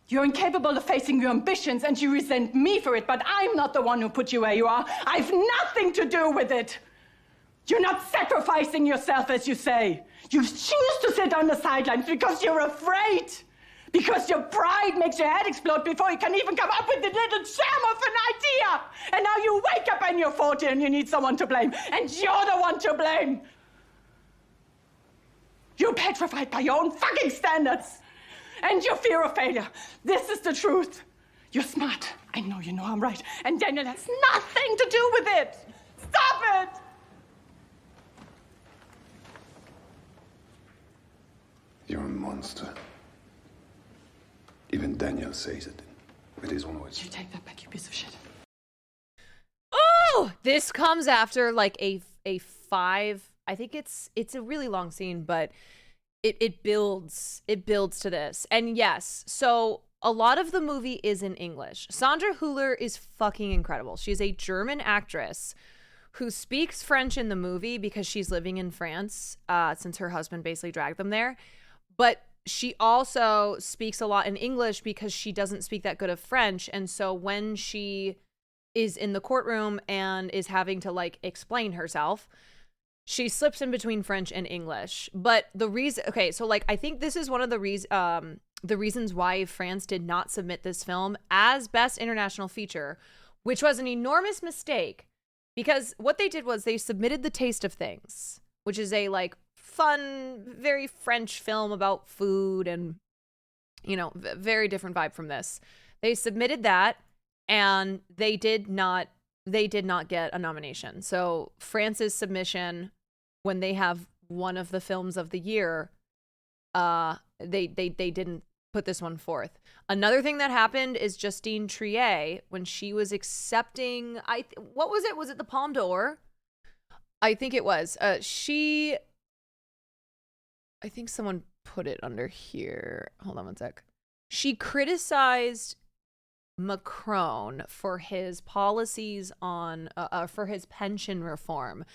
You're incapable of facing your ambitions, and you resent me for it, but I'm not the one who put you where you are. I've nothing to do with it. You're not sacrificing yourself, as you say. You choose to sit on the sidelines because you're afraid. Because your pride makes your head explode before you can even come up with the little germ of an idea. And now you wake up and you're 40 and you need someone to blame. And you're the one to blame. You're petrified by your own fucking standards. And your fear of failure. This is the truth. You're smart. I know you know I'm right. And Daniel has nothing to do with it. Stop it! You're a monster. Even Daniel says it with his own words. You take that back, you piece of shit. Oh, this comes after like a 5. I think it's a really long scene, but it builds to this. And yes, so a lot of the movie is in English. Sandra Hüller is fucking incredible. She's a German actress who speaks French in the movie because she's living in France since her husband basically dragged them there. But she also speaks a lot in English because she doesn't speak that good of French. And so when she is in the courtroom and is having to like explain herself, she slips in between French and English. But the reason, okay, so like I think this is one of the reasons why France did not submit this film as Best International Feature, which was an enormous mistake, because what they did was they submitted The Taste of Things, which is a like fun, very French film about food and, you know, very different vibe from this. They submitted that and they did not get a nomination. So France's submission, when they have one of the films of the year, they didn't put this one forth. Another thing that happened is Justine Triet, when she was accepting, what was it? Was it the Palme d'Or? I think it was. I think someone put it under here. Hold on one sec. She criticized Macron for his policies on for his pension reform,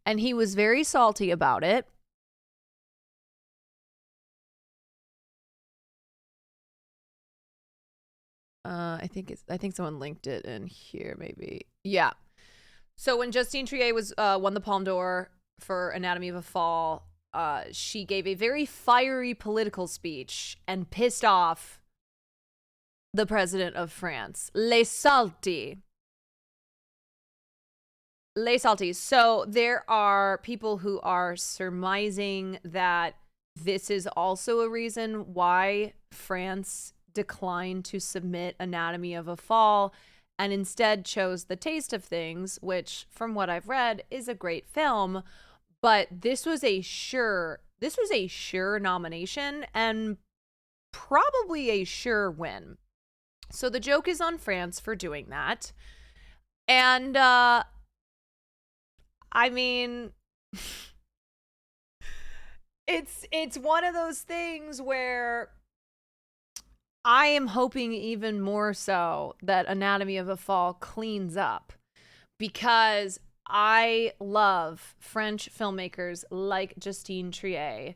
and he was very salty about it. I think someone linked it in here, maybe. Yeah. So when Justine Triet was won the Palme d'Or for Anatomy of a Fall, she gave a very fiery political speech and pissed off the president of France. Les Salty. So there are people who are surmising that this is also a reason why France declined to submit Anatomy of a Fall and instead chose The Taste of Things, which from what I've read is a great film, but this was a sure nomination and probably a sure win. So the joke is on France for doing that. And I mean it's one of those things where I am hoping even more so that Anatomy of a Fall cleans up, because I love French filmmakers like Justine Triet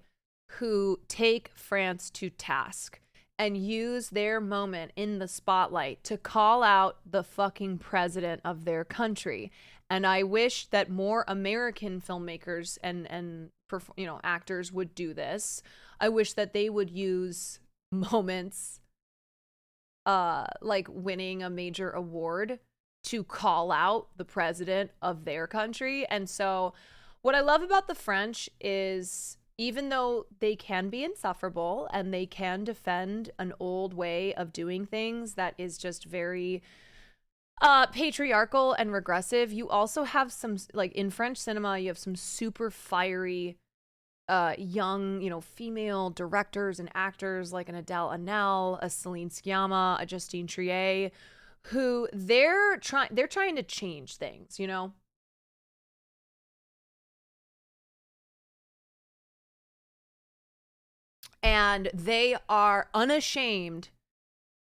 who take France to task and use their moment in the spotlight to call out the fucking president of their country. And I wish that more American filmmakers and actors would do this. I wish that they would use moments like winning a major award to call out the president of their country. And so what I love about the French is, even though they can be insufferable and they can defend an old way of doing things that is just very patriarchal and regressive, you also have some, like in French cinema, you have some super fiery young, female directors and actors like an Adele Haenel, a Celine Sciamma, a Justine Triet, who they're trying to change things, And they are unashamed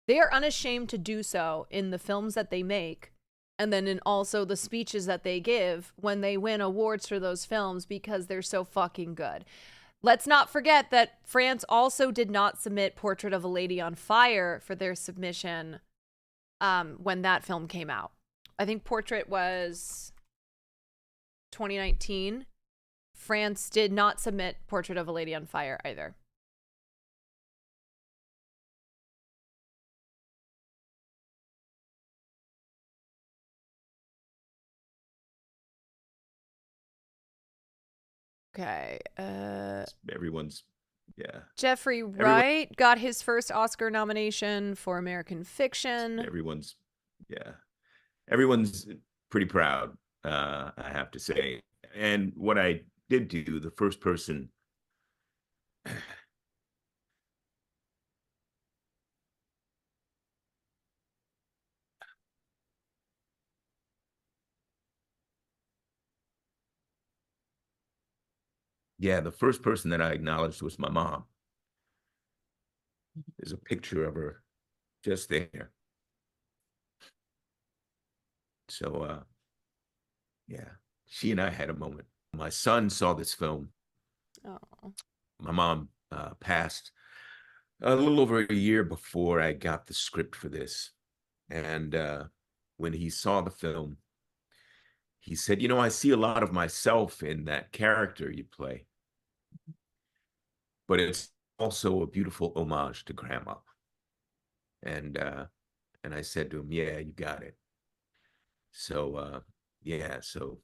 to do so in the films that they make, and then in also the speeches that they give when they win awards for those films, because they're so fucking good. Let's not forget that France also did not submit Portrait of a Lady on Fire for their submission when that film came out. I think Portrait was 2019. France did not submit Portrait of a Lady on Fire either. Okay. Everyone's, yeah. Jeffrey Wright got his first Oscar nomination for American Fiction. Everyone's, yeah. Everyone's pretty proud, I have to say. And what I did do, the first person yeah, the first person that I acknowledged was my mom. There's a picture of her just there. So, yeah, she and I had a moment. My son saw this film. Oh. My mom passed a little over a year before I got the script for this. And when he saw the film, he said, you know, I see a lot of myself in that character you play. But it's also a beautiful homage to Grandma. And I said to him, yeah, you got it. So, yeah, so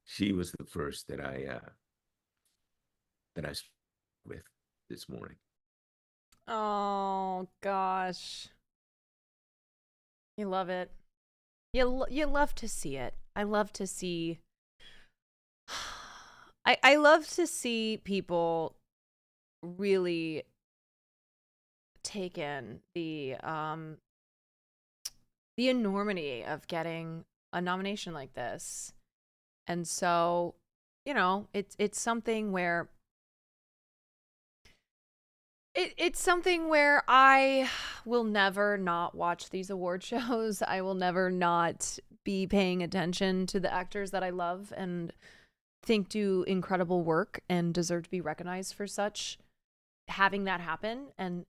she was the first that I spoke with this morning. Oh gosh, you love it. You love to see it. I love to see. I love to see people really take in the enormity of getting a nomination like this. And so, you know, it's something where it's something where I will never not watch these award shows. I will never not be paying attention to the actors that I love and think do incredible work and deserve to be recognized for such. Having that happen, and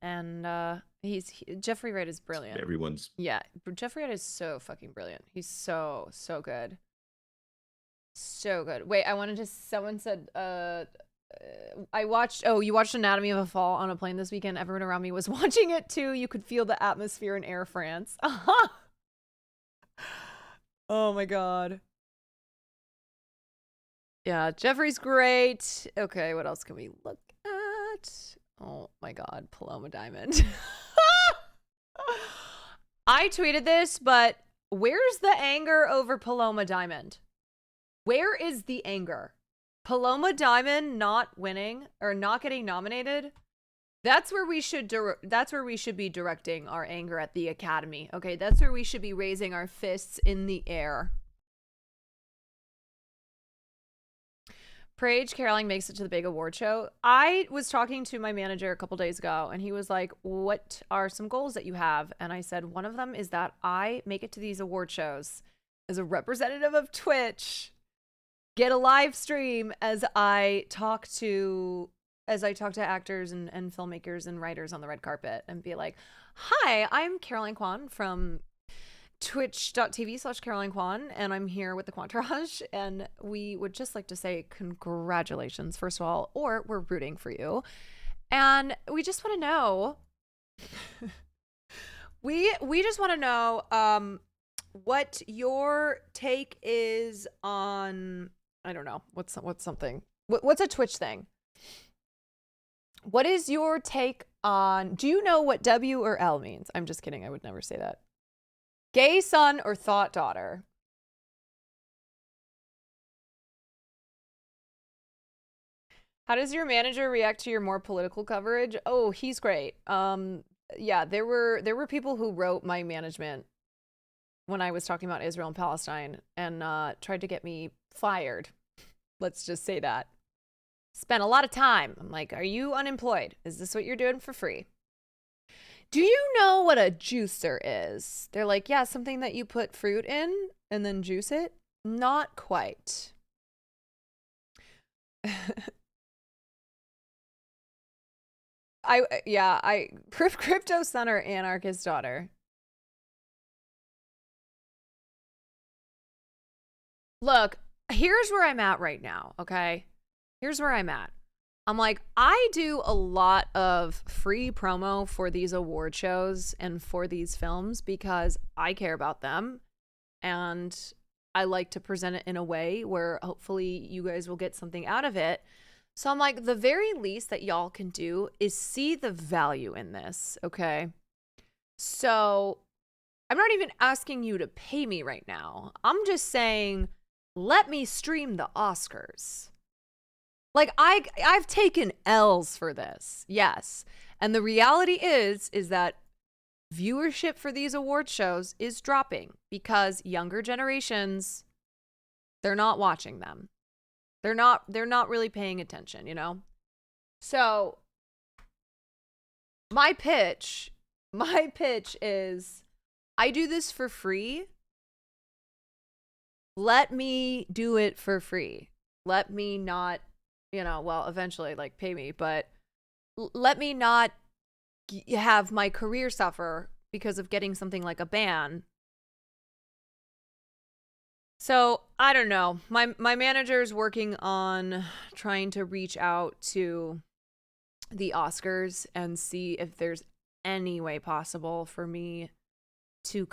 Jeffrey Wright is brilliant. Everyone's, yeah, Jeffrey Wright is so fucking brilliant. He's so good, so good. Wait, I wanted to. Someone said, I watched. Oh, you watched Anatomy of a Fall on a plane this weekend. Everyone around me was watching it too. You could feel the atmosphere in Air France. Oh my god. Yeah, Jeffrey's great. Okay, what else can we look at? Oh my god, Paloma Diamond. I tweeted this, but where's the anger over Paloma Diamond? Where is the anger? Paloma Diamond not winning or not getting nominated? That's where we should be directing our anger at the Academy. Okay, that's where we should be raising our fists in the air. Paige Caroling makes it to the big award show. I was talking to my manager a couple days ago, and he was like, what are some goals that you have? And I said, one of them is that I make it to these award shows as a representative of Twitch, get a live stream as I talk to actors and filmmakers and writers on the red carpet and be like, hi, I'm Caroline Kwan from twitch.tv/Caroline Kwan, and I'm here with the Quantarage, and we would just like to say congratulations, first of all, or we're rooting for you. And we just want to know, we just want to know what your take is on, I don't know, what's a Twitch thing? What is your take on, do you know what W or L means? I'm just kidding, I would never say that. Gay son or thought daughter? How does your manager react to your more political coverage? Oh, he's great. Yeah, there were people who wrote my management when I was talking about Israel and Palestine and tried to get me fired. Let's just say that. Spent a lot of time. I'm like, are you unemployed? Is this what you're doing for free? Do you know what a juicer is? They're like, yeah, something that you put fruit in and then juice it. Not quite. Crypto son or anarchist daughter. Look, here's where I'm at right now, okay? Here's where I'm at. I'm like, I do a lot of free promo for these award shows and for these films because I care about them. And I like to present it in a way where hopefully you guys will get something out of it. So I'm like, the very least that y'all can do is see the value in this, okay? So I'm not even asking you to pay me right now. I'm just saying, let me stream the Oscars. Like, I've taken L's for this, yes. And the reality is that viewership for these award shows is dropping because younger generations, they're not watching them. They're not really paying attention, you know? So my pitch is, I do this for free. Let me do it for free. Let me not, well, eventually like pay me, but let me not have my career suffer because of getting something like a ban. So I don't know. My manager's working on trying to reach out to the Oscars and see if there's any way possible for me to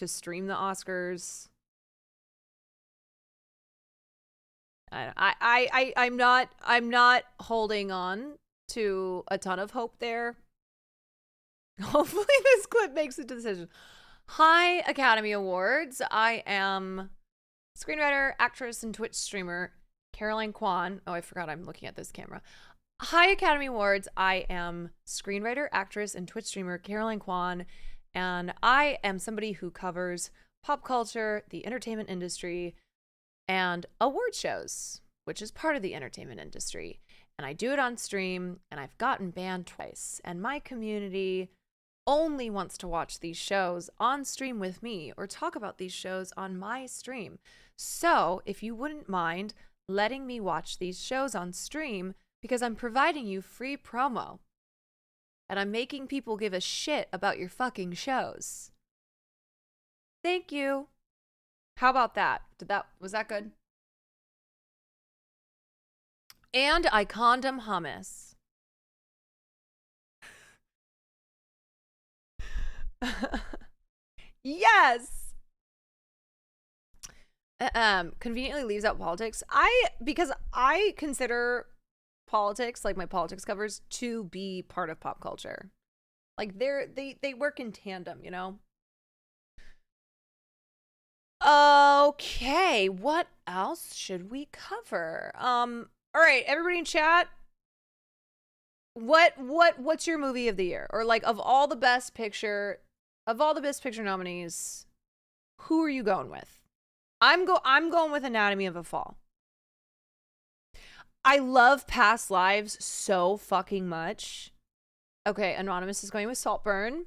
stream the Oscars. I'm not holding on to a ton of hope there. Hopefully this clip makes a decision. Hi, Academy Awards. I am screenwriter, actress, and Twitch streamer Caroline Kwan. Oh, I forgot I'm looking at this camera. Hi, Academy Awards. I am screenwriter, actress, and Twitch streamer Caroline Kwan, and I am somebody who covers pop culture, the entertainment industry, and award shows, which is part of the entertainment industry. And I do it on stream, and I've gotten banned twice. And my community only wants to watch these shows on stream with me or talk about these shows on my stream. So if you wouldn't mind letting me watch these shows on stream, because I'm providing you free promo and I'm making people give a shit about your fucking shows. Thank you. How about that? Was that good? And I condom hummus. Yes. Conveniently leaves out politics. Because I consider politics, like my politics covers, to be part of pop culture. Like they work in tandem, you know? Okay, what else should we cover? All right, everybody in chat, what's your movie of the year? Or like of all the best picture nominees, who are you going with? I'm going with Anatomy of a Fall. I love Past Lives so fucking much. Okay, Anonymous is going with Saltburn.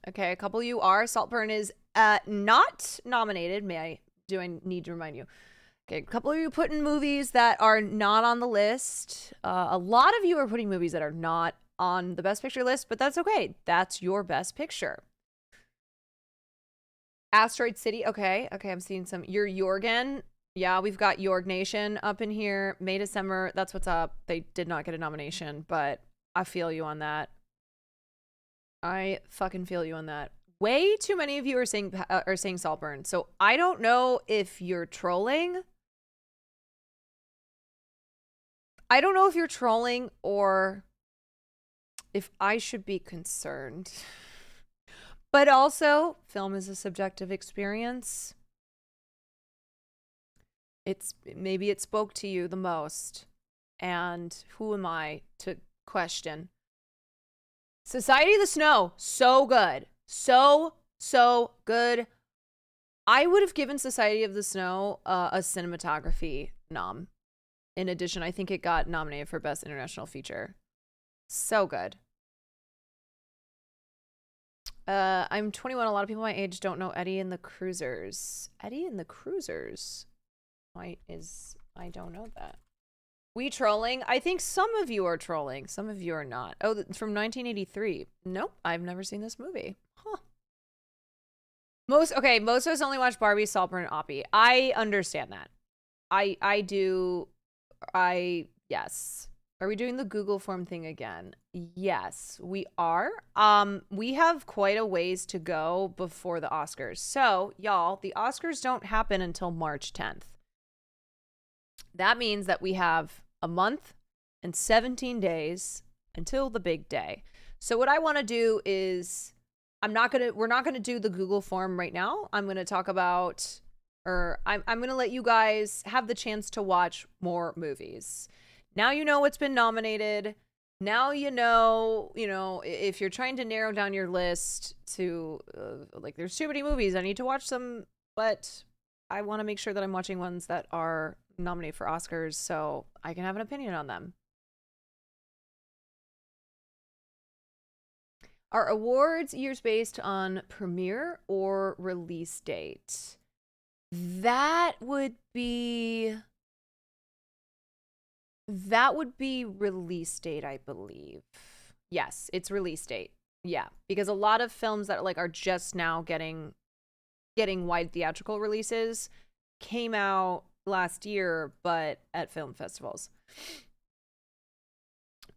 Okay, a couple of you are. Saltburn is not nominated. Do I need to remind you? Okay, a couple of you put in movies that are not on the list. A lot of you are putting movies that are not on the Best Picture list, but that's okay. That's your Best Picture. Asteroid City. Okay, I'm seeing some. You're Jorgen. Yeah, we've got Jorg Nation up in here. May December. That's what's up. They did not get a nomination, but I feel you on that. I fucking feel you on that. Way too many of you are saying Saltburn. So I don't know if you're trolling. I don't know if you're trolling or if I should be concerned. But also, film is a subjective experience. Maybe it spoke to you the most. And who am I to question? Society of the Snow, so good. So good. I would have given Society of the Snow a cinematography nom. In addition, I think it got nominated for Best International Feature. So good. I'm 21. A lot of people my age don't know Eddie and the Cruisers. Eddie and the Cruisers? I don't know that. We trolling? I think some of you are trolling. Some of you are not. Oh, from 1983. Nope, I've never seen this movie. Huh. Most of us only watch Barbie, Saltburn, and Oppie. I understand that. I do. Yes. Are we doing the Google form thing again? Yes, we are. We have quite a ways to go before the Oscars. So, y'all, the Oscars don't happen until March 10th. That means that we have a month and 17 days until the big day. So what I want to do is we're not going to do the Google form right now. I'm going to talk about, or I'm going to let you guys have the chance to watch more movies. Now you know what's been nominated. Now you know, if you're trying to narrow down your list to, like, there's too many movies, I need to watch some, but I want to make sure that I'm watching ones that are nominated for Oscars so I can have an opinion on them. Are awards years based on premiere or release date? That would be release date, I believe. Yes, it's release date. Yeah, because a lot of films that are just now getting wide theatrical releases came out last year, but at film festivals.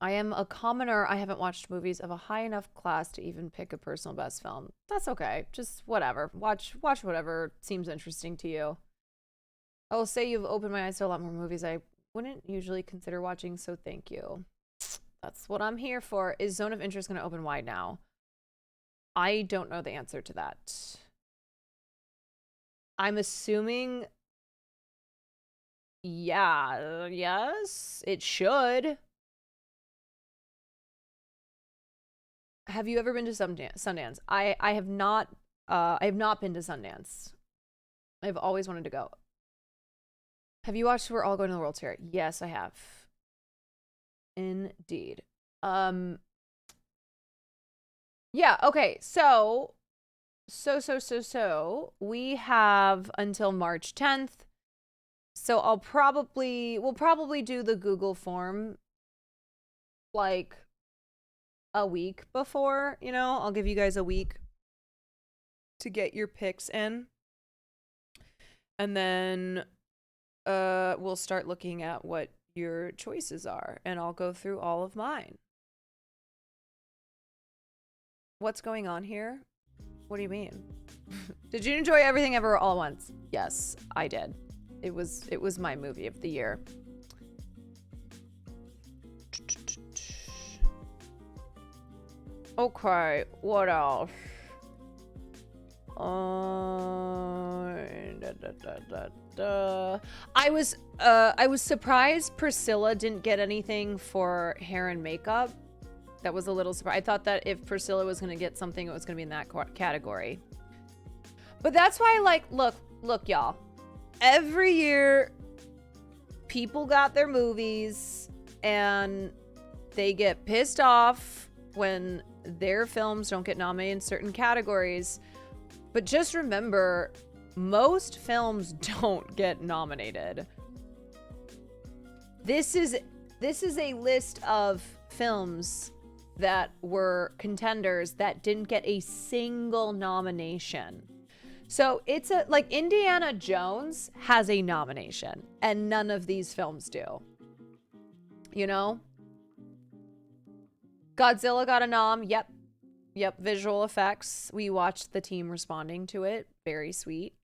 I am a commoner. I haven't watched movies of a high enough class to even pick a personal best film. That's okay. Just whatever. Watch whatever seems interesting to you. I will say you've opened my eyes to a lot more movies I wouldn't usually consider watching, so thank you. That's what I'm here for. Is Zone of Interest going to open wide now? I don't know the answer to that. I'm assuming, yeah, yes, it should. Have you ever been to Sundance? I have not. I have not been to Sundance. I've always wanted to go. Have you watched We're All Going to the World's Fair? Yes, I have. Indeed. Yeah. Okay. So we have until March 10th. So we'll probably do the Google form like a week before, I'll give you guys a week to get your picks in. And then we'll start looking at what your choices are, and I'll go through all of mine. What's going on here? What do you mean? Did you enjoy Everything Ever All at Once? Yes, I did. It was my movie of the year. Okay, what else? I was surprised Priscilla didn't get anything for hair and makeup. That was a little surprise. I thought that if Priscilla was gonna get something, it was gonna be in that category. But that's why, look, y'all. Every year, people got their movies, and they get pissed off when their films don't get nominated in certain categories. But just remember, most films don't get nominated. This is a list of films that were contenders that didn't get a single nomination. So it's like Indiana Jones has a nomination and none of these films do. Godzilla got a nom. Yep. Visual effects. We watched the team responding to it. Very sweet.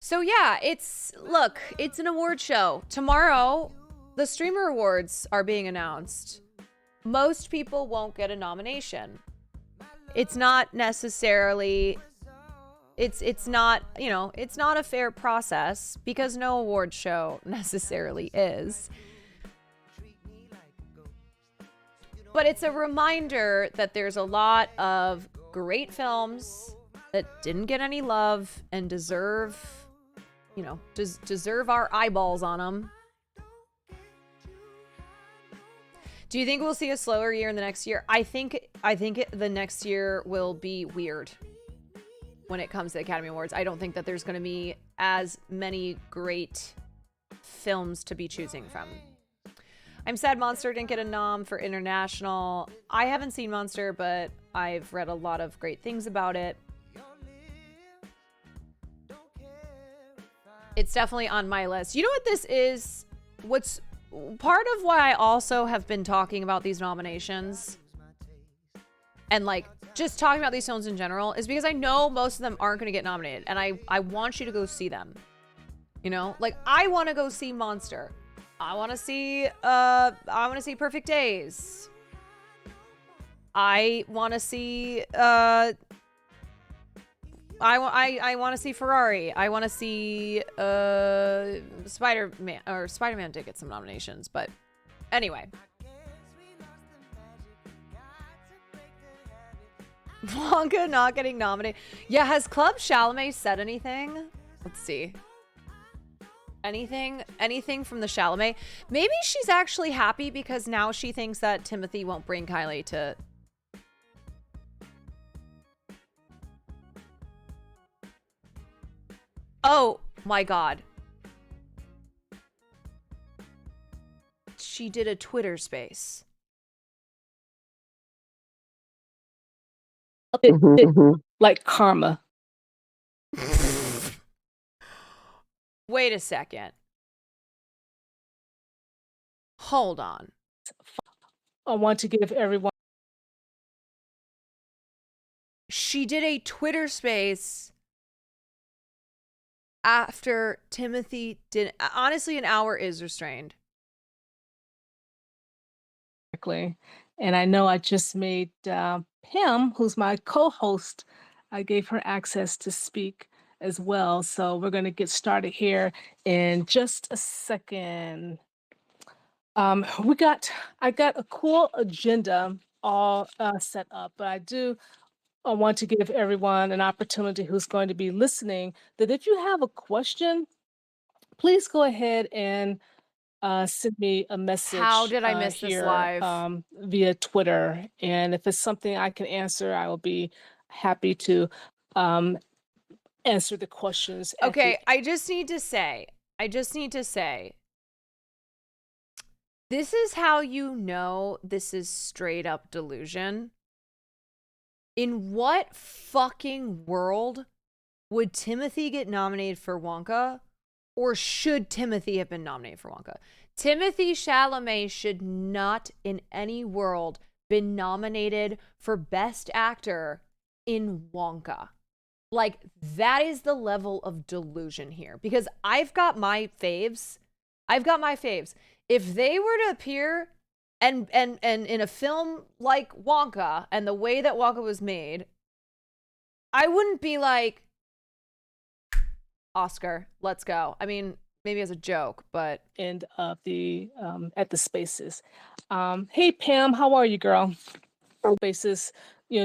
So yeah, it's an award show. Tomorrow, the streamer awards are being announced. Most people won't get a nomination. It's not necessarily, it's not a fair process because no award show necessarily is. But it's a reminder that there's a lot of great films that didn't get any love and deserve our eyeballs on them. Do you think we'll see a slower year in the next year? I think the next year will be weird when it comes to the Academy Awards. I don't think that there's going to be as many great films to be choosing from. I'm sad Monster didn't get a nom for international. I haven't seen Monster, but I've read a lot of great things about it. It's definitely on my list. You know what this is? part of why I also have been talking about these nominations and like just talking about these films in general is because I know most of them aren't going to get nominated, and I want you to go see them. You know, like I want to go see Monster. I want to see Perfect Days. I want to see I want to see Ferrari. I want to see Spider-Man, or Spider-Man did get some nominations, but anyway. Wonka not getting nominated. Yeah, has Club Chalamet said anything? Let's see. Anything from the Chalamet? Maybe she's actually happy because now she thinks that Timothy won't bring Kylie to... Oh my God. She did a Twitter space. Like karma. Wait a second. Hold on. I want to give everyone. She did a Twitter space after Timothy did. Honestly, an hour is restrained. And I know I just made Pam, who's my co-host, I gave her access to speak as well. So we're going to get started here in just a second. I got a cool agenda all set up, but I want to give everyone an opportunity who's going to be listening that if you have a question, please go ahead and send me a message. How did I miss this live? Via Twitter. And if it's something I can answer, I will be happy to answer the questions. Okay, I just need to say, this is how you know this is straight up delusion. In what fucking world would Timothy get nominated for Wonka? Or should Timothy have been nominated for Wonka? Timothy Chalamet should not in any world been nominated for Best Actor in Wonka. Like, that is the level of delusion here. Because I've got my faves. If they were to appear and in a film like Wonka and the way that Wonka was made, I wouldn't be like, Oscar, let's go. I mean, maybe as a joke, but end of the at the spaces. Hey Pam, how are you, girl? Spaces,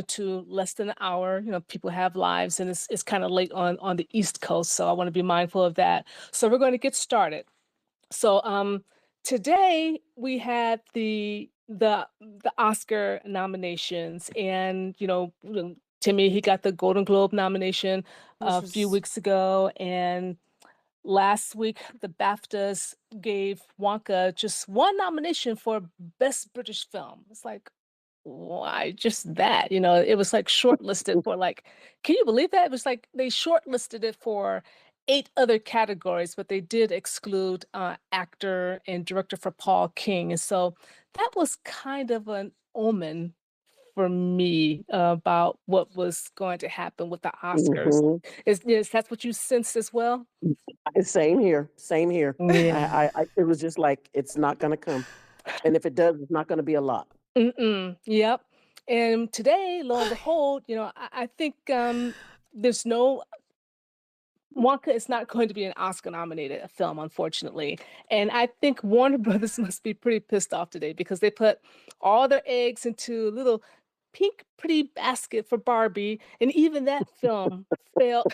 to less than an hour. People have lives, and it's kind of late on the East Coast, so I want to be mindful of that. So we're going to get started. So today we had the Oscar nominations, and Timmy, he got the Golden Globe nomination a few weeks ago, and last week the BAFTAs gave Wonka just one nomination for Best British Film. It's like, why just that? It was like shortlisted for like, can you believe that? It was like they shortlisted it for 8 other categories, but they did exclude actor and director for Paul King. And so that was kind of an omen for me about what was going to happen with the Oscars. Is that what you sensed as well? Same here. Yeah. It was just like, it's not going to come. And if it does, it's not going to be a lot. Yep. And today, lo and behold, I think there's no... Wonka is not going to be an Oscar-nominated film, unfortunately. And I think Warner Brothers must be pretty pissed off today because they put all their eggs into a little pink, pretty basket for Barbie, and even that film failed.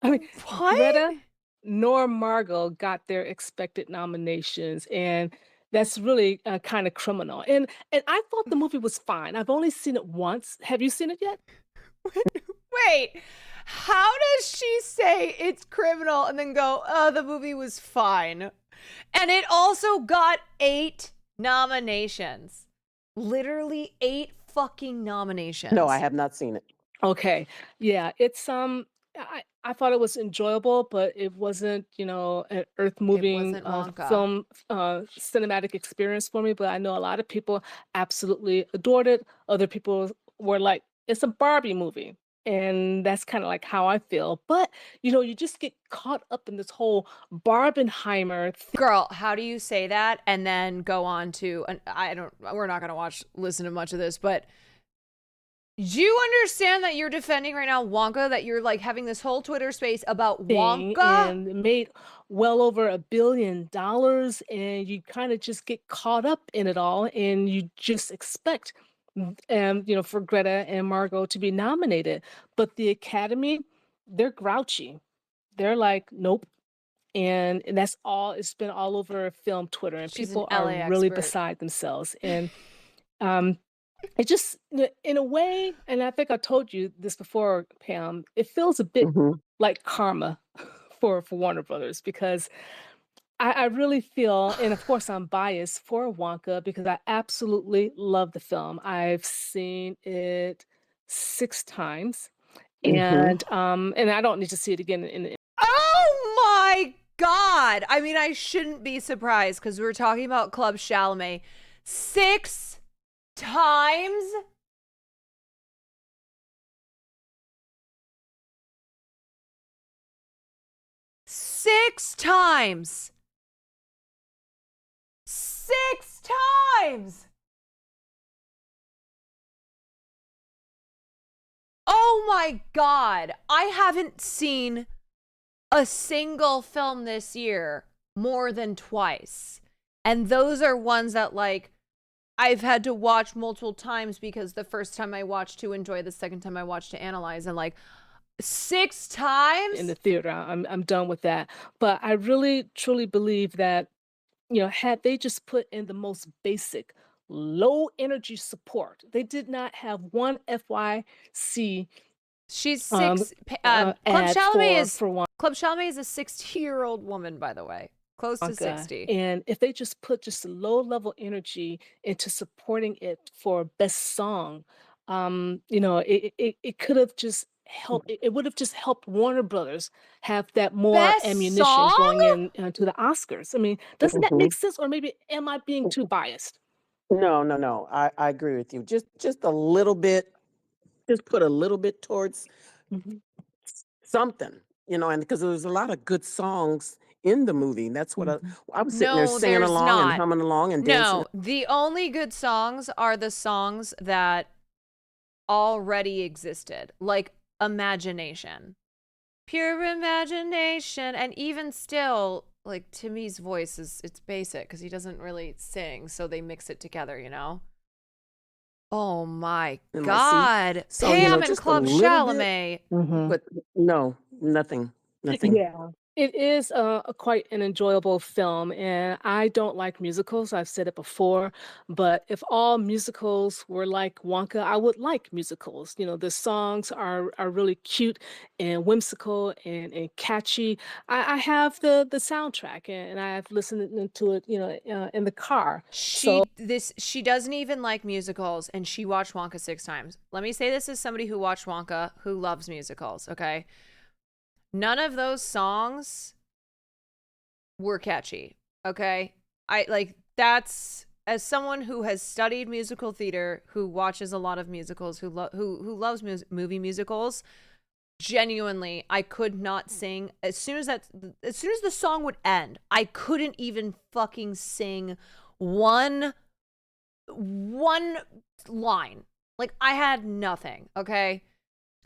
I mean, what? Greta nor Margot got their expected nominations, and that's really kind of criminal. And I thought the movie was fine. I've only seen it once. Have you seen it yet? Wait, how does she say it's criminal and then go, oh, the movie was fine? And it also got 8 nominations. Literally 8 fucking nominations. No, I have not seen it. Okay. Yeah, it's I thought it was enjoyable, but it wasn't, an earth-moving wasn't Wonka. film cinematic experience for me. But I know a lot of people absolutely adored it. Other people were like, "It's a Barbie movie," and that's kind of like how I feel. But you just get caught up in this whole Barbenheimer Girl, how do you say that and then go on to we're not gonna listen to much of this, but do you understand that you're defending right now Wonka, that you're like having this whole Twitter space about thing Wonka? and made well over $1 billion, and you kind of just get caught up in it all, and you just expect for Greta and Margot to be nominated. But the Academy, they're grouchy. They're like, nope. And that's all. It's been all over film Twitter, and She's an people LA are really expert. beside themselves. And it just, in a way, and I think I told you this before, Pam, it feels a bit like karma for Warner Brothers, because I really feel, and of course I'm biased for Wonka because I absolutely love the film. I've seen it 6 times, and I don't need to see it again Oh my God. I mean, I shouldn't be surprised because we're talking about Club Chalamet 6 times. Six times. Oh my God. I haven't seen a single film this year more than twice. And those are ones that like I've had to watch multiple times because the first time I watched to enjoy, the second time I watched to analyze, and like 6 times in the theater. I'm done with that. But I really truly believe that had they just put in the most basic low energy support, they did not have one FYC. She's 6. Club ad Chalamet is a 60-year-old woman, by the way, close to 60. And if they just put just low level energy into supporting it for best song, it could have just helped. It would have just helped Warner Brothers have that more Best ammunition song? going into the Oscars. I mean, doesn't that make sense? Or maybe am I being too biased? No. I agree with you. Just a little bit. Just put a little bit towards something, and because there was a lot of good songs in the movie. And that's what I was sitting there singing there's along not. and humming along and dancing. No, the only good songs are the songs that already existed, like Imagination. Pure Imagination. And even still, like Timmy's voice it's basic because he doesn't really sing, so they mix it together, Oh my God. So, Pam and just a Club little Chalamet. bit, but no, nothing. Yeah, it is quite an enjoyable film, and I don't like musicals. I've said it before, but if all musicals were like Wonka, I would like musicals. The songs are really cute and whimsical and catchy. I have the soundtrack, and I've listened to it, in the car. She doesn't even like musicals, and she watched Wonka 6 times. Let me say this as somebody who watched Wonka, who loves musicals, okay? None of those songs were catchy, okay? That's, as someone who has studied musical theater, who watches a lot of musicals, who loves movie musicals, genuinely, I could not sing. As soon as the song would end, I couldn't even fucking sing one line. Like, I had nothing, okay?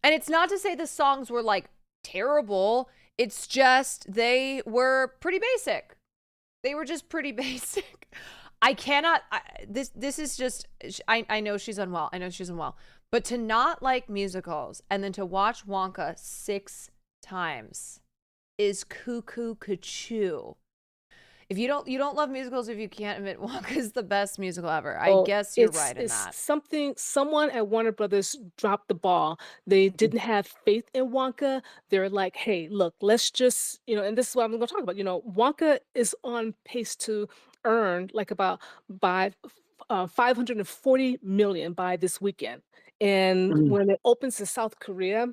And it's not to say the songs were like terrible. It's just they were pretty basic. They were just pretty basic. I cannot. This is just. I know she's unwell. But to not like musicals and then to watch Wonka 6 times is cuckoo cuckoo. If you don't love musicals, if you can't admit Wonka is the best musical ever. I guess you're right in that. Someone at Warner Brothers dropped the ball. They didn't have faith in Wonka. They're like, hey, look, let's just, and this is what I'm going to talk about. Wonka is on pace to earn like about by 540 million by this weekend. And when it opens in South Korea,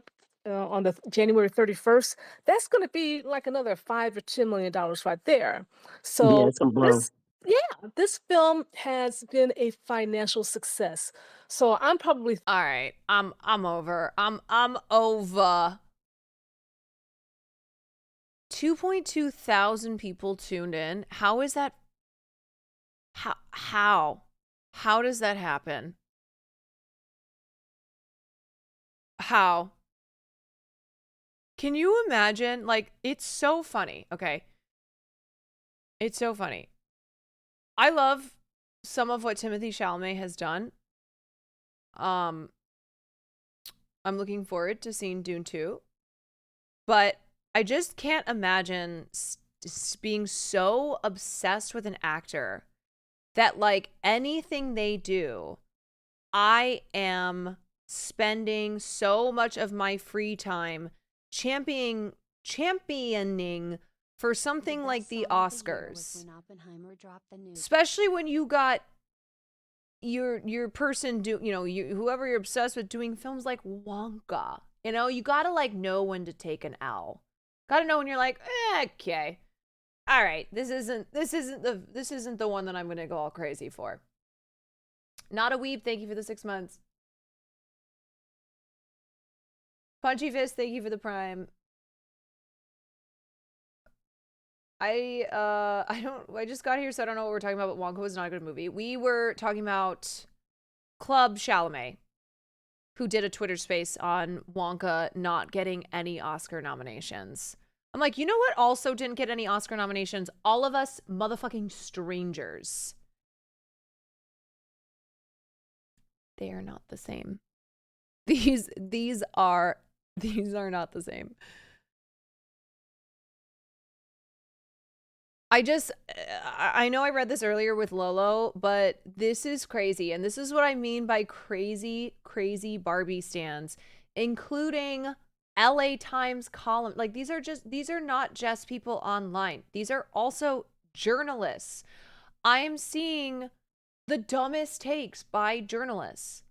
on the January 31st, that's going to be like another $5 or $10 million right there. So Yeah, some blow. this film has been a financial success. So I'm probably all right. I'm over. I'm over. 2.2 thousand people tuned in. How is that? How does that happen? How? Can you imagine? Like, it's so funny. Okay. It's so funny. I love some of what Timothée Chalamet has done. I'm looking forward to seeing Dune 2. But I just can't imagine being so obsessed with an actor that, like, anything they do, I am spending so much of my free time championing for something like the Oscars. Especially when you got your person whoever you're obsessed with doing films like Wonka. You know, you gotta like know when to take an L. Gotta know when you're like, okay. All right, this isn't the one that I'm gonna go all crazy for. Not a weeb, thank you for the 6 months. Punchy Fist, thank you for the Prime. I just got here, so I don't know what we're talking about, but Wonka was not a good movie. We were talking about Club Chalamet, who did a Twitter space on Wonka not getting any Oscar nominations. I'm like, you know what also didn't get any Oscar nominations? All of us motherfucking strangers. They are not the same. These are not the same. I know I read this earlier with Lolo, but this is crazy. And this is what I mean by crazy Barbie stans, including LA Times column. Like, these are not just people online. These are also journalists. I am seeing the dumbest takes by journalists.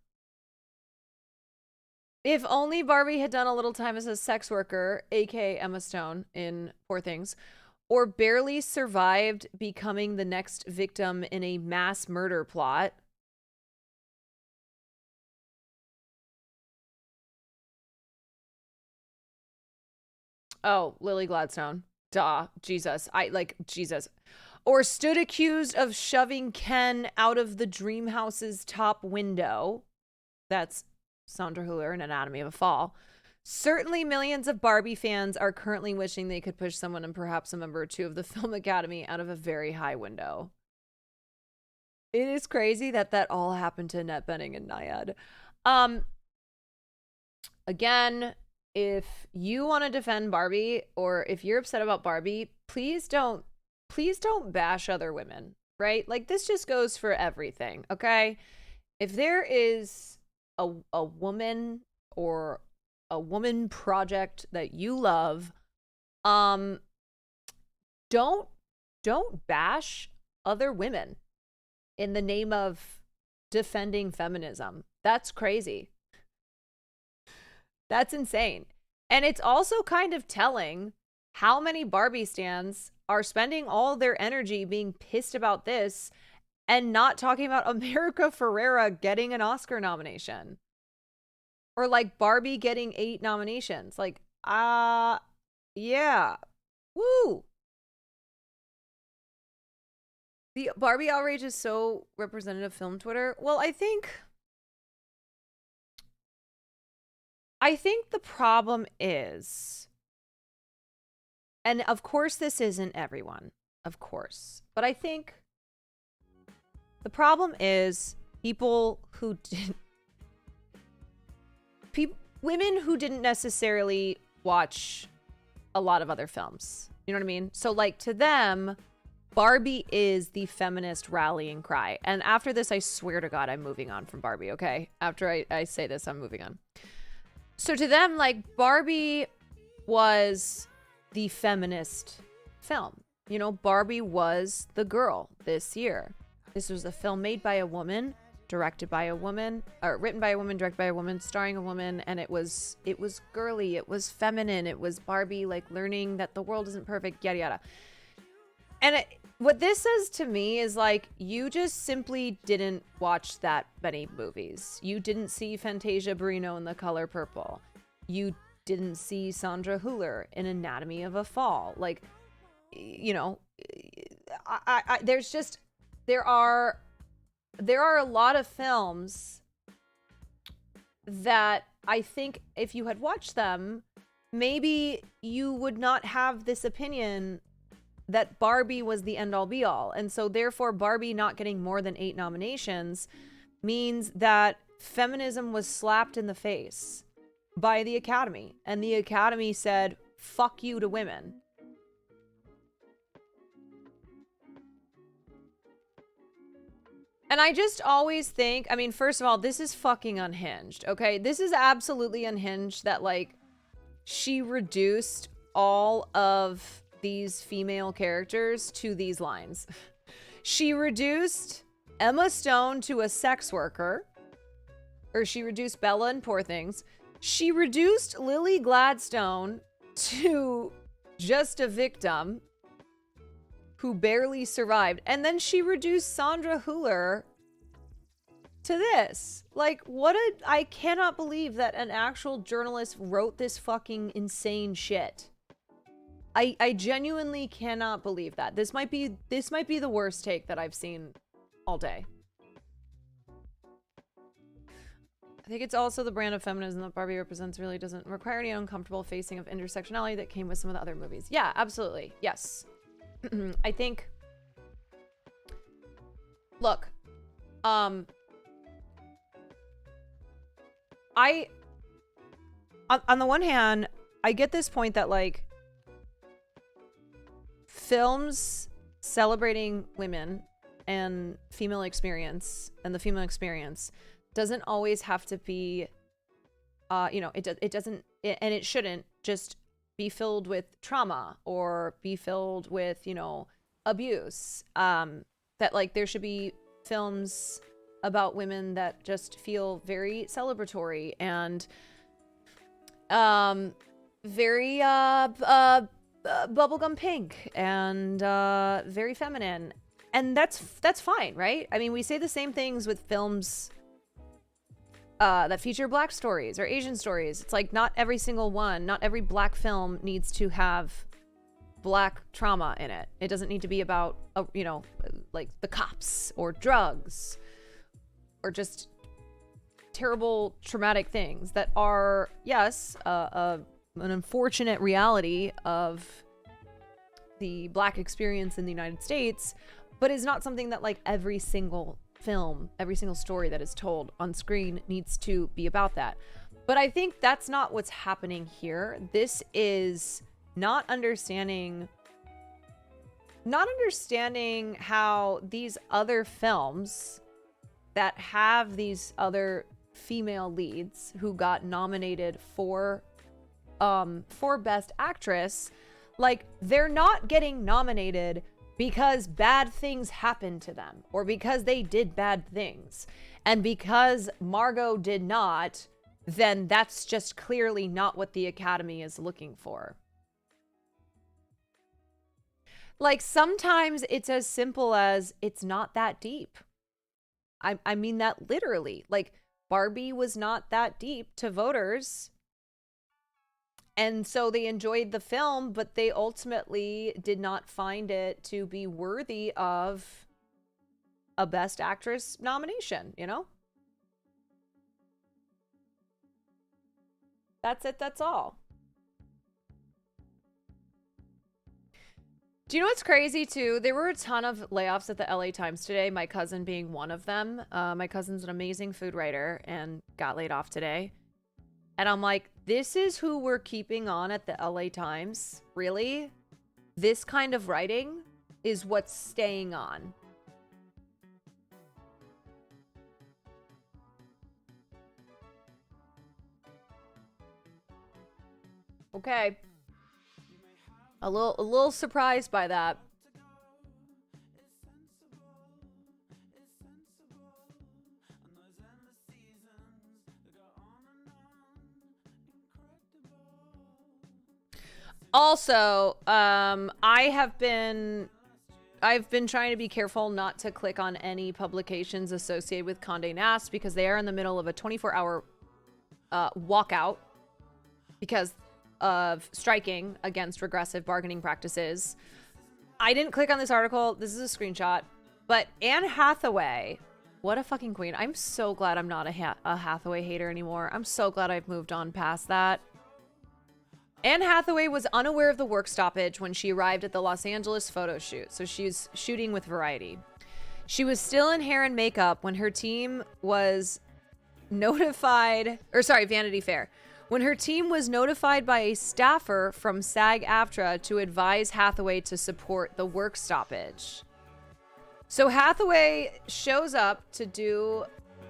If only Barbie had done a little time as a sex worker, aka Emma Stone in Poor Things, or barely survived becoming the next victim in a mass murder plot. Oh, Lily Gladstone. Duh. Jesus. Jesus. Or stood accused of shoving Ken out of the dream house's top window. That's Sandra Hüller in Anatomy of a Fall. Certainly millions of Barbie fans are currently wishing they could push someone and perhaps a member or two of the Film Academy out of a very high window. It is crazy that all happened to Annette Bening and Nayad. Again, if you want to defend Barbie, or if you're upset about Barbie, please don't bash other women, right? Like, this just goes for everything, okay? If there is a woman or a woman project that you love, don't bash other women in the name of defending feminism. That's crazy. That's insane. And it's also kind of telling how many Barbie stans are spending all their energy being pissed about this and not talking about America Ferrera getting an Oscar nomination. Or like Barbie getting 8 nominations. Like, yeah. Woo. The Barbie outrage is so representative of film Twitter. Well, I think the problem is, and of course this isn't everyone, of course, but I think the problem is women who didn't necessarily watch a lot of other films. You know what I mean? So like, to them, Barbie is the feminist rallying cry. And after this, I swear to God, I'm moving on from Barbie, okay? After I say this, I'm moving on. So to them, like, Barbie was the feminist film. You know, Barbie was the girl this year. This was a film made by a woman directed by a woman, or written by a woman, directed by a woman, starring a woman, and it was girly, it was feminine, it was Barbie like learning that the world isn't perfect, yada yada. And what this says to me is like, you just simply didn't watch that many movies. You didn't see Fantasia Barrino in The Color Purple. You didn't see Sandra Hüller in Anatomy of a Fall. Like, you know, there are a lot of films that I think if you had watched them, maybe you would not have this opinion that Barbie was the end-all be-all. And so therefore Barbie not getting more than 8 nominations means that feminism was slapped in the face by the Academy. And the Academy said, fuck you to women. And I just always think, I mean, first of all, this is fucking unhinged, okay? This is absolutely unhinged that, like, she reduced all of these female characters to these lines. She reduced Emma Stone to a sex worker, or she reduced Bella in Poor Things. She reduced Lily Gladstone to just a victim who barely survived. And then she reduced Sandra Hüller to this. Like, I cannot believe that an actual journalist wrote this fucking insane shit. I genuinely cannot believe that. This might be the worst take that I've seen all day. I think it's also the brand of feminism that Barbie represents really doesn't require any uncomfortable facing of intersectionality that came with some of the other movies. Yeah, absolutely. Yes. I think, look, on the one hand, I get this point that, like, films celebrating women and female experience and the female experience doesn't always have to be, you know, it doesn't, and it shouldn't just be filled with trauma or be filled with, you know, abuse. That, like, there should be films about women that just feel very celebratory and very bubblegum pink and very feminine. And that's fine, right? I mean, we say the same things with films that feature black stories or Asian stories. It's like, not every single one, not every black film needs to have black trauma in it. It doesn't need to be about, you know, like the cops or drugs or just terrible traumatic things that are, yes, an unfortunate reality of the black experience in the United States, but is not something that, like, every single film, every single story that is told on screen needs to be about that. But I think that's not what's happening here. This is not understanding how these other films that have these other female leads who got nominated for Best Actress, like, they're not getting nominated because bad things happened to them or because they did bad things. And because Margot did not, then that's just clearly not what the Academy is looking for. Like, sometimes it's as simple as, it's not that deep. I mean that literally. Like, Barbie was not that deep to voters. And so they enjoyed the film, but they ultimately did not find it to be worthy of a Best Actress nomination, you know? That's it, that's all. Do you know what's crazy too? There were a ton of layoffs at the LA Times today, my cousin being one of them. My cousin's an amazing food writer and got laid off today. And I'm like, this is who we're keeping on at the LA Times? Really? This kind of writing is what's staying on. Okay. A little surprised by that. Also, I've been trying to be careful not to click on any publications associated with Condé Nast because they are in the middle of a 24-hour walkout because of striking against regressive bargaining practices. I didn't click on this article. This is a screenshot. But Anne Hathaway, what a fucking queen. I'm so glad I'm not a Hathaway hater anymore. I'm so glad I've moved on past that. Anne Hathaway was unaware of the work stoppage when she arrived at the Los Angeles photo shoot. So she's shooting with Variety. She was still in hair and makeup when her team was notified, or sorry, Vanity Fair. When her team was notified by a staffer from SAG-AFTRA to advise Hathaway to support the work stoppage. So Hathaway shows up to do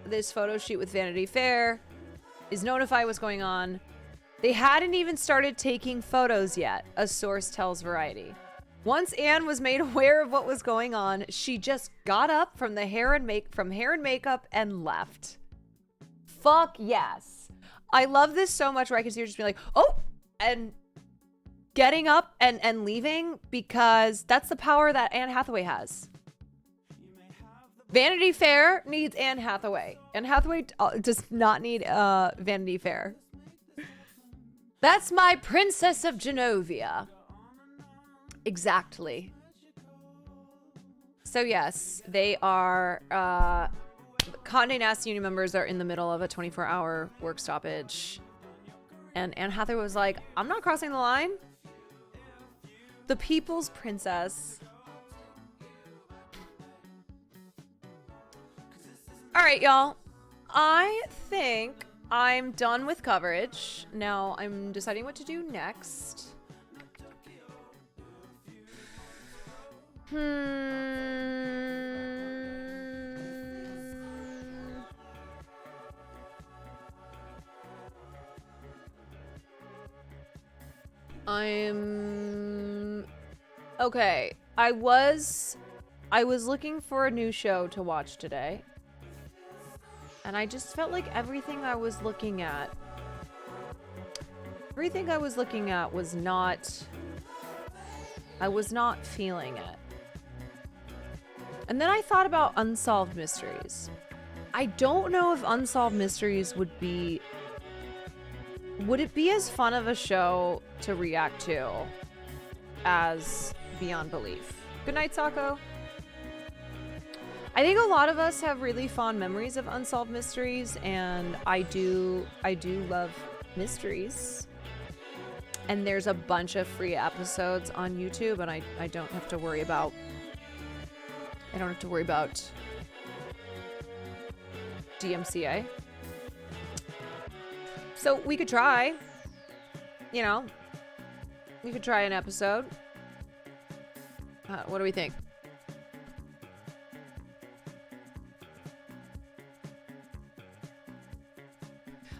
this photo shoot with Vanity Fair, is notified what's going on. They hadn't even started taking photos yet, a source tells Variety. Once Anne was made aware of what was going on, she just got up from hair and makeup and left. Fuck yes. I love this so much where I can see her just be like, oh, and getting up and leaving because that's the power that Anne Hathaway has. Vanity Fair needs Anne Hathaway. Anne Hathaway does not need Vanity Fair. That's my Princess of Genovia. Exactly. So yes, they are, Condé Nast union members are in the middle of a 24-hour work stoppage. And Anne Hathaway was like, I'm not crossing the line. The people's princess. All right, y'all. I think I'm done with coverage. Now I'm deciding what to do next. Okay. I was looking for a new show to watch today. And I just felt like everything I was looking at was not, I was not feeling it. And then I thought about Unsolved Mysteries. I don't know if Unsolved Mysteries would it be as fun of a show to react to as Beyond Belief? Good night, Sako. I think a lot of us have really fond memories of Unsolved Mysteries, and I do love mysteries. And there's a bunch of free episodes on YouTube, and I don't have to worry about DMCA. So we could try, we could try an episode. What do we think?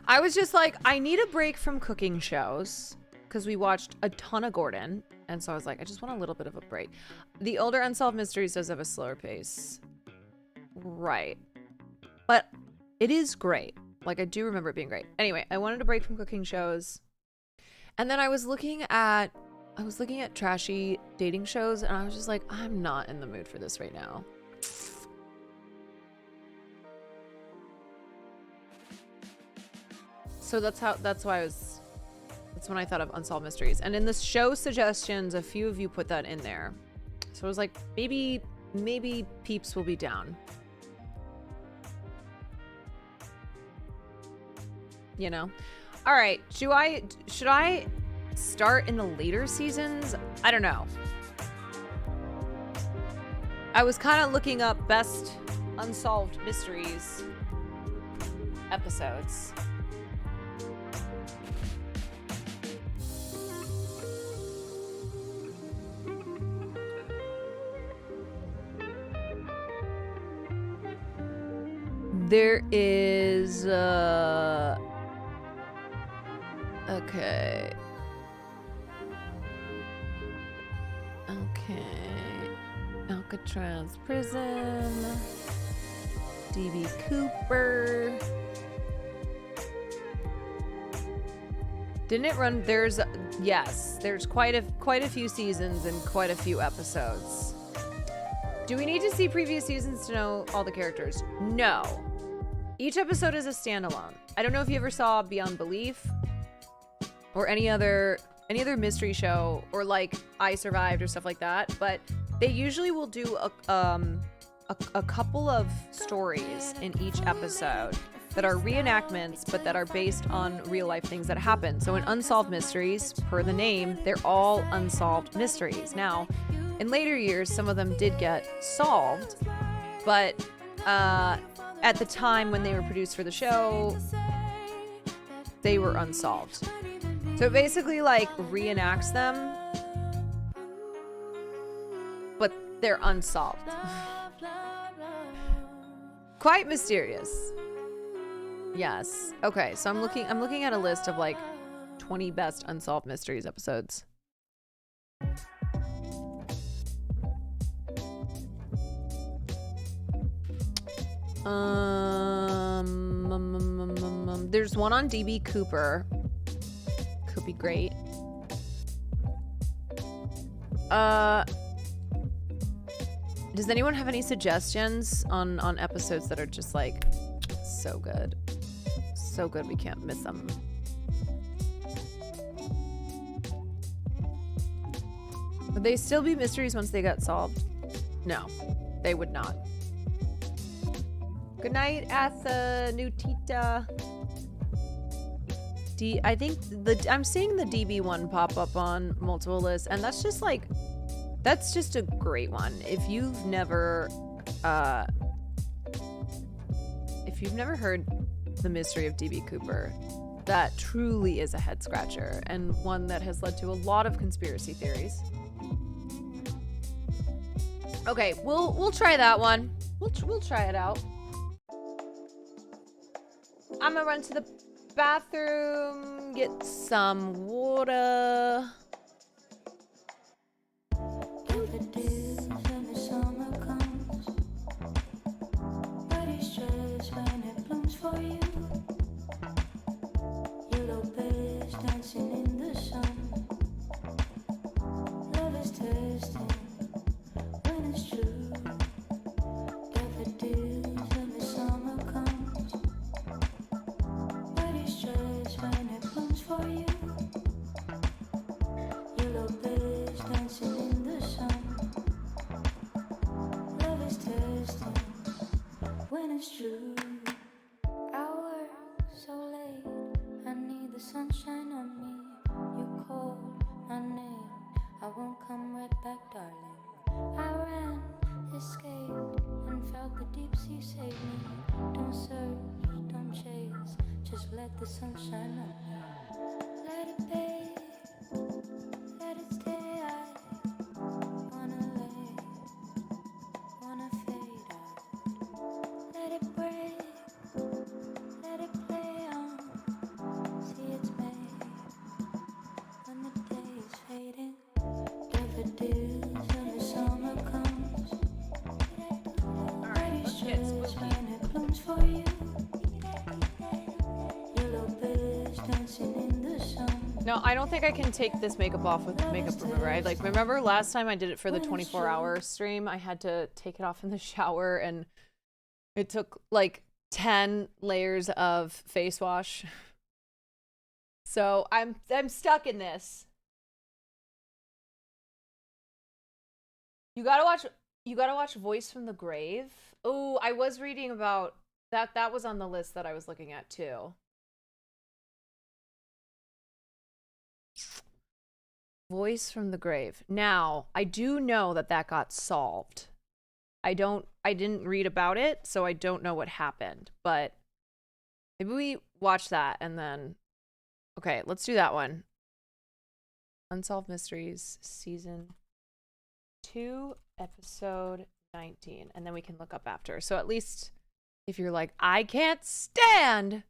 I was just like, I need a break from cooking shows because we watched a ton of Gordon. And so I was like, I just want a little bit of a break. The older Unsolved Mysteries does have a slower pace. Right. But it is great. Like, I do remember it being great. Anyway, I wanted a break from cooking shows. And then I was looking at trashy dating shows, and I was just like, I'm not in the mood for this right now. So that's when I thought of Unsolved Mysteries. And in the show suggestions, a few of you put that in there. So I was like, maybe peeps will be down. All right, should I start in the later seasons? I don't know. I was kind of looking up best Unsolved Mysteries episodes. There is okay. Alcatraz Prison, DB Cooper, Didn't it run? There's quite a few seasons and quite a few episodes. Do we need to see previous seasons to know all the characters? No. Each episode is a standalone. I don't know if you ever saw Beyond Belief or any other mystery show or like I Survived or stuff like that, but they usually will do a couple of stories in each episode that are reenactments, but that are based on real life things that happen. So in Unsolved Mysteries, per the name, they're all unsolved mysteries. Now, in later years, some of them did get solved, but at the time when they were produced for the show, they were unsolved. So it basically like reenacts them, but they're unsolved. Quite mysterious. Yes. Okay, so I'm looking at a list of like 20 best unsolved mysteries episodes. There's one on DB Cooper. Could be great. Does anyone have any suggestions on episodes that are just like so good? So good we can't miss them. Would they still be mysteries once they got solved? No, they would not. Good night, Atha Nutita. I think I'm seeing the DB one pop up on multiple lists, and that's just like, that's just a great one. If you've never heard the mystery of DB Cooper, that truly is a head scratcher and one that has led to a lot of conspiracy theories. Okay, we'll try that one. We'll try it out. I'm gonna run to the bathroom, get some water. It's true. I work so late. I need the sunshine on me. You called my name. I won't come right back, darling. I ran, escaped, and felt the deep sea save me. Don't search, don't chase. Just let the sunshine on me. Let it be. Let it stay. I wanna lay, wanna fade out. Let it break, let it play on. See it's made when the day is fading. Daffodils when the summer comes. Alright, let's when it blooms for you. Yellow birds dancing in the sun. No, I don't think I can take this makeup off with makeup remover. I remember last time I did it for the 24-hour stream, I had to take it off in the shower and it took like 10 layers of face wash. So I'm stuck in this. You gotta watch Voice from the Grave. Oh, I was reading about that. That was on the list that I was looking at too. Voice from the Grave. Now, I do know that got solved. I didn't read about it, so I don't know what happened, but maybe we watch that and then, okay, let's do that one. Unsolved Mysteries, Season 2, Episode 19, and then we can look up after. So at least if you're like, I can't stand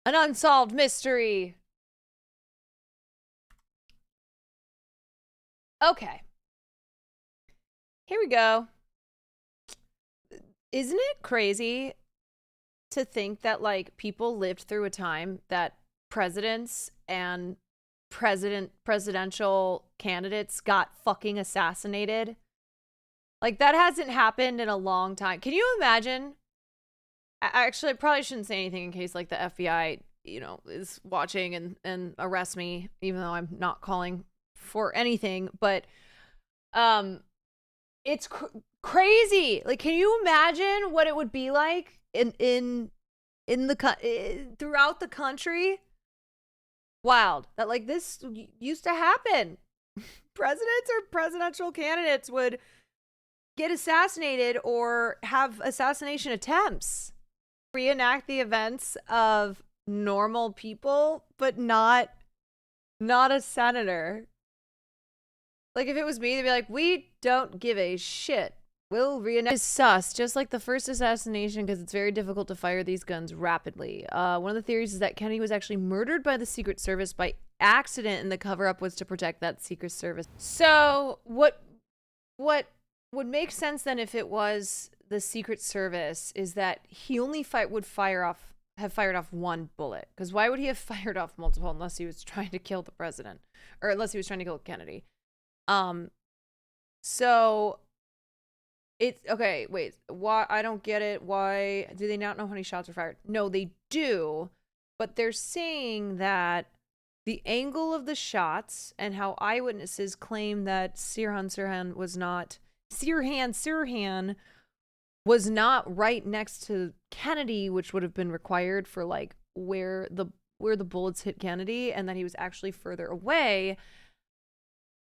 an unsolved mystery. Okay. Here we go. Isn't it crazy to think that like people lived through a time that presidents and presidential candidates got fucking assassinated. Like, that hasn't happened in a long time. Can you imagine? Actually, I probably shouldn't say anything in case, like, the FBI, you know, is watching and arrest me, even though I'm not calling for anything. But it's crazy. Like, can you imagine what it would be like in throughout the country? Wild that, like, this used to happen. Presidents or presidential candidates would get assassinated or have assassination attempts. Reenact the events of normal people, but not a senator. Like, if it was me, they'd be like, we don't give a shit. We'll reenact. It's sus, just like the first assassination, because it's very difficult to fire these guns rapidly. One of the theories is that Kennedy was actually murdered by the Secret Service by accident, and the cover-up was to protect that Secret Service. So what would make sense then, if it was the Secret Service, is that he only would have fired off one bullet. Because why would he have fired off multiple unless he was trying to kill the president, or unless he was trying to kill Kennedy? So it's okay. Wait, why? I don't get it. Why do they not know how many shots were fired? No, they do, but they're saying that the angle of the shots and how eyewitnesses claim that Sirhan was not right next to Kennedy, which would have been required for, like, where the bullets hit Kennedy, and that he was actually further away,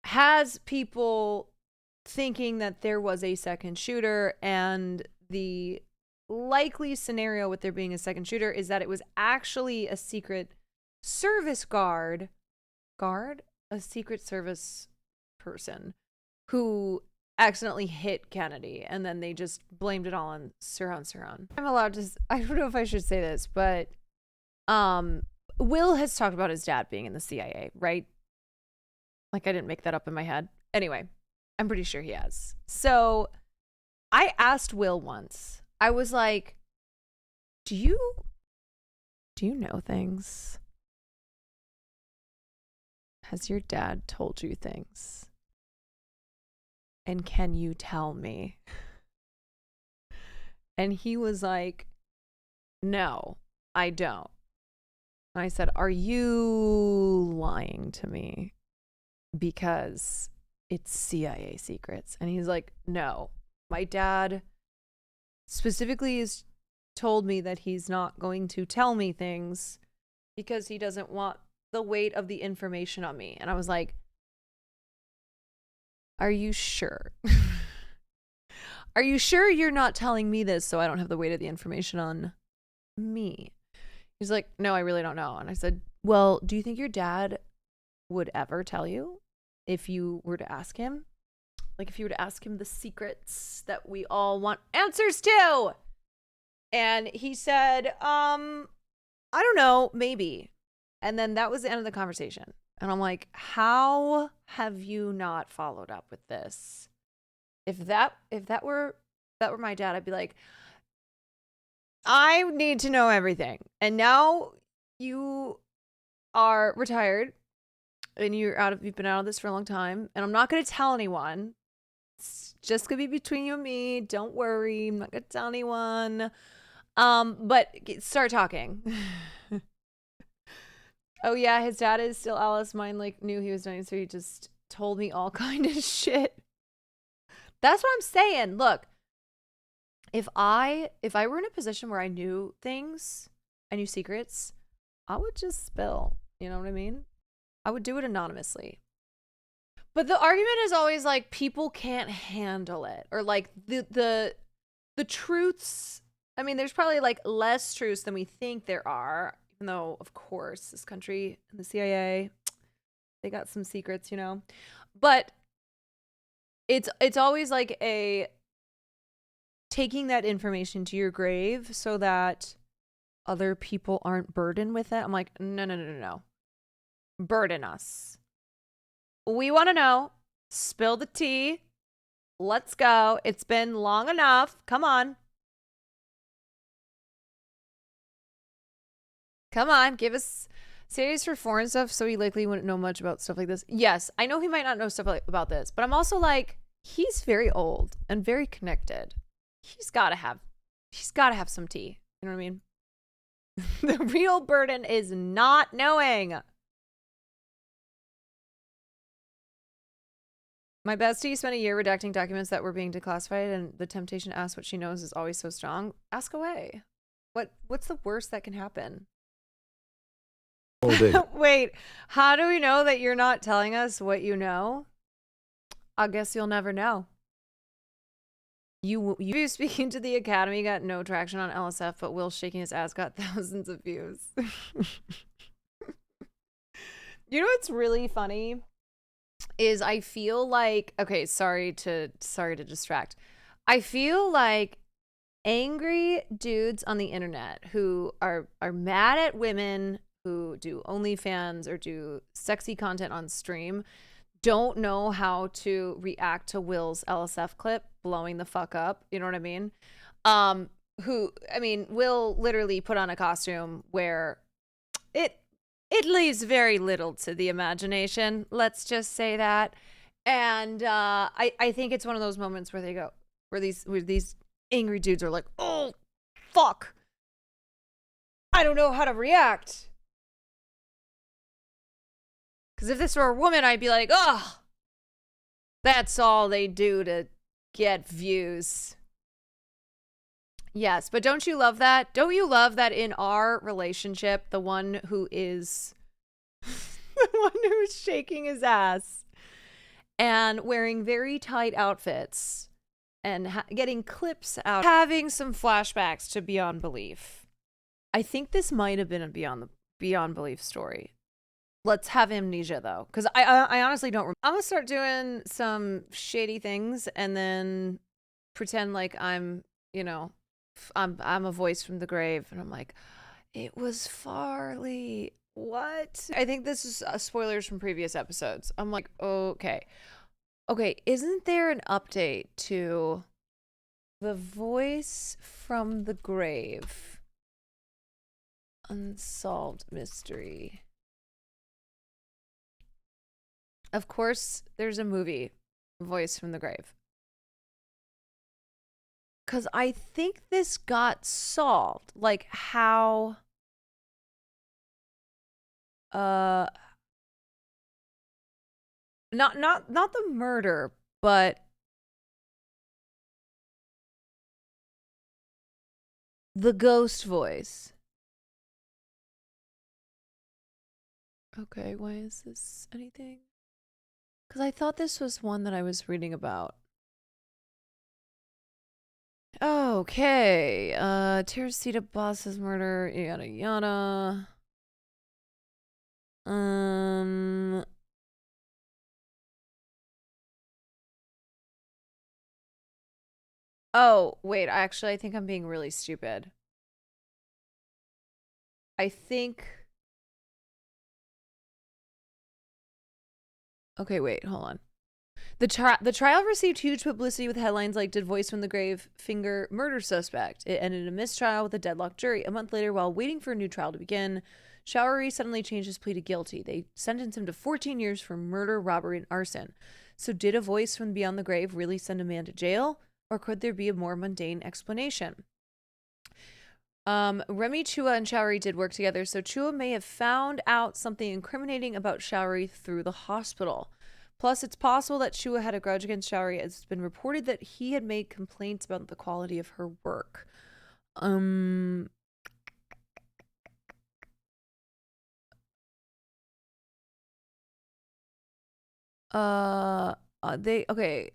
has people thinking that there was a second shooter. And the likely scenario with there being a second shooter is that it was actually a Secret Service a Secret Service person who accidentally hit Kennedy, and then they just blamed it all on Sirhan. I'm allowed to, I don't know if I should say this, but Will has talked about his dad being in the CIA, right? Like, I didn't make that up in my head. Anyway, I'm pretty sure he has. So I asked Will once, I was like, do you know things? Has your dad told you things? And can you tell me? And he was like, no, I don't. And I said, are you lying to me? Because it's CIA secrets. And he's like, no, my dad specifically has told me that he's not going to tell me things because he doesn't want the weight of the information on me. And I was like, are you sure? Are you sure you're not telling me this so I don't have the weight of the information on me? He's like, no, I really don't know. And I said, well, do you think your dad would ever tell you if you were to ask him? Like, if you were to ask him the secrets that we all want answers to? And he said, I don't know, maybe. And then that was the end of the conversation. And I'm like, how have you not followed up with this? If that were my dad, I'd be like, I need to know everything. And now you are retired and you've been out of this for a long time, and I'm not going to tell anyone. It's just going to be between you and me. Don't worry. I'm not going to tell anyone. But start talking. Oh yeah, his dad is still Alice. Mine, like, knew he was dying, so he just told me all kind of shit. That's what I'm saying. Look, if I were in a position where I knew things, I knew secrets, I would just spill. You know what I mean? I would do it anonymously. But the argument is always like, people can't handle it, or like the truths. I mean, there's probably like less truths than we think there are. Even though, of course, this country and the CIA, they got some secrets, you know. But it's always like a taking that information to your grave so that other people aren't burdened with it. I'm like, no. Burden us. We want to know. Spill the tea. Let's go. It's been long enough. Come on. Come on, give us Serious for foreign stuff, so he likely wouldn't know much about stuff like this. Yes, I know he might not know stuff about this, but I'm also like, he's very old and very connected. He's gotta have some tea. You know what I mean? The real burden is not knowing. My bestie spent a year redacting documents that were being declassified, and the temptation to ask what she knows is always so strong. Ask away. What's the worst that can happen? Wait, how do we know that you're not telling us what you know? I guess you'll never know. You speaking to the Academy got no traction on LSF, but Will shaking his ass got thousands of views. You know what's really funny is I feel like, okay, sorry to distract. I feel like angry dudes on the internet who are mad at women who do OnlyFans or do sexy content on stream don't know how to react to Will's LSF clip blowing the fuck up. You know what I mean? Will literally put on a costume where it leaves very little to the imagination. Let's just say that. And I think it's one of those moments where these angry dudes are like, oh, fuck. I don't know how to react. Because if this were a woman, I'd be like, oh, that's all they do to get views. Yes, but don't you love that? Don't you love that in our relationship, the one who is shaking his ass and wearing very tight outfits and getting clips out, having some flashbacks to Beyond Belief. I think this might have been a Beyond Belief story. Let's have amnesia though, because I honestly don't remember. I'm gonna start doing some shady things and then pretend like I'm a voice from the grave, and I'm like, it was Farley. What? I think this is spoilers from previous episodes. I'm like, okay, isn't there an update to the voice from the grave? Unsolved mystery. Of course, there's a movie, Voice from the Grave. Because I think this got solved. Like how... Not the murder, but... the ghost voice. Okay, why is this anything? Because I thought this was one that I was reading about. Okay. Teresita Boss's murder, yada yada. Oh, wait, actually, I think I'm being really stupid. I think... Okay, wait, hold on. The trial received huge publicity with headlines like, "Did Voice from the Grave finger murder suspect?" It ended in a mistrial with a deadlocked jury. A month later, while waiting for a new trial to begin, Showery suddenly changed his plea to guilty. They sentenced him to 14 years for murder, robbery, and arson. So did a voice from beyond the grave really send a man to jail? Or could there be a more mundane explanation? Remy, Chua, and Showery did work together, so Chua may have found out something incriminating about Showery through the hospital. Plus, it's possible that Chua had a grudge against Showery, as it's been reported that he had made complaints about the quality of her work.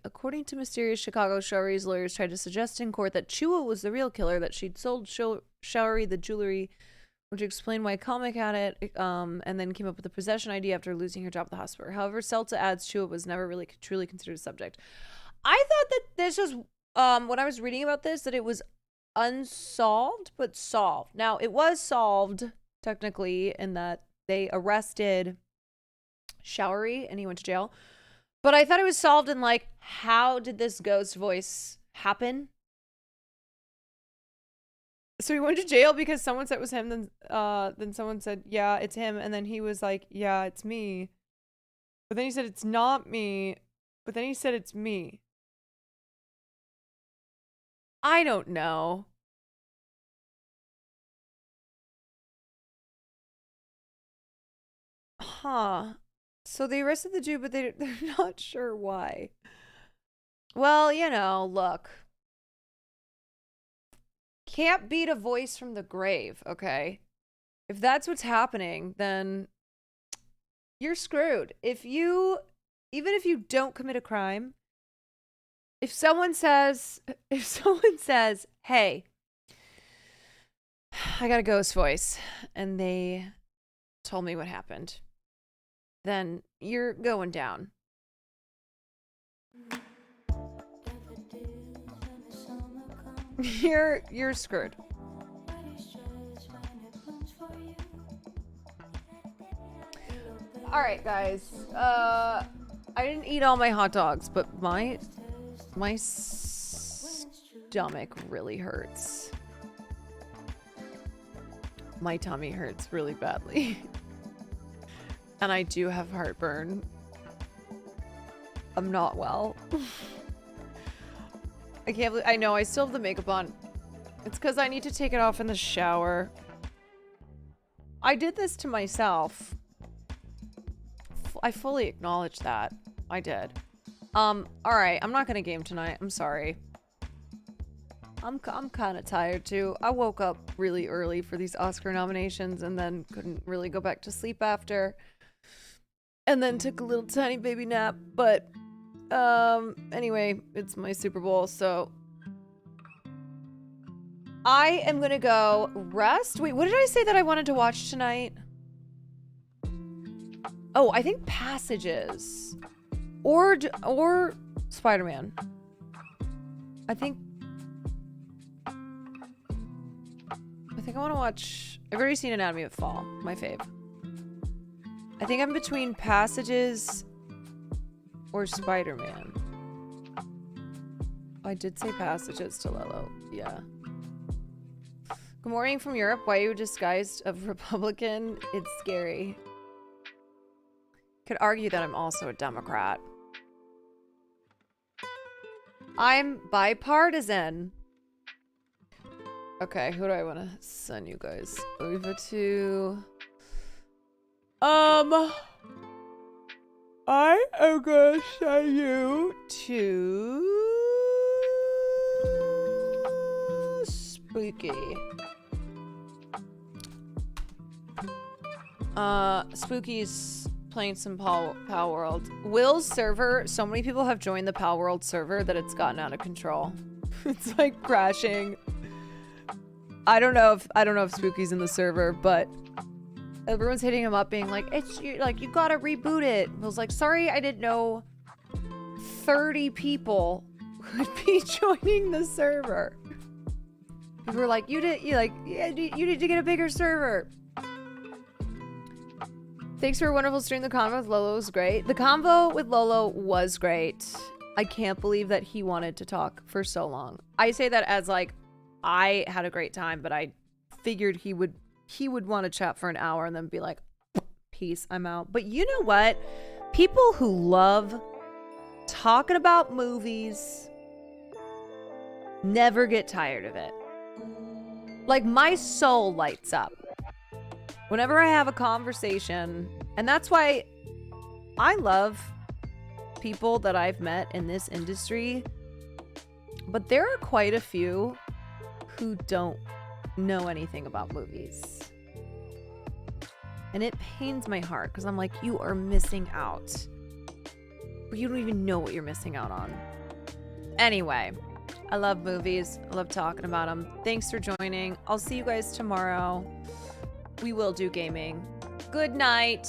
According to mysterious Chicago, Showery's lawyers tried to suggest in court that Chua was the real killer, that she'd sold Showery the jewelry, which explained why Comic had it, and then came up with the possession idea after losing her job at the hospital. However, Celta adds Chua was never really truly considered a subject. I thought that this was, when I was reading about this, that it was unsolved, but solved. Now, it was solved, technically, in that they arrested Showery and he went to jail. But I thought it was solved in, like, how did this ghost voice happen? So he went to jail because someone said it was him, then someone said, yeah, it's him, and then he was like, yeah, it's me. But then he said it's not me, but then he said it's me. I don't know. Huh. So they arrested the Jew, but they're not sure why. Well, you know, look. Can't beat a voice from the grave, okay? If that's what's happening, then you're screwed. Even if you don't commit a crime, if someone says, hey, I got a ghost voice, and they told me what happened, then you're going down. You're screwed. All right, guys. I didn't eat all my hot dogs, but my stomach really hurts. My tummy hurts really badly. And I do have heartburn. I'm not well. I can't believe, I know I still have the makeup on. It's because I need to take it off in the shower. I did this to myself. I fully acknowledge that. I did. Alright, I'm not gonna game tonight. I'm sorry. I'm kind of tired too. I woke up really early for these Oscar nominations and then couldn't really go back to sleep after. And then took a little tiny baby nap, but anyway, it's my Super Bowl, so I am gonna go rest. Wait, what did I say that I wanted to watch tonight? Oh, I think Passages or Spider-Man. I think I want to watch. I've already seen Anatomy of a Fall, my fave. I think I'm between Passages or Spider-Man. I did say Passages to Lolo. Yeah. Good morning from Europe. Why are you disguised of Republican? It's scary. Could argue that I'm also a Democrat. I'm bipartisan. Okay, who do I want to send you guys over to? I am gonna send you to Spooky. Spooky's playing some Pal World. Will's server, so many people have joined the Pal World server that it's gotten out of control. It's like crashing. I don't know if Spooky's in the server, but everyone's hitting him up being like, you gotta reboot it. Will's like, sorry, I didn't know 30 people would be joining the server. People were like, you need to get a bigger server. Thanks for a wonderful stream. The convo with Lolo was great. The convo with Lolo was great. I can't believe that he wanted to talk for so long. I say that as like, I had a great time, but I figured he would want to chat for an hour and then be like, peace, I'm out. But you know what? People who love talking about movies never get tired of it. Like, my soul lights up whenever I have a conversation. And that's why I love people that I've met in this industry. But there are quite a few who don't know anything about movies. And it pains my heart because I'm like, you are missing out. But you don't even know what you're missing out on. Anyway, I love movies. I love talking about them. Thanks for joining. I'll see you guys tomorrow. We will do gaming. Good night.